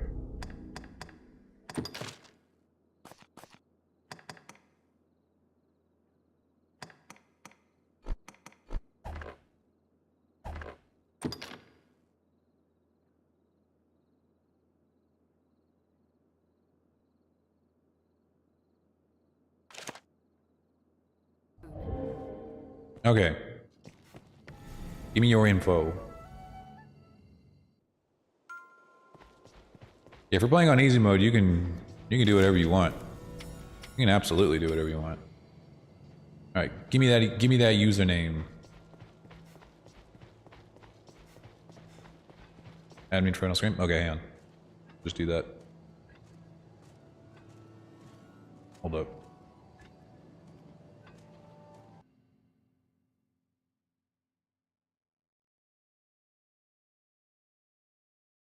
Okay. Give me your info. If we're playing on easy mode, you can do whatever you want. You can absolutely do whatever you want. All right, give me that username. Add me to final screen. Okay, hang on. Just do that. Hold up.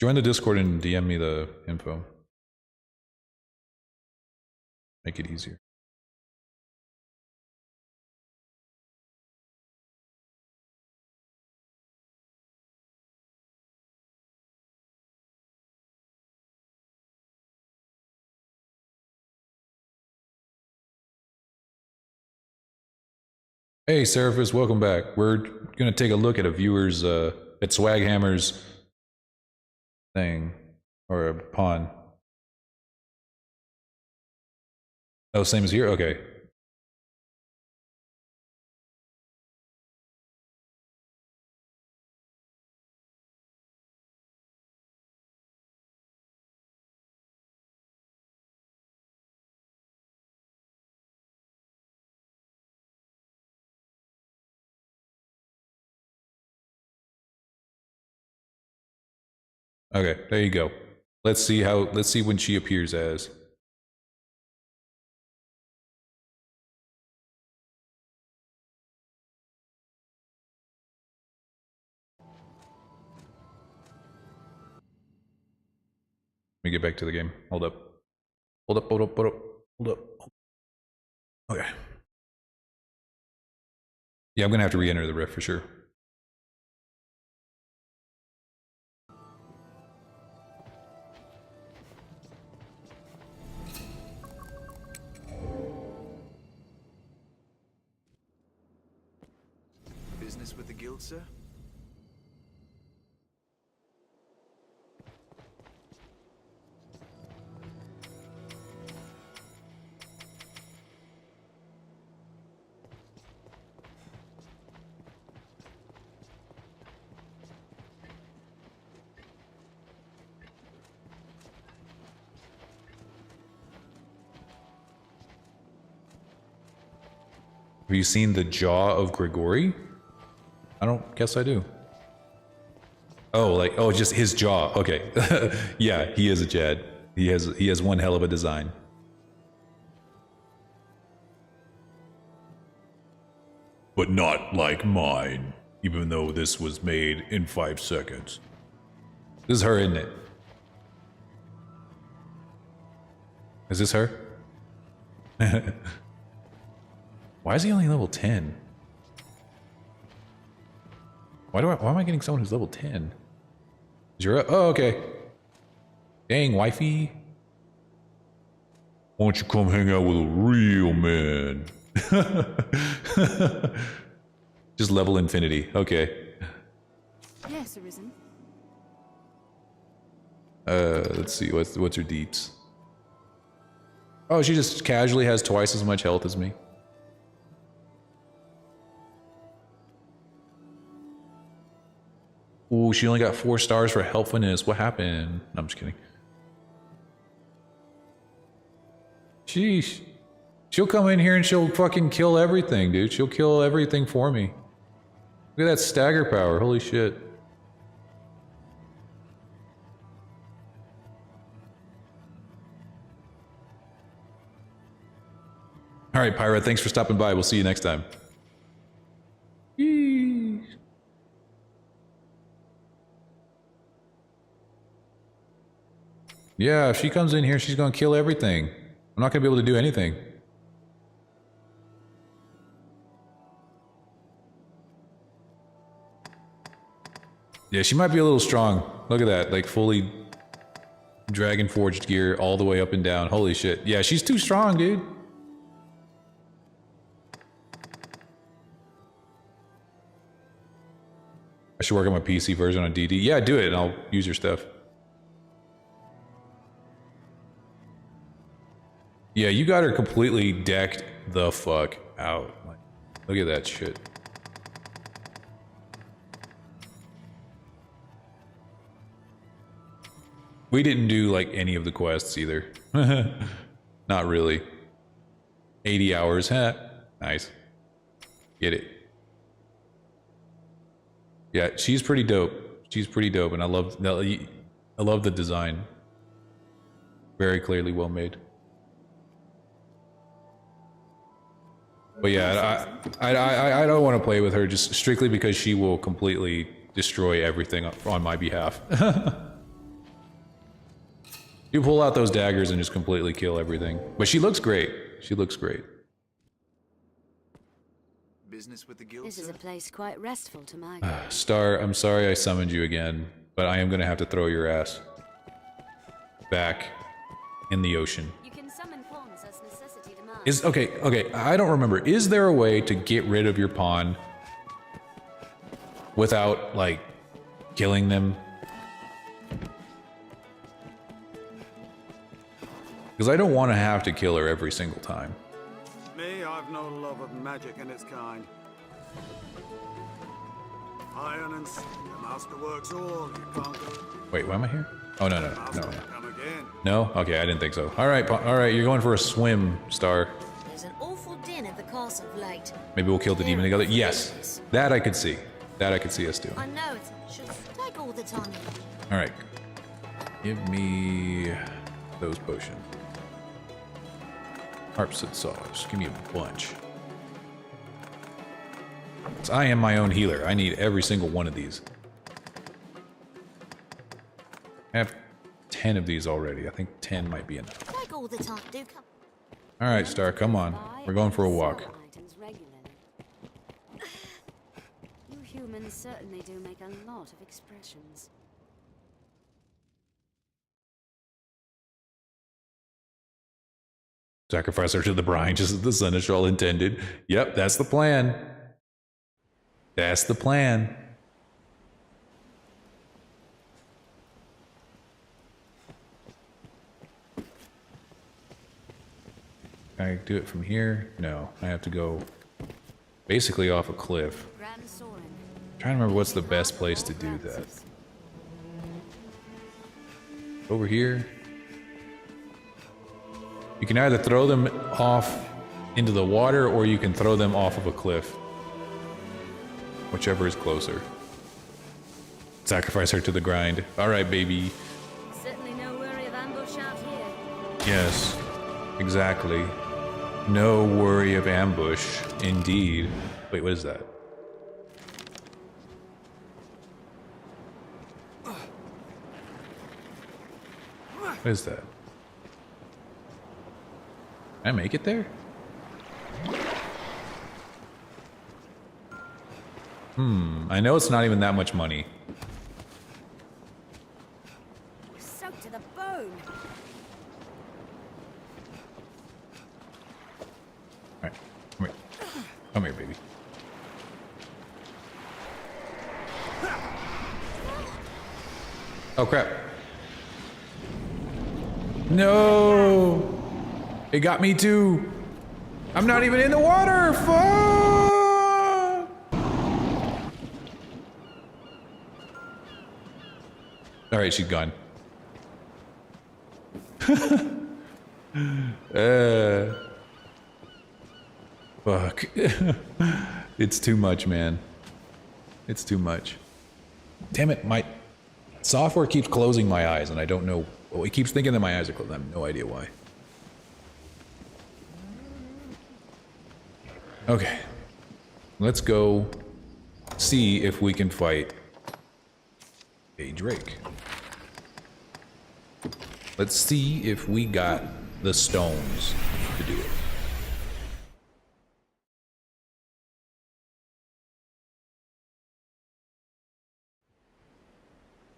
Join the Discord and DM me the info. Make it easier. Hey, Seraphis, welcome back. We're gonna take a look at a viewer's, at Swaghammer's thing, or a pawn. Oh, same as here? Okay. Okay, there you go. Let's see when she appears as. Let me get back to the game. Hold up. Hold up. Okay. Yeah, I'm gonna have to re-enter the rift for sure. Business with the guild, sir? Have you seen the jaw of Grigori? I don't guess I do. Oh, like, oh, just his jaw. Okay. Yeah, he is a Jed. He has one hell of a design. But not like mine, even though this was made in 5 seconds. This is her, isn't it? Is this her? Why is he only level 10? Why am I getting someone who's level 10? Is your oh, okay. Dang, wifey. Why don't you come hang out with a real man? Just level infinity. Okay. Yes, Arisen. Let's see. What's her deeps? Oh, she just casually has twice as much health as me. Ooh, she only got 4 stars for helpfulness. What happened? No, I'm just kidding. Sheesh. She'll come in here and she'll fucking kill everything, dude. She'll kill everything for me. Look at that stagger power. Holy shit. All right, Pyra, thanks for stopping by. We'll see you next time. Yee. Yeah, if she comes in here, she's gonna kill everything. I'm not gonna be able to do anything. Yeah, she might be a little strong. Look at that, like fully Dragon Forged gear all the way up and down. Holy shit. Yeah, she's too strong, dude. I should work on my PC version on DD. Yeah, do it and I'll use your stuff. Yeah, you got her completely decked the fuck out. Like, look at that shit. We didn't do like any of the quests either. Not really. 80 hours, huh? Nice. Get it. Yeah, she's pretty dope. She's pretty dope, and I love the design. Very clearly well made. But yeah, I don't want to play with her just strictly because she will completely destroy everything on my behalf. You pull out those daggers and just completely kill everything. But she looks great. She looks great. Business with the guild, This is sir? a place quite restful to my guard. Star, I'm sorry I summoned you again, but I am going to have to throw your ass back in the ocean. You can summon pawns as necessity demands. Okay, I don't remember. Is there a way to get rid of your pawn without, like, killing them? Because I don't want to have to kill her every single time. Me, I've no love of magic in its kind. Iron and steel, the master works all, you can't go. Wait, why am I here? Oh, no. Master will come again. No? Okay, I didn't think so. All right, you're going for a swim, Star. There's an awful din at the castle of late. Maybe we'll kill the demon together. Yes, that I could see. That I could see us doing. I know it should take all the time. All right, give me those potions. Harps and saws. Give me a bunch. So I am my own healer. I need every single one of these. I have 10 of these already. I think 10 might be enough. Take all the time. Do come. All right, Star, come on. We're going for a walk. Sell items regularly. humans certainly do make a lot of expressions. Sacrifice her to the brine, just as the seneschal intended. Yep, that's the plan. That's the plan. Can I do it from here? No, I have to go basically off a cliff. Grand Soren. Trying to remember what's the best place to do that. Over here. You can either throw them off into the water or you can throw them off of a cliff. Whichever is closer. Sacrifice her to the grind. Alright, baby. Certainly no worry of ambush out here. Yes, exactly. No worry of ambush, indeed. Wait, what is that? What is that? Can I make it there? I know it's not even that much money. Soaked to the bone. Alright, come here. Come here, baby. Oh, crap. No! It got me too! I'm not even in the water! Fuck! Alright, she's gone. Fuck. It's too much, man. It's too much. Damn it, my software keeps closing my eyes and I don't know. Well, it keeps thinking that my eyes are closed. I have no idea why. Okay. Let's go see if we can fight a Drake. Let's see if we got the stones to do it.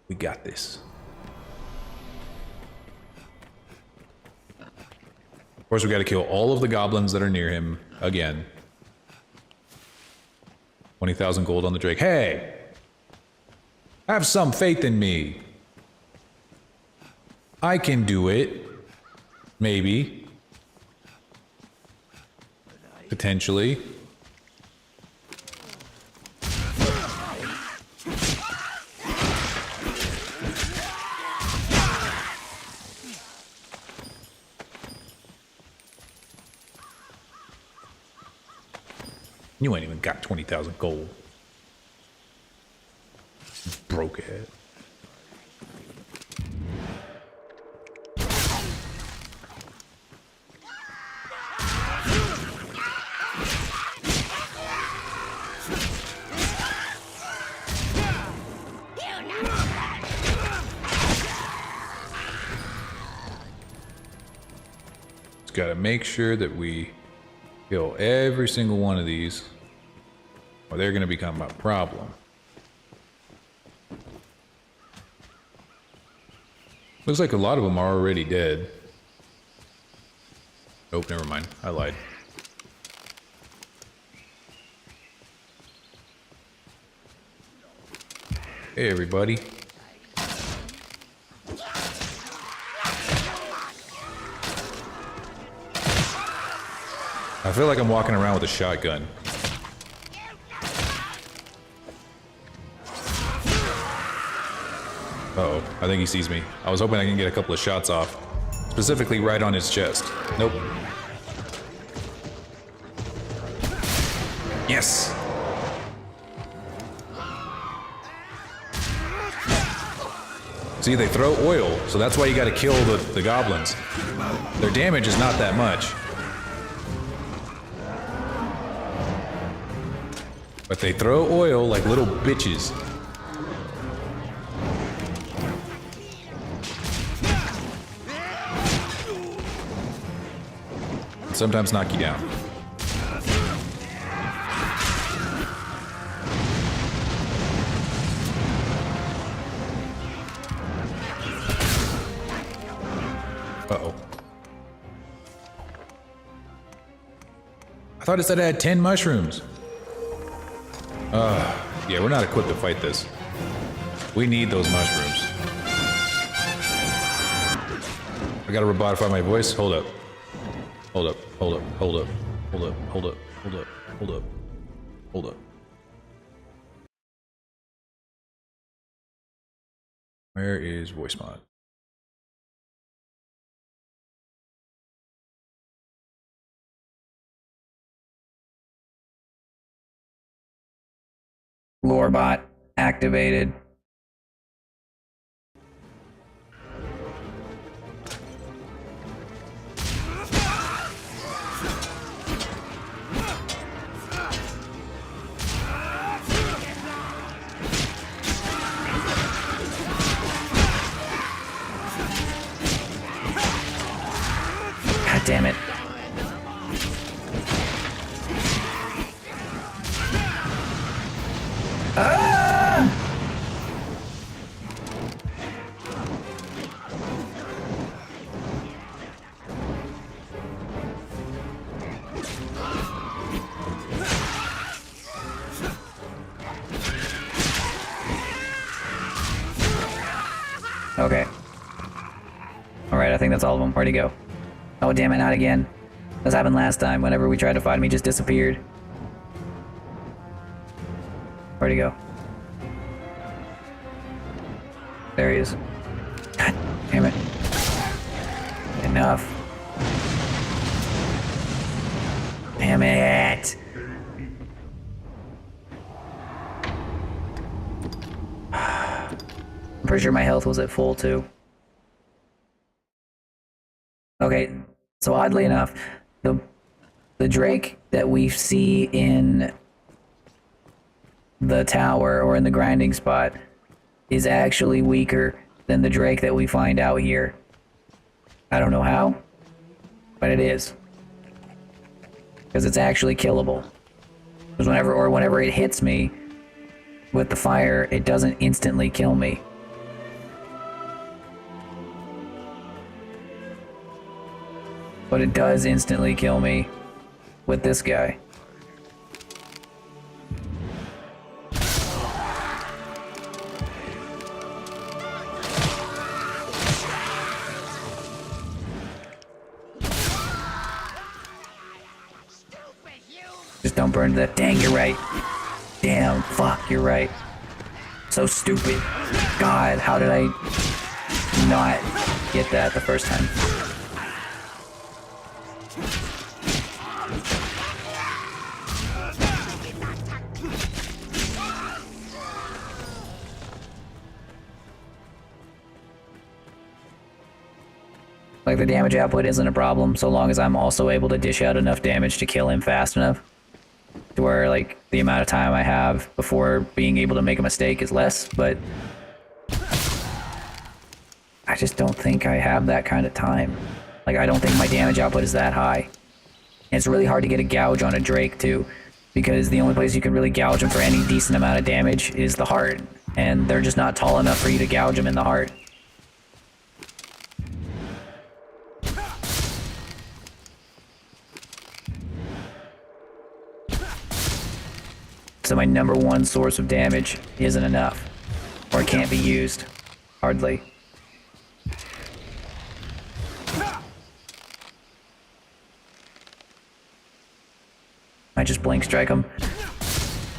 We got this. Of course, we got to kill all of the goblins that are near him again. 20,000 gold on the Drake. Hey! Have some faith in me. I can do it. Maybe. Potentially. You ain't even got 20,000 gold. Broke it. Just gotta make sure that we kill every single one of these, or they're gonna become a problem. Looks like a lot of them are already dead. Nope, never mind. I lied. Hey, everybody. I feel like I'm walking around with a shotgun. Uh-oh, I think he sees me. I was hoping I can get a couple of shots off. Specifically right on his chest. Nope. Yes! See, they throw oil, so that's why you gotta kill the goblins. Their damage is not that much. But they throw oil like little bitches. And sometimes knock you down. Uh-oh. I thought it said I had 10 mushrooms. Yeah, we're not equipped to fight this. We need those mushrooms. I gotta robotify my voice. Hold up. Hold up, hold up, hold up, hold up, hold up, hold up, hold up, hold up. Where is voice mod? Lorebot activated. God damn it. Okay. Alright, I think that's all of them. Where'd he go? Oh, damn it, not again. This happened last time. Whenever we tried to fight him, he just disappeared. Where'd he go? There he is. God damn it. Enough. Damn it! I'm pretty sure my health was at full too. Okay, so oddly enough, the Drake that we see in the tower or in the grinding spot is actually weaker than the Drake that we find out here. I don't know how, but it is. Because it's actually killable. Because whenever it hits me with the fire, it doesn't instantly kill me. But it does instantly kill me with this guy. Just don't burn to that. Dang, you're right. Damn, fuck, you're right. So stupid. God, how did I not get that the first time? Like, the damage output isn't a problem, so long as I'm also able to dish out enough damage to kill him fast enough. To where, like, the amount of time I have before being able to make a mistake is less, but I just don't think I have that kind of time. Like, I don't think my damage output is that high. And it's really hard to get a gouge on a Drake, too, because the only place you can really gouge him for any decent amount of damage is the heart, and they're just not tall enough for you to gouge him in the heart. So my number one source of damage isn't enough, or it can't be used, hardly. I just blink strike him.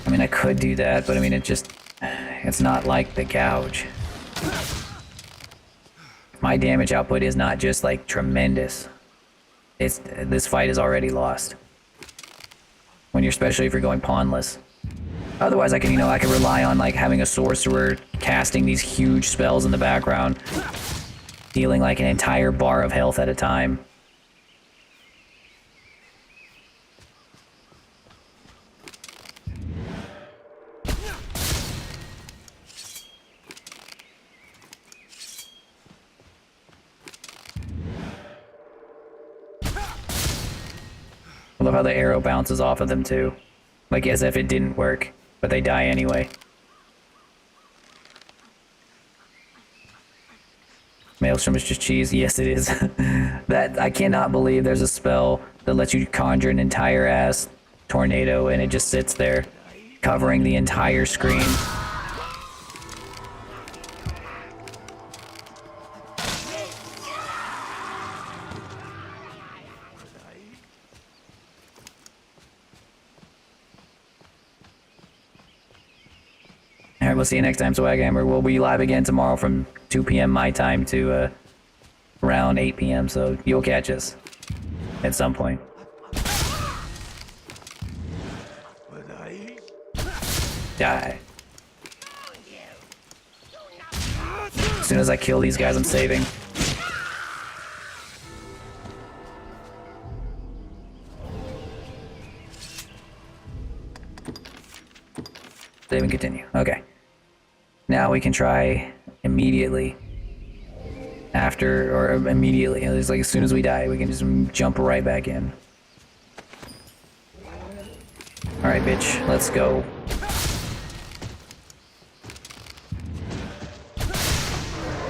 I mean, I could do that, but I mean, it's not like the gouge. My damage output is not just like tremendous. This fight is already lost. Especially if you're going pawnless. Otherwise, I can rely on like having a sorcerer casting these huge spells in the background, dealing like an entire bar of health at a time. I love how the arrow bounces off of them too, like as if it didn't work. But they die anyway. Maelstrom is just cheese. Yes, it is. That I cannot believe there's a spell that lets you conjure an entire ass tornado and it just sits there, covering the entire screen. Alright, we'll see you next time, Swaghammer. We'll be live again tomorrow from 2 p.m. my time to around 8 p.m., so you'll catch us at some point. Die. As soon as I kill these guys, I'm saving. Save and continue. Okay. Now we can try immediately after, or immediately. It's like as soon as we die, we can just jump right back in. Alright, bitch. Let's go.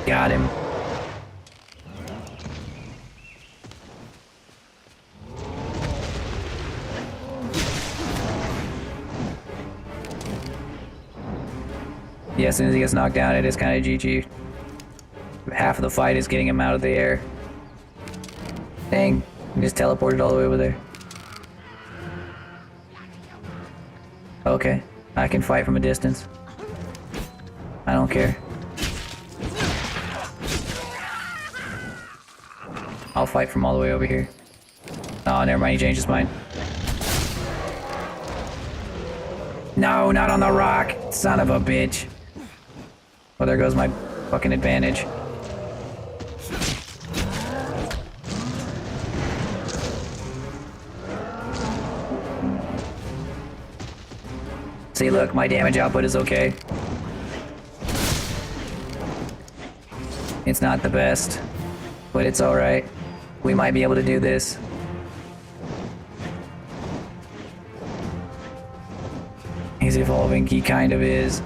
Got him. Yeah, as soon as he gets knocked down, it is kind of GG. Half of the fight is getting him out of the air. Dang, he just teleported all the way over there. Okay, I can fight from a distance. I don't care. I'll fight from all the way over here. Oh, never mind, he changed his mind. No, not on the rock, son of a bitch. Well, there goes my fucking advantage. See, look, my damage output is okay. It's not the best, but it's alright. We might be able to do this. He's evolving, he kind of is.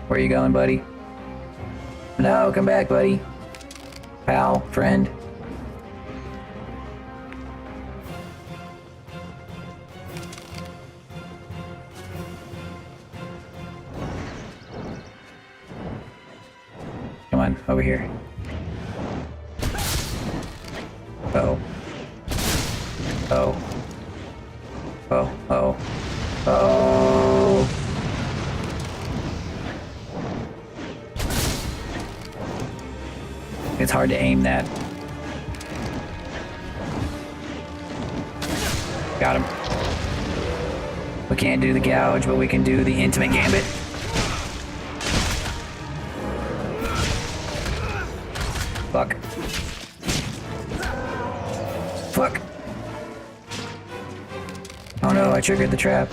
Where are you going, buddy? No, come back, buddy. Pal, friend. Come on, over here. Oh. Oh. Oh, oh. Oh! It's hard to aim that. Got him. We can't do the gouge, but we can do the intimate gambit. Fuck. Fuck. Oh no, I triggered the trap.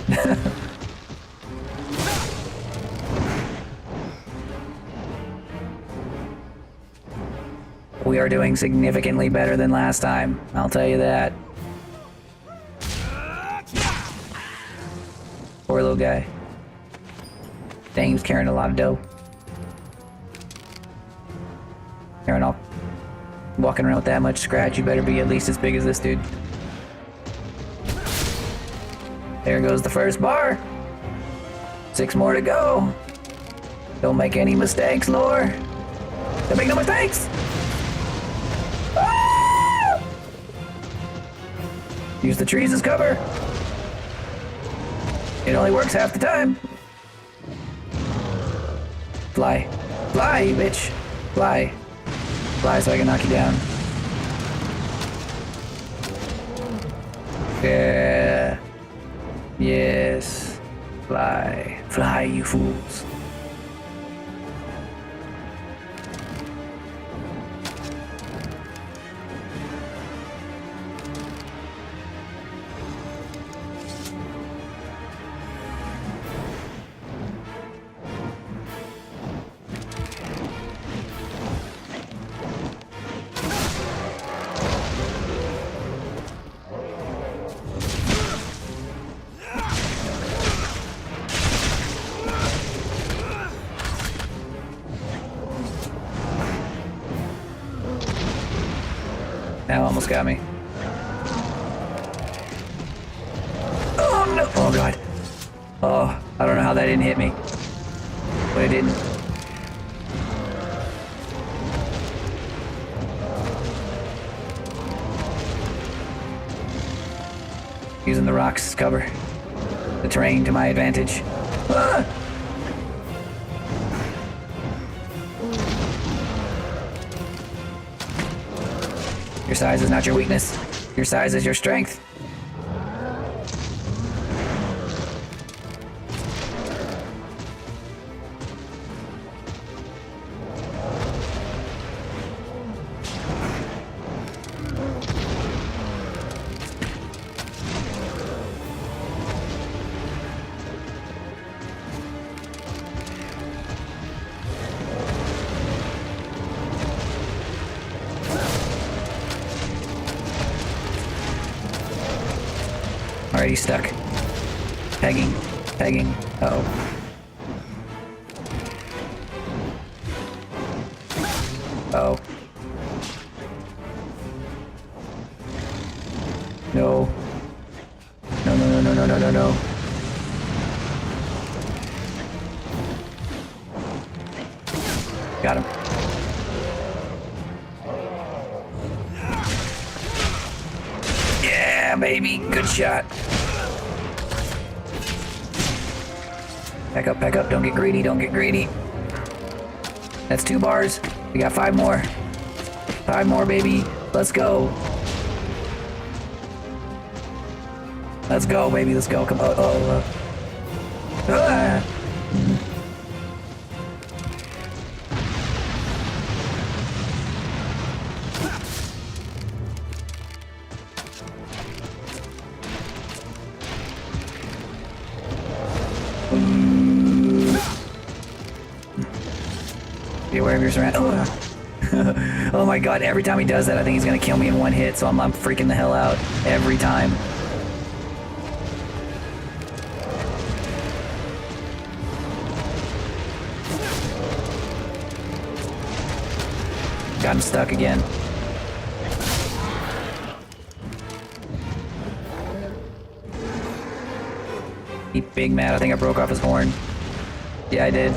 We are doing significantly better than last time, I'll tell you that. Poor little guy. Dang, he was carrying a lot of dough. Carrying all... Walking around with that much scratch, you better be at least as big as this dude. There goes the first bar. 6 more to go. Don't make any mistakes, Lore. Don't make no mistakes! Ah! Use the trees as cover. It only works half the time. Fly. Fly, bitch. Fly. Fly so I can knock you down. Yeah. Yes. Fly. Fly, you fools. almost got me. Oh no! Oh god. Oh, I don't know how that didn't hit me. But it didn't. Using the rocks as cover. The terrain to my advantage. Ah! Your size is not your weakness. Your size is your strength. Already stuck. Pegging. Pegging. Uh-oh. Uh-oh. No. No, no, no, no, no, no, no, no. Got him. Yeah, baby. Good shot. Back up, back up. Don't get greedy, don't get greedy. That's 2 bars. We got 5 more. 5 more, baby. Let's go. Let's go, baby. Let's go. Come on. Ah. Be aware of your surroundings. Oh my god, every time he does that, I think he's gonna kill me in 1 hit, so I'm freaking the hell out. Every time. Got him stuck again. He big mad. I think I broke off his horn. Yeah, I did.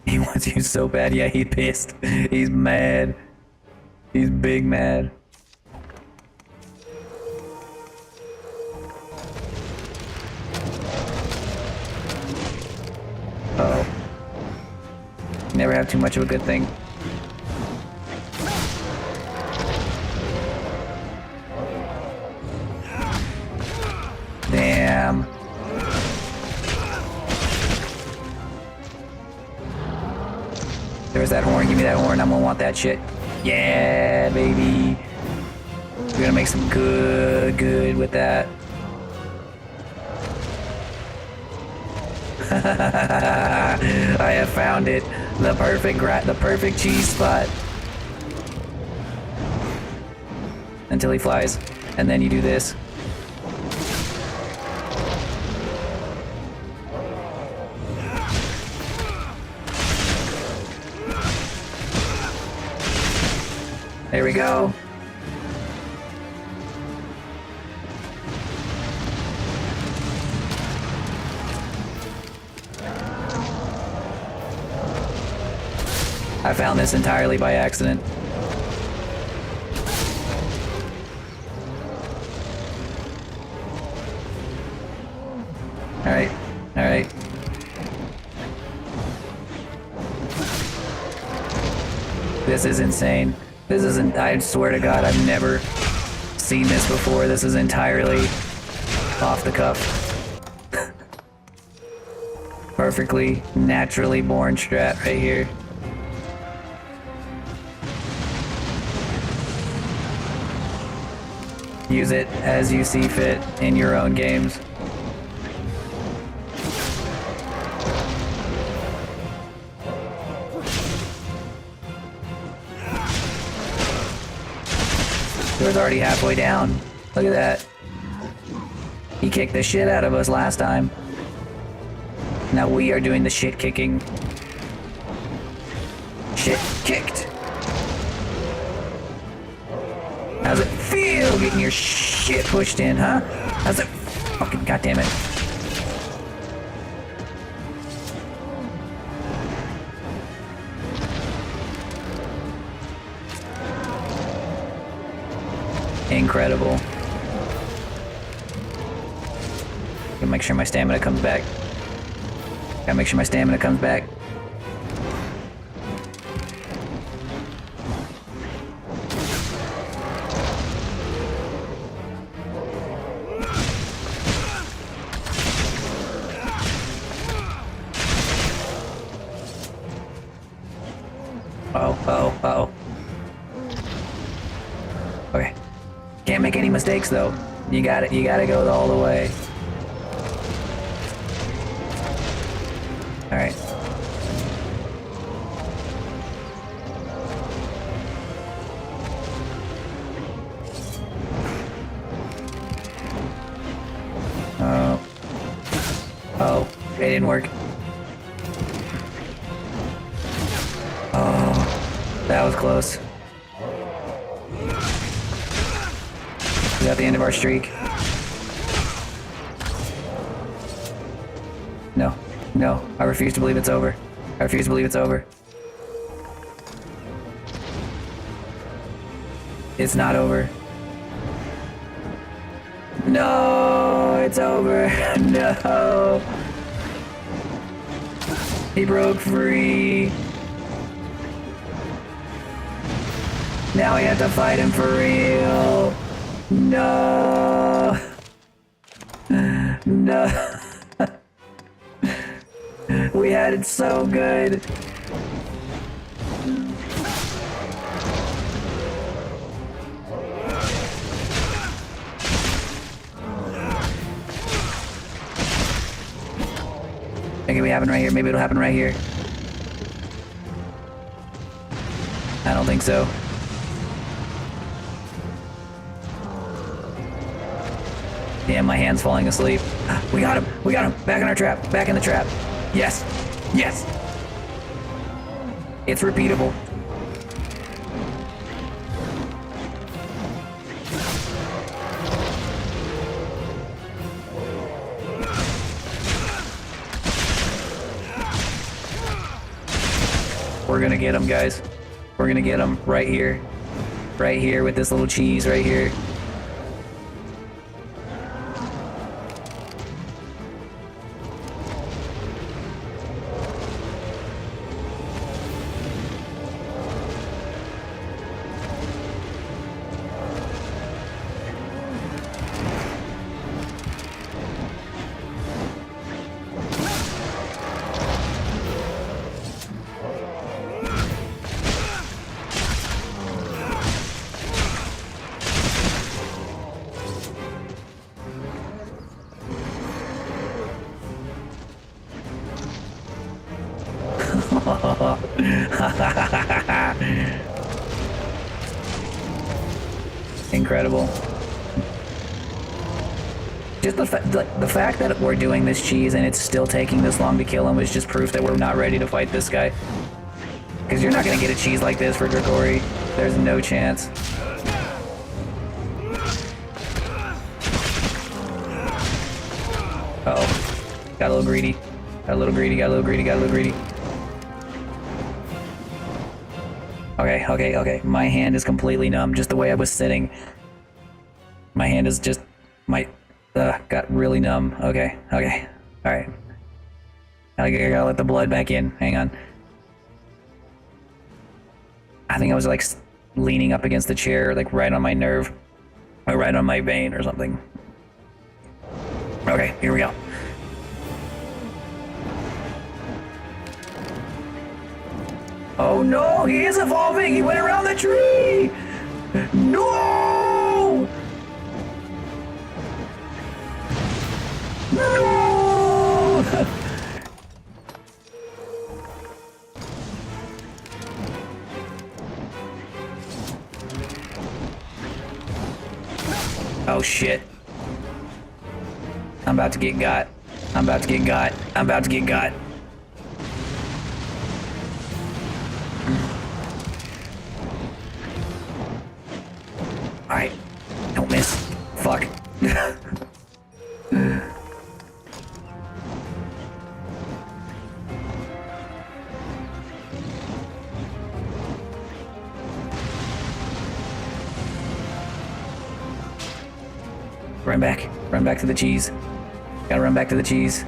He wants you so bad. Yeah, he's pissed. He's mad. He's big mad. Uh-oh. Never have too much of a good thing. Damn. There's that horn. Give me that horn. I'm gonna want that shit. Yeah, baby. We're gonna make some good with that. I have found it. The perfect cheese spot. Until he flies. And then you do this. There we go. I found this entirely by accident. Alright, alright. This is insane. This isn't, I swear to God, I've never seen this before. This is entirely off the cuff. Perfectly, naturally born strat right here. Use it as you see fit in your own games. He was already halfway down. Look at that. He kicked the shit out of us last time. Now we are doing the shit kicking. Shit kicked. How's it feel getting your shit pushed in, huh? How's it? Fucking goddamn it. Incredible. Gotta make sure my stamina comes back. Gotta make sure my stamina comes back. Uh-oh. Okay. Can't make any mistakes though. You gotta go all the way. Alright. Oh, it didn't work. Oh, that was close. Is that the end of our streak? No, I refuse to believe it's over. I refuse to believe it's over. It's not over. No, it's over. No. He broke free. Now we have to fight him for real. No. No. We had it so good. Maybe we happen right here. Maybe it'll happen right here. I don't think so. Damn, my hand's falling asleep. We got him. We got him. Back in our trap. Back in the trap. Yes. Yes. It's repeatable. We're gonna get him, guys. We're gonna get him right here. Right here with this little cheese right here. Incredible. Just the fact that we're doing this cheese and it's still taking this long to kill him is just proof that we're not ready to fight this guy. Because you're not going to get a cheese like this for Grigori. There's no chance. Uh-oh. Got a little greedy. Got a little greedy, got a little greedy, got a little greedy. Okay. My hand is completely numb, just the way I was sitting. My hand is just... got really numb. Okay. Alright. I gotta let the blood back in. Hang on. I think I was like leaning up against the chair, like right on my nerve. Or right on my vein or something. Okay, here we go. Oh no, he is evolving! He went around the tree! No! No! Oh shit. I'm about to get got. I'm about to get got. I'm about to get got. Alright, run back. Run back to the cheese. Gotta run back to the cheese.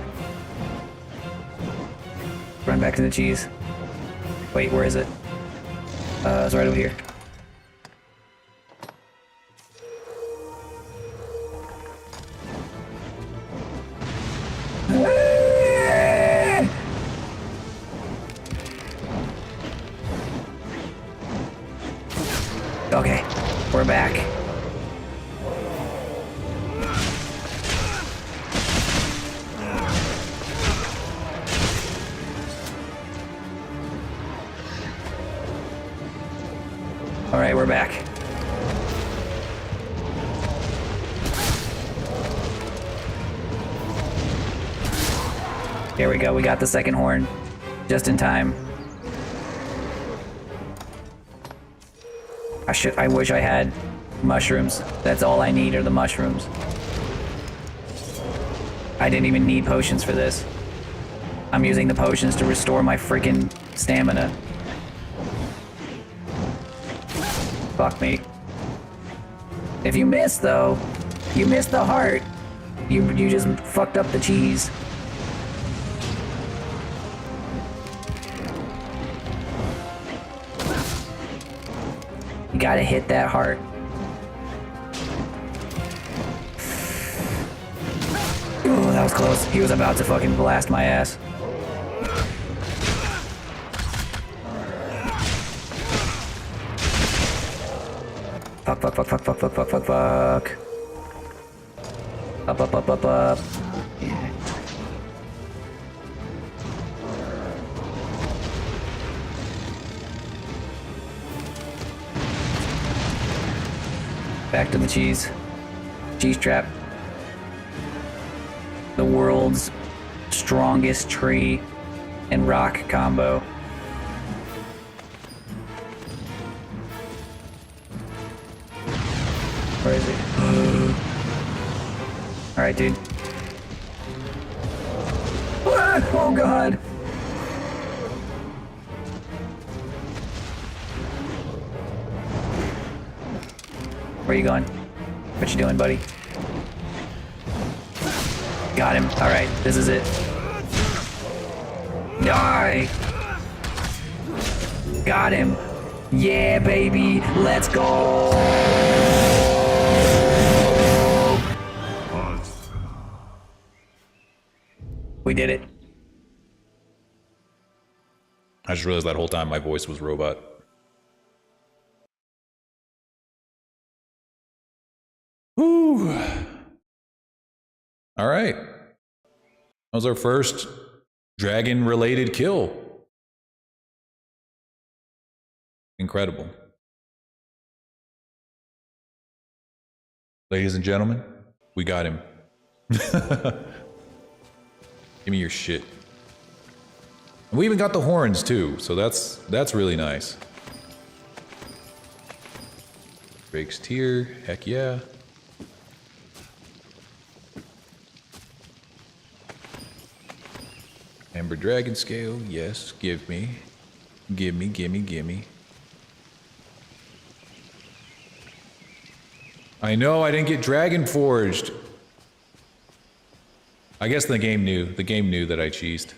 Run back to the cheese. Wait, where is it? It's right over here. Okay, we're back. All right, we're back. Here we go, we got the second horn. Just in time. I wish I had mushrooms. That's all I need are the mushrooms. I didn't even need potions for this. I'm using the potions to restore my freaking stamina. Fuck me. If you miss though, you missed the heart. You just fucked up the cheese. You gotta hit that heart. Oh, that was close. He was about to fucking blast my ass. Fuck, fuck, fuck, fuck, fuck, fuck, fuck, fuck, fuck. Up, up, up, up, up. Yeah. Back to the cheese. Cheese trap. The world's strongest tree and rock combo. Where is he? Alright, dude. What? Oh god! Where you going? What you doing, buddy? Got him. Alright, this is it. Die! Got him. Yeah, baby! Let's go! We did it. I just realized that whole time my voice was robot. Whew. All right. That was our first dragon-related kill. Incredible. Ladies and gentlemen, we got him. Give me your shit. And we even got the horns too, so that's really nice. Drake's Tear, heck yeah. Amber Dragon Scale, yes, give me. Gimme, gimme, gimme. I know I didn't get Dragon Forged. I guess the game knew. The game knew that I cheesed.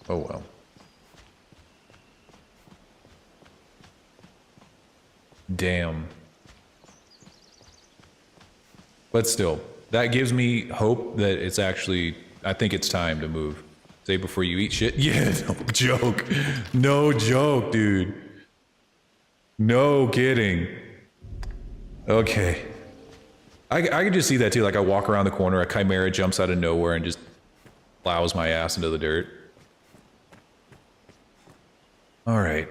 Oh well. Damn. But still, that gives me hope that it's actually, I think it's time to move. Say before you eat shit. Yeah, no joke. No joke, dude. No kidding. Okay. I can just see that too. Like I walk around the corner, a chimera jumps out of nowhere and just plows my ass into the dirt. All right.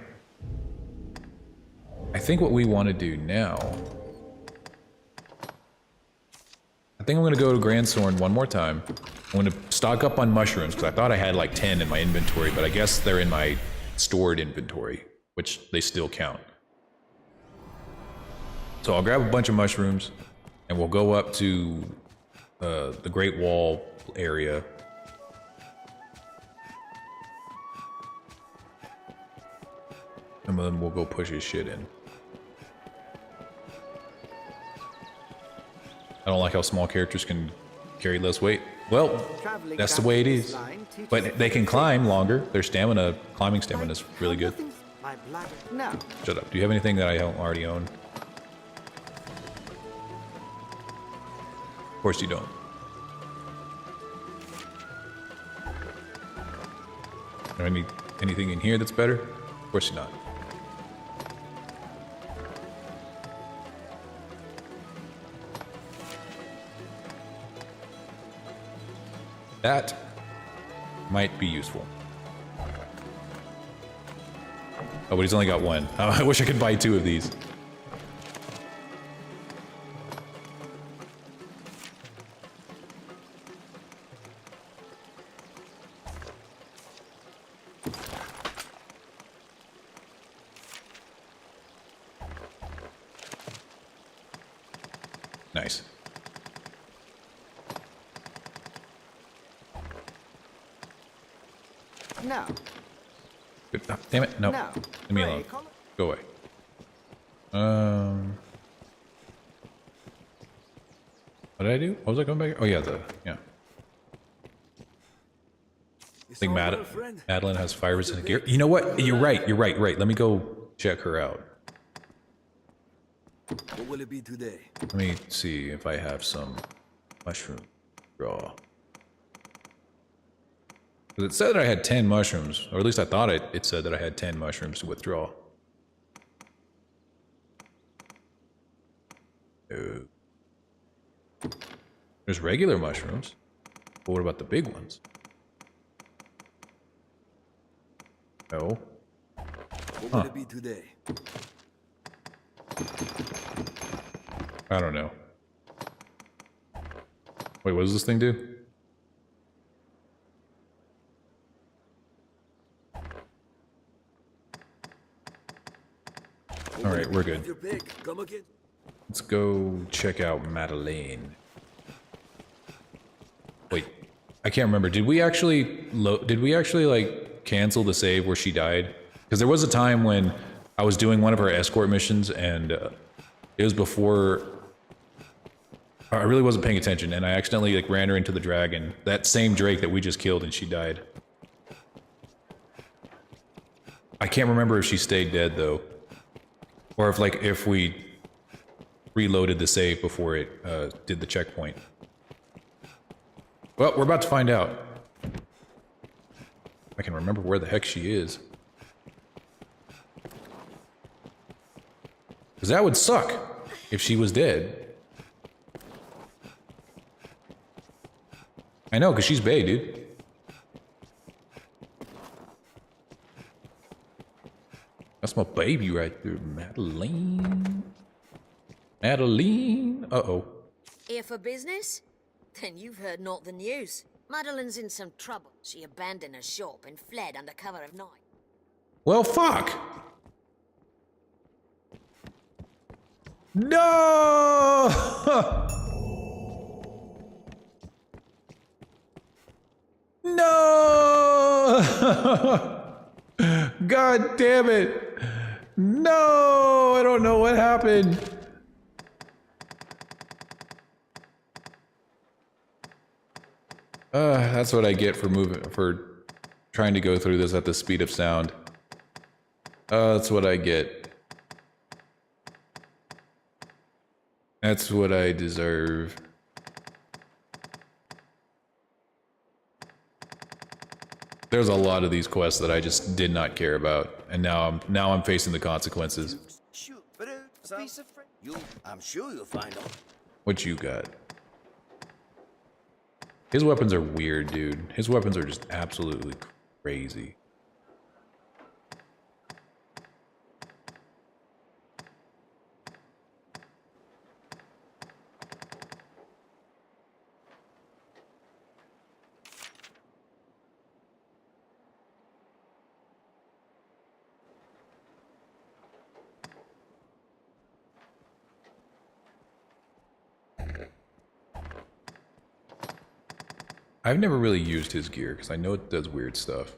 I think what we want to do now, I think I'm going to go to Grand Sorn one more time. I'm going to stock up on mushrooms because I thought I had like 10 in my inventory, but I guess they're in my stored inventory, which they still count. So I'll grab a bunch of mushrooms and we'll go up to the Great Wall area. And then we'll go push his shit in. I don't like how small characters can carry less weight. Well, that's the way it is. But they can climb longer. Their stamina, climbing stamina is really good. Shut up. Do you have anything that I don't already own? Of course you don't. Are anything in here that's better? Of course not. That might be useful. Oh, but he's only got one. I wish I could buy 2 of these. Nice. No. Good. Oh, damn it. No. Leave me alone. Go away. What did I do? What was I going back here? Oh, yeah, yeah. I think Madeline has fire resistant gear. You know what? You're right. Let me go check her out. What will it be today? Let me see if I have some mushroom raw. It said that I had 10 mushrooms, or at least I thought it said that I had 10 mushrooms to withdraw. There's regular mushrooms, but what about the big ones? No. What will it be today? I don't know. Wait, what does this thing do? Alright, we're good. Let's go check out Madeleine. Wait, I can't remember. Did we actually like cancel the save where she died? Because there was a time when I was doing one of her escort missions and it was before I really wasn't paying attention and I accidentally like ran her into the dragon. That same Drake that we just killed and she died. I can't remember if she stayed dead though. Or if we reloaded the save before it did the checkpoint. Well, we're about to find out. I can remember where the heck she is. Because that would suck if she was dead. I know, because she's bae, dude. That's my baby right there, Madeleine. Madeleine. Uh-oh. Here for business? Then you've heard not the news. Madeline's in some trouble. She abandoned her shop and fled under cover of night. Well, fuck. No! No! God damn it! No! I don't know what happened. That's what I get for trying to go through this at the speed of sound. That's what I get. That's what I deserve. There's a lot of these quests that I just did not care about, and now I'm facing the consequences. Shoot, but it's a piece of I'm sure you'll find out. What you got? His weapons are weird, dude. His weapons are just absolutely crazy. I've never really used his gear because I know it does weird stuff.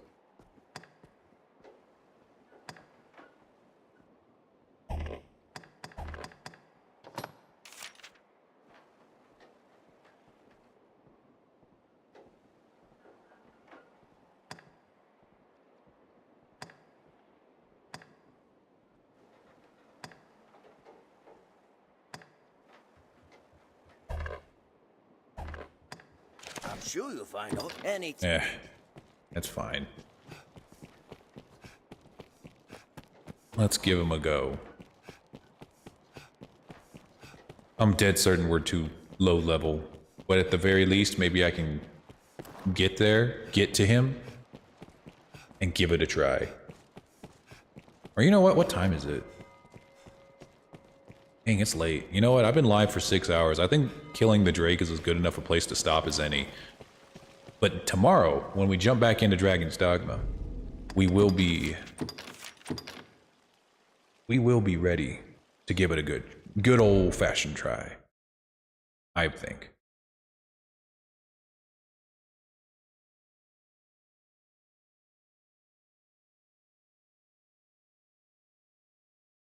sure you'll find out any. That's fine. Let's give him a go. I'm dead certain we're too low level, but at the very least, maybe I can get there, get to him, and give it a try. Or you know what? What time is it? Dang, it's late. You know what? I've been live for 6 hours. I think killing the Drake is as good enough a place to stop as any. But tomorrow, when we jump back into Dragon's Dogma, we will be ready to give it a good old-fashioned try. I think.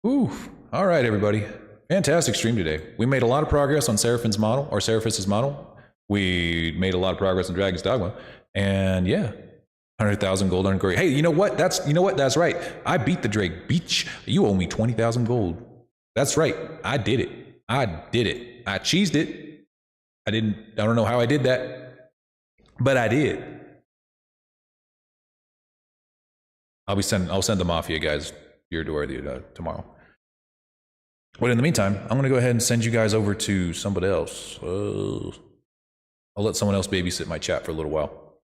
Oof. All right, everybody. Fantastic stream today. We made a lot of progress on Seraphin's model, or Seraphis' model. We made a lot of progress on Dragon's Dogma. And yeah, 100,000 gold on Gory. Hey, you know what? That's right. I beat the Drake. Beach. You owe me 20,000 gold. That's right. I did it. I cheesed it. I don't know how I did that, but I did. I'll send the Mafia guys your door tomorrow. But in the meantime, I'm going to go ahead and send you guys over to somebody else. I'll let someone else babysit my chat for a little while.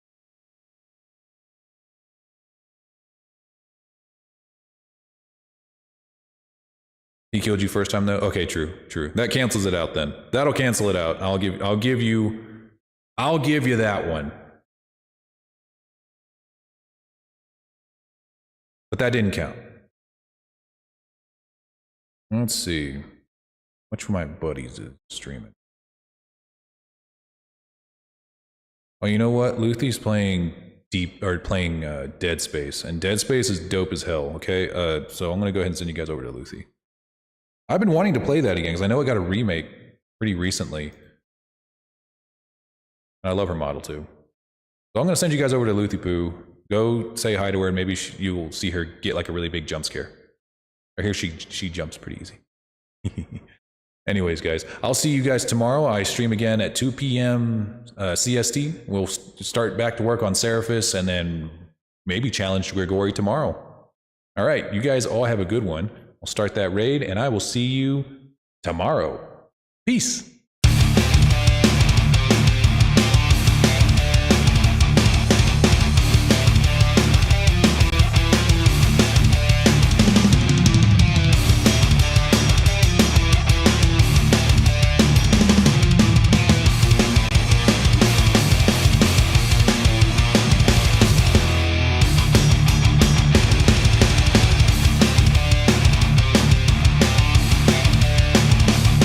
He killed you first time though? Okay, true. That cancels it out then. That'll cancel it out. I'll give you that one. But that didn't count. Let's see. Which of my buddies is streaming? Oh, you know what? Luthie's playing Dead Space, and Dead Space is dope as hell. Okay, so I'm gonna go ahead and send you guys over to Luthie. I've been wanting to play that again because I know it got a remake pretty recently. And I love her model too. So I'm gonna send you guys over to Luthie Poo. Go say hi to her, and maybe you will see her get like a really big jump scare. I hear she jumps pretty easy. Anyways, guys, I'll see you guys tomorrow. I stream again at 2 p.m. CST. We'll start back to work on Seraphis and then maybe challenge Grigori tomorrow. All right, you guys all have a good one. I'll start that raid, and I will see you tomorrow. Peace.